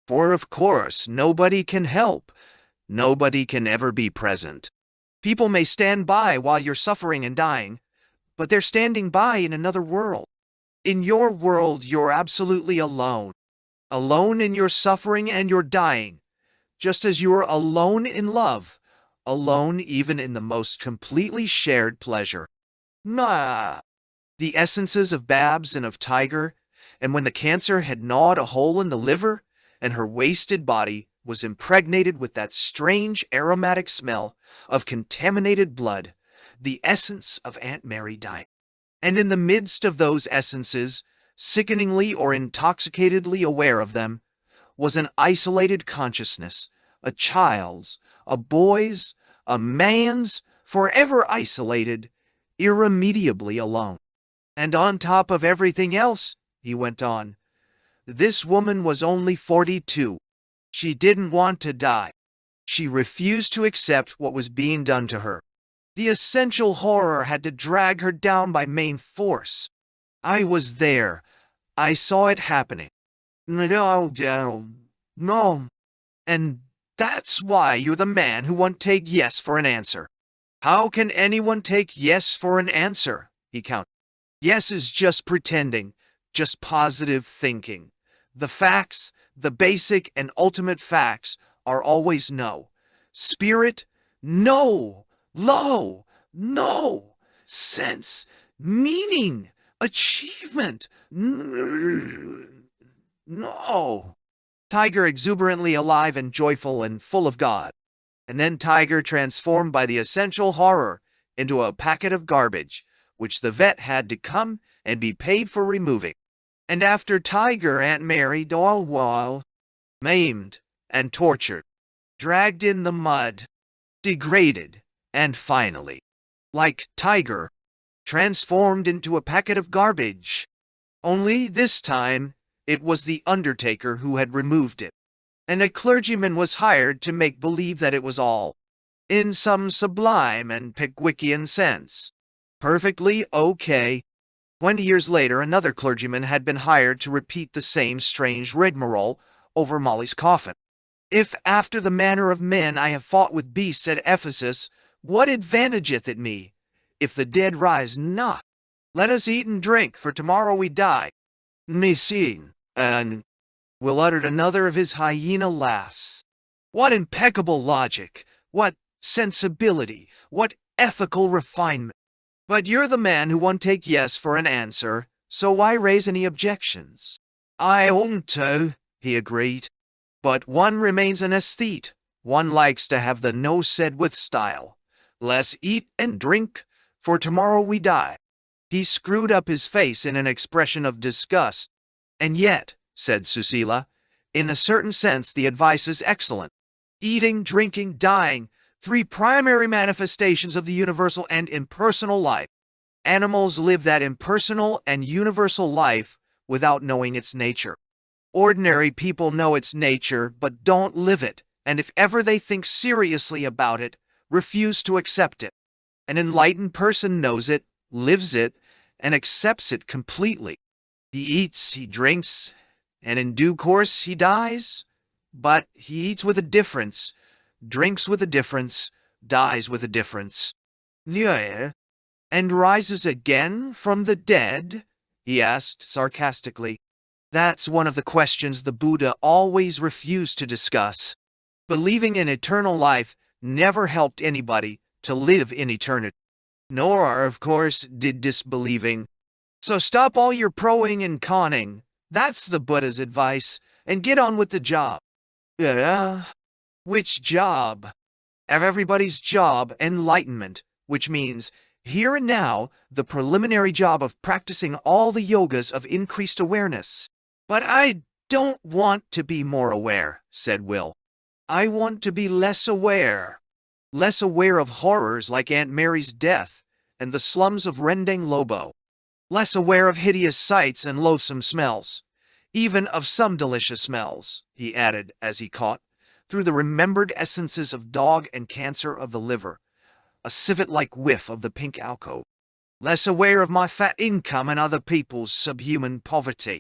for of course nobody can help. Nobody can ever be present. People may stand by while you're suffering and dying, but they're standing by in another world. In your world, you're absolutely alone. Alone in your suffering and your dying, just as you're alone in love, alone even in the most completely shared pleasure. Nah. The essences of Babs and of Tiger, and when the cancer had gnawed a hole in the liver, and her wasted body was impregnated with that strange aromatic smell of contaminated blood, the essence of Aunt Mary died. And in the midst of those essences, sickeningly or intoxicatedly aware of them, was an isolated consciousness, a child's, a boy's, a man's, forever isolated, irremediably alone. And on top of everything else, he went on, this woman was only 42. She didn't want to die. She refused to accept what was being done to her. The essential horror had to drag her down by main force. I was there. I saw it happening. No. And that's why you're the man who won't take yes for an answer. How can anyone take yes for an answer? He countered. Yes is just pretending, just positive thinking. The facts, the basic and ultimate facts, are always no. Spirit, no. Law, no. Sense, meaning, achievement, no. Tiger exuberantly alive and joyful and full of God. And then Tiger transformed by the essential horror into a packet of garbage, which the vet had to come and be paid for removing. And after Tiger, Aunt Mary Dolwall, maimed and tortured, dragged in the mud, degraded, and finally, like Tiger, transformed into a packet of garbage. Only this time, it was the undertaker who had removed it, and a clergyman was hired to make believe that it was all, in some sublime and Pickwickian sense, perfectly okay. 20 years later, another clergyman had been hired to repeat the same strange rigmarole over Molly's coffin. If after the manner of men I have fought with beasts at Ephesus, what advantageth it me, if the dead rise not? Let us eat and drink, for tomorrow we die. Messine, and Will uttered another of his hyena laughs. What impeccable logic, what sensibility, what ethical refinement. But you're the man who won't take yes for an answer, so why raise any objections? I oughtn't to, he agreed. But one remains an aesthete. One likes to have the no said with style. Let's eat and drink, for tomorrow we die. He screwed up his face in an expression of disgust. And yet, said Susila, in a certain sense the advice is excellent. Eating, drinking, dying, three primary manifestations of the universal and impersonal life. Animals live that impersonal and universal life without knowing its nature. Ordinary people know its nature but don't live it, and if ever they think seriously about it, refuse to accept it. An enlightened person knows it, lives it, and accepts it completely. He eats, he drinks, and in due course he dies. But he eats with a difference, drinks with a difference, dies with a difference. Yeah, and rises again from the dead? He asked sarcastically. That's one of the questions the Buddha always refused to discuss. Believing in eternal life never helped anybody to live in eternity. Nor, of course, did disbelieving. So stop all your proing and conning. That's the Buddha's advice, and get on with the job. Yeah? Which job? Everybody's job, enlightenment, which means, here and now, the preliminary job of practicing all the yogas of increased awareness. But I don't want to be more aware, said Will. I want to be less aware. Less aware of horrors like Aunt Mary's death and the slums of Rendang Lobo. Less aware of hideous sights and loathsome smells. Even of some delicious smells, he added as he caught, through the remembered essences of dog and cancer of the liver, a civet-like whiff of the pink alcove. less aware of my fat income and other people's subhuman poverty,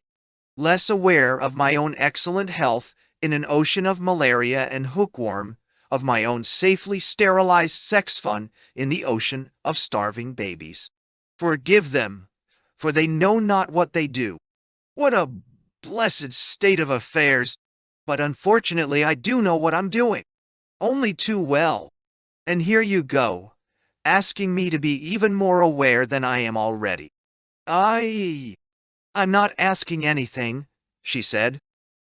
less aware of my own excellent health in an ocean of malaria and hookworm, of my own safely sterilized sex fun in the ocean of starving babies. Forgive them, for they know not what they do. What a blessed state of affairs! But unfortunately I do know what I'm doing. Only too well. And here you go, asking me to be even more aware than I am already. I'm not asking anything, she said.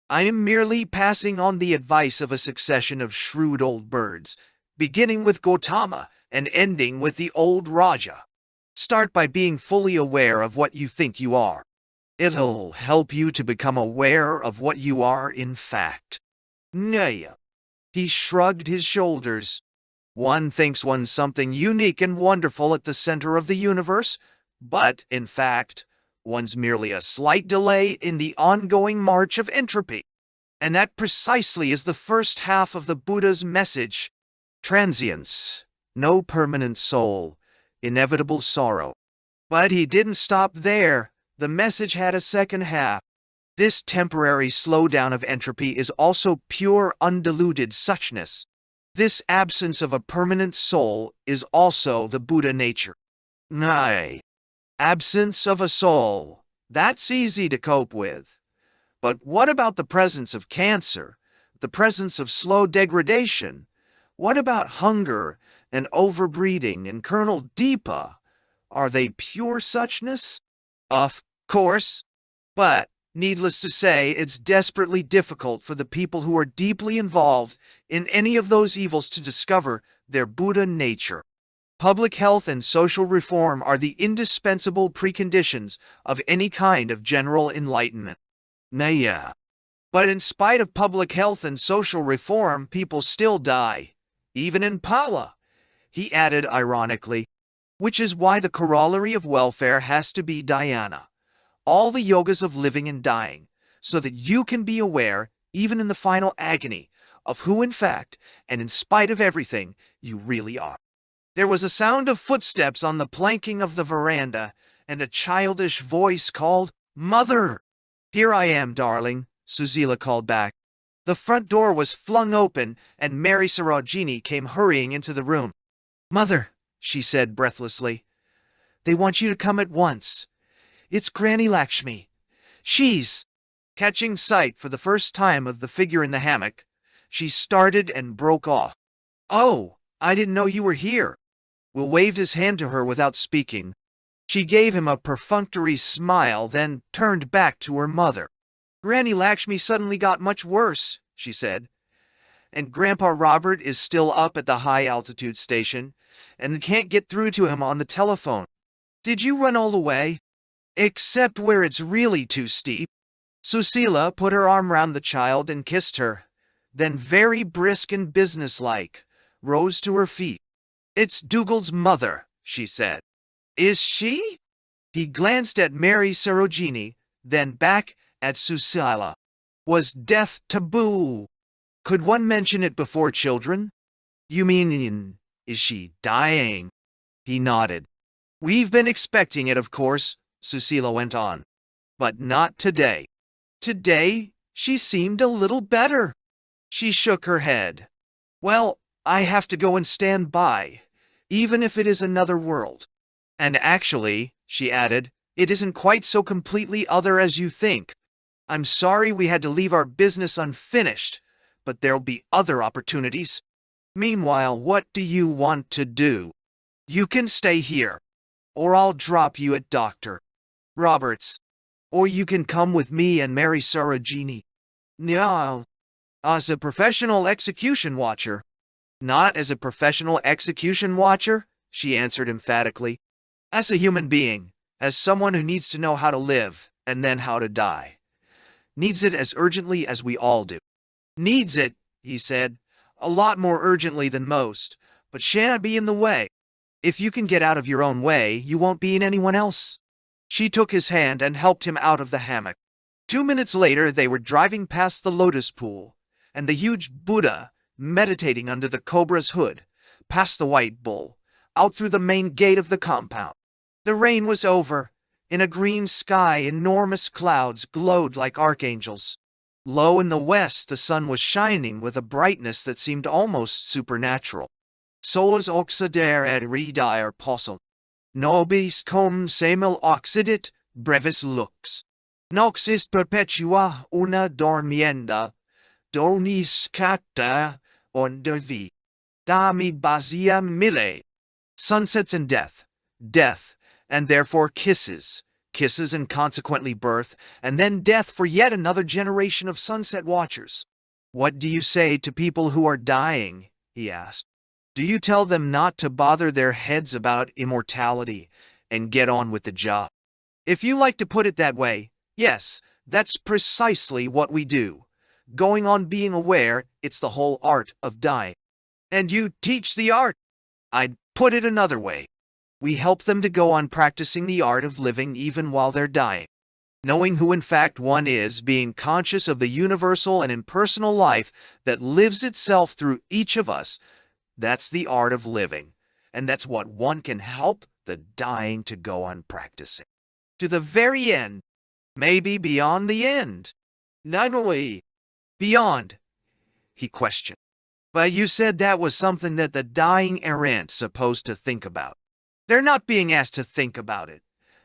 I am merely passing on the advice of a succession of shrewd old birds, beginning with Gautama and ending with the old Raja. Start by being fully aware of what you think you are. It'll help you to become aware of what you are in fact. Nay. He shrugged his shoulders. One thinks one's something unique and wonderful at the center of the universe, but, in fact, one's merely a slight delay in the ongoing march of entropy. And that precisely is the first half of the Buddha's message. Transience, no permanent soul, inevitable sorrow. But he didn't stop there. The message had a second half. This temporary slowdown of entropy is also pure undiluted suchness. This absence of a permanent soul is also the Buddha nature. Nay. Absence of a soul. That's easy to cope with. But what about the presence of cancer, the presence of slow degradation? What about hunger and overbreeding and Colonel Deepa? Are they pure suchness? Of course. But, needless to say, it's desperately difficult for the people who are deeply involved in any of those evils to discover their Buddha nature. Public health and social reform are the indispensable preconditions of any kind of general enlightenment. Naya. But in spite of public health and social reform, people still die, even in Pala, he added ironically, which is why the corollary of welfare has to be dhyana, all the yogas of living and dying, so that you can be aware, even in the final agony, of who in fact, and in spite of everything, you really are. There was a sound of footsteps on the planking of the veranda, and a childish voice called, "Mother!" "Here I am, darling," Susila called back. The front door was flung open, and Mary Sarojini came hurrying into the room. "Mother," she said breathlessly, "they want you to come at once. It's Granny Lakshmi. She's—" Catching sight for the first time of the figure in the hammock, she started and broke off. "Oh, I didn't know you were here." Will waved his hand to her without speaking. She gave him a perfunctory smile, then turned back to her mother. "Granny Lakshmi suddenly got much worse," she said. "And Grandpa Robert is still up at the high-altitude station, and can't get through to him on the telephone. Did you run all the way? Except where it's really too steep." Susila put her arm round the child and kissed her, then very brisk and businesslike, rose to her feet. "It's Dougal's mother," she said. "Is she?" He glanced at Mary Sarojini, then back at Susila. "Was death taboo? Could one mention it before children?" "You mean, is she dying?" He nodded. "We've been expecting it, of course," Susila went on. "But not today. Today, she seemed a little better." She shook her head. "Well, I have to go and stand by, even if it is another world. And actually," she added, "it isn't quite so completely other as you think. I'm sorry we had to leave our business unfinished, but there'll be other opportunities. Meanwhile, what do you want to do? You can stay here, or I'll drop you at Dr. Roberts. Or you can come with me and Mary Sarojini." "No, as a professional execution watcher." "Not as a professional execution watcher," she answered emphatically. "As a human being, as someone who needs to know how to live, and then how to die. Needs it as urgently as we all do." "Needs it," he said, "a lot more urgently than most, but shan't be in the way. If you can get out of your own way, you won't be in anyone else." She took his hand and helped him out of the hammock. 2 minutes later, they were driving past the lotus pool, and the huge Buddha, meditating under the cobra's hood, past the white bull, out through the main gate of the compound. The rain was over. In a green sky, enormous clouds glowed like archangels. Low in the west, the sun was shining with a brightness that seemed almost supernatural. Solas oxidaire et redire possum. Nobis cum semel occidit, brevis lux. Nox ist perpetua una dormienda. Donis cata under vi. Dami basia mille. Sunsets and death. Death, and therefore kisses. Kisses and consequently birth, and then death for yet another generation of sunset watchers. What do you say to people who are dying? He asked. Do you tell them not to bother their heads about immortality and get on with the job? If you like to put it that way, yes, that's precisely what we do. Going on being aware, it's the whole art of dying. And you teach the art. I'd put it another way. We help them to go on practicing the art of living even while they're dying. Knowing who in fact one is, being conscious of the universal and impersonal life that lives itself through each of us, that's the art of living. And that's what one can help the dying to go on practicing. To the very end, maybe beyond the end. Not only beyond, he questioned. But you said that was something that the dying aren't supposed to think about. They're not being asked to think about it.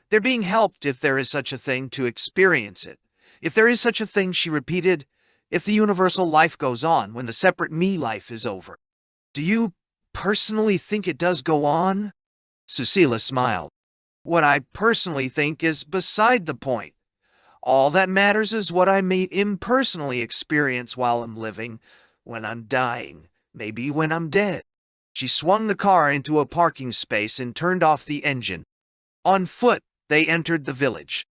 They're being helped, if there is such a thing, to experience it. If there is such a thing, she repeated, if the universal life goes on when the separate me life is over. Do you personally think it does go on? Susila smiled. What I personally think is beside the point. All that matters is what I may impersonally experience while I'm living, when I'm dying, maybe when I'm dead. She swung the car into a parking space and turned off the engine. On foot, they entered the village.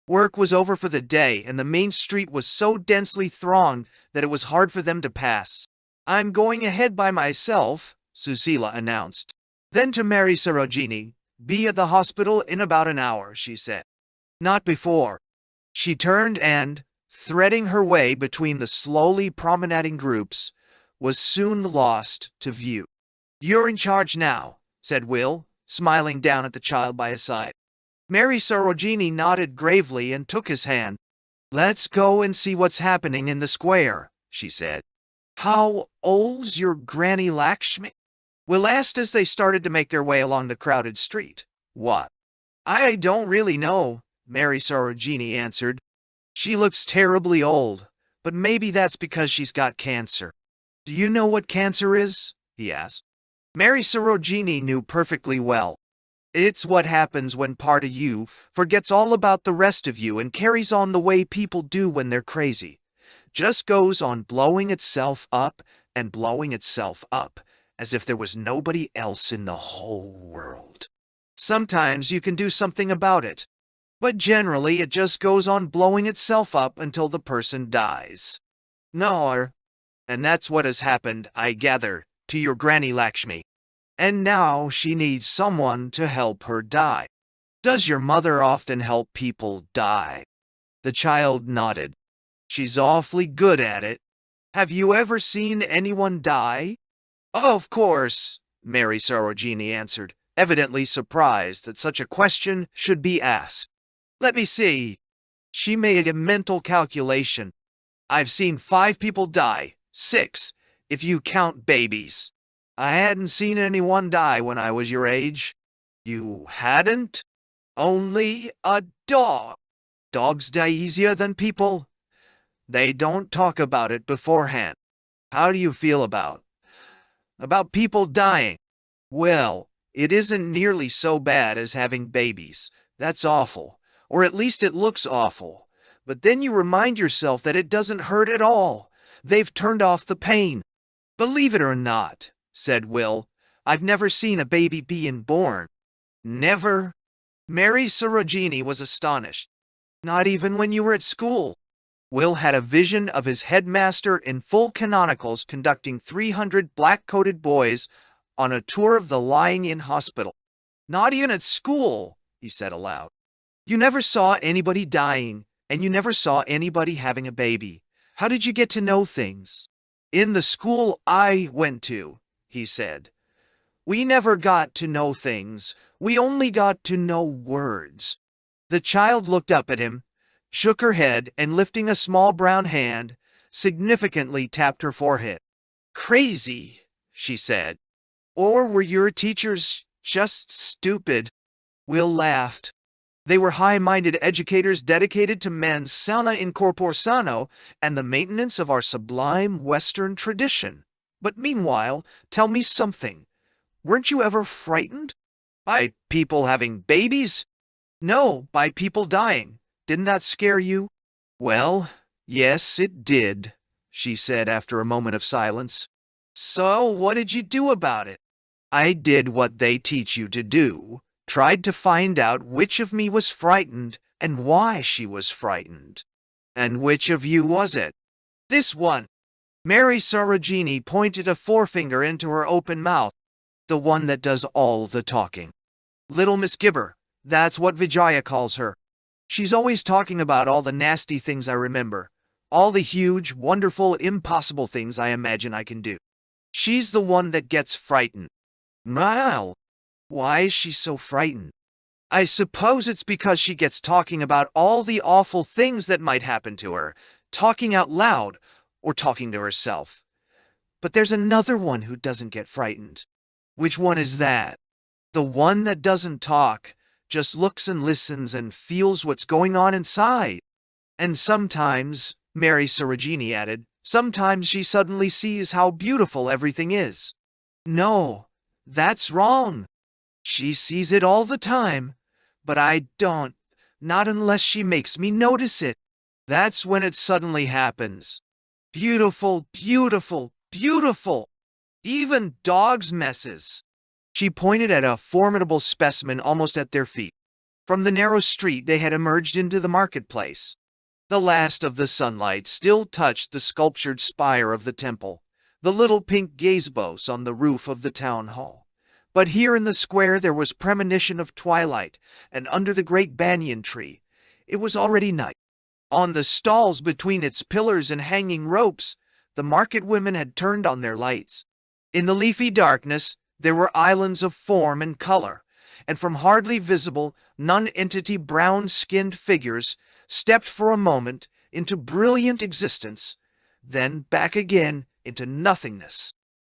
Work was over for the day, and the main street was so densely thronged that it was hard for them to pass. I'm going ahead by myself, Susila announced. Then to Mary Sarojini, be at the hospital in about an hour, she said. Not before. She turned and, threading her way between the slowly promenading groups, was soon lost to view. You're in charge now, said Will, smiling down at the child by his side. Mary Sarojini nodded gravely and took his hand. Let's go and see what's happening in the square, she said. How old's your Granny Lakshmi? Will asked as they started to make their way along the crowded street. What? I don't really know, Mary Sarojini answered. She looks terribly old, but maybe that's because she's got cancer. Do you know what cancer is? He asked. Mary Sarojini knew perfectly well. It's what happens when part of you forgets all about the rest of you and carries on the way people do when they're crazy. Just goes on blowing itself up and blowing itself up, as if there was nobody else in the whole world. Sometimes you can do something about it, but generally it just goes on blowing itself up until the person dies. No, and that's what has happened, I gather, to your Granny Lakshmi. And now she needs someone to help her die. Does your mother often help people die? The child nodded. She's awfully good at it. Have you ever seen anyone die? Of course, Mary Sarojini answered, evidently surprised that such a question should be asked. Let me see. She made a mental calculation. I've seen 5 people die, 6, if you count babies. I hadn't seen anyone die when I was your age. You hadn't? Only a dog. Dogs die easier than people. They don't talk about it beforehand. How do you feel about people dying? Well, it isn't nearly so bad as having babies. That's awful. Or at least it looks awful. But then you remind yourself that it doesn't hurt at all. They've turned off the pain. Believe it or not, said Will, I've never seen a baby being born. Never? Mary Sarojini was astonished. Not even when you were at school. Will had a vision of his headmaster in full canonicals conducting 300 black-coated boys on a tour of the lying-in hospital. Not even at school, he said aloud. You never saw anybody dying, and you never saw anybody having a baby. How did you get to know things? In the school I went to, he said. We never got to know things. We only got to know words. The child looked up at him, shook her head, and lifting a small brown hand, significantly tapped her forehead. Crazy, she said. Or were your teachers just stupid? Will laughed. They were high-minded educators dedicated to mens sana in corpore sano and the maintenance of our sublime Western tradition. But meanwhile, tell me something. Weren't you ever frightened? By people having babies? No, by people dying. Didn't that scare you? Well, yes, it did, she said after a moment of silence. So, what did you do about it? I did what they teach you to do. Tried to find out which of me was frightened and why she was frightened. And which of you was it? This one. Mary Sarojini pointed a forefinger into her open mouth. The one that does all the talking. Little Miss Gibber, that's what Vijaya calls her. She's always talking about all the nasty things I remember. All the huge, wonderful, impossible things I imagine I can do. She's the one that gets frightened. Well, why is she so frightened? I suppose it's because she gets talking about all the awful things that might happen to her, talking out loud, or talking to herself. But there's another one who doesn't get frightened. Which one is that? The one that doesn't talk, just looks and listens and feels what's going on inside. And sometimes, Mary Sarojini added, sometimes she suddenly sees how beautiful everything is. No, that's wrong. She sees it all the time, but I don't, not unless she makes me notice it. That's when it suddenly happens. Beautiful, beautiful, beautiful. Even dogs' messes. She pointed at a formidable specimen almost at their feet. From the narrow street they had emerged into the marketplace. The last of the sunlight still touched the sculptured spire of the temple, the little pink gazebos on the roof of the town hall. But here in the square there was premonition of twilight, and under the great banyan tree, it was already night. On the stalls between its pillars and hanging ropes, the market women had turned on their lights. In the leafy darkness, there were islands of form and color, and from hardly visible, non-entity brown-skinned figures stepped for a moment into brilliant existence, then back again into nothingness.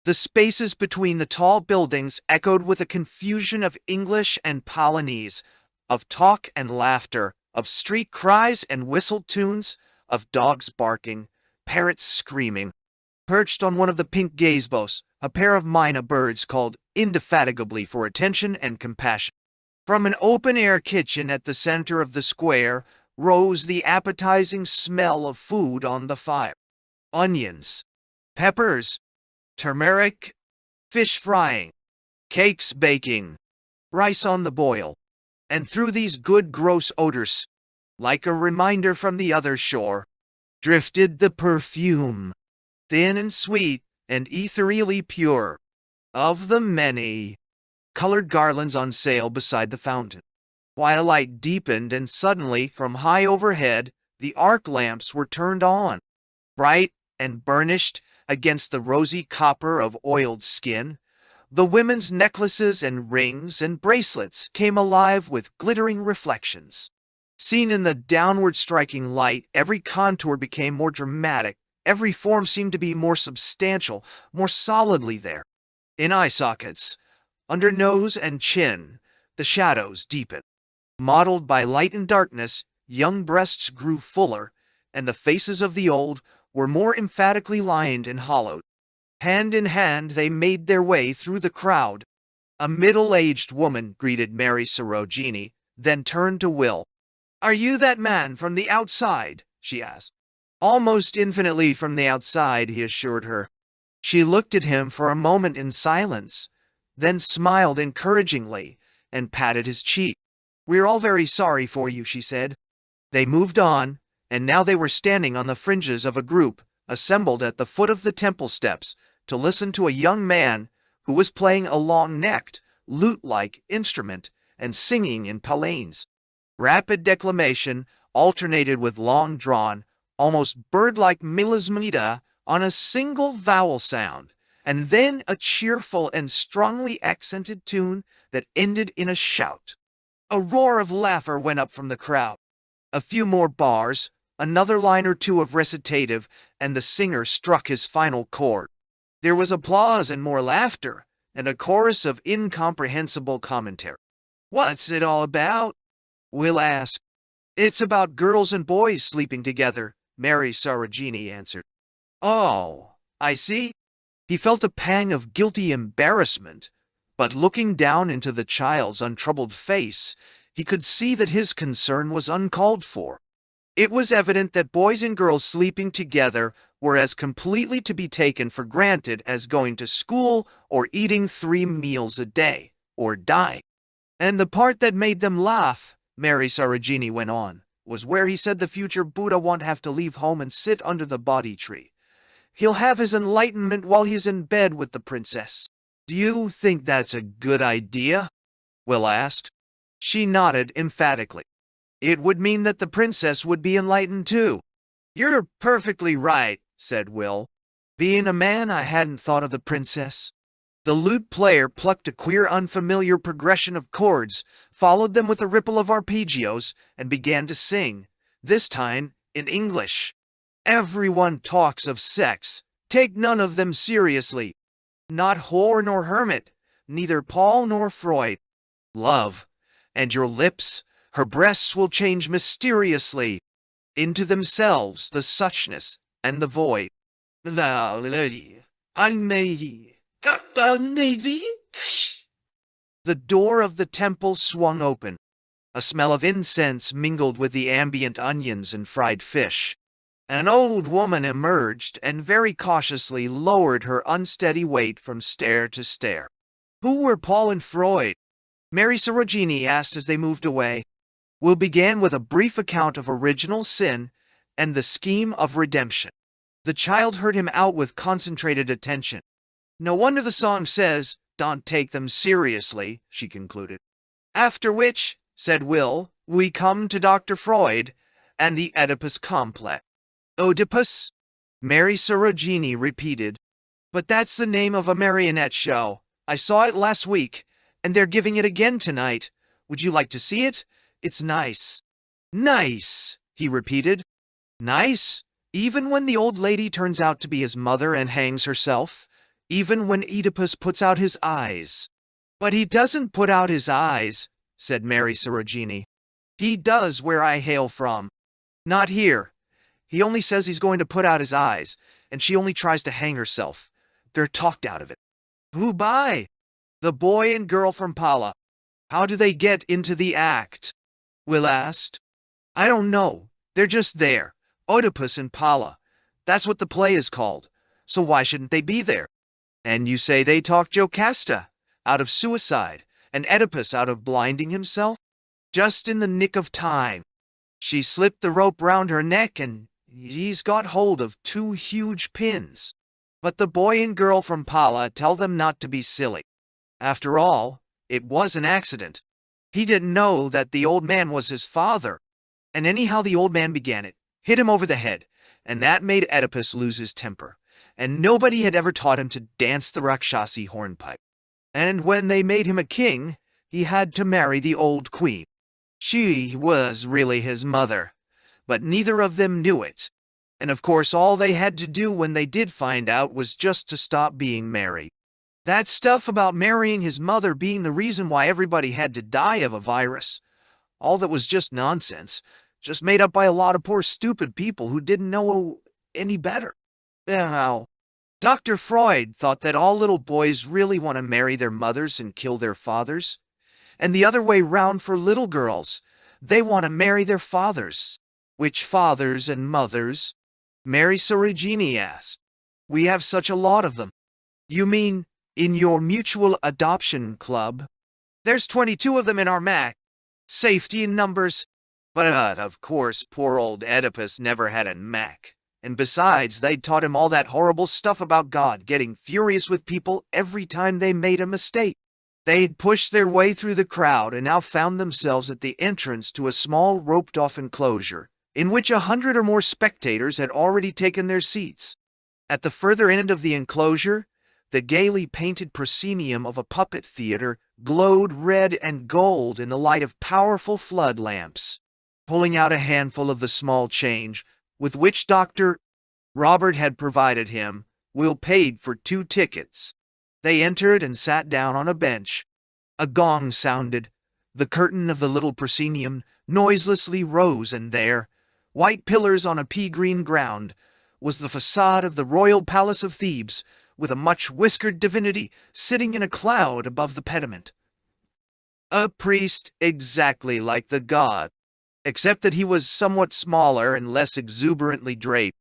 The spaces between the tall buildings echoed with a confusion of English and Polonese, of talk and laughter, of street cries and whistled tunes, of dogs barking, parrots screaming. Perched on one of the pink gazebos, a pair of myna birds called indefatigably for attention and compassion. From an open-air kitchen at the center of the square rose the appetizing smell of food on the fire. Onions, peppers, turmeric, fish frying, cakes baking, rice on the boil. And through these good gross odors, like a reminder from the other shore, drifted the perfume, thin and sweet and ethereally pure, of the many colored garlands on sale beside the fountain. Twilight deepened, and suddenly, from high overhead, the arc lamps were turned on, bright and burnished against the rosy copper of oiled skin. The women's necklaces and rings and bracelets came alive with glittering reflections. Seen in the downward striking light, every contour became more dramatic, every form seemed to be more substantial, more solidly there. In eye sockets, under nose and chin, the shadows deepened. Mottled by light and darkness, young breasts grew fuller, and the faces of the old were more emphatically lined and hollowed. Hand in hand they made their way through the crowd. A middle-aged woman greeted Mary Sarojini, then turned to Will. "Are you that man from the outside?" she asked. "Almost infinitely from the outside," he assured her. She looked at him for a moment in silence, then smiled encouragingly and patted his cheek. "We're all very sorry for you," she said. They moved on, and now they were standing on the fringes of a group assembled at the foot of the temple steps to listen to a young man who was playing a long-necked, lute-like instrument and singing in palanes. Rapid declamation alternated with long-drawn, almost bird-like melismita on a single vowel sound, and then a cheerful and strongly accented tune that ended in a shout. A roar of laughter went up from the crowd. A few more bars, another line or two of recitative, and the singer struck his final chord. There was applause and more laughter, and a chorus of incomprehensible commentary. "What's it all about?" Will asked. "It's about girls and boys sleeping together," Mary Sarojini answered. "Oh, I see." He felt a pang of guilty embarrassment, but looking down into the child's untroubled face, he could see that his concern was uncalled for. It was evident that boys and girls sleeping together were as completely to be taken for granted as going to school or eating 3 meals a day, or dying. And the part that made them laugh, Mary Sarojini went on, was where he said the future Buddha won't have to leave home and sit under the Bodhi tree. He'll have his enlightenment while he's in bed with the princess. "Do you think that's a good idea?" Will asked. She nodded emphatically. "It would mean that the princess would be enlightened too." "You're perfectly right," said Will. "Being a man, I hadn't thought of the princess." The lute player plucked a queer unfamiliar progression of chords, followed them with a ripple of arpeggios, and began to sing, this time in English. "Everyone talks of sex. Take none of them seriously. Not whore nor hermit, neither Paul nor Freud. Love, and your lips, her breasts will change mysteriously into themselves the suchness and the void." The door of the temple swung open. A smell of incense mingled with the ambient onions and fried fish. An old woman emerged and very cautiously lowered her unsteady weight from stair to stair. "Who were Paul and Freud?" Mary Sarojini asked as they moved away. Will began with a brief account of original sin and the scheme of redemption. The child heard him out with concentrated attention. "No wonder the song says, 'Don't take them seriously,'" she concluded. "After which," said Will, "we come to Dr. Freud and the Oedipus complex." "Oedipus?" Mary Sarojini repeated. "But that's the name of a marionette show. I saw it last week, and they're giving it again tonight. Would you like to see it? It's nice." "Nice," he repeated. "Nice? Even when the old lady turns out to be his mother and hangs herself? Even when Oedipus puts out his eyes?" "But he doesn't put out his eyes," said Mary Sarojini. "He does where I hail from. Not here. He only says he's going to put out his eyes, and she only tries to hang herself. They're talked out of it." "Who by?" "The boy and girl from Pala." "How do they get into the act?" Will asked. "I don't know. They're just there. Oedipus and Pala. That's what the play is called. So why shouldn't they be there?" "And you say they talk Jocasta, out of suicide, and Oedipus out of blinding himself?" "Just in the nick of time. She slipped the rope round her neck and he's got hold of 2 huge pins. But the boy and girl from Pala tell them not to be silly. After all, it was an accident. He didn't know that the old man was his father. And anyhow the old man began it, hit him over the head, and that made Oedipus lose his temper. And nobody had ever taught him to dance the Rakshasi hornpipe. And when they made him a king, he had to marry the old queen. She was really his mother, but neither of them knew it. And of course all they had to do when they did find out was just to stop being married. That stuff about marrying his mother being the reason why everybody had to die of a virus, all that was just nonsense, just made up by a lot of poor stupid people who didn't know any better. Now, Dr. Freud thought that all little boys really want to marry their mothers and kill their fathers. And the other way round for little girls, they want to marry their fathers. "Which fathers and mothers?" Mary Sarojini asked. "We have such a lot of them." "You mean, in your mutual adoption club?" "There's 22 of them in our MAC. Safety in numbers." But of course poor old Oedipus never had a MAC. And besides, they'd taught him all that horrible stuff about God getting furious with people every time they made a mistake. They'd pushed their way through the crowd and now found themselves at the entrance to a small roped-off enclosure, in which 100 or more spectators had already taken their seats. At the further end of the enclosure, The gaily painted proscenium of a puppet theater glowed red and gold in the light of powerful flood lamps. Pulling out a handful of the small change, with which Dr. Robert had provided him, Will paid for 2 tickets. They entered and sat down on a bench. A gong sounded. The curtain of the little proscenium noiselessly rose, and there, white pillars on a pea-green ground, was the facade of the royal palace of Thebes, with a much-whiskered divinity sitting in a cloud above the pediment. A priest exactly like the god, except that he was somewhat smaller and less exuberantly draped,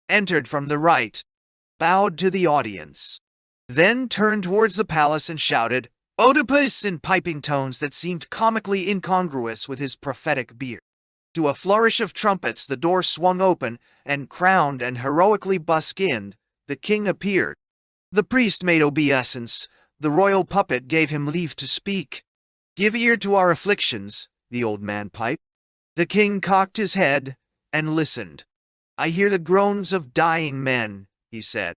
entered from the right, bowed to the audience, then turned towards the palace and shouted, "Oedipus!" in piping tones that seemed comically incongruous with his prophetic beard. To a flourish of trumpets the door swung open, and crowned and heroically buskinned, the king appeared. The priest made obeisance. The royal puppet gave him leave to speak. "Give ear to our afflictions," the old man piped. The king cocked his head and listened. "I hear the groans of dying men," he said.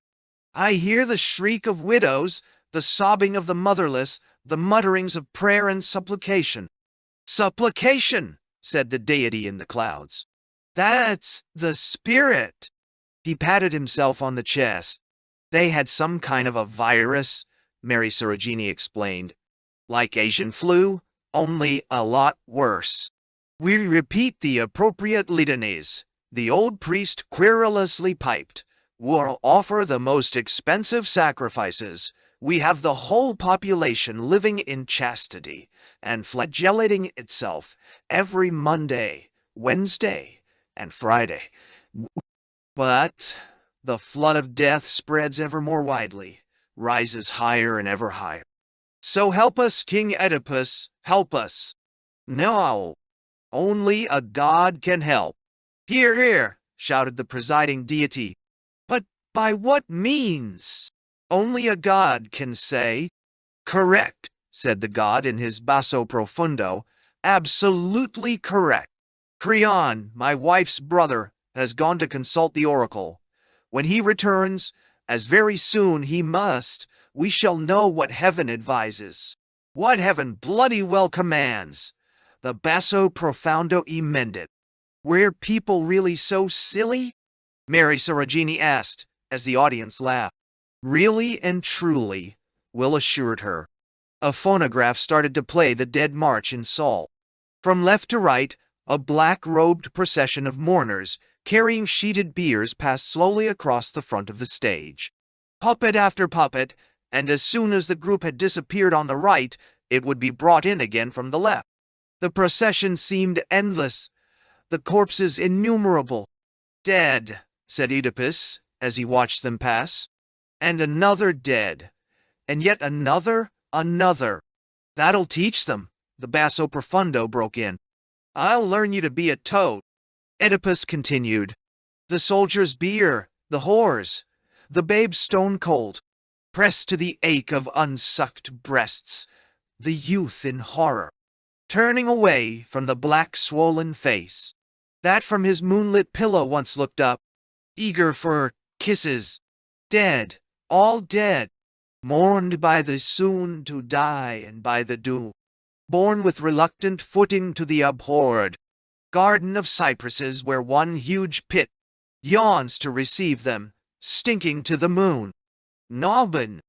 "I hear the shriek of widows, the sobbing of the motherless, the mutterings of prayer and supplication." "Supplication," said the deity in the clouds. "That's the spirit." He patted himself on the chest. "They had some kind of a virus," Mary Sorrigini explained. "Like Asian flu, only a lot worse. We repeat the appropriate litanies," the old priest querulously piped. "We'll offer the most expensive sacrifices. We have the whole population living in chastity and flagellating itself every Monday, Wednesday, and Friday. But the flood of death spreads ever more widely, rises higher and ever higher. So help us, King Oedipus, help us." "No, only a god can help." "Hear, hear," shouted the presiding deity. "But by what means?" "Only a god can say." "Correct," said the god in his basso profundo. "Absolutely correct. Creon, my wife's brother, has gone to consult the oracle. When he returns, as very soon he must, we shall know what heaven advises. What heaven bloody well commands." The basso profundo emended. "Were people really so silly?" Mary Sorrigini asked, as the audience laughed. "Really and truly," Will assured her. A phonograph started to play the Dead March in Sol. From left to right, a black-robed procession of mourners, carrying sheeted biers, passed slowly across the front of the stage. Puppet after puppet, and as soon as the group had disappeared on the right, it would be brought in again from the left. The procession seemed endless, the corpses innumerable. "Dead," said Oedipus, as he watched them pass. "And another dead. And yet another. That'll teach them," the basso profundo broke in. "I'll learn you to be a toad." Oedipus continued. "The soldier's bier, the whores, the babes stone cold, pressed to the ache of unsucked breasts, the youth in horror, turning away from the black swollen face, that from his moonlit pillow once looked up, eager for kisses. Dead, all dead, mourned by the soon to die and by the doom, borne with reluctant footing to the abhorred garden of cypresses, where one huge pit yawns to receive them, stinking to the moon. Nobben."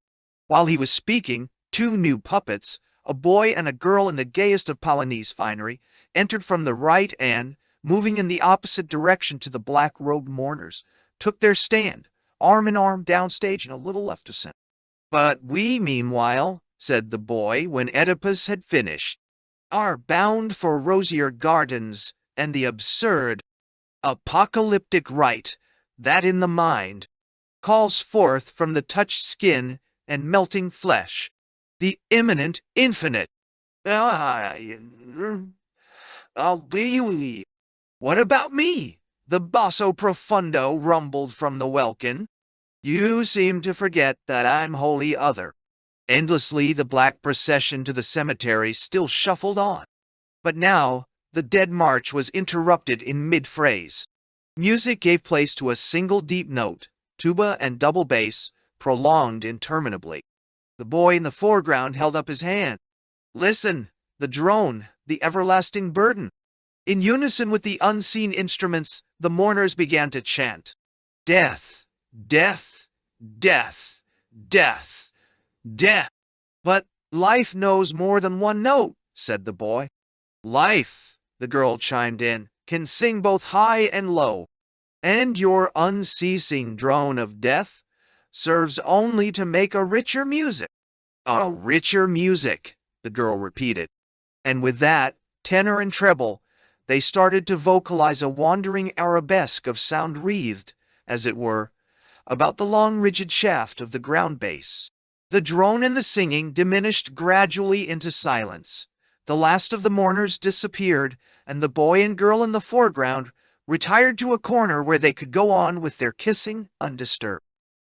While he was speaking, 2 new puppets, a boy and a girl in the gayest of Polonaise finery, entered from the right and, moving in the opposite direction to the black-robed mourners, took their stand, arm in arm downstage and a little left of center. "But we, meanwhile," said the boy when Oedipus had finished, "are bound for rosier gardens and the absurd, apocalyptic rite that in the mind calls forth from the touched skin and melting flesh the imminent infinite." "I'll be. What about me?" the basso profundo rumbled from the welkin. "You seem to forget that I'm wholly other." Endlessly the black procession to the cemetery still shuffled on. But now the Dead March was interrupted in mid-phrase. Music gave place to a single deep note, tuba and double bass, prolonged interminably. The boy in the foreground held up his hand. Listen, the drone, the everlasting burden. In unison with the unseen instruments, the mourners began to chant. Death, death, death, death, death. But life knows more than one note, said the boy. Life, the girl chimed in, can sing both high and low. And your unceasing drone of death serves only to make a richer music. A richer music, the girl repeated. And with that, tenor and treble, they started to vocalize a wandering arabesque of sound wreathed, as it were, about the long rigid shaft of the ground bass. The drone and the singing diminished gradually into silence. The last of the mourners disappeared, and the boy and girl in the foreground retired to a corner where they could go on with their kissing undisturbed.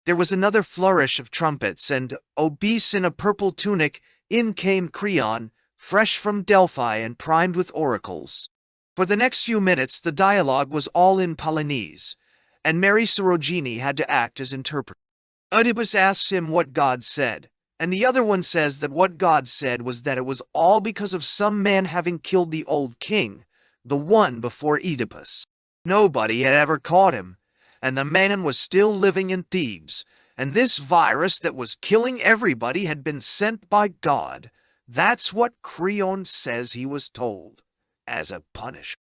There was another flourish of trumpets, and, obese in a purple tunic, in came Creon, fresh from Delphi and primed with oracles. For the next few minutes the dialogue was all in Polonese, and Mary Sorogini had to act as interpreter. Oedipus asks him what God said, and the other one says that what God said was that it was all because of some man having killed the old king, the one before Oedipus. Nobody had ever caught him, and the man was still living in Thebes, and this virus that was killing everybody had been sent by God. That's what Creon says he was told, as a punishment.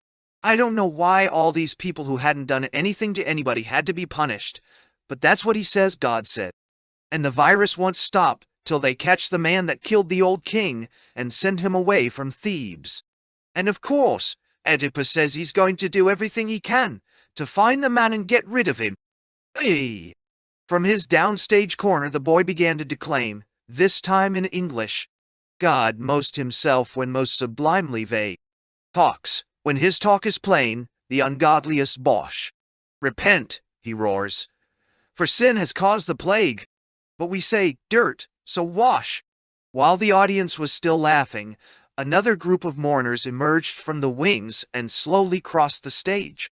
I don't know why all these people who hadn't done anything to anybody had to be punished, but that's what he says God said. And the virus won't stop till they catch the man that killed the old king and send him away from Thebes. And of course, Oedipus says he's going to do everything he can to find the man and get rid of him. Hey. From his downstage corner the boy began to declaim, this time in English. God most himself when most sublimely vague. Talks, when his talk is plain, the ungodliest bosh. Repent, he roars, for sin has caused the plague. But we say, dirt, so wash. While the audience was still laughing, another group of mourners emerged from the wings and slowly crossed the stage.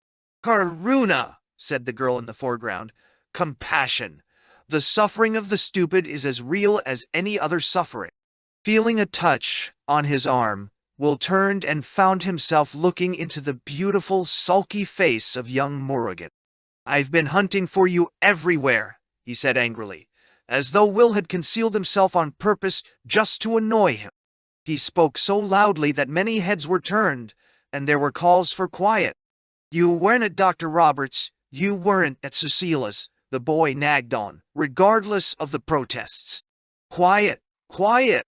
Karuna, said the girl in the foreground. Compassion. The suffering of the stupid is as real as any other suffering. Feeling a touch on his arm, Will turned and found himself looking into the beautiful, sulky face of young Murugan. I've been hunting for you everywhere, he said angrily, as though Will had concealed himself on purpose just to annoy him. He spoke so loudly that many heads were turned, and there were calls for quiet. You weren't at Dr. Roberts, you weren't at Cecila's, the boy nagged on, regardless of the protests. Quiet, quiet,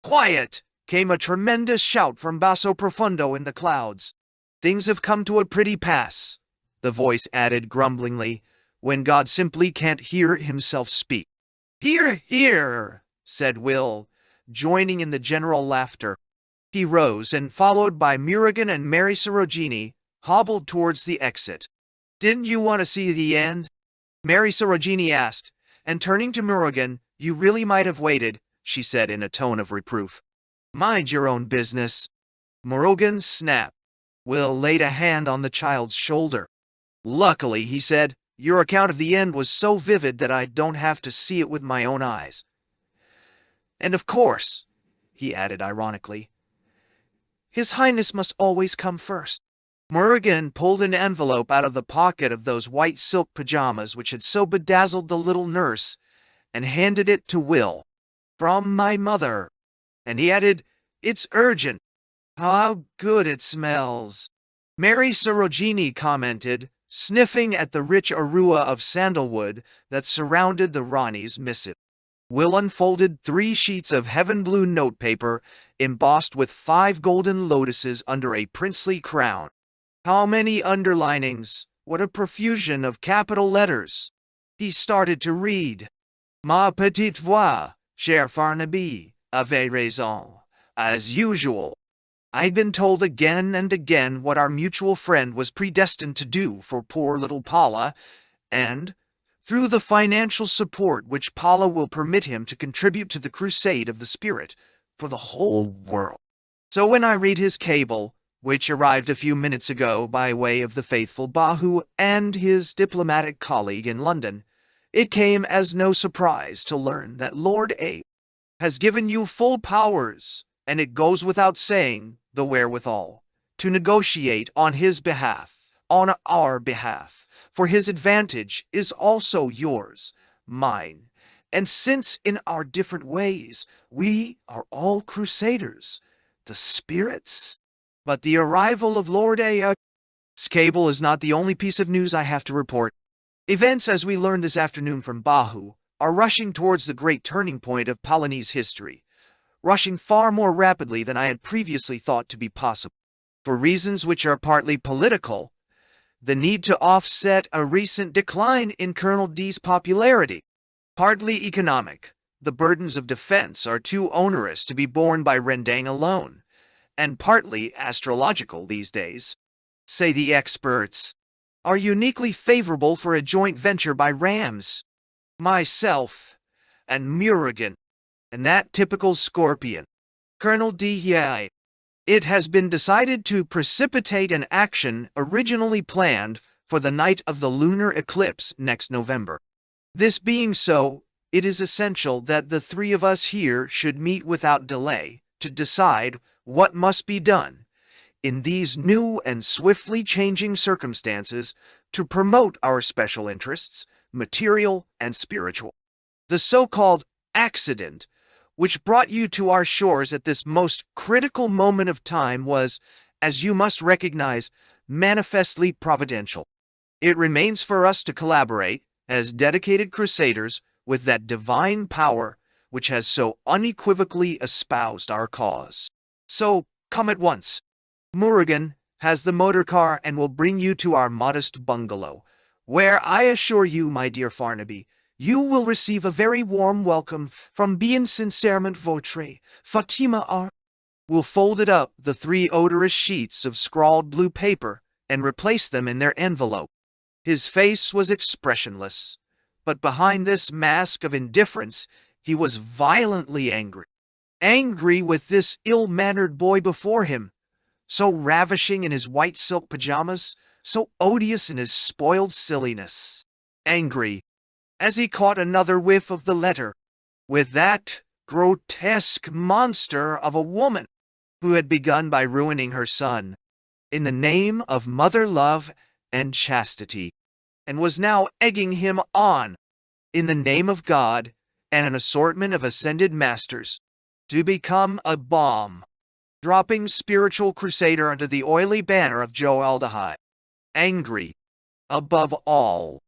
quiet, came a tremendous shout from Basso Profundo in the clouds. Things have come to a pretty pass, the voice added grumblingly, when God simply can't hear himself speak. Hear, hear, said Will, joining in the general laughter. He rose and, followed by Murugan and Mary Sorogini, hobbled towards the exit. Didn't you want to see the end? Mary Sorogini asked, and turning to Murugan, you really might have waited, she said in a tone of reproof. Mind your own business. Murugan snapped. Will laid a hand on the child's shoulder. Luckily, he said, your account of the end was so vivid that I don't have to see it with my own eyes. And of course, he added ironically, His Highness must always come first. Murugan pulled an envelope out of the pocket of those white silk pajamas which had so bedazzled the little nurse, and handed it to Will. From my mother. And he added, It's urgent. How good it smells. Mary Sorogini commented, sniffing at the rich aroma of sandalwood that surrounded the Rani's missive. Will unfolded 3 sheets of heaven-blue notepaper embossed with 5 golden lotuses under a princely crown. How many underlinings! What a profusion of capital letters! He started to read. Ma petite voix, cher Farnaby, avait raison, as usual. I'd been told again and again what our mutual friend was predestined to do for poor little Paula, and, through the financial support which Paula will permit him to contribute to the crusade of the spirit for the whole world. So when I read his cable, which arrived a few minutes ago by way of the faithful Bahu and his diplomatic colleague in London, It came as no surprise to learn that Lord A has given you full powers, and it goes without saying, the wherewithal, to negotiate on his behalf, on our behalf, for his advantage is also yours, mine. And since in our different ways we are all crusaders, the spirits. But the arrival of Lord A.'s cable is not the only piece of news I have to report. Events, as we learned this afternoon from Bahu, are rushing towards the great turning point of Palanese history, rushing far more rapidly than I had previously thought to be possible. For reasons which are partly political, the need to offset a recent decline in Colonel D's popularity, partly economic, the burdens of defense are too onerous to be borne by Rendang alone, and partly astrological these days, say the experts, are uniquely favorable for a joint venture by Rams, myself, and Murugan, and that typical Scorpion, Colonel D. Yai. It has been decided to precipitate an action originally planned for the night of the lunar eclipse next November. This being so, it is essential that the three of us here should meet without delay to decide what must be done in these new and swiftly changing circumstances to promote our special interests, material and spiritual. The so-called accident which brought you to our shores at this most critical moment of time was, as you must recognize, manifestly providential. It remains for us to collaborate, as dedicated crusaders, with that divine power which has so unequivocally espoused our cause. So, come at once. Murugan has the motor car and will bring you to our modest bungalow, where I assure you, my dear Farnaby, you will receive a very warm welcome from bien sincerement votre, Fatima R. We'll fold it up, the three odorous sheets of scrawled blue paper, and replace them in their envelope. His face was expressionless, but behind this mask of indifference he was violently angry. Angry with this ill-mannered boy before him, so ravishing in his white silk pajamas, so odious in his spoiled silliness. Angry, as he caught another whiff of the letter, with that grotesque monster of a woman who had begun by ruining her son in the name of mother love and chastity, and was now egging him on in the name of God and an assortment of ascended masters to become a bomb, dropping spiritual crusader under the oily banner of Joe Aldehyde. Angry, above all,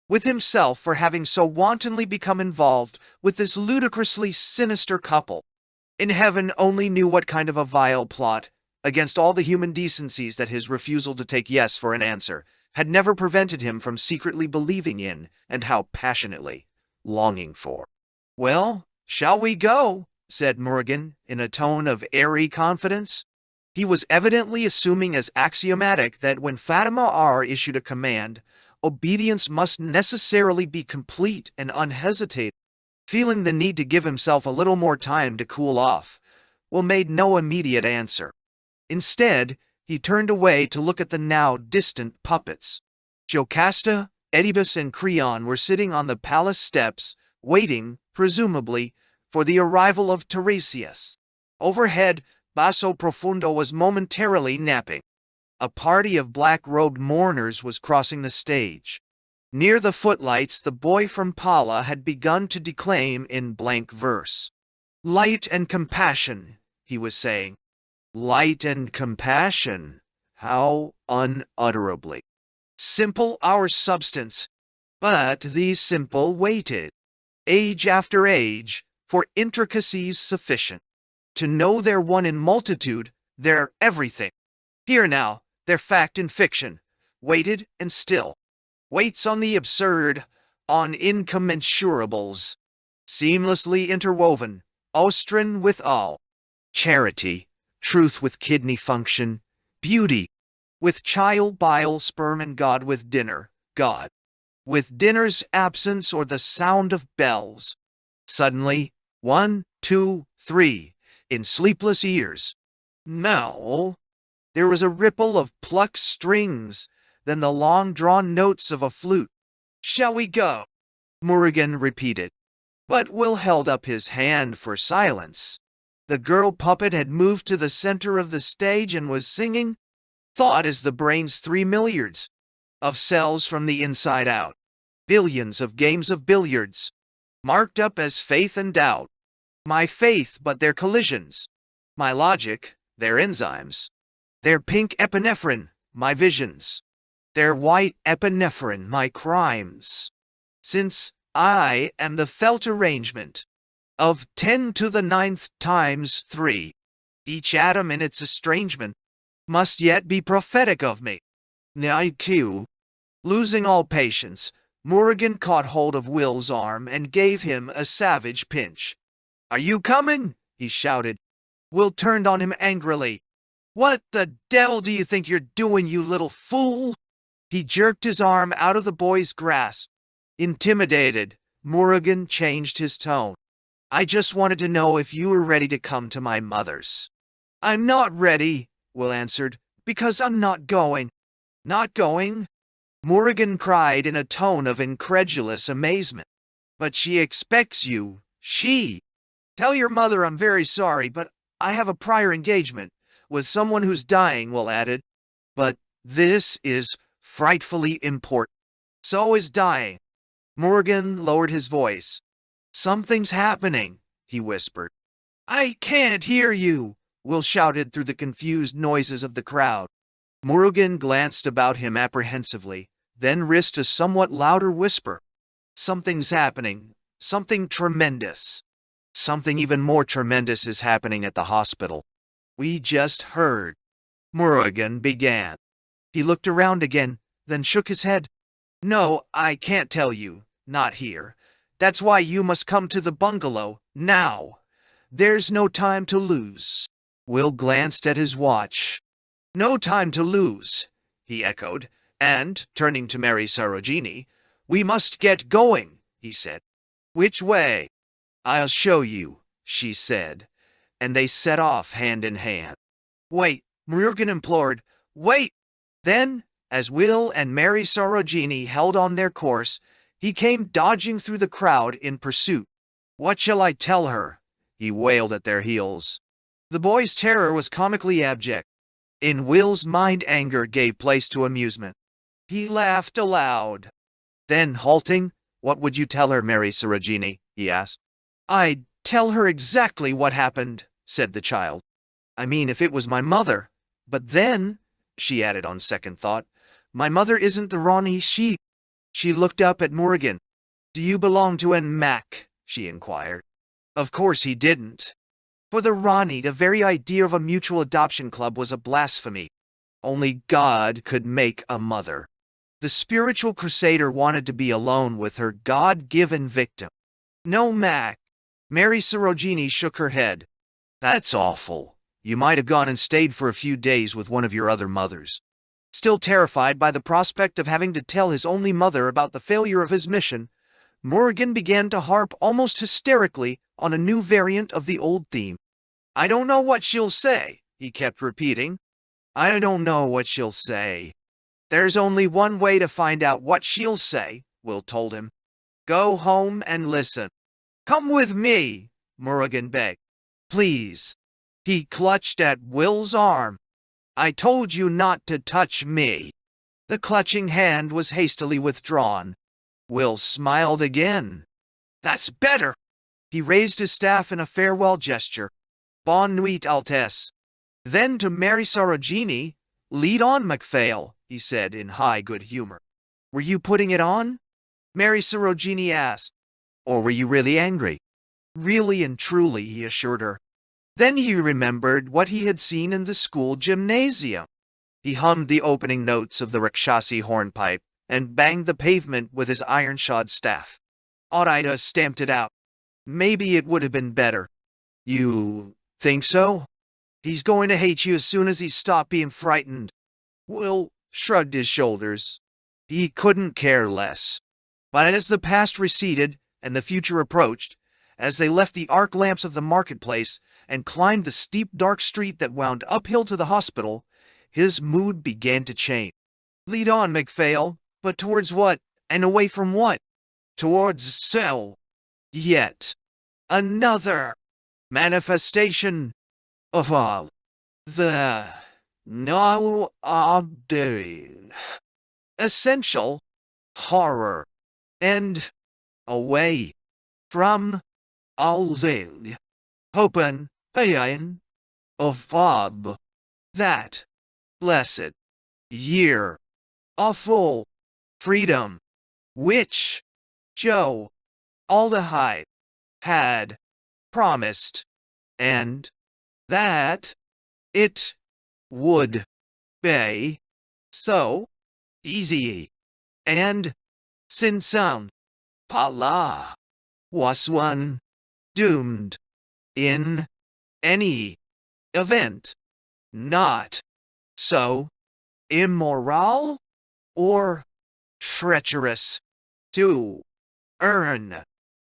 with himself for having so wantonly become involved with this ludicrously sinister couple. In heaven only knew what kind of a vile plot, against all the human decencies, that his refusal to take yes for an answer had never prevented him from secretly believing in, and how passionately longing for. "Well, shall we go?" said Murugan, in a tone of airy confidence. He was evidently assuming as axiomatic that when Fatima R. issued a command, obedience must necessarily be complete and unhesitating. Feeling the need to give himself a little more time to cool off, Will made no immediate answer. Instead, he turned away to look at the now distant puppets. Jocasta, Oedipus, and Creon were sitting on the palace steps, waiting, presumably, for the arrival of Tiresias. Overhead, Basso Profundo was momentarily napping. A party of black-robed mourners was crossing the stage. Near the footlights, the boy from Pala had begun to declaim in blank verse. "Light and compassion," he was saying. Light and compassion. How unutterably simple our substance. But these simple waited, age after age, for intricacies sufficient to know their one in multitude, their everything. Here now, their fact in fiction, waited and still, waits on the absurd, on incommensurables, seamlessly interwoven, ostrin with all, charity, truth with kidney function, beauty, with child bile sperm, and God with dinner, God, with dinner's absence or the sound of bells. Suddenly, 1, 2, 3, in sleepless ears. Now, there was a ripple of plucked strings, then the long-drawn notes of a flute. "Shall we go?" Morrigan repeated. But Will held up his hand for silence. The girl puppet had moved to the center of the stage and was singing, "Thought is the brain's 3 milliards of cells from the inside out. Billions of games of billiards, marked up as faith and doubt. My faith, but their collisions. My logic, their enzymes. Their pink epinephrine, my visions. Their white epinephrine, my crimes. Since I am the felt arrangement of 10 to the 9th times 3, each atom in its estrangement must yet be prophetic of me. I too." Losing all patience, Morrigan caught hold of Will's arm and gave him a savage pinch. "Are you coming?" he shouted. Will turned on him angrily. "What the devil do you think you're doing, you little fool?" He jerked his arm out of the boy's grasp. Intimidated, Morrigan changed his tone. "I just wanted to know if you were ready to come to my mother's." "I'm not ready," Will answered, "because I'm not going." "Not going?" Morrigan cried in a tone of incredulous amazement. "But she expects you. She. Tell your mother I'm very sorry, but I have a prior engagement with someone who's dying," Will added. "But this is frightfully important. So is dying." Morrigan lowered his voice. "Something's happening," he whispered. "I can't hear you," Will shouted through the confused noises of the crowd. Morrigan glanced about him apprehensively, then risked a somewhat louder whisper. "Something's happening. Something tremendous. Something even more tremendous is happening at the hospital. We just heard." Morrigan began. He looked around again, then shook his head. "No, I can't tell you. Not here. That's why you must come to the bungalow, now. There's no time to lose." Will glanced at his watch. "No time to lose," he echoed, and, turning to Mary Sarojini, "We must get going," he said. "Which way?" "I'll show you," she said, and they set off hand in hand. "Wait," Morrigan implored, "wait!" Then, as Will and Mary Sarojini held on their course, he came dodging through the crowd in pursuit. "What shall I tell her?" he wailed at their heels. The boy's terror was comically abject. In Will's mind, anger gave place to amusement. He laughed aloud. Then, halting, "What would you tell her, Mary Sarojini?" he asked. "I'd tell her exactly what happened," said the child. "I mean, if it was my mother. But then," she added on second thought, "my mother isn't the Ronnie she—" She looked up at Morrigan. "Do you belong to N. Mac?" she inquired. Of course he didn't. For the Ronnie, the very idea of a mutual adoption club was a blasphemy. Only God could make a mother. The spiritual crusader wanted to be alone with her God-given victim. "No, Mac." Mary Sarojini shook her head. "That's awful. You might have gone and stayed for a few days with one of your other mothers." Still terrified by the prospect of having to tell his only mother about the failure of his mission, Morrigan began to harp almost hysterically on a new variant of the old theme. "I don't know what she'll say," he kept repeating. "I don't know what she'll say." "There's only one way to find out what she'll say," Will told him. "Go home and listen." "Come with me," Morrigan begged. "Please." He clutched at Will's arm. "I told you not to touch me." The clutching hand was hastily withdrawn. Will smiled again. "That's better." He raised his staff in a farewell gesture. "Bonne nuit, Altesse." Then to Mary Sarojini, "Lead on, MacPhail," he said in high good humor. "Were you putting it on?" Mary Sarojini asked. "Or were you really angry?" "Really and truly," he assured her. Then he remembered what he had seen in the school gymnasium. He hummed the opening notes of the Rakshasi hornpipe and banged the pavement with his iron-shod staff. Audita stamped it out. "Maybe it would have been better." "You think so?" "He's going to hate you as soon as he stopped being frightened." Will shrugged his shoulders. He couldn't care less. But as the past receded and the future approached, as they left the arc lamps of the marketplace and climbed the steep dark street that wound uphill to the hospital, his mood began to change. "Lead on, MacPhail, but towards what, and away from what?" towards cell. Yet another manifestation of all the no obdurate essential horror, and away from all the open pain of Bob, that blessed year of full freedom, which Joe Aldehyde had promised, and that it would be so easy, and since Pala was one doomed in any event, not so immoral or treacherous to earn,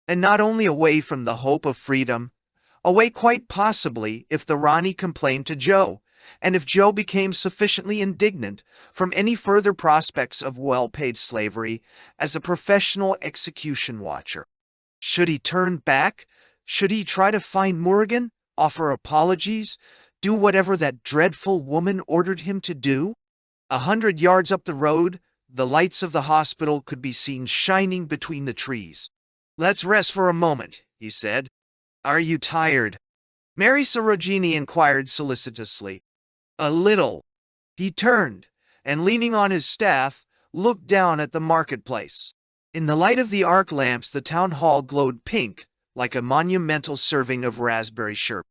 and not only away from the hope of freedom, away quite possibly if the Rani complained to Joe, and if Joe became sufficiently indignant from any further prospects of well-paid slavery as a professional execution watcher. Should he turn back? Should he try to find Morgan, offer apologies, do whatever that dreadful woman ordered him to do? 100 yards up the road, the lights of the hospital could be seen shining between the trees. "Let's rest for a moment," he said. "Are you tired?" Mary Sorogini inquired solicitously. "A little." He turned, and leaning on his staff, looked down at the marketplace. In the light of the arc lamps, the town hall glowed pink, like a monumental serving of raspberry sherbet.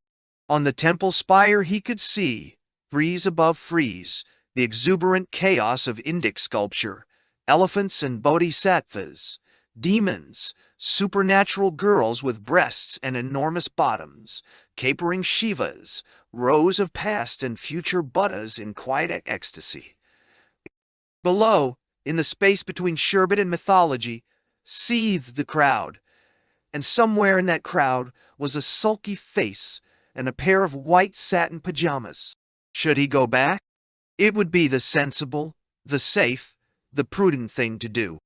On the temple spire he could see, frieze above frieze, the exuberant chaos of Indic sculpture, elephants and bodhisattvas, demons, supernatural girls with breasts and enormous bottoms, capering Shivas, rows of past and future Buddhas in quiet ecstasy. Below, in the space between sherbet and mythology, seethed the crowd, and somewhere in that crowd was a sulky face and a pair of white satin pajamas. Should he go back? It would be the sensible, the safe, the prudent thing to do.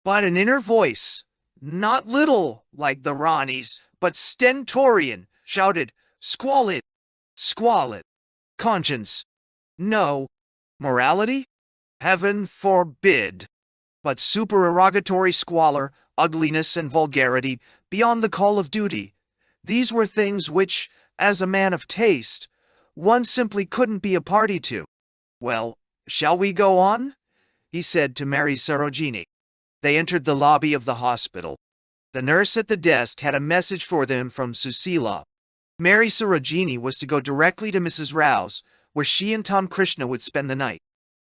But an inner voice, not little like the Rani's, but stentorian, shouted, "Squalid! Squalid! Conscience! No! Morality? Heaven forbid!" But supererogatory squalor, ugliness, and vulgarity, beyond the call of duty, these were things which, as a man of taste, one simply couldn't be a party to. "Well, shall we go on?" he said to Mary Sorogini. They entered the lobby of the hospital. The nurse at the desk had a message for them from Susila. Mary Sorogini was to go directly to Mrs. Rao's, where she and Tom Krishna would spend the night.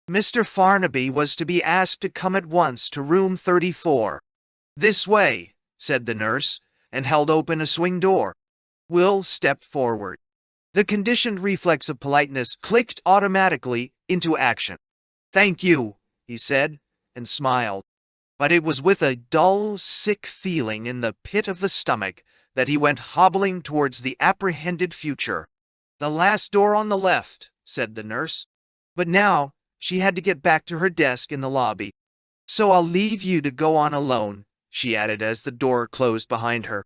Mr. Farnaby was to be asked to come at once to room 34. "This way," said the nurse, and held open a swing door. Will stepped forward. The conditioned reflex of politeness clicked automatically into action. "Thank you," he said, and smiled. But it was with a dull, sick feeling in the pit of the stomach that he went hobbling towards the apprehended future. "The last door on the left," said the nurse. But now she had to get back to her desk in the lobby. "So I'll leave you to go on alone," she added as the door closed behind her.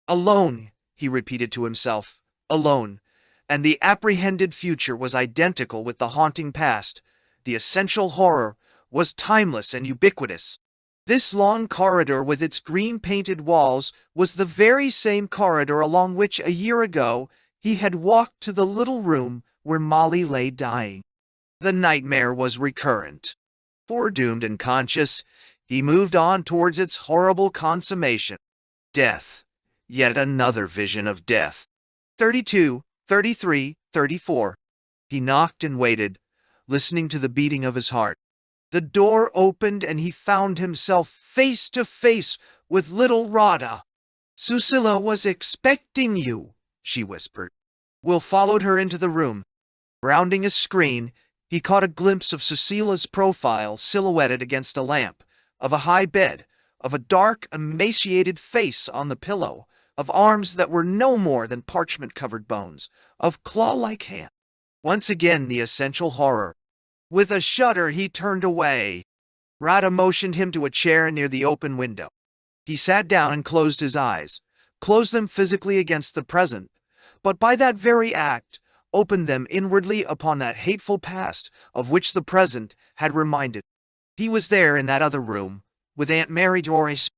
Alone, he repeated to himself, alone, and the apprehended future was identical with the haunting past. The essential horror was timeless and ubiquitous. This long corridor with its green-painted walls was the very same corridor along which a year ago he had walked to the little room where Molly lay dying. The nightmare was recurrent. Foredoomed and conscious, he moved on towards its horrible consummation. Death. Yet another vision of death. 32, 33, 34. He knocked and waited, listening to the beating of his heart. The door opened and he found himself face to face with little Radha. "Susila was expecting you," she whispered. Will followed her into the room. Rounding a screen, he caught a glimpse of Susila's profile silhouetted against a lamp, of a high bed, of a dark, emaciated face on the pillow, of arms that were no more than parchment-covered bones, of claw-like hands. Once again the essential horror. With a shudder he turned away. Radha motioned him to a chair near the open window. He sat down and closed his eyes, closed them physically against the present, but by that very act, opened them inwardly upon that hateful past of which the present had reminded. He was there in that other room, with Aunt Mary Doris,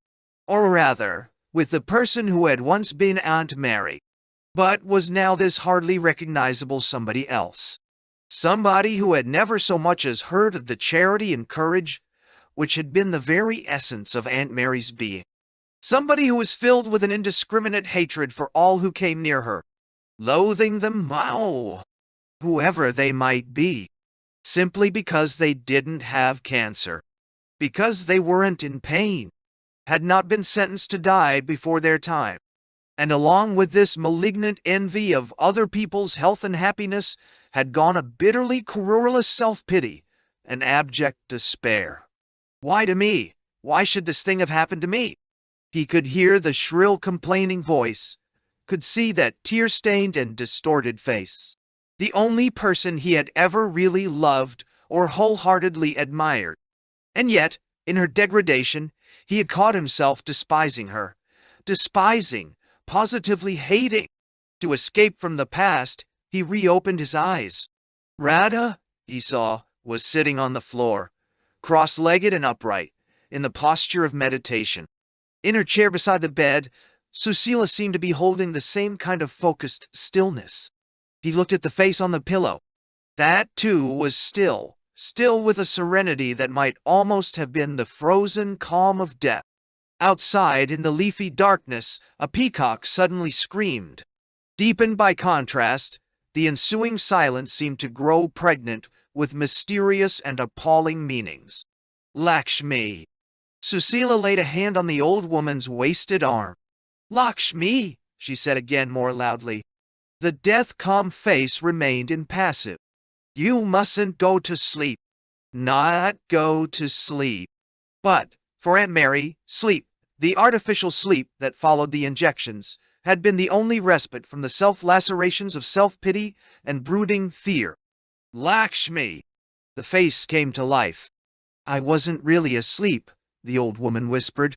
or rather, with the person who had once been Aunt Mary, but was now this hardly recognizable somebody else. Somebody who had never so much as heard of the charity and courage which had been the very essence of Aunt Mary's being. Somebody who was filled with an indiscriminate hatred for all who came near her, loathing them, whoever they might be, simply because they didn't have cancer, because they weren't in pain, had not been sentenced to die before their time. And along with this malignant envy of other people's health and happiness had gone a bitterly querulous self-pity, an abject despair. Why to me? Why should this thing have happened to me? He could hear the shrill complaining voice, could see that tear-stained and distorted face. The only person he had ever really loved or wholeheartedly admired. And yet, in her degradation, he had caught himself despising her. Despising, positively hating. To escape from the past, he reopened his eyes. Radha, he saw, was sitting on the floor, cross-legged and upright, in the posture of meditation. In her chair beside the bed, Susila seemed to be holding the same kind of focused stillness. He looked at the face on the pillow. That, too, was still with a serenity that might almost have been the frozen calm of death. Outside, in the leafy darkness, a peacock suddenly screamed. Deepened by contrast, the ensuing silence seemed to grow pregnant with mysterious and appalling meanings. Lakshmi. Susila laid a hand on the old woman's wasted arm. Lakshmi, she said again more loudly. The death-calm face remained impassive. You mustn't go to sleep. Not go to sleep. But, for Aunt Mary, sleep, the artificial sleep that followed the injections, had been the only respite from the self-lacerations of self-pity and brooding fear. Lakshmi! The face came to life. I wasn't really asleep, the old woman whispered.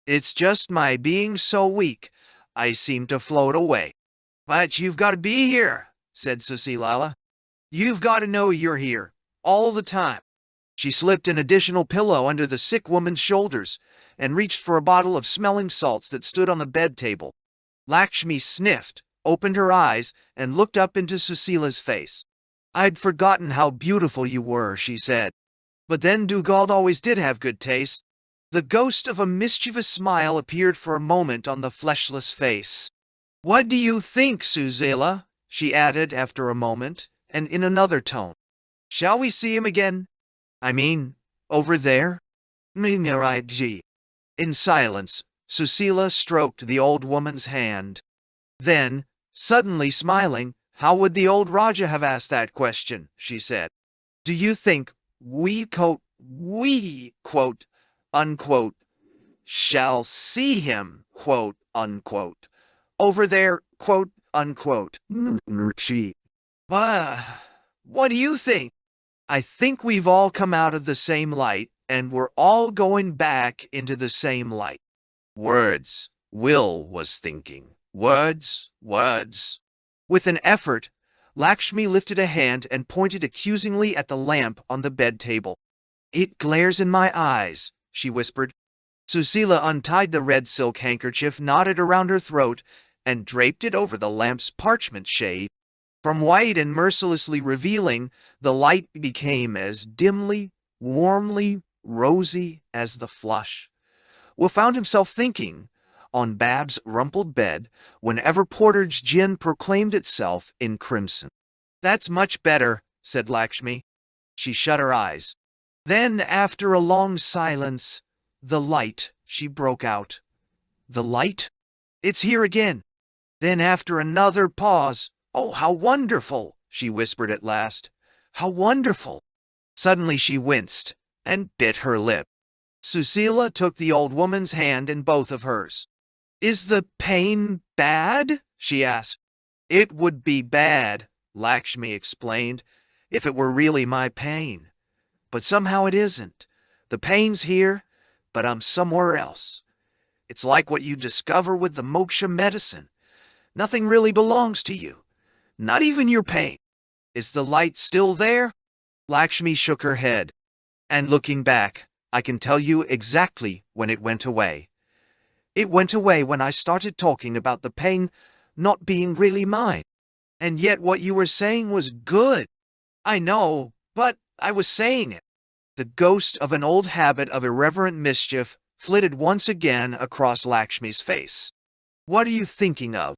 It's just my being so weak, I seem to float away. But you've got to be here, said Susila. You've got to know you're here, all the time. She slipped an additional pillow under the sick woman's shoulders and reached for a bottle of smelling salts that stood on the bed table. Lakshmi sniffed, opened her eyes, and looked up into Susila's face. I'd forgotten how beautiful you were, she said. But then Dugald always did have good taste. The ghost of a mischievous smile appeared for a moment on the fleshless face. What do you think, Susila? She added after a moment, and in another tone. Shall we see him again? I mean, over there? Minaraiji. In silence, Susila stroked the old woman's hand. Then, suddenly smiling, how would the old Raja have asked that question, she said. Do you think we, quote, unquote, shall see him, quote, unquote, over there, quote, unquote? What do you think? I think we've all come out of the same light, and we're all going back into the same light. Words, Will was thinking. Words. With an effort, Lakshmi lifted a hand and pointed accusingly at the lamp on the bed table. It glares in my eyes, she whispered. Susila untied the red silk handkerchief knotted around her throat and draped it over the lamp's parchment shade. From white and mercilessly revealing, the light became as dimly, warmly rosy as the flush. Will found himself thinking, on Bab's rumpled bed, whenever Porter's gin proclaimed itself in crimson. That's much better, said Lakshmi. She shut her eyes. Then, after a long silence, the light, she broke out. The light? It's here again. Then after another pause, oh, how wonderful, she whispered at last. How wonderful. Suddenly she winced and bit her lip. Susila took the old woman's hand in both of hers. Is the pain bad? She asked. It would be bad, Lakshmi explained, if it were really my pain. But somehow it isn't. The pain's here, but I'm somewhere else. It's like what you discover with the moksha medicine. Nothing really belongs to you, not even your pain. Is the light still there? Lakshmi shook her head. And looking back, I can tell you exactly when it went away. It went away when I started talking about the pain not being really mine. And yet what you were saying was good. I know, but I was saying it. The ghost of an old habit of irreverent mischief flitted once again across Lakshmi's face. What are you thinking of?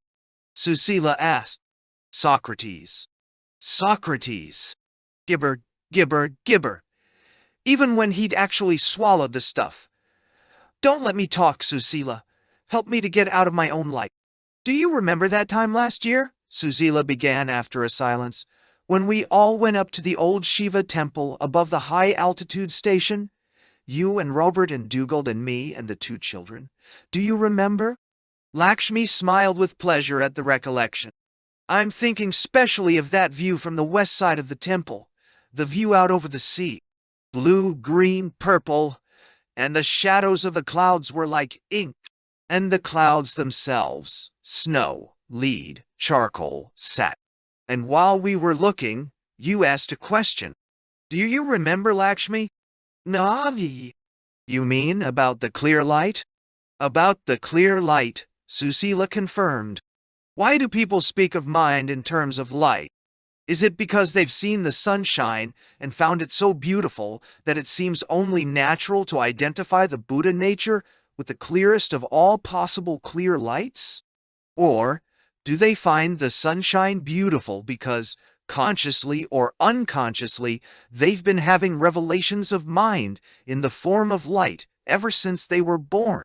Susila asked. Socrates. Socrates. Gibber, gibber, gibber. Even when he'd actually swallowed the stuff. Don't let me talk, Susila. Help me to get out of my own light. Do you remember that time last year? Susila began after a silence. When we all went up to the old Shiva temple above the high-altitude station? You and Robert and Dugald and me and the 2 children. Do you remember? Lakshmi smiled with pleasure at the recollection. I'm thinking specially of that view from the west side of the temple, the view out over the sea. Blue, green, purple, and the shadows of the clouds were like ink. And the clouds themselves, snow, lead, charcoal, satin. And while we were looking, you asked a question. Do you remember, Lakshmi? Navi. You mean about the clear light? About the clear light, Susila confirmed. Why do people speak of mind in terms of light? Is it because they've seen the sunshine and found it so beautiful that it seems only natural to identify the Buddha nature with the clearest of all possible clear lights? Or do they find the sunshine beautiful because, consciously or unconsciously, they've been having revelations of mind in the form of light ever since they were born?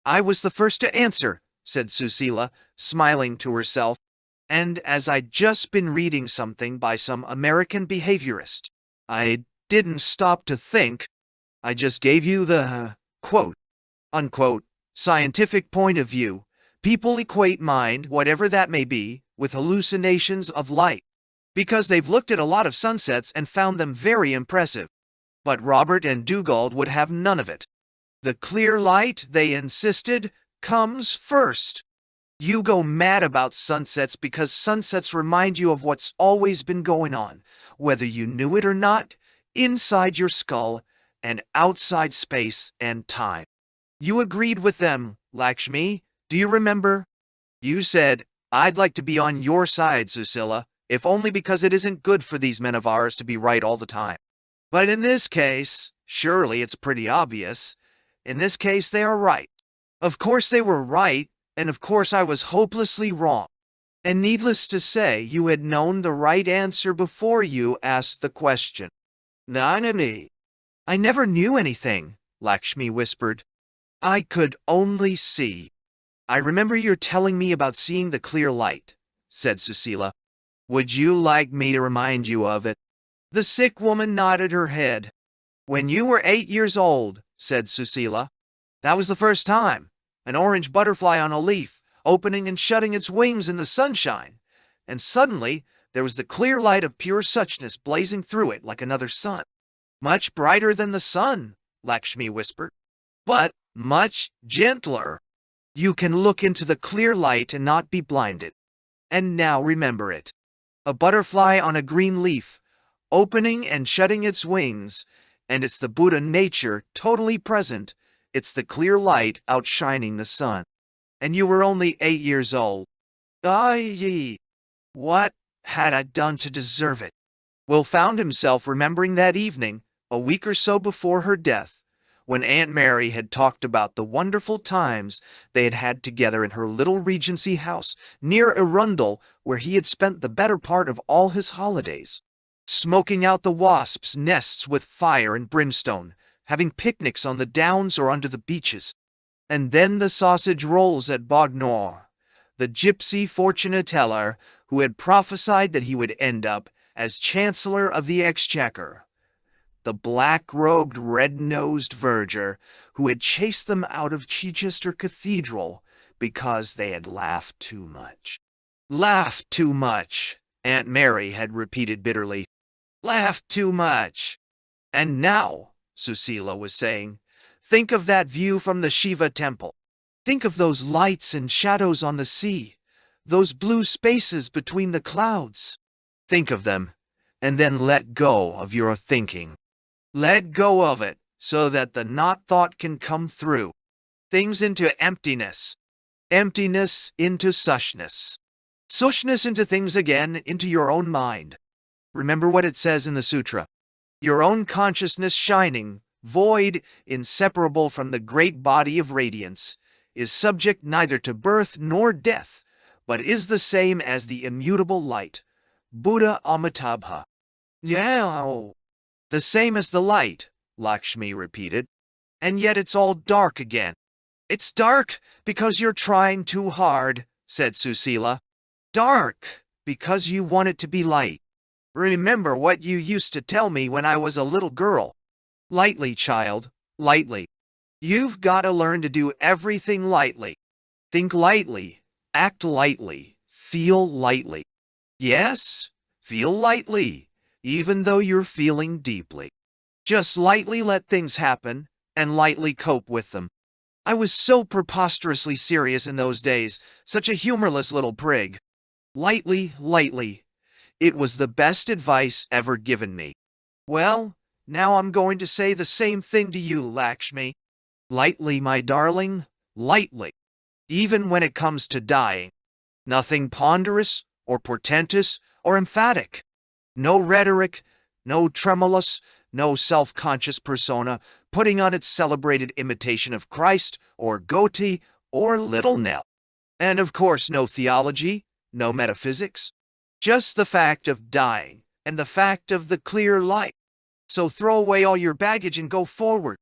I was the first to answer, said Susila, smiling to herself, and as I'd just been reading something by some American behaviorist. I didn't stop to think. I just gave you the, quote, unquote, scientific point of view. People equate mind, whatever that may be, with hallucinations of light, because they've looked at a lot of sunsets and found them very impressive. But Robert and Dugald would have none of it. The clear light, they insisted, comes first. You go mad about sunsets because sunsets remind you of what's always been going on, whether you knew it or not, inside your skull and outside space and time. You agreed with them, Lakshmi. Do you remember? You said, I'd like to be on your side, Susila, if only because it isn't good for these men of ours to be right all the time. But in this case, surely it's pretty obvious. In this case, they are right. Of course they were right, and of course I was hopelessly wrong. And needless to say, you had known the right answer before you asked the question. Nanani. I never knew anything, Lakshmi whispered. I could only see. I remember your telling me about seeing the clear light, said Susila. Would you like me to remind you of it? The sick woman nodded her head. When you were 8 years old, said Susila. That was the first time. An orange butterfly on a leaf, opening and shutting its wings in the sunshine. And suddenly, there was the clear light of pure suchness blazing through it like another sun. Much brighter than the sun, Lakshmi whispered. But much gentler. You can look into the clear light and not be blinded. And now remember it. A butterfly on a green leaf, opening and shutting its wings, and it's the Buddha nature totally present. It's the clear light outshining the sun. And you were only 8 years old. Ay, what had I done to deserve it? Will found himself remembering that evening, a week or so before her death, when Aunt Mary had talked about the wonderful times they had had together in her little Regency house near Arundel, where he had spent the better part of all his holidays, smoking out the wasps' nests with fire and brimstone, having picnics on the downs or under the beaches. And then the sausage rolls at Bognor, the gypsy fortune-teller who had prophesied that he would end up as Chancellor of the Exchequer, the black-robed, red-nosed verger who had chased them out of Chichester Cathedral because they had laughed too much. Laughed too much, Aunt Mary had repeated bitterly. Laughed too much. And now, Susila was saying, think of that view from the Shiva temple. Think of those lights and shadows on the sea, those blue spaces between the clouds. Think of them, and then let go of your thinking. Let go of it so that the not thought can come through. Things into emptiness. Emptiness into sushness. Sushness into things again, into your own mind. Remember what it says in the sutra. Your own consciousness shining, void, inseparable from the great body of radiance, is subject neither to birth nor death, but is the same as the immutable light. Buddha Amitabha. Yeah. The same as the light, Lakshmi repeated. And yet it's all dark again. It's dark because you're trying too hard, said Susila. Dark because you want it to be light. Remember what you used to tell me when I was a little girl. Lightly, child, lightly. You've got to learn to do everything lightly. Think lightly, act lightly, feel lightly. Yes, feel lightly, even though you're feeling deeply. Just lightly let things happen, and lightly cope with them. I was so preposterously serious in those days, such a humorless little prig. Lightly, lightly. It was the best advice ever given me. Well, now I'm going to say the same thing to you, Lakshmi. Lightly, my darling, lightly. Even when it comes to dying. Nothing ponderous, or portentous, or emphatic. No rhetoric, no tremulous, no self-conscious persona putting on its celebrated imitation of Christ, or goatee, or Little Nell. And of course no theology, no metaphysics. Just the fact of dying, and the fact of the clear light. So throw away all your baggage and go forward.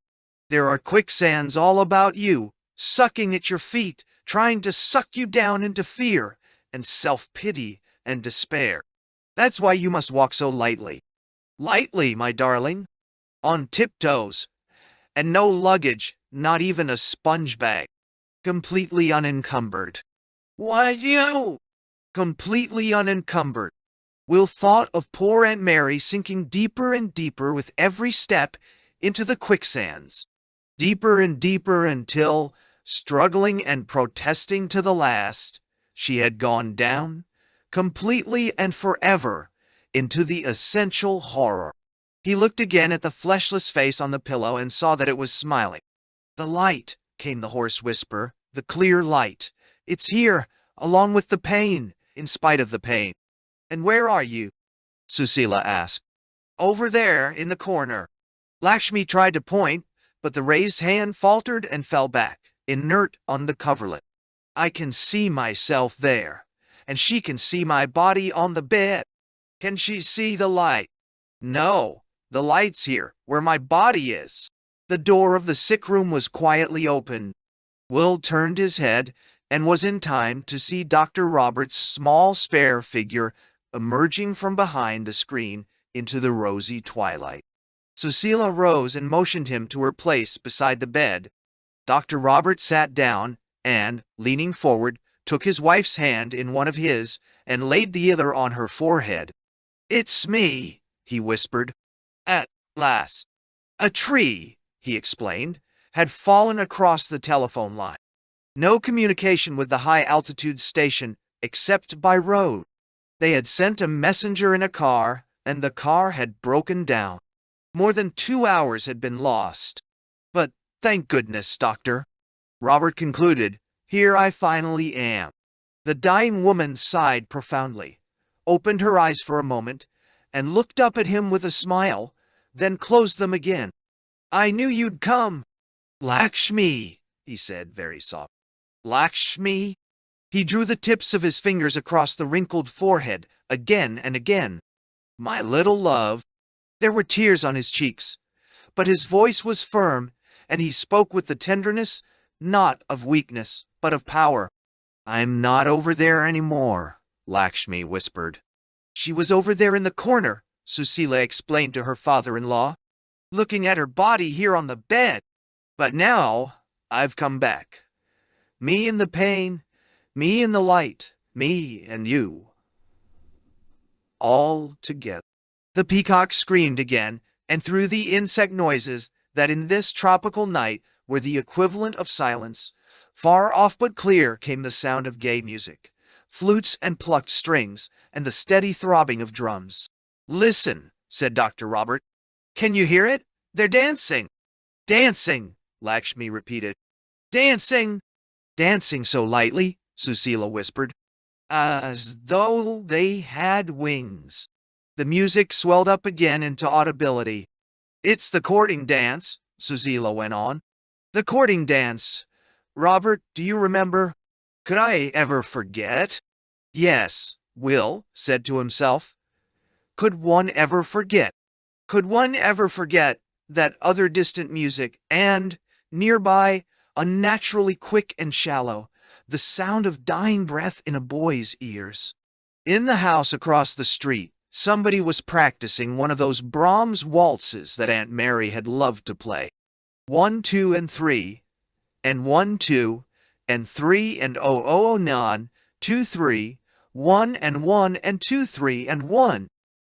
There are quicksands all about you, sucking at your feet, trying to suck you down into fear, and self-pity, and despair. That's why you must walk so lightly. Lightly, my darling. On tiptoes. And no luggage, not even a sponge bag. Completely unencumbered. Why, you? Completely unencumbered. Will thought of poor Aunt Mary sinking deeper and deeper with every step into the quicksands. Deeper and deeper until, struggling and protesting to the last, she had gone down, completely and forever, into the essential horror. He looked again at the fleshless face on the pillow and saw that it was smiling. The light, came the hoarse whisper, the clear light. It's here, along with the pain, in spite of the pain. And where are you? Susila asked. Over there, in the corner. Lakshmi tried to point, but the raised hand faltered and fell back, inert on the coverlet. I can see myself there, and she can see my body on the bed. Can she see the light? No, the light's here, where my body is. The door of the sick room was quietly open. Will turned his head and was in time to see Dr. Robert's small spare figure emerging from behind the screen into the rosy twilight. Susila rose and motioned him to her place beside the bed. Dr. Robert sat down and, leaning forward, took his wife's hand in one of his and laid the other on her forehead. It's me, he whispered. At last. A tree, he explained, had fallen across the telephone line. No communication with the high-altitude station except by road. They had sent a messenger in a car, and the car had broken down. More than 2 hours had been lost. But thank goodness, Doctor. Robert concluded, here I finally am. The dying woman sighed profoundly, opened her eyes for a moment, and looked up at him with a smile, then closed them again. I knew you'd come. Lakshmi, he said very soft. Lakshmi? He drew the tips of his fingers across the wrinkled forehead, again and again. My little love. There were tears on his cheeks, but his voice was firm, and he spoke with the tenderness, not of weakness, but of power. I'm not over there anymore, Lakshmi whispered. She was over there in the corner, Susila explained to her father-in-law, looking at her body here on the bed. But now, I've come back. Me in the pain, me in the light, me and you. All together. The peacock screamed again, and through the insect noises that in this tropical night were the equivalent of silence, Far off but clear came the sound of gay music, flutes and plucked strings, and the steady throbbing of drums. "Listen," said Dr. Robert. "Can you hear it? They're dancing." "Dancing," Lakshmi repeated. "Dancing." "Dancing so lightly," Susila whispered, "as though they had wings." The music swelled up again into audibility. "It's the courting dance," Susila went on. "The courting dance. Robert, do you remember? Could I ever forget?" Yes, Will said to himself. Could one ever forget? Could one ever forget that other distant music and, nearby, unnaturally quick and shallow, the sound of dying breath in a boy's ears? In the house across the street, somebody was practicing one of those Brahms waltzes that Aunt Mary had loved to play. 1, 2, and 3, and 1, 2, and 3, and 0, 0, 9, 2, 3, 1, and 1, and 2, 3, and 1.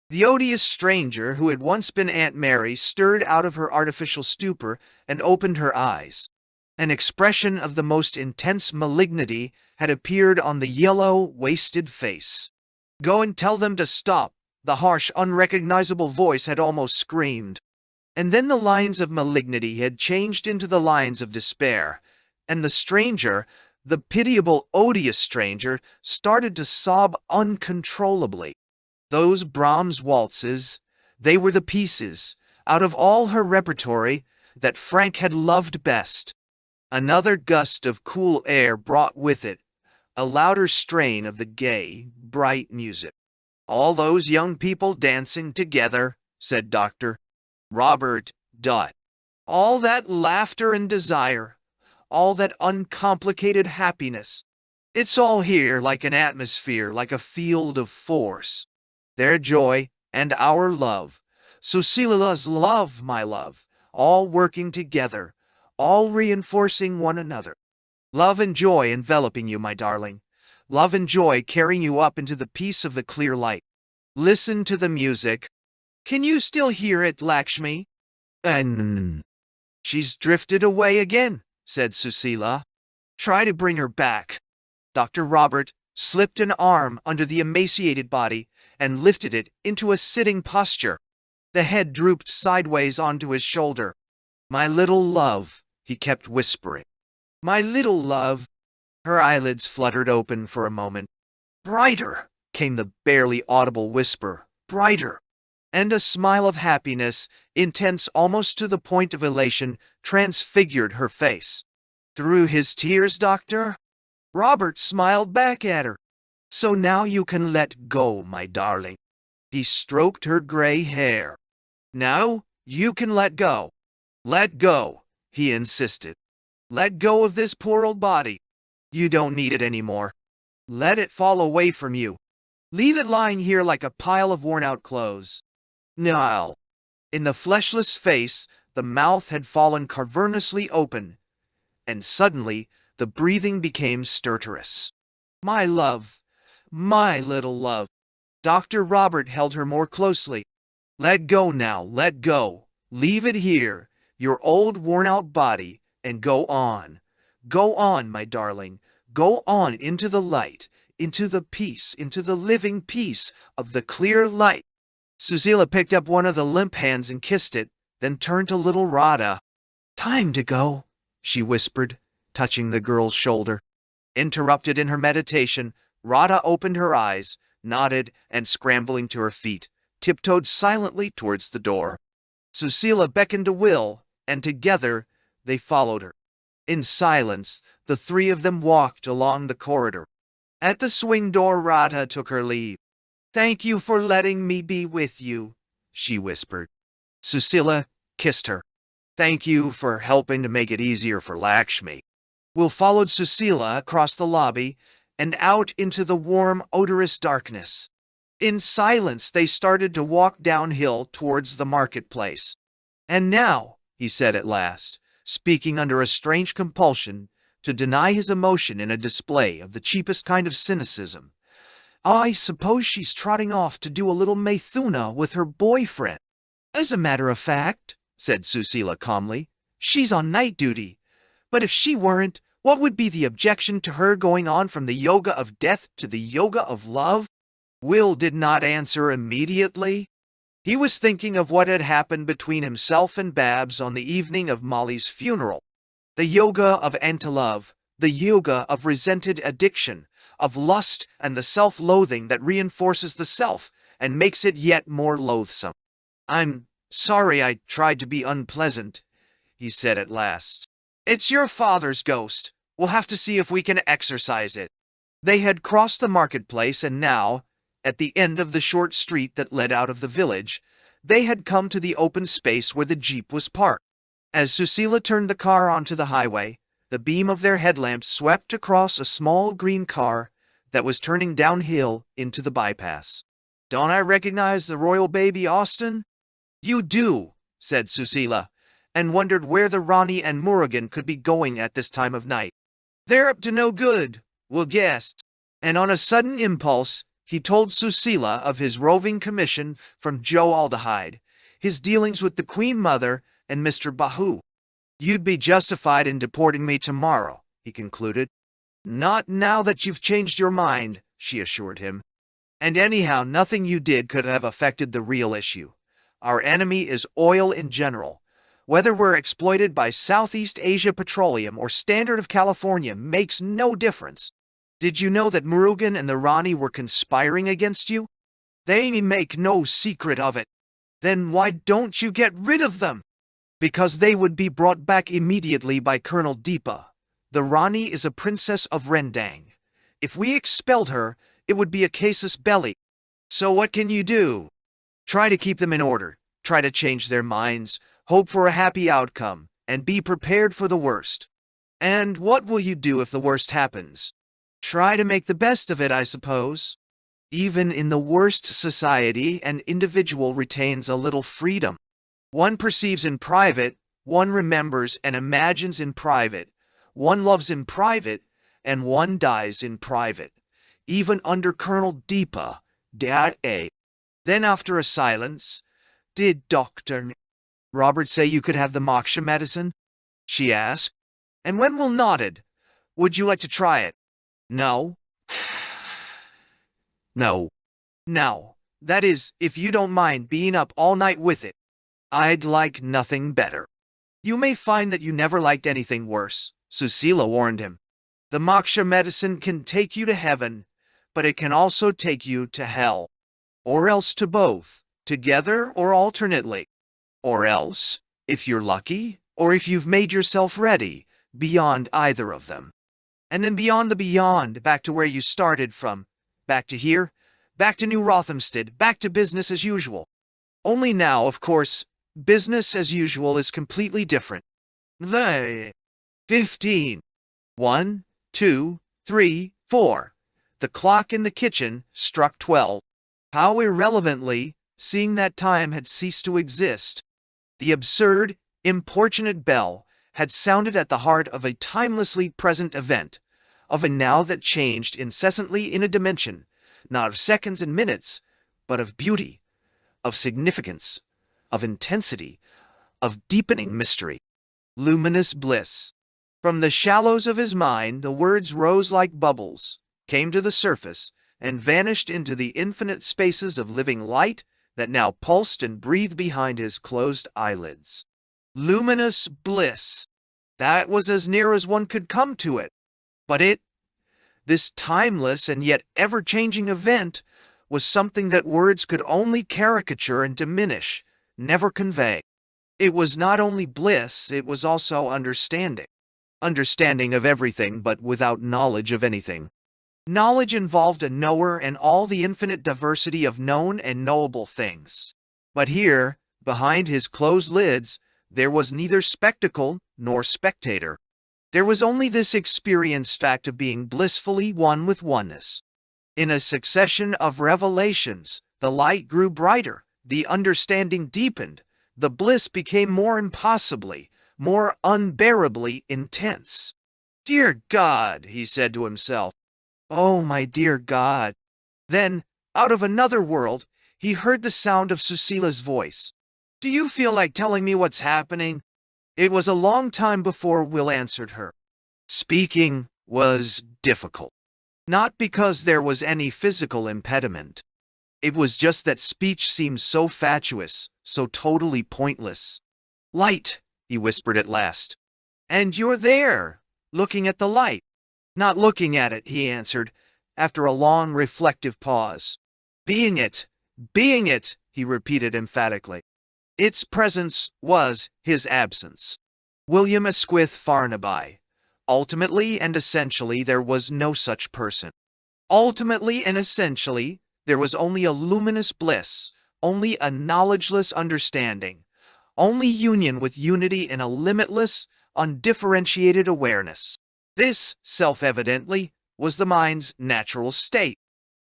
The odious stranger who had once been Aunt Mary stirred out of her artificial stupor and opened her eyes. An expression of the most intense malignity had appeared on the yellow, wasted face. "Go and tell them to stop," the harsh, unrecognizable voice had almost screamed. And then the lines of malignity had changed into the lines of despair, and the stranger, the pitiable, odious stranger, started to sob uncontrollably. Those Brahms waltzes, they were the pieces, out of all her repertory, that Frank had loved best. Another gust of cool air brought with it a louder strain of the gay, bright music. "All those young people dancing together," said Dr. Robert. "All that laughter and desire, all that uncomplicated happiness. It's all here like an atmosphere, like a field of force. Their joy and our love, Susila's love, my love, all working together, all reinforcing one another. Love and joy enveloping you, my darling. Love and joy carrying you up into the peace of the clear light. Listen to the music. Can you still hear it, Lakshmi?" "And she's drifted away again," said Susila. "Try to bring her back." Dr. Robert slipped an arm under the emaciated body and lifted it into a sitting posture. The head drooped sideways onto his shoulder. "My little love," he kept whispering. "My little love." Her eyelids fluttered open for a moment. "Brighter," came the barely audible whisper. "Brighter." And a smile of happiness, intense almost to the point of elation, transfigured her face. "Through his tears, Doctor?" Robert smiled back at her. "So now you can let go, my darling." He stroked her gray hair. "Now you can let go." "Let go," he insisted. "Let go of this poor old body. You don't need it anymore. Let it fall away from you. Leave it lying here like a pile of worn-out clothes." "No." In the fleshless face, the mouth had fallen cavernously open, and suddenly the breathing became stertorous. "My love, my little love." Dr. Robert held her more closely. "Let go now, let go. Leave it here, your old worn-out body, and go on. Go on, my darling. Go on into the light, into the peace, into the living peace of the clear light." Susila picked up one of the limp hands and kissed it, then turned to little Radha. "Time to go," she whispered, touching the girl's shoulder. Interrupted in her meditation, Radha opened her eyes, nodded, and scrambling to her feet, tiptoed silently towards the door. Susila beckoned to Will, and together they followed her. In silence, the three of them walked along the corridor. At the swing door, Radha took her leave. "Thank you for letting me be with you," she whispered. Susila kissed her. "Thank you for helping to make it easier for Lakshmi." Will followed Susila across the lobby and out into the warm, odorous darkness. In silence, they started to walk downhill towards the marketplace. "And now," he said at last, speaking under a strange compulsion to deny his emotion in a display of the cheapest kind of cynicism, "I suppose she's trotting off to do a little Maithuna with her boyfriend." "As a matter of fact," said Susila calmly, "she's on night duty. But if she weren't, What would be the objection to her going on from the yoga of death to the yoga of love? Will did not answer immediately. He was thinking of what had happened between himself and Babs on the evening of Molly's funeral. The yoga of anti-love, the yoga of resented addiction, of lust and the self-loathing that reinforces the self and makes it yet more loathsome. "I'm sorry I tried to be unpleasant," he said at last. "It's your father's ghost. We'll have to see if we can exorcise it." They had crossed the marketplace and now, at the end of the short street that led out of the village, they had come to the open space where the jeep was parked. As Susila turned the car onto the highway, the beam of their headlamps swept across a small green car that was turning downhill into the bypass. "Don't I recognize the royal baby, Austin?" "You do," said Susila, and wondered where the Ronnie and Murugan could be going at this time of night. "They're up to no good, we'll guess." And on a sudden impulse, he told Susila of his roving commission from Joe Aldehyde, his dealings with the Queen Mother and Mr. Bahu. "You'd be justified in deporting me tomorrow," he concluded. "Not now that you've changed your mind," she assured him. "And anyhow, nothing you did could have affected the real issue. Our enemy is oil in general. Whether we're exploited by Southeast Asia Petroleum or Standard of California makes no difference. Did you know that Murugan and the Rani were conspiring against you? They make no secret of it. Then why don't you get rid of them?" "Because they would be brought back immediately by Colonel Deepa. The Rani is a princess of Rendang. If we expelled her, it would be a casus belli. So what can you do? Try to keep them in order, try to change their minds, hope for a happy outcome, and be prepared for the worst. And what will you do if the worst happens? Try to make the best of it, I suppose. Even in the worst society, an individual retains a little freedom. One perceives in private, one remembers and imagines in private, one loves in private, and one dies in private. Even under Colonel Deepa, D.A. Then after a silence, "Did Dr. Robert say you could have the moksha medicine?" she asked. And when Will nodded, "Would you like to try it?" "No." "No. Now, that is, if you don't mind being up all night with it." "I'd like nothing better." "You may find that you never liked anything worse," Susila warned him. "The moksha medicine can take you to heaven, but it can also take you to hell. Or else to both, together or alternately. Or else, if you're lucky, or if you've made yourself ready, beyond either of them. And then beyond the beyond, back to where you started from. Back to here, back to New Rothamsted, back to business as usual. Only now, of course, business as usual is completely different. The 15. 1, 2, 3, 4. The clock in the kitchen struck 12. How irrelevantly, seeing that time had ceased to exist. The absurd, importunate bell had sounded at the heart of a timelessly present event, of a now that changed incessantly in a dimension, not of seconds and minutes, but of beauty, of significance, of intensity, of deepening mystery. Luminous bliss. From the shallows of his mind the words rose like bubbles, came to the surface, and vanished into the infinite spaces of living light that now pulsed and breathed behind his closed eyelids. Luminous bliss. That was as near as one could come to it. But this timeless and yet ever-changing event, was something that words could only caricature and diminish, never convey. It was not only bliss, it was also understanding. Understanding of everything but without knowledge of anything. Knowledge involved a knower and all the infinite diversity of known and knowable things. But here, behind his closed lids, there was neither spectacle nor spectator. There was only this experienced fact of being blissfully one with oneness. In a succession of revelations, the light grew brighter, the understanding deepened, the bliss became more impossibly, more unbearably intense. "Dear God," he said to himself. "Oh, my dear God." Then, out of another world, he heard the sound of Susila's voice. "Do you feel like telling me what's happening?" It was a long time before Will answered her. Speaking was difficult. Not because there was any physical impediment. It was just that speech seemed so fatuous, so totally pointless. Light, he whispered at last. And you're there, looking at the light. Not looking at it, he answered, after a long reflective pause. Being it, he repeated emphatically. Its presence was his absence. William Asquith Farnaby. Ultimately and essentially, there was no such person. Ultimately and essentially, there was only a luminous bliss, only a knowledgeless understanding, only union with unity in a limitless, undifferentiated awareness. This, self-evidently, was the mind's natural state.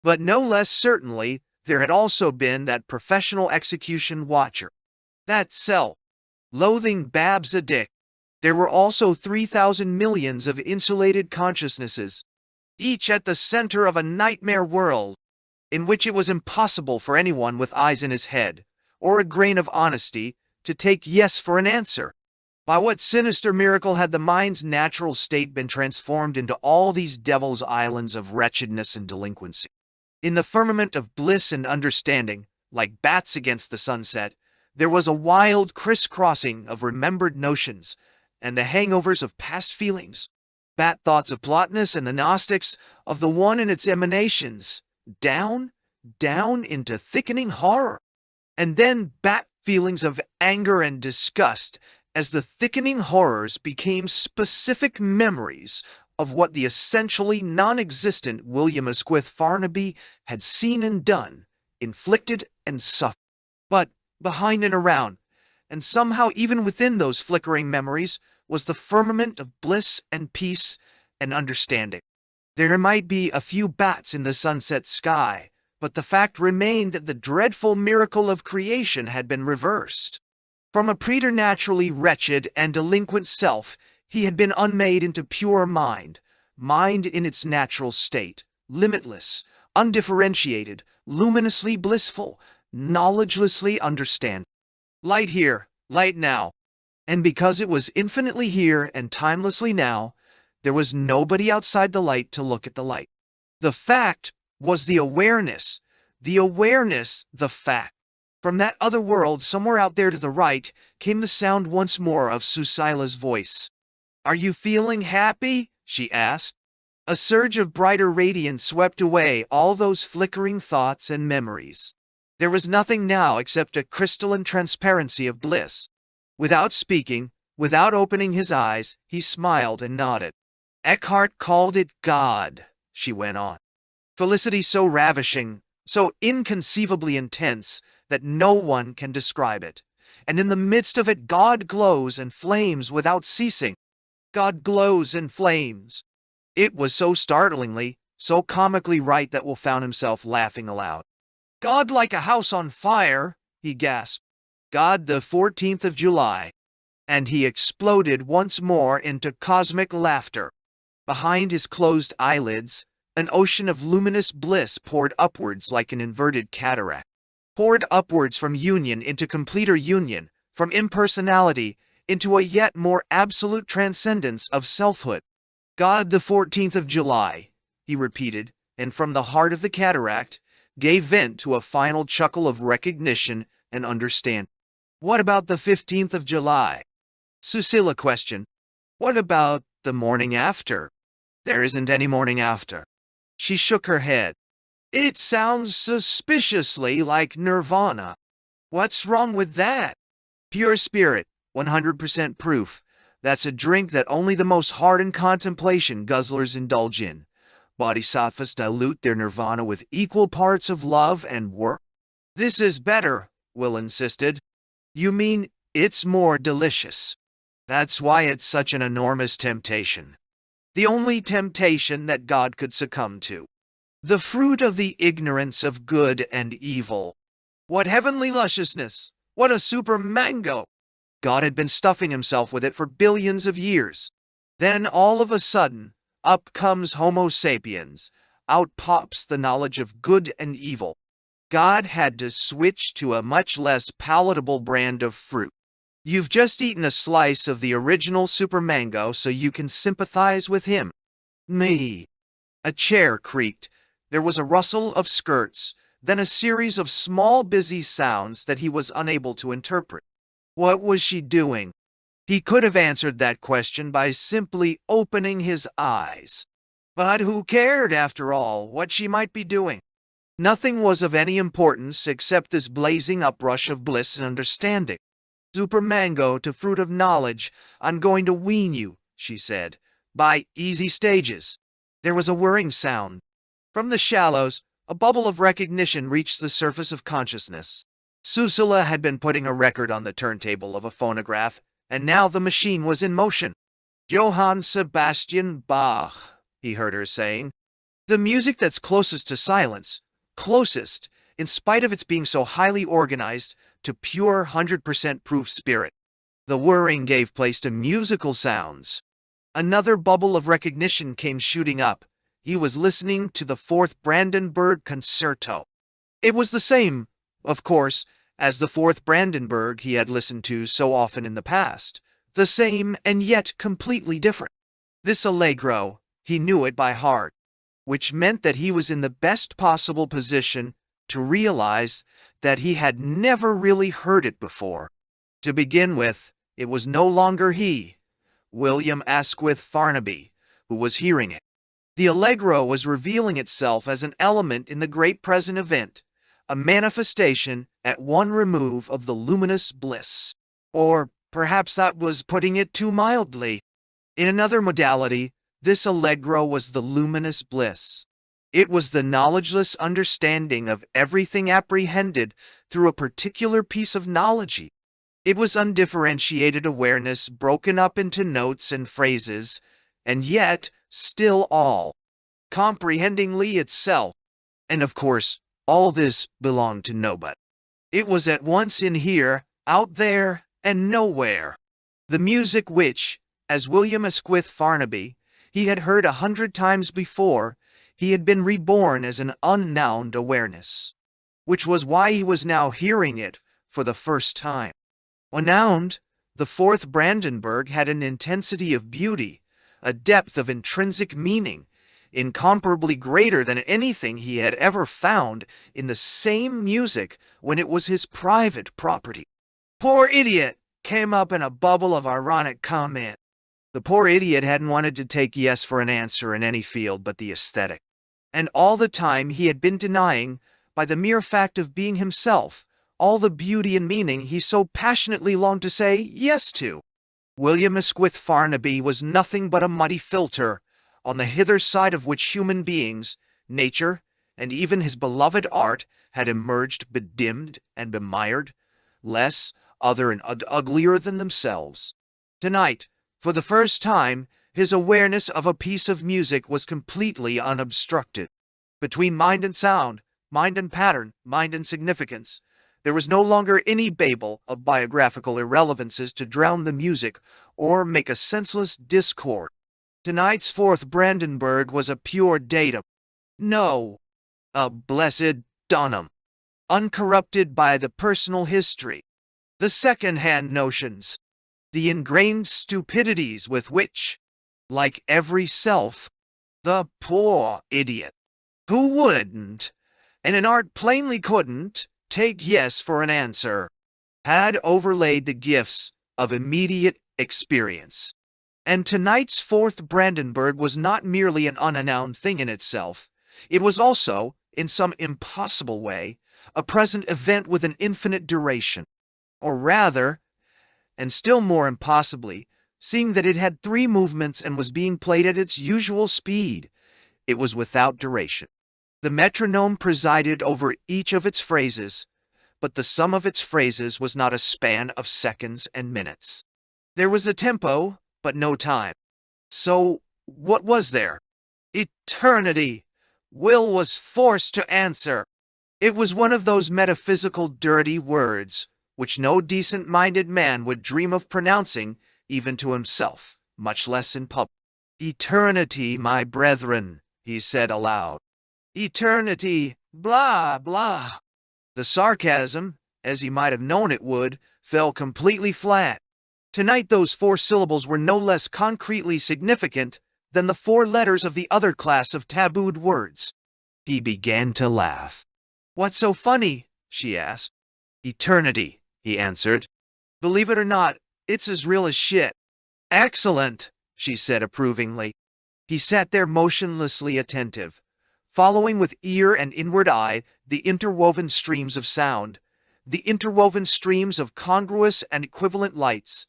But no less certainly, there had also been that professional execution watcher. That self-loathing Babs a Dick. There were also 3,000 millions of insulated consciousnesses, each at the center of a nightmare world, in which it was impossible for anyone with eyes in his head, or a grain of honesty, to take yes for an answer. By what sinister miracle had the mind's natural state been transformed into all these devil's islands of wretchedness and delinquency? In the firmament of bliss and understanding, like bats against the sunset, there was a wild crisscrossing of remembered notions, and the hangovers of past feelings, bat thoughts of Plotinus and the Gnostics, of the one and its emanations, down into thickening horror, and then bat feelings of anger and disgust as the thickening horrors became specific memories of what the essentially non-existent William Asquith Farnaby had seen and done, inflicted and suffered. But behind and around, and somehow even within those flickering memories, was the firmament of bliss and peace and understanding. There might be a few bats in the sunset sky, but the fact remained that the dreadful miracle of creation had been reversed. From a preternaturally wretched and delinquent self, he had been unmade into pure mind in its natural state, limitless, undifferentiated, luminously blissful, knowledgelessly understanding. Light here, light now. And because it was infinitely here and timelessly now, there was nobody outside the light to look at the light. The fact was the awareness, the fact. From that other world, somewhere out there to the right, came the sound once more of Susila's voice. "Are you feeling happy?" she asked. A surge of brighter radiance swept away all those flickering thoughts and memories. There was nothing now except a crystalline transparency of bliss. Without speaking, without opening his eyes, he smiled and nodded. Eckhart called it God, she went on. Felicity so ravishing, so inconceivably intense, that no one can describe it. And in the midst of it, God glows and flames without ceasing. God glows and flames. It was so startlingly, so comically right that Will found himself laughing aloud. God like a house on fire, he gasped. God the 14th of July. And he exploded once more into cosmic laughter. Behind his closed eyelids, an ocean of luminous bliss poured upwards like an inverted cataract. Poured upwards from union into completer union, from impersonality into a yet more absolute transcendence of selfhood. God the 14th of July, he repeated, and from the heart of the cataract, gave vent to a final chuckle of recognition and understanding. What about the 15th of July? Susila questioned. What about the morning after? There isn't any morning after. She shook her head. It sounds suspiciously like nirvana. What's wrong with that? Pure spirit, 100% proof. That's a drink that only the most hardened contemplation guzzlers indulge in. Bodhisattvas dilute their nirvana with equal parts of love and work. This is better, Will insisted. You mean it's more delicious. That's why it's such an enormous temptation. The only temptation that God could succumb to. The fruit of the ignorance of good and evil. What heavenly lusciousness! What a super mango! God had been stuffing himself with it for billions of years. Then all of a sudden, up comes Homo sapiens. Out pops the knowledge of good and evil. God had to switch to a much less palatable brand of fruit. You've just eaten a slice of the original Super Mango so you can sympathize with him. Me. A chair creaked. There was a rustle of skirts, then a series of small busy sounds that he was unable to interpret. What was she doing? He could have answered that question by simply opening his eyes. But who cared, after all, what she might be doing? Nothing was of any importance except this blazing uprush of bliss and understanding. Super Mango to fruit of knowledge, I'm going to wean you, she said, by easy stages. There was a whirring sound. From the shallows, a bubble of recognition reached the surface of consciousness. Susila had been putting a record on the turntable of a phonograph, and now the machine was in motion. Johann Sebastian Bach, he heard her saying. The music that's closest to silence, closest, in spite of its being so highly organized, to pure 100% proof spirit. The whirring gave place to musical sounds. Another bubble of recognition came shooting up. He was listening to the Fourth Brandenburg Concerto. It was the same, of course, as the Fourth Brandenburg he had listened to so often in the past. The same and yet completely different. This Allegro, he knew it by heart, which meant that he was in the best possible position to realize that he had never really heard it before. To begin with, it was no longer he, William Asquith Farnaby, who was hearing it. The Allegro was revealing itself as an element in the great present event, a manifestation at one remove of the luminous bliss. Or perhaps that was putting it too mildly. In another modality, this Allegro was the luminous bliss. It was the knowledgeless understanding of everything apprehended through a particular piece of knowledge. It was undifferentiated awareness broken up into notes and phrases, and yet still all, comprehendingly itself. And of course, all this belonged to nobody. It was at once in here, out there, and nowhere. The music which, as William Asquith Farnaby, he had heard 100 times before, he had been reborn as an unnowned awareness, which was why he was now hearing it for the first time. Unnowned, the Fourth Brandenburg had an intensity of beauty, a depth of intrinsic meaning, incomparably greater than anything he had ever found in the same music when it was his private property. "Poor idiot!" came up in a bubble of ironic comment. The poor idiot hadn't wanted to take yes for an answer in any field but the aesthetic. And all the time he had been denying, by the mere fact of being himself, all the beauty and meaning he so passionately longed to say yes to. William Asquith Farnaby was nothing but a muddy filter, on the hither side of which human beings, nature, and even his beloved art had emerged bedimmed and bemired, less, other and uglier than themselves. Tonight, for the first time, his awareness of a piece of music was completely unobstructed. Between mind and sound, mind and pattern, mind and significance, there was no longer any babel of biographical irrelevances to drown the music or make a senseless discord. Tonight's Fourth Brandenburg was a pure datum. No, a blessed donum, uncorrupted by the personal history, the second-hand notions, the ingrained stupidities with which, like every self, the poor idiot, who wouldn't, and in art plainly couldn't, take yes for an answer, had overlaid the gifts of immediate experience. And tonight's Fourth Brandenburg was not merely an unannounced thing in itself. It was also, in some impossible way, a present event with an infinite duration. Or rather, and still more impossibly, seeing that it had 3 movements and was being played at its usual speed, it was without duration. The metronome presided over each of its phrases, but the sum of its phrases was not a span of seconds and minutes. There was a tempo, but no time. So, what was there? Eternity. Will was forced to answer. It was one of those metaphysical dirty words which no decent-minded man would dream of pronouncing even to himself, much less in public. Eternity, my brethren, he said aloud. Eternity, blah, blah. The sarcasm, as he might have known it would, fell completely flat. Tonight those 4 syllables were no less concretely significant than the 4 letters of the other class of tabooed words. He began to laugh. "What's so funny?" she asked. "Eternity," he answered. "Believe it or not, it's as real as shit." "Excellent," she said approvingly. He sat there motionlessly attentive, following with ear and inward eye the interwoven streams of sound, the interwoven streams of congruous and equivalent lights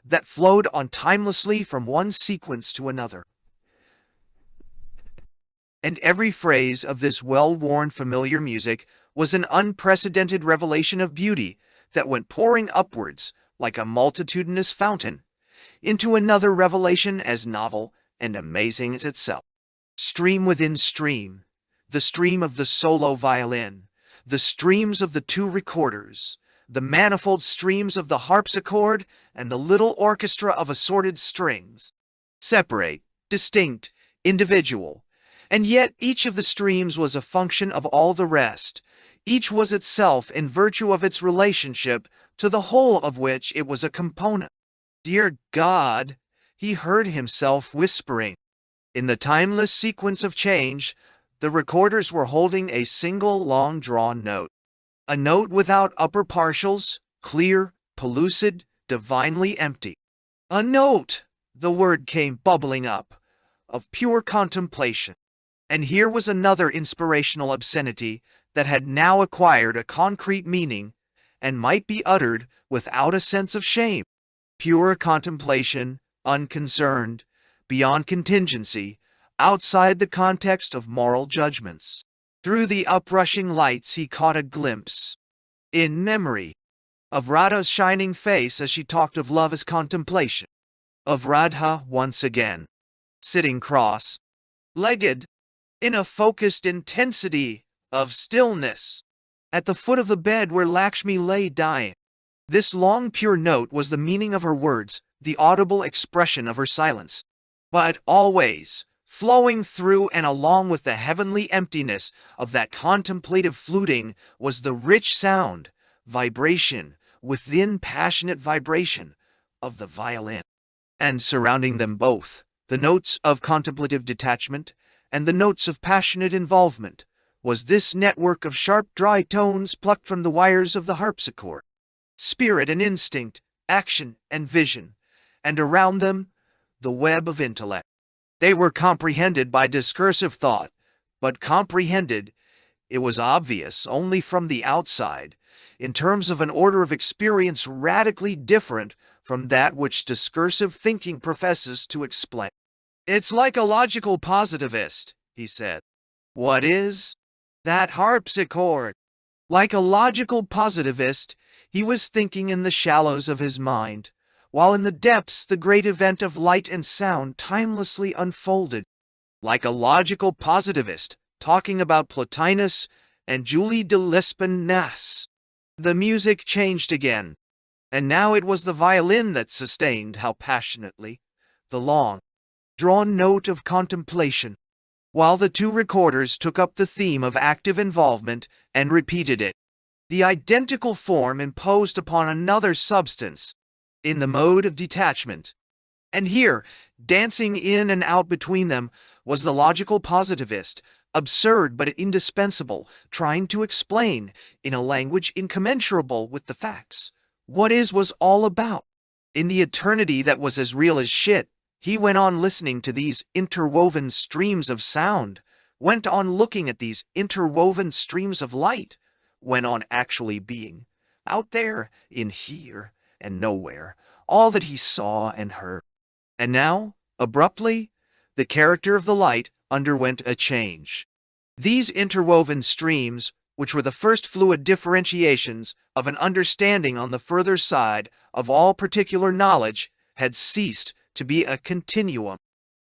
that flowed on timelessly from one sequence to another. And every phrase of this well-worn familiar music was an unprecedented revelation of beauty that went pouring upwards like a multitudinous fountain into another revelation as novel and amazing as itself. Stream within stream, the stream of the solo violin, the streams of the 2 recorders, the manifold streams of the harpsichord, and the little orchestra of assorted strings. Separate, distinct, individual, and yet each of the streams was a function of all the rest. Each was itself in virtue of its relationship to the whole of which it was a component. "Dear God," he heard himself whispering. In the timeless sequence of change, the recorders were holding a single long-drawn note. A note without upper partials, clear, pellucid, divinely empty. A note, the word came bubbling up, of pure contemplation. And here was another inspirational obscenity that had now acquired a concrete meaning and might be uttered without a sense of shame. Pure contemplation, unconcerned, beyond contingency, outside the context of moral judgments. Through the uprushing lights he caught a glimpse, in memory, of Radha's shining face as she talked of love as contemplation. Of Radha once again, sitting cross-legged, in a focused intensity of stillness, at the foot of the bed where Lakshmi lay dying. This long pure note was the meaning of her words, the audible expression of her silence. But always, flowing through and along with the heavenly emptiness of that contemplative fluting was the rich sound, vibration, within passionate vibration, of the violin. And surrounding them both, the notes of contemplative detachment and the notes of passionate involvement, was this network of sharp dry tones plucked from the wires of the harpsichord. Spirit and instinct, action and vision, and around them, the web of intellect. They were comprehended by discursive thought, but comprehended, it was obvious, only from the outside, in terms of an order of experience radically different from that which discursive thinking professes to explain. "It's like a logical positivist," he said. "What is?" "That harpsichord." Like a logical positivist, he was thinking in the shallows of his mind, while in the depths the great event of light and sound timelessly unfolded. Like a logical positivist, talking about Plotinus and Julie de Lespenas. The music changed again, and now it was the violin that sustained, how passionately, the long, drawn note of contemplation, while the 2 recorders took up the theme of active involvement and repeated it. The identical form imposed upon another substance, in the mode of detachment. And here, dancing in and out between them, was the logical positivist, absurd but indispensable, trying to explain, in a language incommensurable with the facts, what was all about. In the eternity that was as real as shit, he went on listening to these interwoven streams of sound, went on looking at these interwoven streams of light, went on actually being, out there, in here and nowhere, all that he saw and heard. And now, abruptly, the character of the light underwent a change. These interwoven streams, which were the first fluid differentiations of an understanding on the further side of all particular knowledge, had ceased to be a continuum.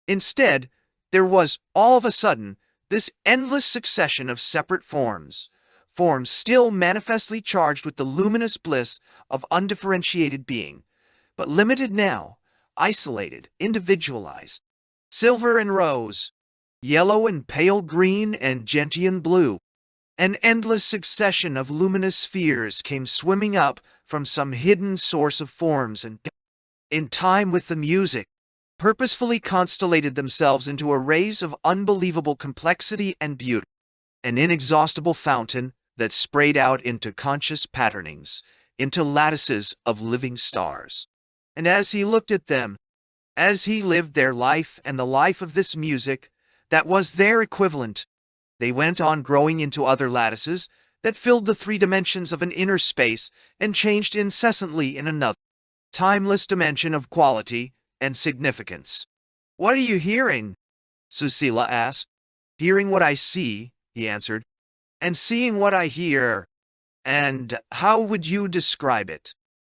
Instead, there was, all of a sudden, this endless succession of separate forms, forms still manifestly charged with the luminous bliss of undifferentiated being, but limited now, isolated, individualized. Silver and rose, yellow and pale green and gentian blue. An endless succession of luminous spheres came swimming up from some hidden source of forms and, in time with the music, purposefully constellated themselves into arrays of unbelievable complexity and beauty, an inexhaustible fountain that sprayed out into conscious patternings, into lattices of living stars. And as he looked at them, as he lived their life and the life of this music that was their equivalent, they went on growing into other lattices that filled the three dimensions of an inner space and changed incessantly in another, timeless dimension of quality and significance. "What are you hearing?" Susila asked. "Hearing what I see," he answered, "and seeing what I hear." "And how would you describe it?"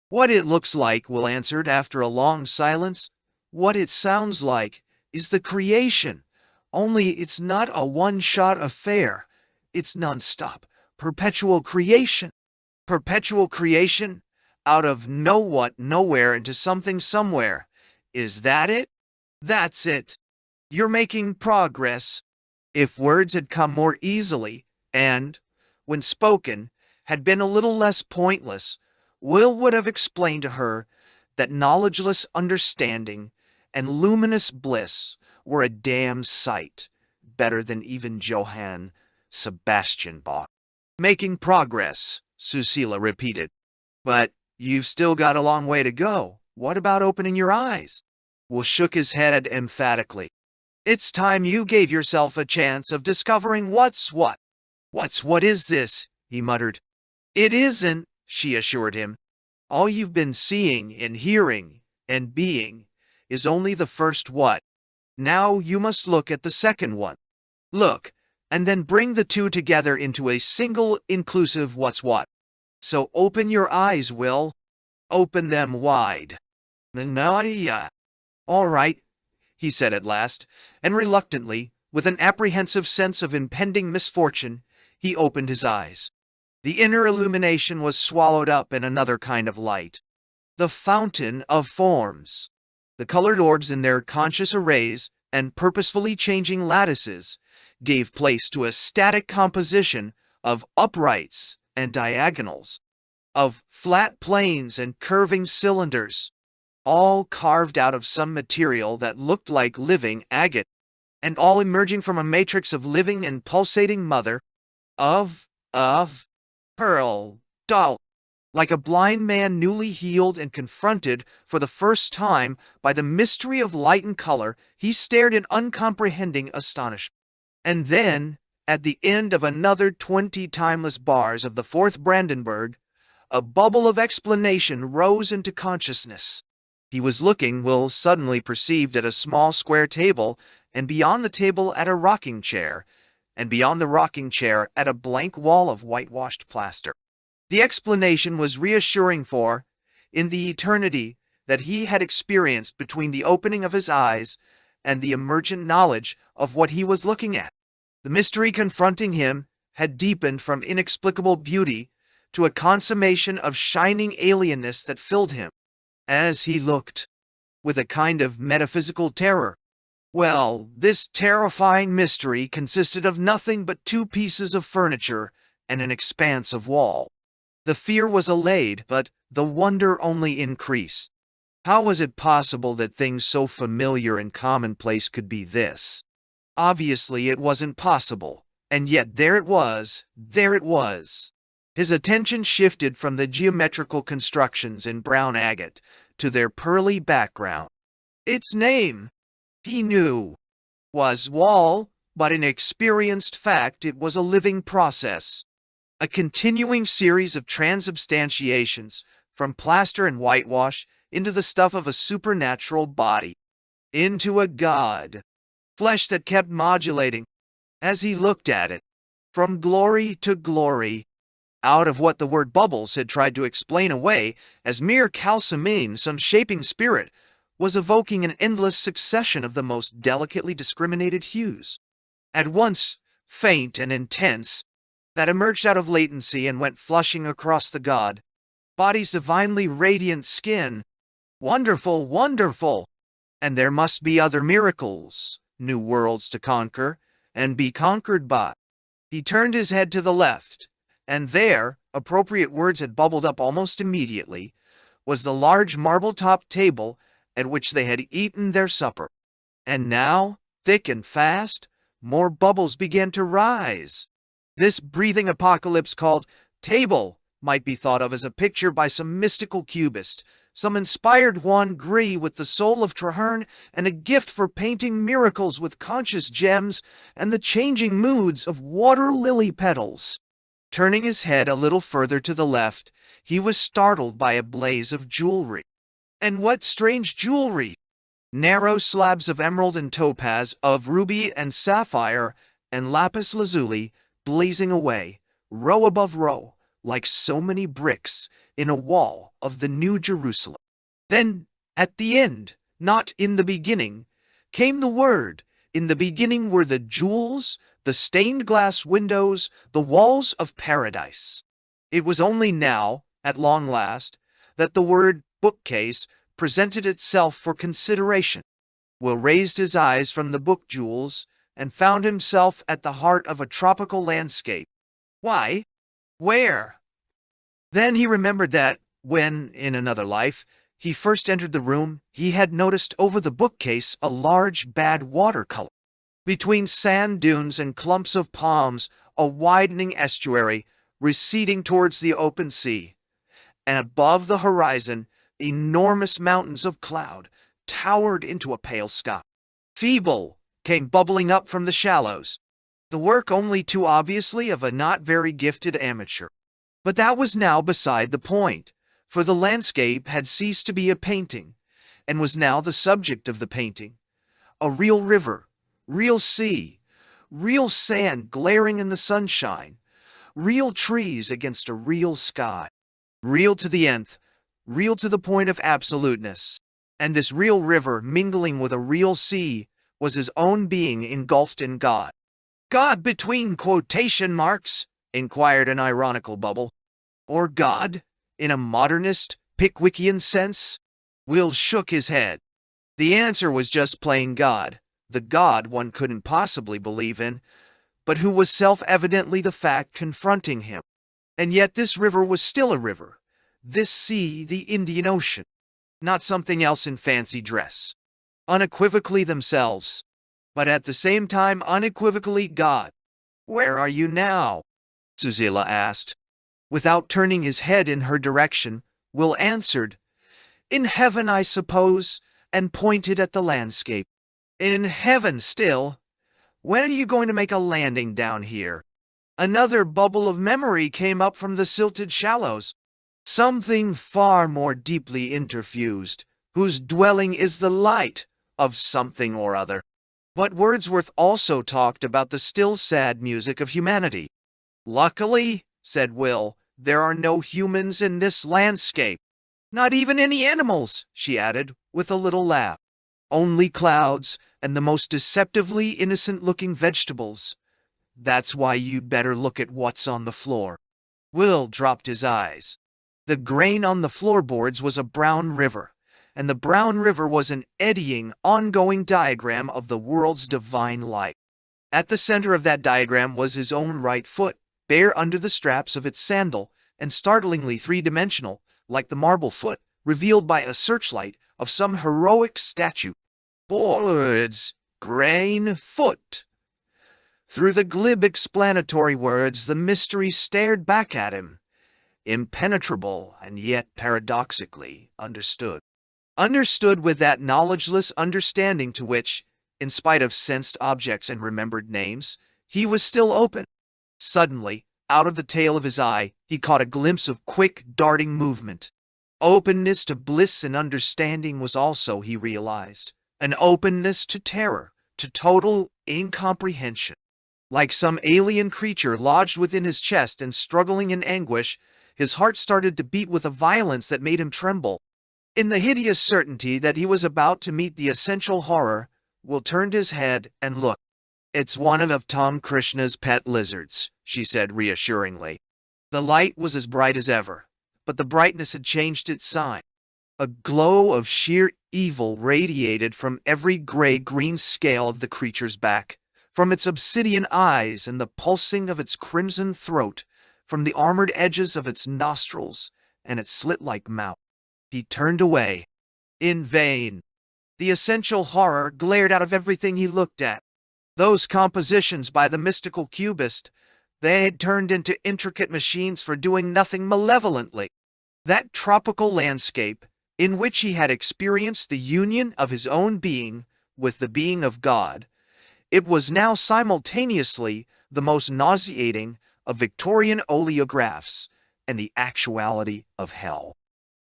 "What it looks like," Will answered after a long silence. "What it sounds like is the creation, only it's not a one-shot affair. It's non-stop, perpetual creation. Perpetual creation, out of nowhere into something somewhere. Is that it?" "That's it. You're making progress." If words had come more easily, and, when spoken, had been a little less pointless, Will would have explained to her that knowledgeless understanding and luminous bliss were a damn sight better than even Johann Sebastian Bach. "Making progress," Susila repeated. "But you've still got a long way to go. What about opening your eyes?" Will shook his head emphatically. "It's time you gave yourself a chance of discovering what's what." What is this?" he muttered. "It isn't," she assured him. "All you've been seeing and hearing and being is only the first what. Now you must look at the second one. Look, and then bring the two together into a single inclusive what's what. So open your eyes, Will. Open them wide." "Nadia." "All right," he said at last, and reluctantly, with an apprehensive sense of impending misfortune, he opened his eyes. The inner illumination was swallowed up in another kind of light. The fountain of forms. The colored orbs in their conscious arrays and purposefully changing lattices gave place to a static composition of uprights and diagonals, of flat planes and curving cylinders, all carved out of some material that looked like living agate, and all emerging from a matrix of living and pulsating mother of pearl, doll. Like a blind man newly healed and confronted for the first time by the mystery of light and color, he stared in uncomprehending astonishment. And then, at the end of another 20 timeless bars of the fourth Brandenburg, a bubble of explanation rose into consciousness. He was looking, Will suddenly perceived, at a small square table, and beyond the table at a rocking chair, and beyond the rocking chair at a blank wall of whitewashed plaster. The explanation was reassuring, for, in the eternity that he had experienced between the opening of his eyes and the emergent knowledge of what he was looking at, the mystery confronting him had deepened from inexplicable beauty to a consummation of shining alienness that filled him, as he looked, with a kind of metaphysical terror. Well, this terrifying mystery consisted of nothing but 2 pieces of furniture and an expanse of wall. The fear was allayed, but the wonder only increased. How was it possible that things so familiar and commonplace could be this? Obviously it wasn't possible, and yet there it was. His attention shifted from the geometrical constructions in brown agate to their pearly background. Its name, he knew, was wall, but in experienced fact it was a living process. A continuing series of transubstantiations, from plaster and whitewash into the stuff of a supernatural body, into a god. Flesh that kept modulating, as he looked at it, from glory to glory, out of what the word bubbles had tried to explain away as mere calcimine. Some shaping spirit was evoking an endless succession of the most delicately discriminated hues, at once faint and intense, that emerged out of latency and went flushing across the god body's divinely radiant skin. Wonderful, wonderful! And there must be other miracles, new worlds to conquer and be conquered by. He turned his head to the left, and there, appropriate words had bubbled up almost immediately, was the large marble-topped table at which they had eaten their supper. And now, thick and fast, more bubbles began to rise. This breathing apocalypse called table might be thought of as a picture by some mystical cubist, some inspired Juan Gris with the soul of Traherne and a gift for painting miracles with conscious gems and the changing moods of water lily petals. Turning his head a little further to the left, he was startled by a blaze of jewelry. And what strange jewelry! Narrow slabs of emerald and topaz, of ruby and sapphire, and lapis lazuli, blazing away, row above row, like so many bricks, in a wall of the New Jerusalem. Then, at the end, not in the beginning, came the word. In the beginning were the jewels, the stained glass windows, the walls of paradise. It was only now, at long last, that the word bookcase presented itself for consideration. Will raised his eyes from the book jewels and found himself at the heart of a tropical landscape. Why? Where? Then he remembered that, when, in another life, he first entered the room, he had noticed over the bookcase a large bad watercolor. Between sand dunes and clumps of palms, a widening estuary, receding towards the open sea. And above the horizon, enormous mountains of cloud towered into a pale sky. Feeble came bubbling up from the shallows, the work only too obviously of a not very gifted amateur. But that was now beside the point, for the landscape had ceased to be a painting, and was now the subject of the painting. A real river, real sea, real sand glaring in the sunshine, real trees against a real sky. Real to the nth, real to the point of absoluteness. And this real river mingling with a real sea was his own being engulfed in God. God between quotation marks? Inquired an ironical bubble. Or God, in a modernist, Pickwickian sense? Will shook his head. The answer was just plain God, the God one couldn't possibly believe in, but who was self-evidently the fact confronting him. And yet this river was still a river, this sea the Indian Ocean, not something else in fancy dress. Unequivocally themselves, but at the same time unequivocally God. Where are you now? Susila asked. Without turning his head in her direction, Will answered, In heaven, I suppose, and pointed at the landscape. In heaven still? When are you going to make a landing down here? Another bubble of memory came up from the silted shallows. Something far more deeply interfused, whose dwelling is the light of something or other. But Wordsworth also talked about the still sad music of humanity. Luckily, said Will, there are no humans in this landscape. Not even any animals, she added, with a little laugh. Only clouds and the most deceptively innocent-looking vegetables. That's why you'd better look at what's on the floor. Will dropped his eyes. The grain on the floorboards was a brown river, and the brown river was an eddying, ongoing diagram of the world's divine light. At the center of that diagram was his own right foot, bare under the straps of its sandal, and startlingly three-dimensional, like the marble foot, revealed by a searchlight of some heroic statue. Boards, grain, foot. Through the glib explanatory words, the mystery stared back at him. Impenetrable, and yet paradoxically understood. Understood with that knowledgeless understanding to which, in spite of sensed objects and remembered names, he was still open. Suddenly, out of the tail of his eye, he caught a glimpse of quick, darting movement. Openness to bliss and understanding was also, he realized, an openness to terror, to total incomprehension. Like some alien creature lodged within his chest and struggling in anguish, his heart started to beat with a violence that made him tremble. In the hideous certainty that he was about to meet the essential horror, Will turned his head and looked. It's one of Tom Krishna's pet lizards, she said reassuringly. The light was as bright as ever, but the brightness had changed its sign. A glow of sheer evil radiated from every gray-green scale of the creature's back, from its obsidian eyes and the pulsing of its crimson throat, from the armored edges of its nostrils and its slit-like mouth. He turned away. In vain. The essential horror glared out of everything he looked at. Those compositions by the mystical cubist, they had turned into intricate machines for doing nothing malevolently. That tropical landscape, in which he had experienced the union of his own being with the being of God, it was now simultaneously the most nauseating of Victorian oleographs and the actuality of hell.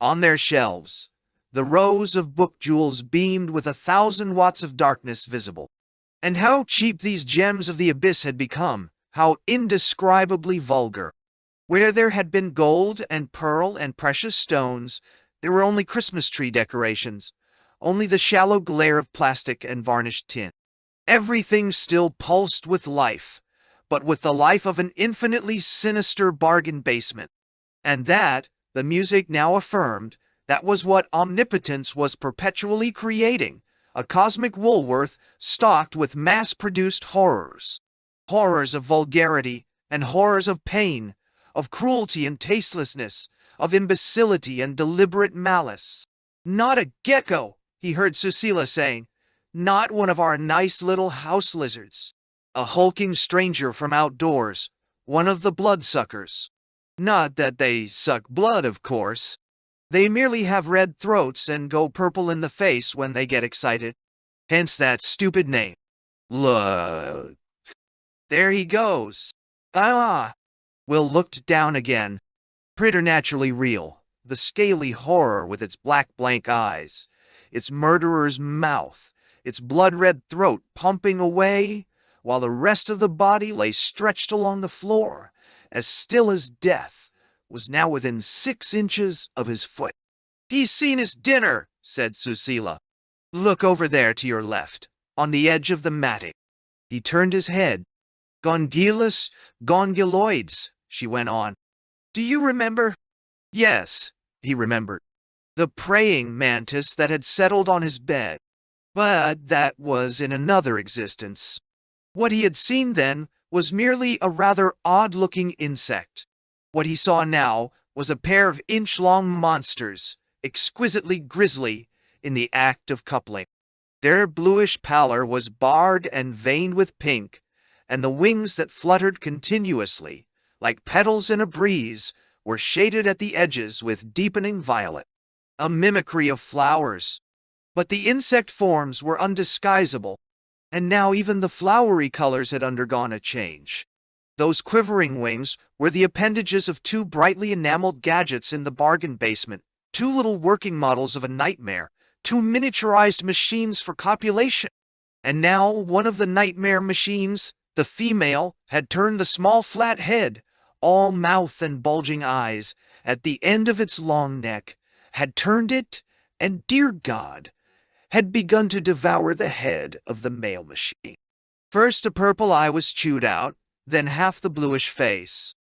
On their shelves, the rows of book jewels beamed with 1,000 watts of darkness visible. And how cheap these gems of the abyss had become, how indescribably vulgar. Where there had been gold and pearl and precious stones, there were only Christmas tree decorations, only the shallow glare of plastic and varnished tin. Everything still pulsed with life, but with the life of an infinitely sinister bargain basement. And that, the music now affirmed, that was what omnipotence was perpetually creating, a cosmic Woolworth stocked with mass-produced horrors. Horrors of vulgarity and horrors of pain, of cruelty and tastelessness, of imbecility and deliberate malice. Not a gecko, he heard Cecilia saying. Not one of our nice little house lizards. A hulking stranger from outdoors, one of the bloodsuckers. Not that they suck blood, of course. They merely have red throats and go purple in the face when they get excited. Hence that stupid name. Look. There he goes. Ah! Will looked down again. Preternaturally real. The scaly horror with its black blank eyes, its murderer's mouth, its blood-red throat pumping away, while the rest of the body lay stretched along the floor, as still as death, was now within 6 inches of his foot. He's seen his dinner, said Susila. Look over there to your left, on the edge of the matting. He turned his head. Gongylus gongyloids, she went on. Do you remember? Yes, he remembered. The praying mantis that had settled on his bed. But that was in another existence. What he had seen then was merely a rather odd-looking insect. What he saw now was a pair of inch-long monsters, exquisitely grisly, in the act of coupling. Their bluish pallor was barred and veined with pink, and the wings that fluttered continuously, like petals in a breeze, were shaded at the edges with deepening violet. A mimicry of flowers. But the insect forms were undisguisable, and now even the flowery colors had undergone a change. Those quivering wings were the appendages of 2 brightly enameled gadgets in the bargain basement, 2 little working models of a nightmare, 2 miniaturized machines for copulation. And now one of the nightmare machines, the female, had turned the small flat head, all mouth and bulging eyes, at the end of its long neck, had turned it, and, dear God, had begun to devour the head of the male machine. First a purple eye was chewed out, then half the bluish face.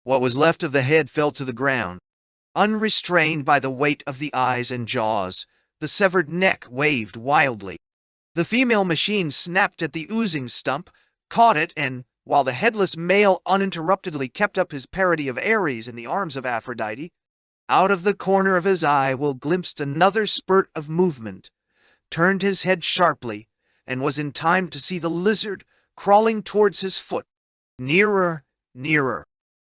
What was left of the head fell to the ground. Unrestrained by the weight of the eyes and jaws, the severed neck waved wildly. The female machine snapped at the oozing stump, caught it, and, while the headless male uninterruptedly kept up his parody of Ares in the arms of Aphrodite, out of the corner of his eye Will glimpsed another spurt of movement, turned his head sharply, and was in time to see the lizard crawling towards his foot. Nearer, nearer.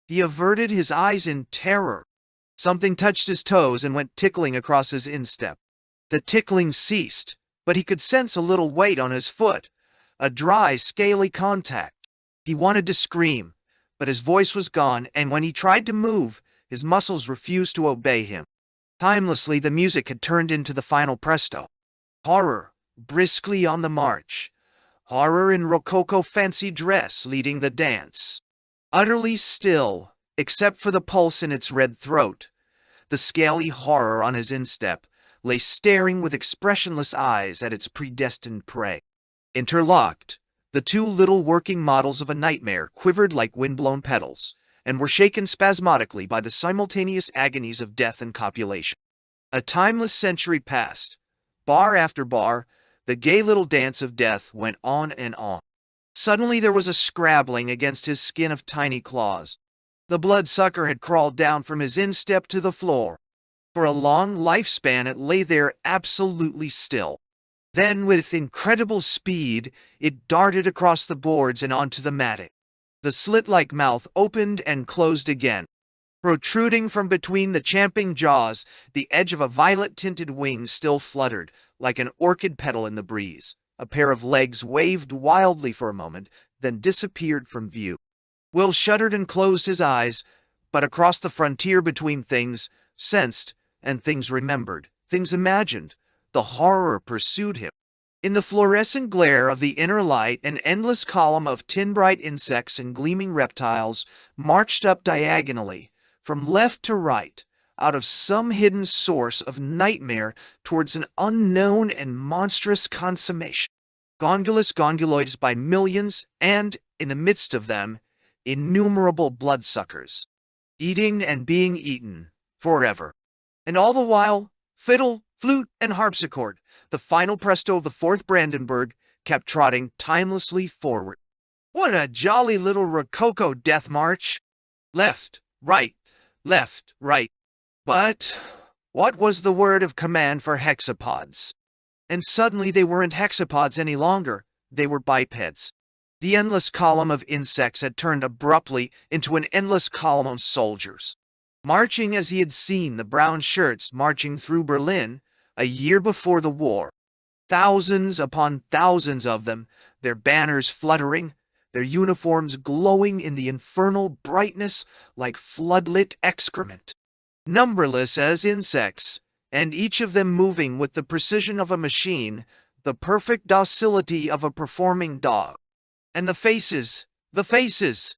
He averted his eyes in terror. Something touched his toes and went tickling across his instep. The tickling ceased, but he could sense a little weight on his foot, a dry, scaly contact. He wanted to scream, but his voice was gone, and when he tried to move, his muscles refused to obey him. Timelessly, the music had turned into the final presto. Horror, briskly on the march. Horror in rococo fancy dress leading the dance. Utterly still, except for the pulse in its red throat. The scaly horror on his instep lay staring with expressionless eyes at its predestined prey. Interlocked, the 2 little working models of a nightmare quivered like wind-blown petals, and were shaken spasmodically by the simultaneous agonies of death and copulation. A timeless century passed. Bar after bar, the gay little dance of death went on and on. Suddenly there was a scrabbling against his skin of tiny claws. The bloodsucker had crawled down from his instep to the floor. For a long lifespan it lay there absolutely still. Then, with incredible speed, it darted across the boards and onto the matting. The slit-like mouth opened and closed again. Protruding from between the champing jaws, the edge of a violet-tinted wing still fluttered, like an orchid petal in the breeze. A pair of legs waved wildly for a moment, then disappeared from view. Will shuddered and closed his eyes, but across the frontier between things sensed and things remembered, things imagined, the horror pursued him. In the fluorescent glare of the inner light, an endless column of tin-bright insects and gleaming reptiles marched up diagonally, from left to right, out of some hidden source of nightmare towards an unknown and monstrous consummation. Gongulous gonguloids by millions, and, in the midst of them, innumerable bloodsuckers, eating and being eaten, forever. And all the while, fiddle, flute, and harpsichord, the final presto of the Fourth Brandenburg, kept trotting timelessly forward. What a jolly little Rococo death march! Left, right, left, right. But what was the word of command for hexapods? And suddenly they weren't hexapods any longer, they were bipeds. The endless column of insects had turned abruptly into an endless column of soldiers, marching as he had seen the brown shirts marching through Berlin a year before the war. Thousands upon thousands of them, their banners fluttering, their uniforms glowing in the infernal brightness like floodlit excrement. Numberless as insects, and each of them moving with the precision of a machine, the perfect docility of a performing dog. And the faces, the faces!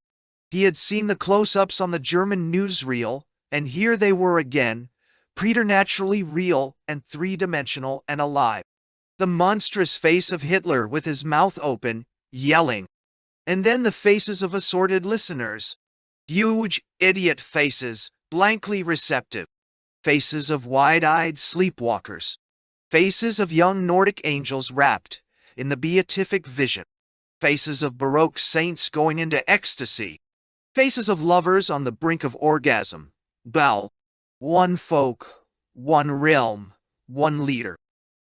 He had seen the close-ups on the German newsreel, and here they were again, preternaturally real and three-dimensional and alive. The monstrous face of Hitler with his mouth open, yelling. And then the faces of assorted listeners. Huge, idiot faces, blankly receptive. Faces of wide-eyed sleepwalkers. Faces of young Nordic angels wrapped in the beatific vision. Faces of Baroque saints going into ecstasy. Faces of lovers on the brink of orgasm. Bell. One folk, one realm, one leader.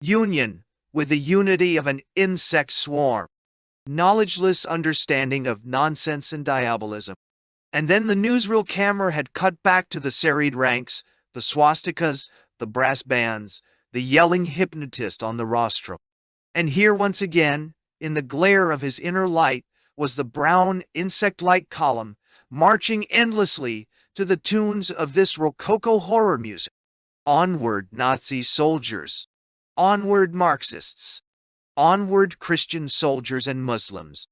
Union, with the unity of an insect swarm. Knowledgeless understanding of nonsense and diabolism. And then the newsreel camera had cut back to the serried ranks, the swastikas, the brass bands, the yelling hypnotist on the rostrum. And here once again, in the glare of his inner light, was the brown, insect-like column, marching endlessly to the tunes of this Rococo horror music. Onward, Nazi soldiers! Onward, Marxists! Onward, Christian soldiers and Muslims!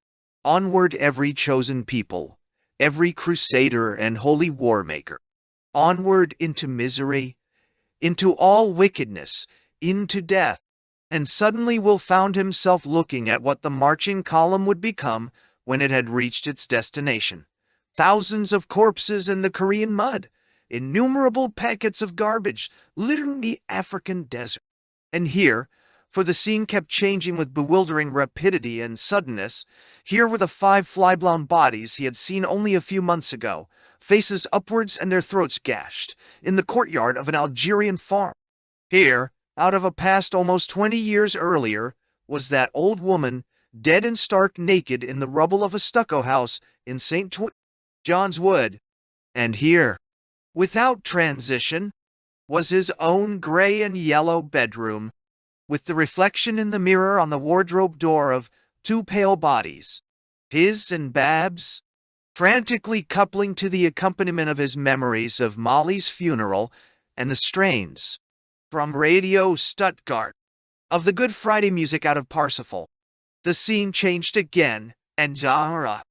Onward, every chosen people, every crusader and holy war maker! Onward into misery, into all wickedness, into death! And suddenly Will found himself looking at what the marching column would become when it had reached its destination. Thousands of corpses in the Korean mud, innumerable packets of garbage littering the African desert. And here, for the scene kept changing with bewildering rapidity and suddenness, here were the 5 fly-blown bodies he had seen only a few months ago, faces upwards and their throats gashed, in the courtyard of an Algerian farm. Here, out of a past almost 20 years earlier, was that old woman, dead and stark naked in the rubble of a stucco house in St. John's Wood. And here, without transition, was his own gray and yellow bedroom, with the reflection in the mirror on the wardrobe door of 2 pale bodies, his and Babs, frantically coupling to the accompaniment of his memories of Molly's funeral and the strains from Radio Stuttgart of the Good Friday music out of Parsifal. The scene changed again, and Zahra,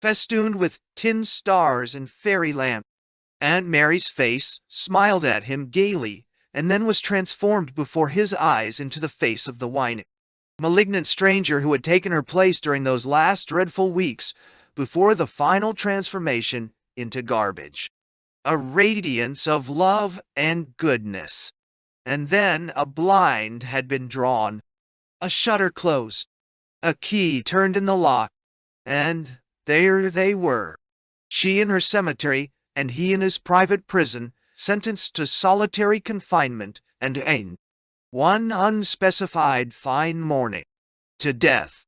festooned with tin stars and fairy lamps. Aunt Mary's face smiled at him gaily, and then was transformed before his eyes into the face of the whining, malignant stranger who had taken her place during those last dreadful weeks before the final transformation into garbage. A radiance of love and goodness. And then a blind had been drawn, a shutter closed, a key turned in the lock, and there they were. She in her cemetery, and he in his private prison, sentenced to solitary confinement and one unspecified fine morning, to death.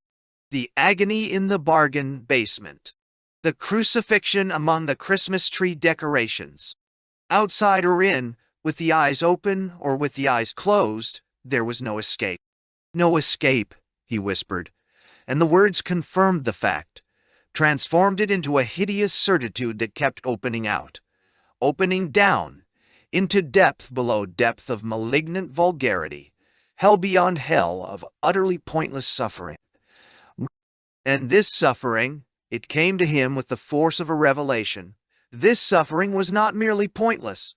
The agony in the bargain basement. The crucifixion among the Christmas tree decorations. Outside or in, with the eyes open or with the eyes closed, there was no escape. No escape, he whispered, and the words confirmed the fact, transformed it into a hideous certitude that kept opening out, opening down, into depth below depth of malignant vulgarity, hell beyond hell of utterly pointless suffering. And this suffering, it came to him with the force of a revelation, this suffering was not merely pointless,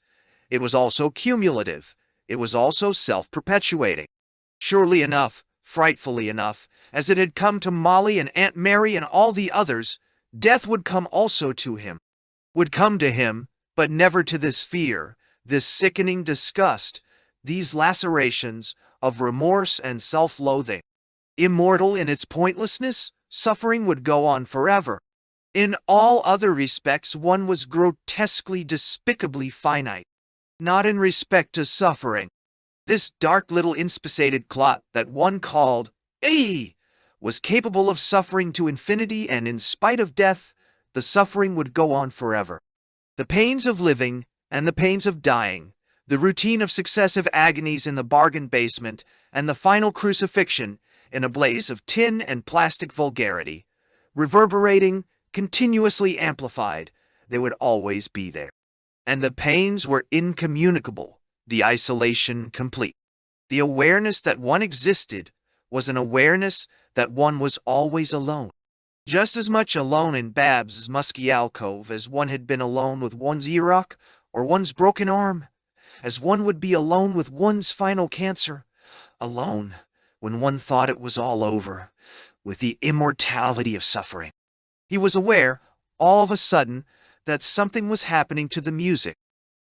it was also cumulative, it was also self-perpetuating. Surely enough, frightfully enough, as it had come to Molly and Aunt Mary and all the others, death would come also to him. Would come to him, but never to this fear, this sickening disgust, these lacerations of remorse and self-loathing. Immortal in its pointlessness, suffering would go on forever. In all other respects one was grotesquely, despicably finite. Not in respect to suffering. This dark little inspissated clot that one called was capable of suffering to infinity, and in spite of death, the suffering would go on forever. The pains of living and the pains of dying, the routine of successive agonies in the bargain basement, and the final crucifixion in a blaze of tin and plastic vulgarity, reverberating, continuously amplified, they would always be there. And the pains were incommunicable, the isolation complete. The awareness that one existed was an awareness that one was always alone. Just as much alone in Babs's musky alcove as one had been alone with one's ear-rock or one's broken arm, as one would be alone with one's final cancer, alone when one thought it was all over, with the immortality of suffering. He was aware, all of a sudden, that something was happening to the music.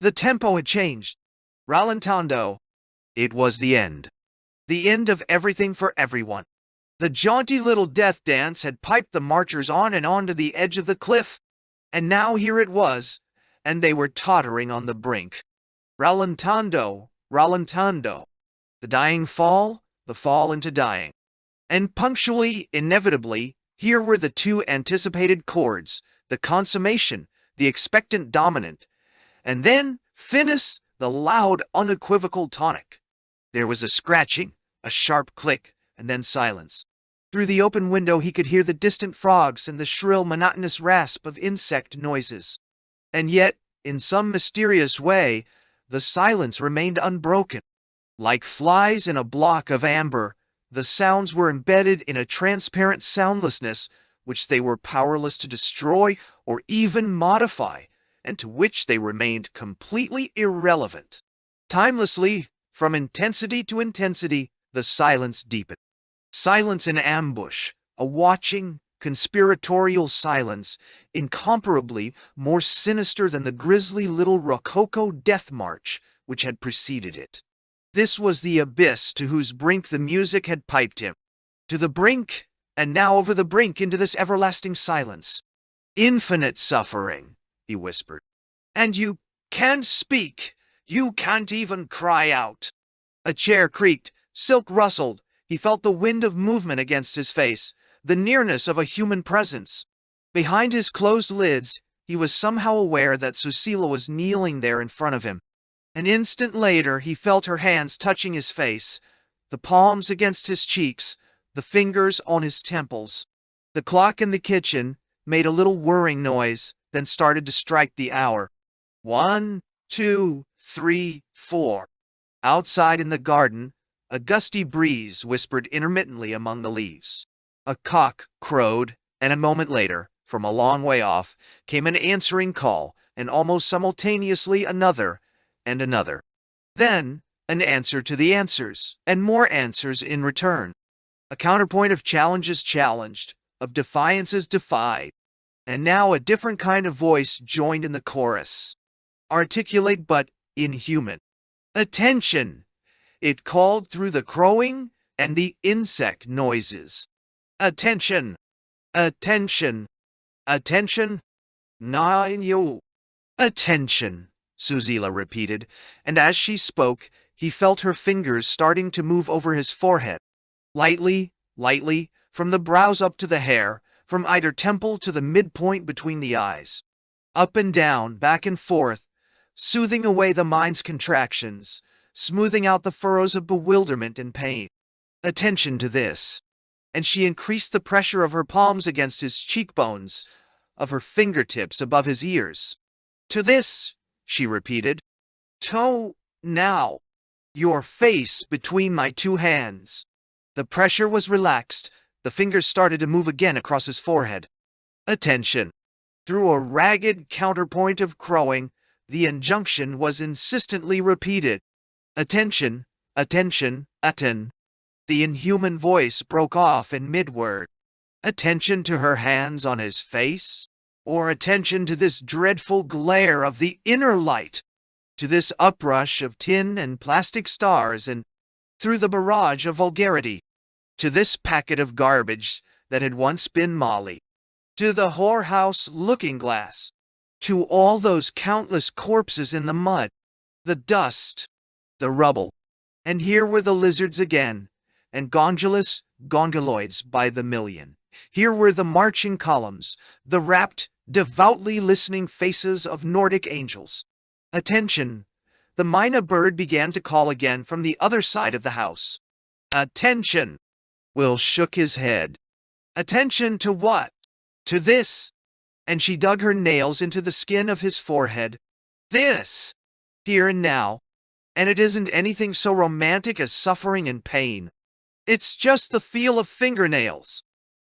The tempo had changed. Rallentando. It was the end. The end of everything for everyone. The jaunty little death dance had piped the marchers on and on to the edge of the cliff, and now here it was, and they were tottering on the brink. Rallentando, rallentando. The dying fall, the fall into dying. And punctually, inevitably, here were the two anticipated chords, the consummation, the expectant dominant, and then, finis, the loud, unequivocal tonic. There was a scratching, a sharp click, and then silence. Through the open window he could hear the distant frogs and the shrill, monotonous rasp of insect noises. And yet, in some mysterious way, the silence remained unbroken. Like flies in a block of amber, the sounds were embedded in a transparent soundlessness which they were powerless to destroy or even modify, and to which they remained completely irrelevant. Timelessly, from intensity to intensity, the silence deepened. Silence in ambush, a watching, conspiratorial silence, incomparably more sinister than the grisly little rococo death march which had preceded it. This was the abyss to whose brink the music had piped him. To the brink, and now over the brink into this everlasting silence. Infinite suffering, he whispered. And you can't speak. You can't even cry out. A chair creaked, silk rustled. He felt the wind of movement against his face, the nearness of a human presence. Behind his closed lids, he was somehow aware that Susila was kneeling there in front of him. An instant later, he felt her hands touching his face, the palms against his cheeks, the fingers on his temples. The clock in the kitchen made a little whirring noise, then started to strike the hour. 1, 2, 3, 4. Outside in the garden, a gusty breeze whispered intermittently among the leaves. A cock crowed, and a moment later, from a long way off, came an answering call, and almost simultaneously another, and another. Then, an answer to the answers, and more answers in return. A counterpoint of challenges challenged, of defiances defied. And now a different kind of voice joined in the chorus. Articulate but inhuman. Attention! It called through the crowing and the insect noises. Attention! Attention! Attention! Nine you! Attention, Susila repeated, and as she spoke, he felt her fingers starting to move over his forehead. Lightly, lightly, from the brows up to the hair, from either temple to the midpoint between the eyes. Up and down, back and forth, soothing away the mind's contractions, smoothing out the furrows of bewilderment and pain. Attention to this. And she increased the pressure of her palms against his cheekbones, of her fingertips above his ears. To this, she repeated. Toe, now. Your face between my two hands. The pressure was relaxed. The fingers started to move again across his forehead. Attention. Through a ragged counterpoint of crowing, the injunction was insistently repeated. Attention, attention, atten. The inhuman voice broke off in mid-word. Attention to her hands on his face? Or attention to this dreadful glare of the inner light? To this uprush of tin and plastic stars and through the barrage of vulgarity? To this packet of garbage that had once been Molly? To the whorehouse looking-glass? To all those countless corpses in the mud, the dust, the rubble? And here were the lizards again, and gondolas, gongoloids by the million. Here were the marching columns, the rapt, devoutly listening faces of Nordic angels. Attention! The mynah bird began to call again from the other side of the house. Attention! Will shook his head. Attention to what? To this. And she dug her nails into the skin of his forehead. This! Here and now. And it isn't anything so romantic as suffering and pain. It's just the feel of fingernails.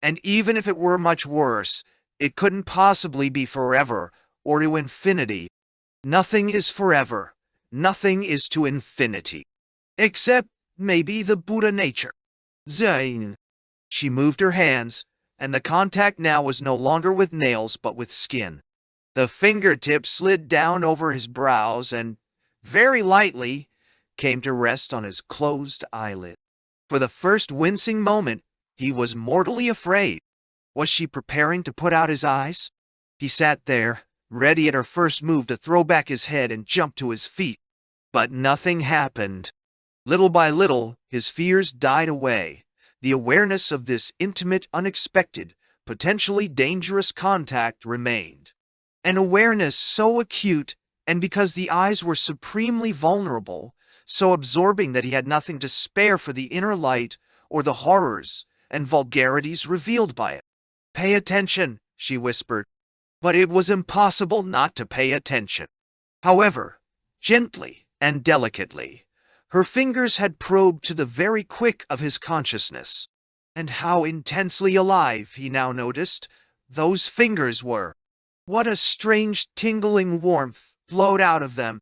And even if it were much worse, it couldn't possibly be forever, or to infinity. Nothing is forever. Nothing is to infinity. Except, maybe, the Buddha nature. Zain. She moved her hands, and the contact now was no longer with nails but with skin. The fingertips slid down over his brows and, very lightly, came to rest on his closed eyelid. For the first wincing moment, he was mortally afraid. Was she preparing to put out his eyes? He sat there, ready at her first move to throw back his head and jump to his feet. But nothing happened. Little by little, his fears died away. The awareness of this intimate, unexpected, potentially dangerous contact remained. An awareness so acute, and because the eyes were supremely vulnerable, so absorbing that he had nothing to spare for the inner light or the horrors and vulgarities revealed by it. Pay attention, she whispered. But it was impossible not to pay attention. However, gently and delicately, her fingers had probed to the very quick of his consciousness. And how intensely alive, he now noticed, those fingers were. What a strange tingling warmth flowed out of them.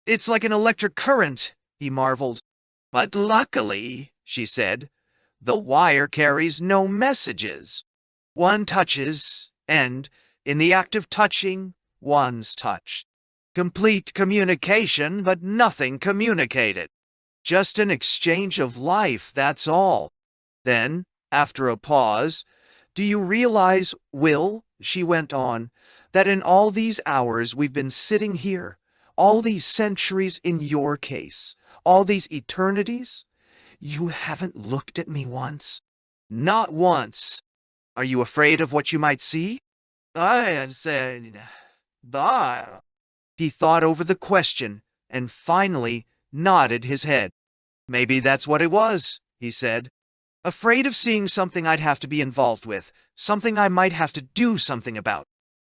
It's like an electric current, he marveled. But luckily, she said, the wire carries no messages. One touches, and, in the act of touching, one's touched. Complete communication, but nothing communicated. Just an exchange of life, that's all. Then, after a pause, do you realize, Will, she went on, that in all these hours we've been sitting here, all these centuries in your case, all these eternities, you haven't looked at me once? Not once. Are you afraid of what you might see? I said, bah. He thought over the question, and finally nodded his head. Maybe that's what it was, he said. Afraid of seeing something I'd have to be involved with, something I might have to do something about.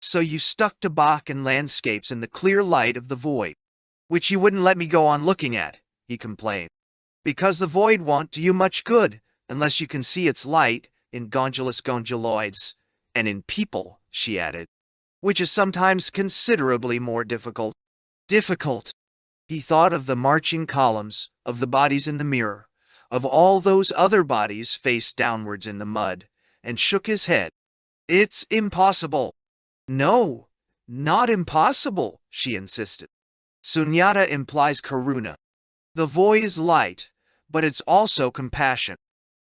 So you stuck to Bach and landscapes in the clear light of the void, which you wouldn't let me go on looking at, he complained. Because the void won't do you much good, unless you can see its light in gondolas gongoloids, and in people, she added, which is sometimes considerably more difficult. Difficult. He thought of the marching columns, of the bodies in the mirror, of all those other bodies face downwards in the mud, and shook his head. It's impossible. No, not impossible, she insisted. Sunyata implies karuna. The void is light, but it's also compassion.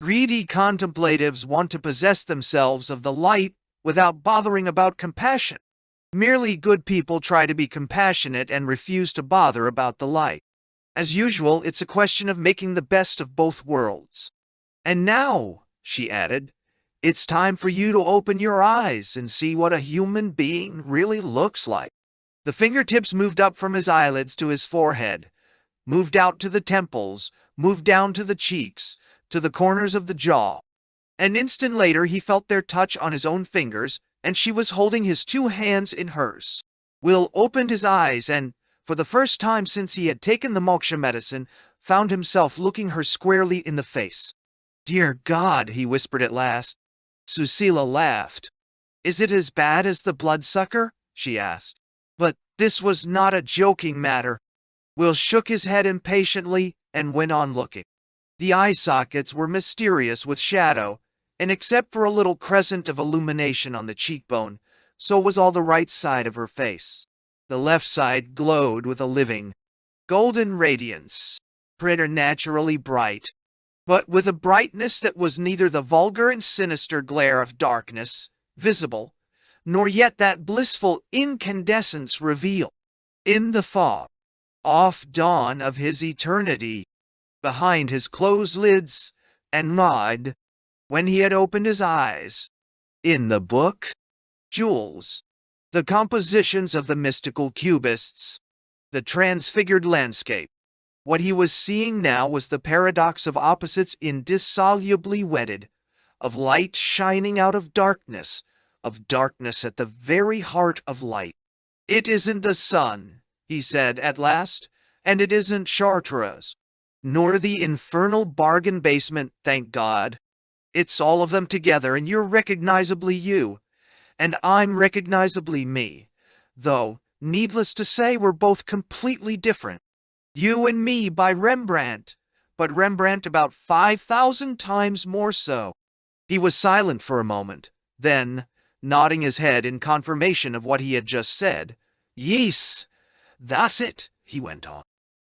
Greedy contemplatives want to possess themselves of the light without bothering about compassion. Merely good people try to be compassionate and refuse to bother about the light. As usual, it's a question of making the best of both worlds. And now, she added, it's time for you to open your eyes and see what a human being really looks like. The fingertips moved up from his eyelids to his forehead, moved out to the temples, moved down to the cheeks, to the corners of the jaw. An instant later he felt their touch on his own fingers, and she was holding his two hands in hers. Will opened his eyes and, for the first time since he had taken the moksha medicine, found himself looking her squarely in the face. "Dear God," he whispered at last. Susila laughed. "Is it as bad as the bloodsucker?" she asked. But this was not a joking matter. Will shook his head impatiently and went on looking. The eye sockets were mysterious with shadow, and except for a little crescent of illumination on the cheekbone, so was all the right side of her face. The left side glowed with a living, golden radiance, preternaturally bright, but with a brightness that was neither the vulgar and sinister glare of darkness, visible, nor yet that blissful incandescence revealed in the far off dawn of his eternity, behind his closed lids, and nod, when he had opened his eyes. In the book, jewels, the compositions of the mystical cubists, the transfigured landscape. What he was seeing now was the paradox of opposites indissolubly wedded, of light shining out of darkness at the very heart of light. "It isn't the sun," he said at last, "and it isn't Chartres, nor the infernal bargain basement, thank God. It's all of them together, and you're recognizably you, and I'm recognizably me, though, needless to say, we're both completely different. You and me by Rembrandt, but Rembrandt about 5,000 times more so." He was silent for a moment, then, nodding his head in confirmation of what he had just said, "Yes, that's it," he went on.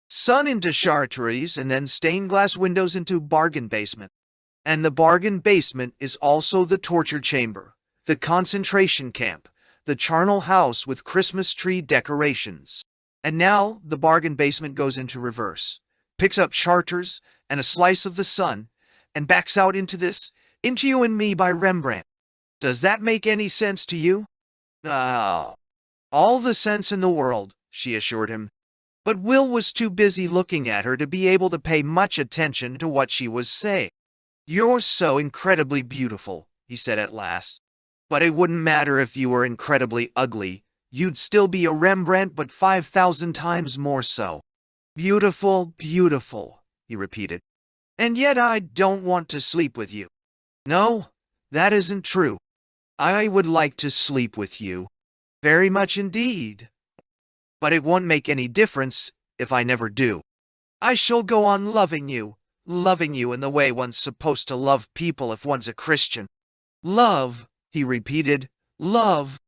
"Sun into Chartres, and then stained glass windows into bargain basement. And the bargain basement is also the torture chamber, the concentration camp, the charnel house with Christmas tree decorations. And now the bargain basement goes into reverse, picks up Chartres and a slice of the sun, and backs out into you and me by Rembrandt. Does that make any sense to you?" "Ah, all the sense in the world," she assured him. But Will was too busy looking at her to be able to pay much attention to what she was saying. "You're so incredibly beautiful," he said at last. "But it wouldn't matter if you were incredibly ugly. You'd still be a Rembrandt, but 5,000 times more so." "Beautiful, beautiful," he repeated. "And yet I don't want to sleep with you." "No, that isn't true. I would like to sleep with you. Very much indeed. But it won't make any difference if I never do. I shall go on loving you in the way one's supposed to love people if one's a Christian." "Love," he repeated, "love.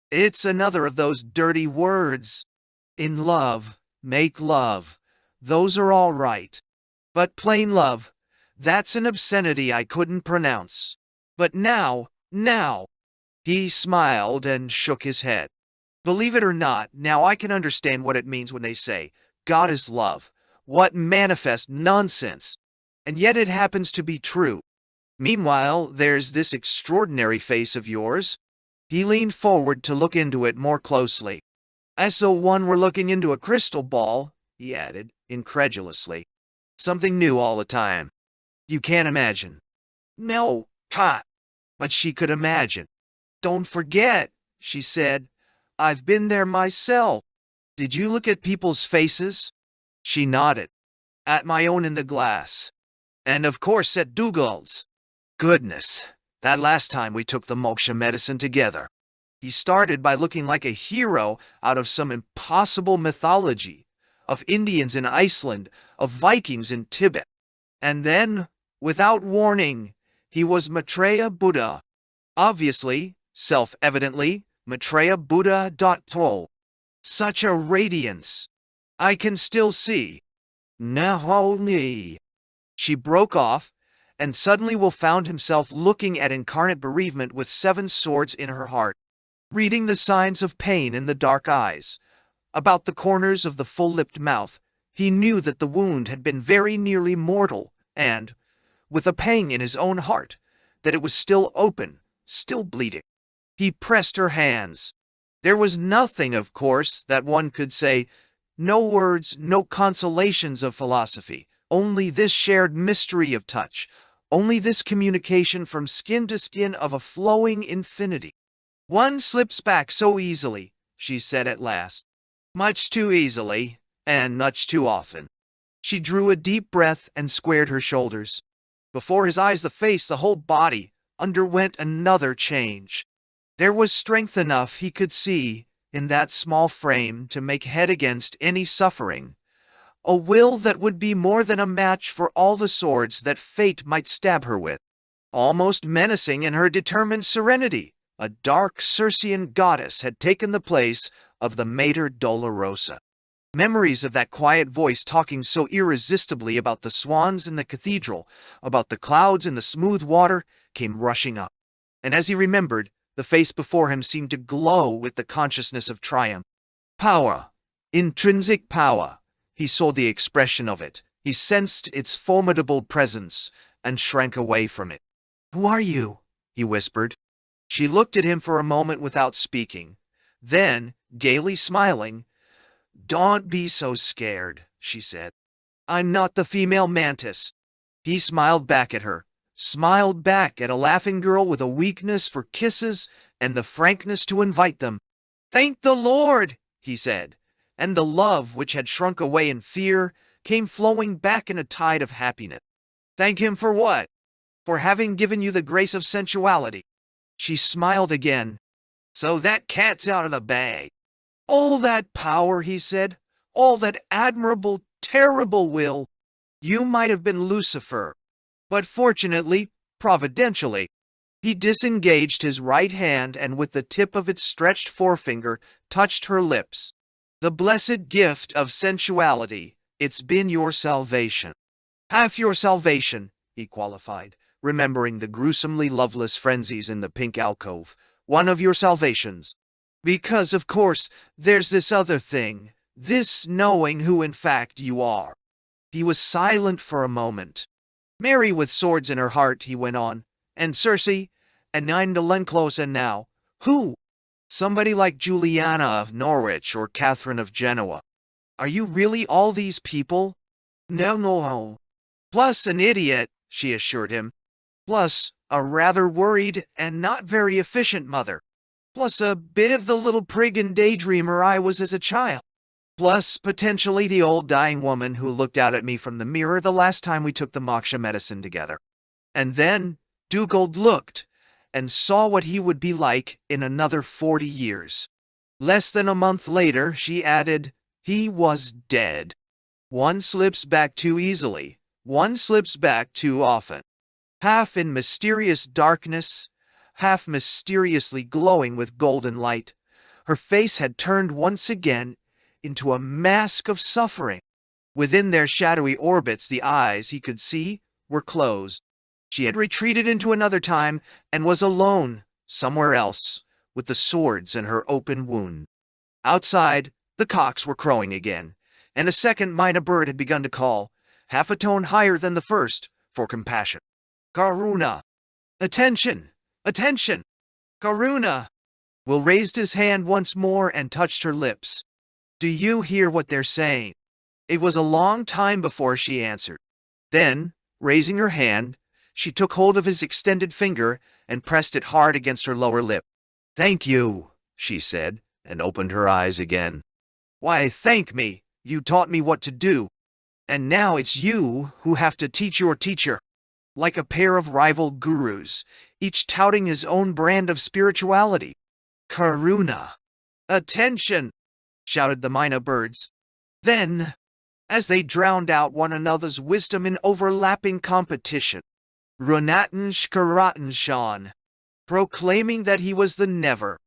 It's another of those dirty words. In love, make love. Those are all right. But plain love, that's an obscenity I couldn't pronounce. But now. He smiled and shook his head. "Believe it or not, now I can understand what it means when they say, 'God is love.' What manifest nonsense! And yet it happens to be true. Meanwhile, there's this extraordinary face of yours." He leaned forward to look into it more closely. "As though one were looking into a crystal ball," he added, incredulously. "Something new all the time. You can't imagine." "No, pa." But she could imagine. "Don't forget," she said, "I've been there myself." "Did you look at people's faces?" She nodded. "At my own in the glass. And of course at Dougal's. Goodness, that last time we took the moksha medicine together. He started by looking like a hero out of some impossible mythology, of Indians in Iceland, of Vikings in Tibet. And then, without warning, he was Maitreya Buddha. Obviously, self-evidently, Maitreya Buddha. Such a radiance. I can still see. Nahomi." She broke off, and suddenly Will found himself looking at incarnate bereavement with 7 swords in her heart. reading the signs of pain in the dark eyes. About the corners of the full-lipped mouth, he knew that the wound had been very nearly mortal, and, with a pang in his own heart, that it was still open, still bleeding. He pressed her hands. There was nothing, of course, that one could say, no words, no consolations of philosophy, only this shared mystery of touch, only this communication from skin to skin of a flowing infinity. One slips back so easily, she said at last. Much too easily, and much too often. She drew a deep breath and squared her shoulders. Before his eyes, the face, the whole body, underwent another change. There was strength enough, he could see, in that small frame to make head against any suffering. A will that would be more than a match for all the swords that fate might stab her with. Almost menacing in her determined serenity, a dark Circean goddess had taken the place of the Mater Dolorosa. Memories of that quiet voice talking so irresistibly about the swans in the cathedral, about the clouds in the smooth water, came rushing up. And as he remembered, the face before him seemed to glow with the consciousness of triumph. Power. Intrinsic power. He saw the expression of it. He sensed its formidable presence and shrank away from it. "Who are you?" he whispered. She looked at him for a moment without speaking. Then, gaily smiling, "Don't be so scared," she said. "I'm not the female mantis." He smiled back at her, smiled back at a laughing girl with a weakness for kisses and the frankness to invite them. "Thank the Lord," he said, and the love which had shrunk away in fear came flowing back in a tide of happiness. "Thank him for what?" "For having given you the grace of sensuality." She smiled again. "So that cat's out of the bag." "All that power," he said, "all that admirable, terrible will. You might have been Lucifer. But fortunately, providentially." He disengaged his right hand and with the tip of its stretched forefinger touched her lips. "The blessed gift of sensuality, it's been your salvation." "Half your salvation," he qualified, remembering the gruesomely loveless frenzies in the pink alcove. "One of your salvations. Because, of course, there's this other thing, this knowing who in fact you are." He was silent for a moment. "Mary with swords in her heart," he went on, "and Circe, and Nine de Lenclos, and now, who? Somebody like Juliana of Norwich or Catherine of Genoa. Are you really all these people?" No. "Plus an idiot," she assured him. "Plus a rather worried and not very efficient mother. Plus a bit of the little prig and daydreamer I was as a child. Plus, potentially the old dying woman who looked out at me from the mirror the last time we took the moksha medicine together." And then Dugald looked and saw what he would be like in another 40 years. Less than a month later, she added, he was dead. One slips back too easily. One slips back too often. Half in mysterious darkness, half mysteriously glowing with golden light, her face had turned once again into a mask of suffering. Within their shadowy orbits, the eyes, he could see, were closed. She had retreated into another time and was alone, somewhere else, with the swords in her open wound. Outside, the cocks were crowing again, and a second mynah bird had begun to call, half a tone higher than the first, for compassion. "Karuna! Attention! Attention! Karuna!" Will raised his hand once more and touched her lips. "Do you hear what they're saying?" It was a long time before she answered. Then, raising her hand, she took hold of his extended finger and pressed it hard against her lower lip. "Thank you," she said, and opened her eyes again. "Why, thank me. You taught me what to do. And now it's you who have to teach your teacher." Like a pair of rival gurus, each touting his own brand of spirituality. "Karuna! Attention!" shouted the mynah birds. Then, as they drowned out one another's wisdom in overlapping competition, Runatan Shkaratan Shan, proclaiming that he was the never,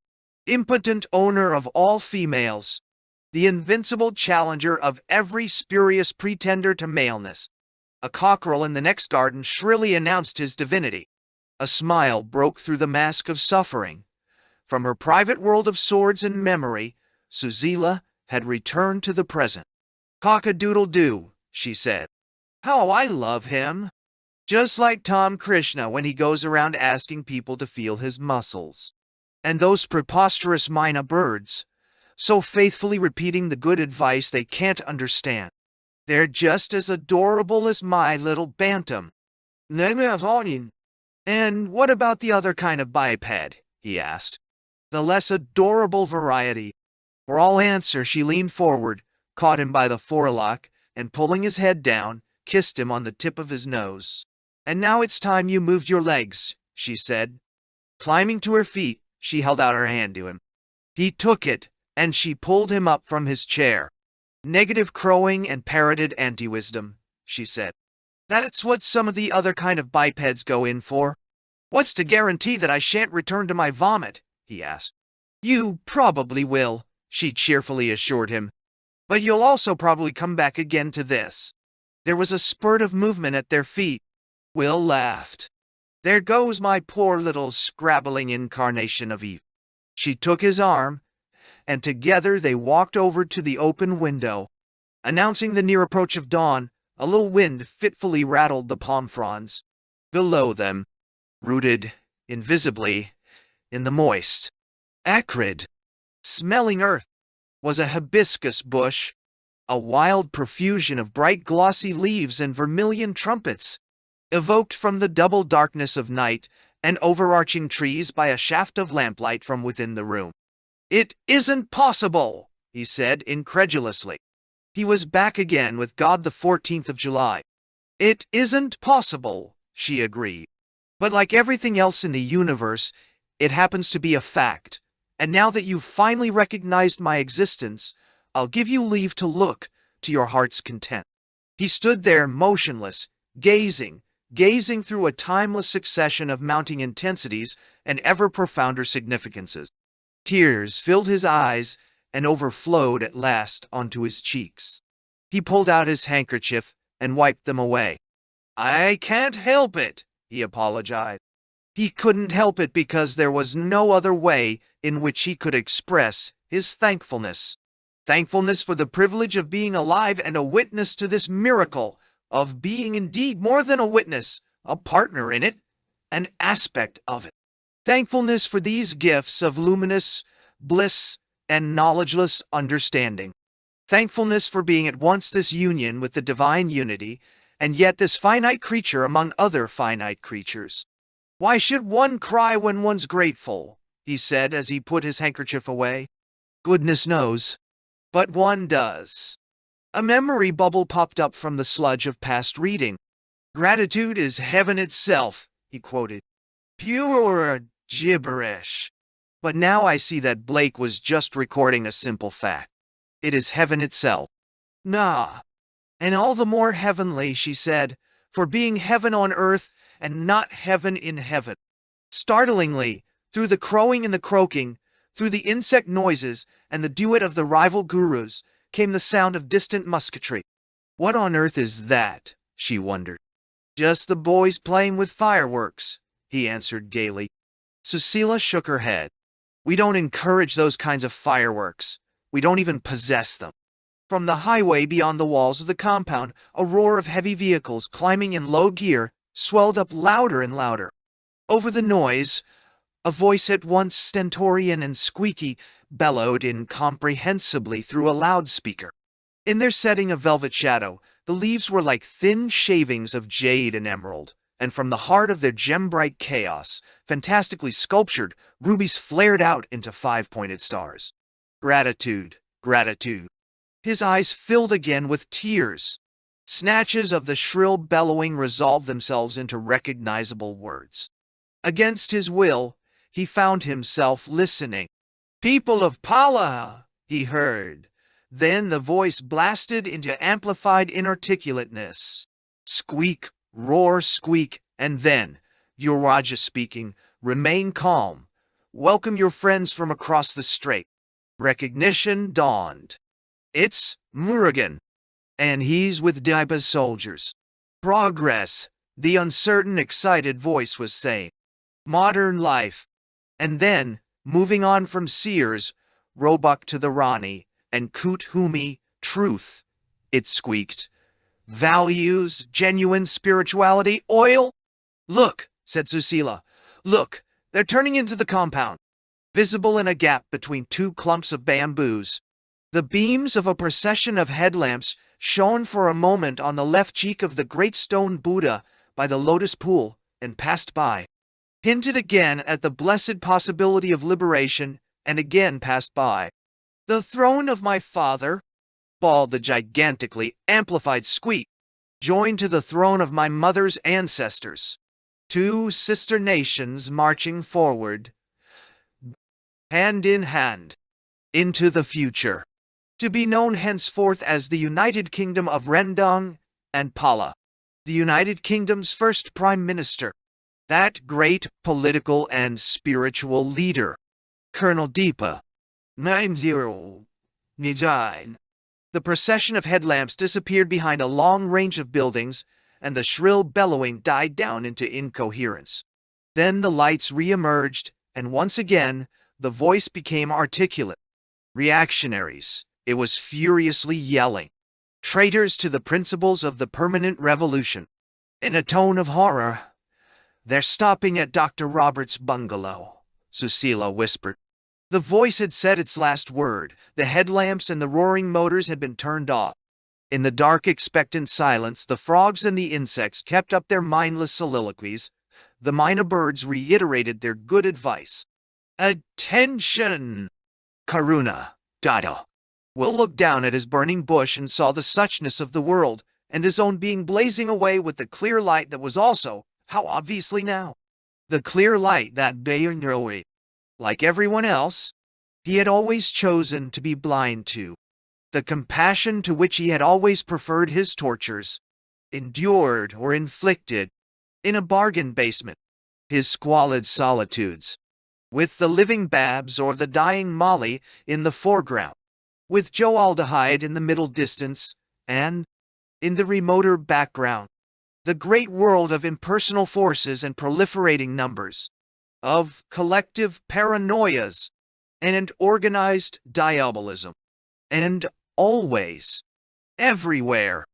impotent owner of all females, the invincible challenger of every spurious pretender to maleness. A cockerel in the next garden shrilly announced his divinity. A smile broke through the mask of suffering. From her private world of swords and memory, Susila had returned to the present. "Cock-a-doodle-doo," she said. "How I love him. Just like Tom Krishna when he goes around asking people to feel his muscles. And those preposterous mynah birds, so faithfully repeating the good advice they can't understand. They're just as adorable as my little bantam." "And what about the other kind of biped?" he asked. "The less adorable variety." For all answer, she leaned forward, caught him by the forelock, and pulling his head down, kissed him on the tip of his nose. "And now it's time you moved your legs," she said. Climbing to her feet, she held out her hand to him. He took it, and she pulled him up from his chair. "Negative crowing and parroted anti-wisdom," she said. "That's what some of the other kind of bipeds go in for." "What's to guarantee that I shan't return to my vomit?" he asked. "You probably will," she cheerfully assured him. "But you'll also probably come back again to this." There was a spurt of movement at their feet. Will laughed. "There goes my poor little scrabbling incarnation of Eve." She took his arm, and together they walked over to the open window. Announcing the near approach of dawn, a little wind fitfully rattled the palm fronds. Below them, rooted, invisibly, in the moist, acrid, smelling earth, was a hibiscus bush, a wild profusion of bright glossy leaves and vermilion trumpets, evoked from the double darkness of night and overarching trees by a shaft of lamplight from within the room. "It isn't possible," he said incredulously. He was back again with God the 14th of July. "It isn't possible," she agreed. "But like everything else in the universe, it happens to be a fact. And now that you've finally recognized my existence, I'll give you leave to look to your heart's content." He stood there motionless, gazing through a timeless succession of mounting intensities and ever profounder significances. Tears filled his eyes and overflowed at last onto his cheeks. He pulled out his handkerchief and wiped them away. "I can't help it," he apologized. He couldn't help it because there was no other way in which he could express his thankfulness. Thankfulness for the privilege of being alive and a witness to this miracle, of being indeed more than a witness, a partner in it, an aspect of it. Thankfulness for these gifts of luminous bliss and knowledgeless understanding. Thankfulness for being at once this union with the divine unity, and yet this finite creature among other finite creatures. "Why should one cry when one's grateful?" he said as he put his handkerchief away. "Goodness knows. But one does." A memory bubble popped up from the sludge of past reading. "Gratitude is heaven itself," he quoted. Pure gibberish. But now I see that Blake was just recording a simple fact. It is heaven itself. "Nah. And all the more heavenly," she said, "for being heaven on earth and not heaven in heaven." Startlingly, through the crowing and the croaking, through the insect noises and the duet of the rival gurus, came the sound of distant musketry. "What on earth is that?" she wondered. "Just the boys playing with fireworks," he answered gaily. Susila shook her head. "We don't encourage those kinds of fireworks. We don't even possess them." From the highway beyond the walls of the compound, a roar of heavy vehicles climbing in low gear swelled up louder and louder. Over the noise, a voice at once stentorian and squeaky bellowed incomprehensibly through a loudspeaker. In their setting of velvet shadow, the leaves were like thin shavings of jade and emerald, and from the heart of their gem-bright chaos, fantastically sculptured, rubies flared out into five-pointed stars. "Gratitude, gratitude." His eyes filled again with tears. Snatches of the shrill bellowing resolved themselves into recognizable words. Against his will, he found himself listening. "People of Pala," he heard. Then the voice blasted into amplified inarticulateness. Squeak, roar, squeak, and then, Uraja speaking, "Remain calm. Welcome your friends from across the strait." Recognition dawned. "It's Murugan, and he's with Daiba's soldiers." "Progress," the uncertain, excited voice was saying. "Modern life." And then, moving on from Sears, Roebuck to the Rani, and Kut Humi, truth, it squeaked. Values, genuine spirituality, oil? Look, said Susila. Look, they're turning into the compound, visible in a gap between two clumps of bamboos. The beams of a procession of headlamps shone for a moment on the left cheek of the great stone Buddha by the lotus pool and passed by, hinted again at the blessed possibility of liberation, and again passed by. The throne of my father, bawled the gigantically amplified squeak, joined to the throne of my mother's ancestors. Two sister nations marching forward, hand in hand, into the future, to be known henceforth as the United Kingdom of Rendang and Pala, the United Kingdom's first Prime Minister, that great political and spiritual leader, Colonel Deepa. 90 The procession of headlamps disappeared behind a long range of buildings, and the shrill bellowing died down into incoherence. Then the lights re-emerged, and once again the voice became articulate. Reactionaries, it was furiously yelling. Traitors to the principles of the permanent revolution. In a tone of horror, "They're stopping at Dr. Roberts' bungalow," Susila whispered. The voice had said its last word. The headlamps and the roaring motors had been turned off. In the dark, expectant silence, the frogs and the insects kept up their mindless soliloquies. The mynah birds reiterated their good advice. Attention! Karuna, Dada. Will looked down at his burning bush and saw the suchness of the world, and his own being blazing away with the clear light that was also, how obviously now, the clear light that Bayernroe, like everyone else, he had always chosen to be blind to, the compassion to which he had always preferred his tortures, endured or inflicted, in a bargain basement, his squalid solitudes, with the living Babs or the dying Molly in the foreground, with Joe Aldehyde in the middle distance, and, in the remoter background, the great world of impersonal forces and proliferating numbers, of collective paranoias and organized diabolism. And always, everywhere,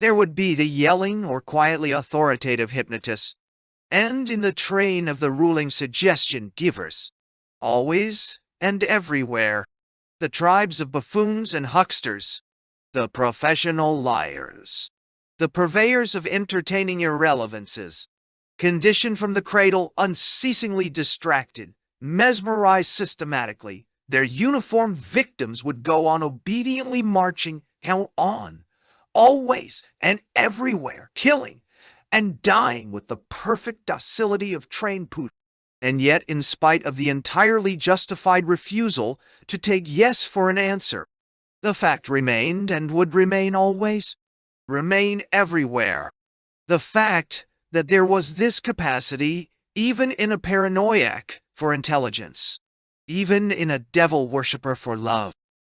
there would be the yelling or quietly authoritative hypnotists, and in the train of the ruling suggestion givers, always and everywhere, the tribes of buffoons and hucksters, the professional liars, the purveyors of entertaining irrelevances, conditioned from the cradle, unceasingly distracted, mesmerized systematically, their uniformed victims would go on obediently marching on, always and everywhere, killing and dying with the perfect docility of trained poodles. And yet, in spite of the entirely justified refusal to take yes for an answer, the fact remained and would remain always, remain everywhere. The fact that there was this capacity, even in a paranoiac, for intelligence, even in a devil worshipper for love.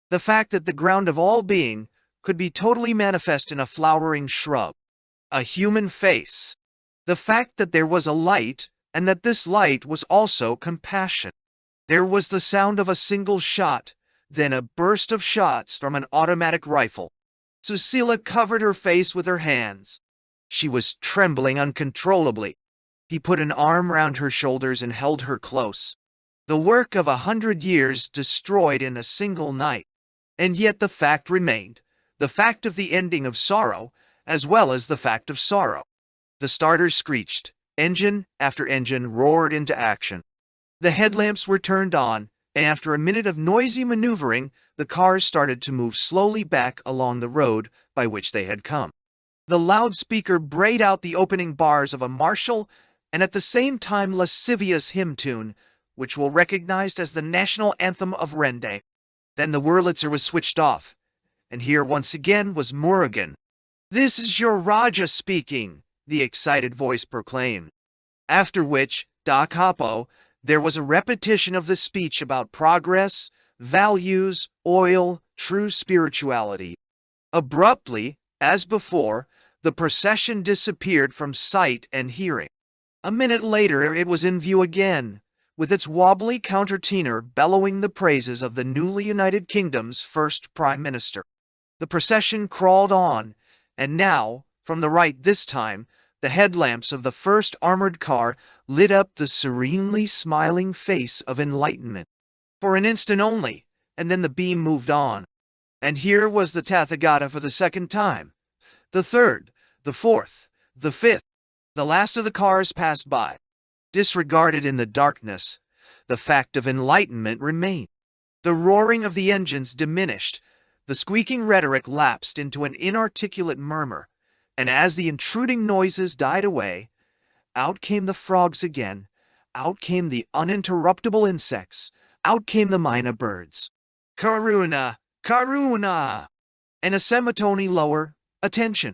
The fact that the ground of all being could be totally manifest in a flowering shrub, a human face. The fact that there was a light, and that this light was also compassion. There was the sound of a single shot, then a burst of shots from an automatic rifle. Susila covered her face with her hands. She was trembling uncontrollably. He put an arm round her shoulders and held her close. The work of 100 years destroyed in a single night. And yet the fact remained, the fact of the ending of sorrow, as well as the fact of sorrow. The starters screeched. Engine after engine roared into action. The headlamps were turned on, and after a minute of noisy maneuvering, the cars started to move slowly back along the road by which they had come. The loudspeaker brayed out the opening bars of a martial and at the same time lascivious hymn tune, which was recognized as the national anthem of Rende. Then the Wurlitzer was switched off, and here once again was Murugan. "This is your Raja speaking," the excited voice proclaimed. After which, da capo, there was a repetition of the speech about progress, values, oil, true spirituality. Abruptly, as before, the procession disappeared from sight and hearing. A minute later it was in view again, with its wobbly countertenor bellowing the praises of the newly united kingdom's first prime minister. The procession crawled on, and now, from the right this time, the headlamps of the first armored car lit up the serenely smiling face of enlightenment. For an instant only, and then the beam moved on. And here was the Tathagata for the second time. The third, the fourth, the fifth. The last of the cars passed by. Disregarded in the darkness, the fact of enlightenment remained. The roaring of the engines diminished, the squeaking rhetoric lapsed into an inarticulate murmur, and as the intruding noises died away, out came the frogs again, out came the uninterruptible insects, out came the mynah birds. Karuna! Karuna! And a semitone lower, attention.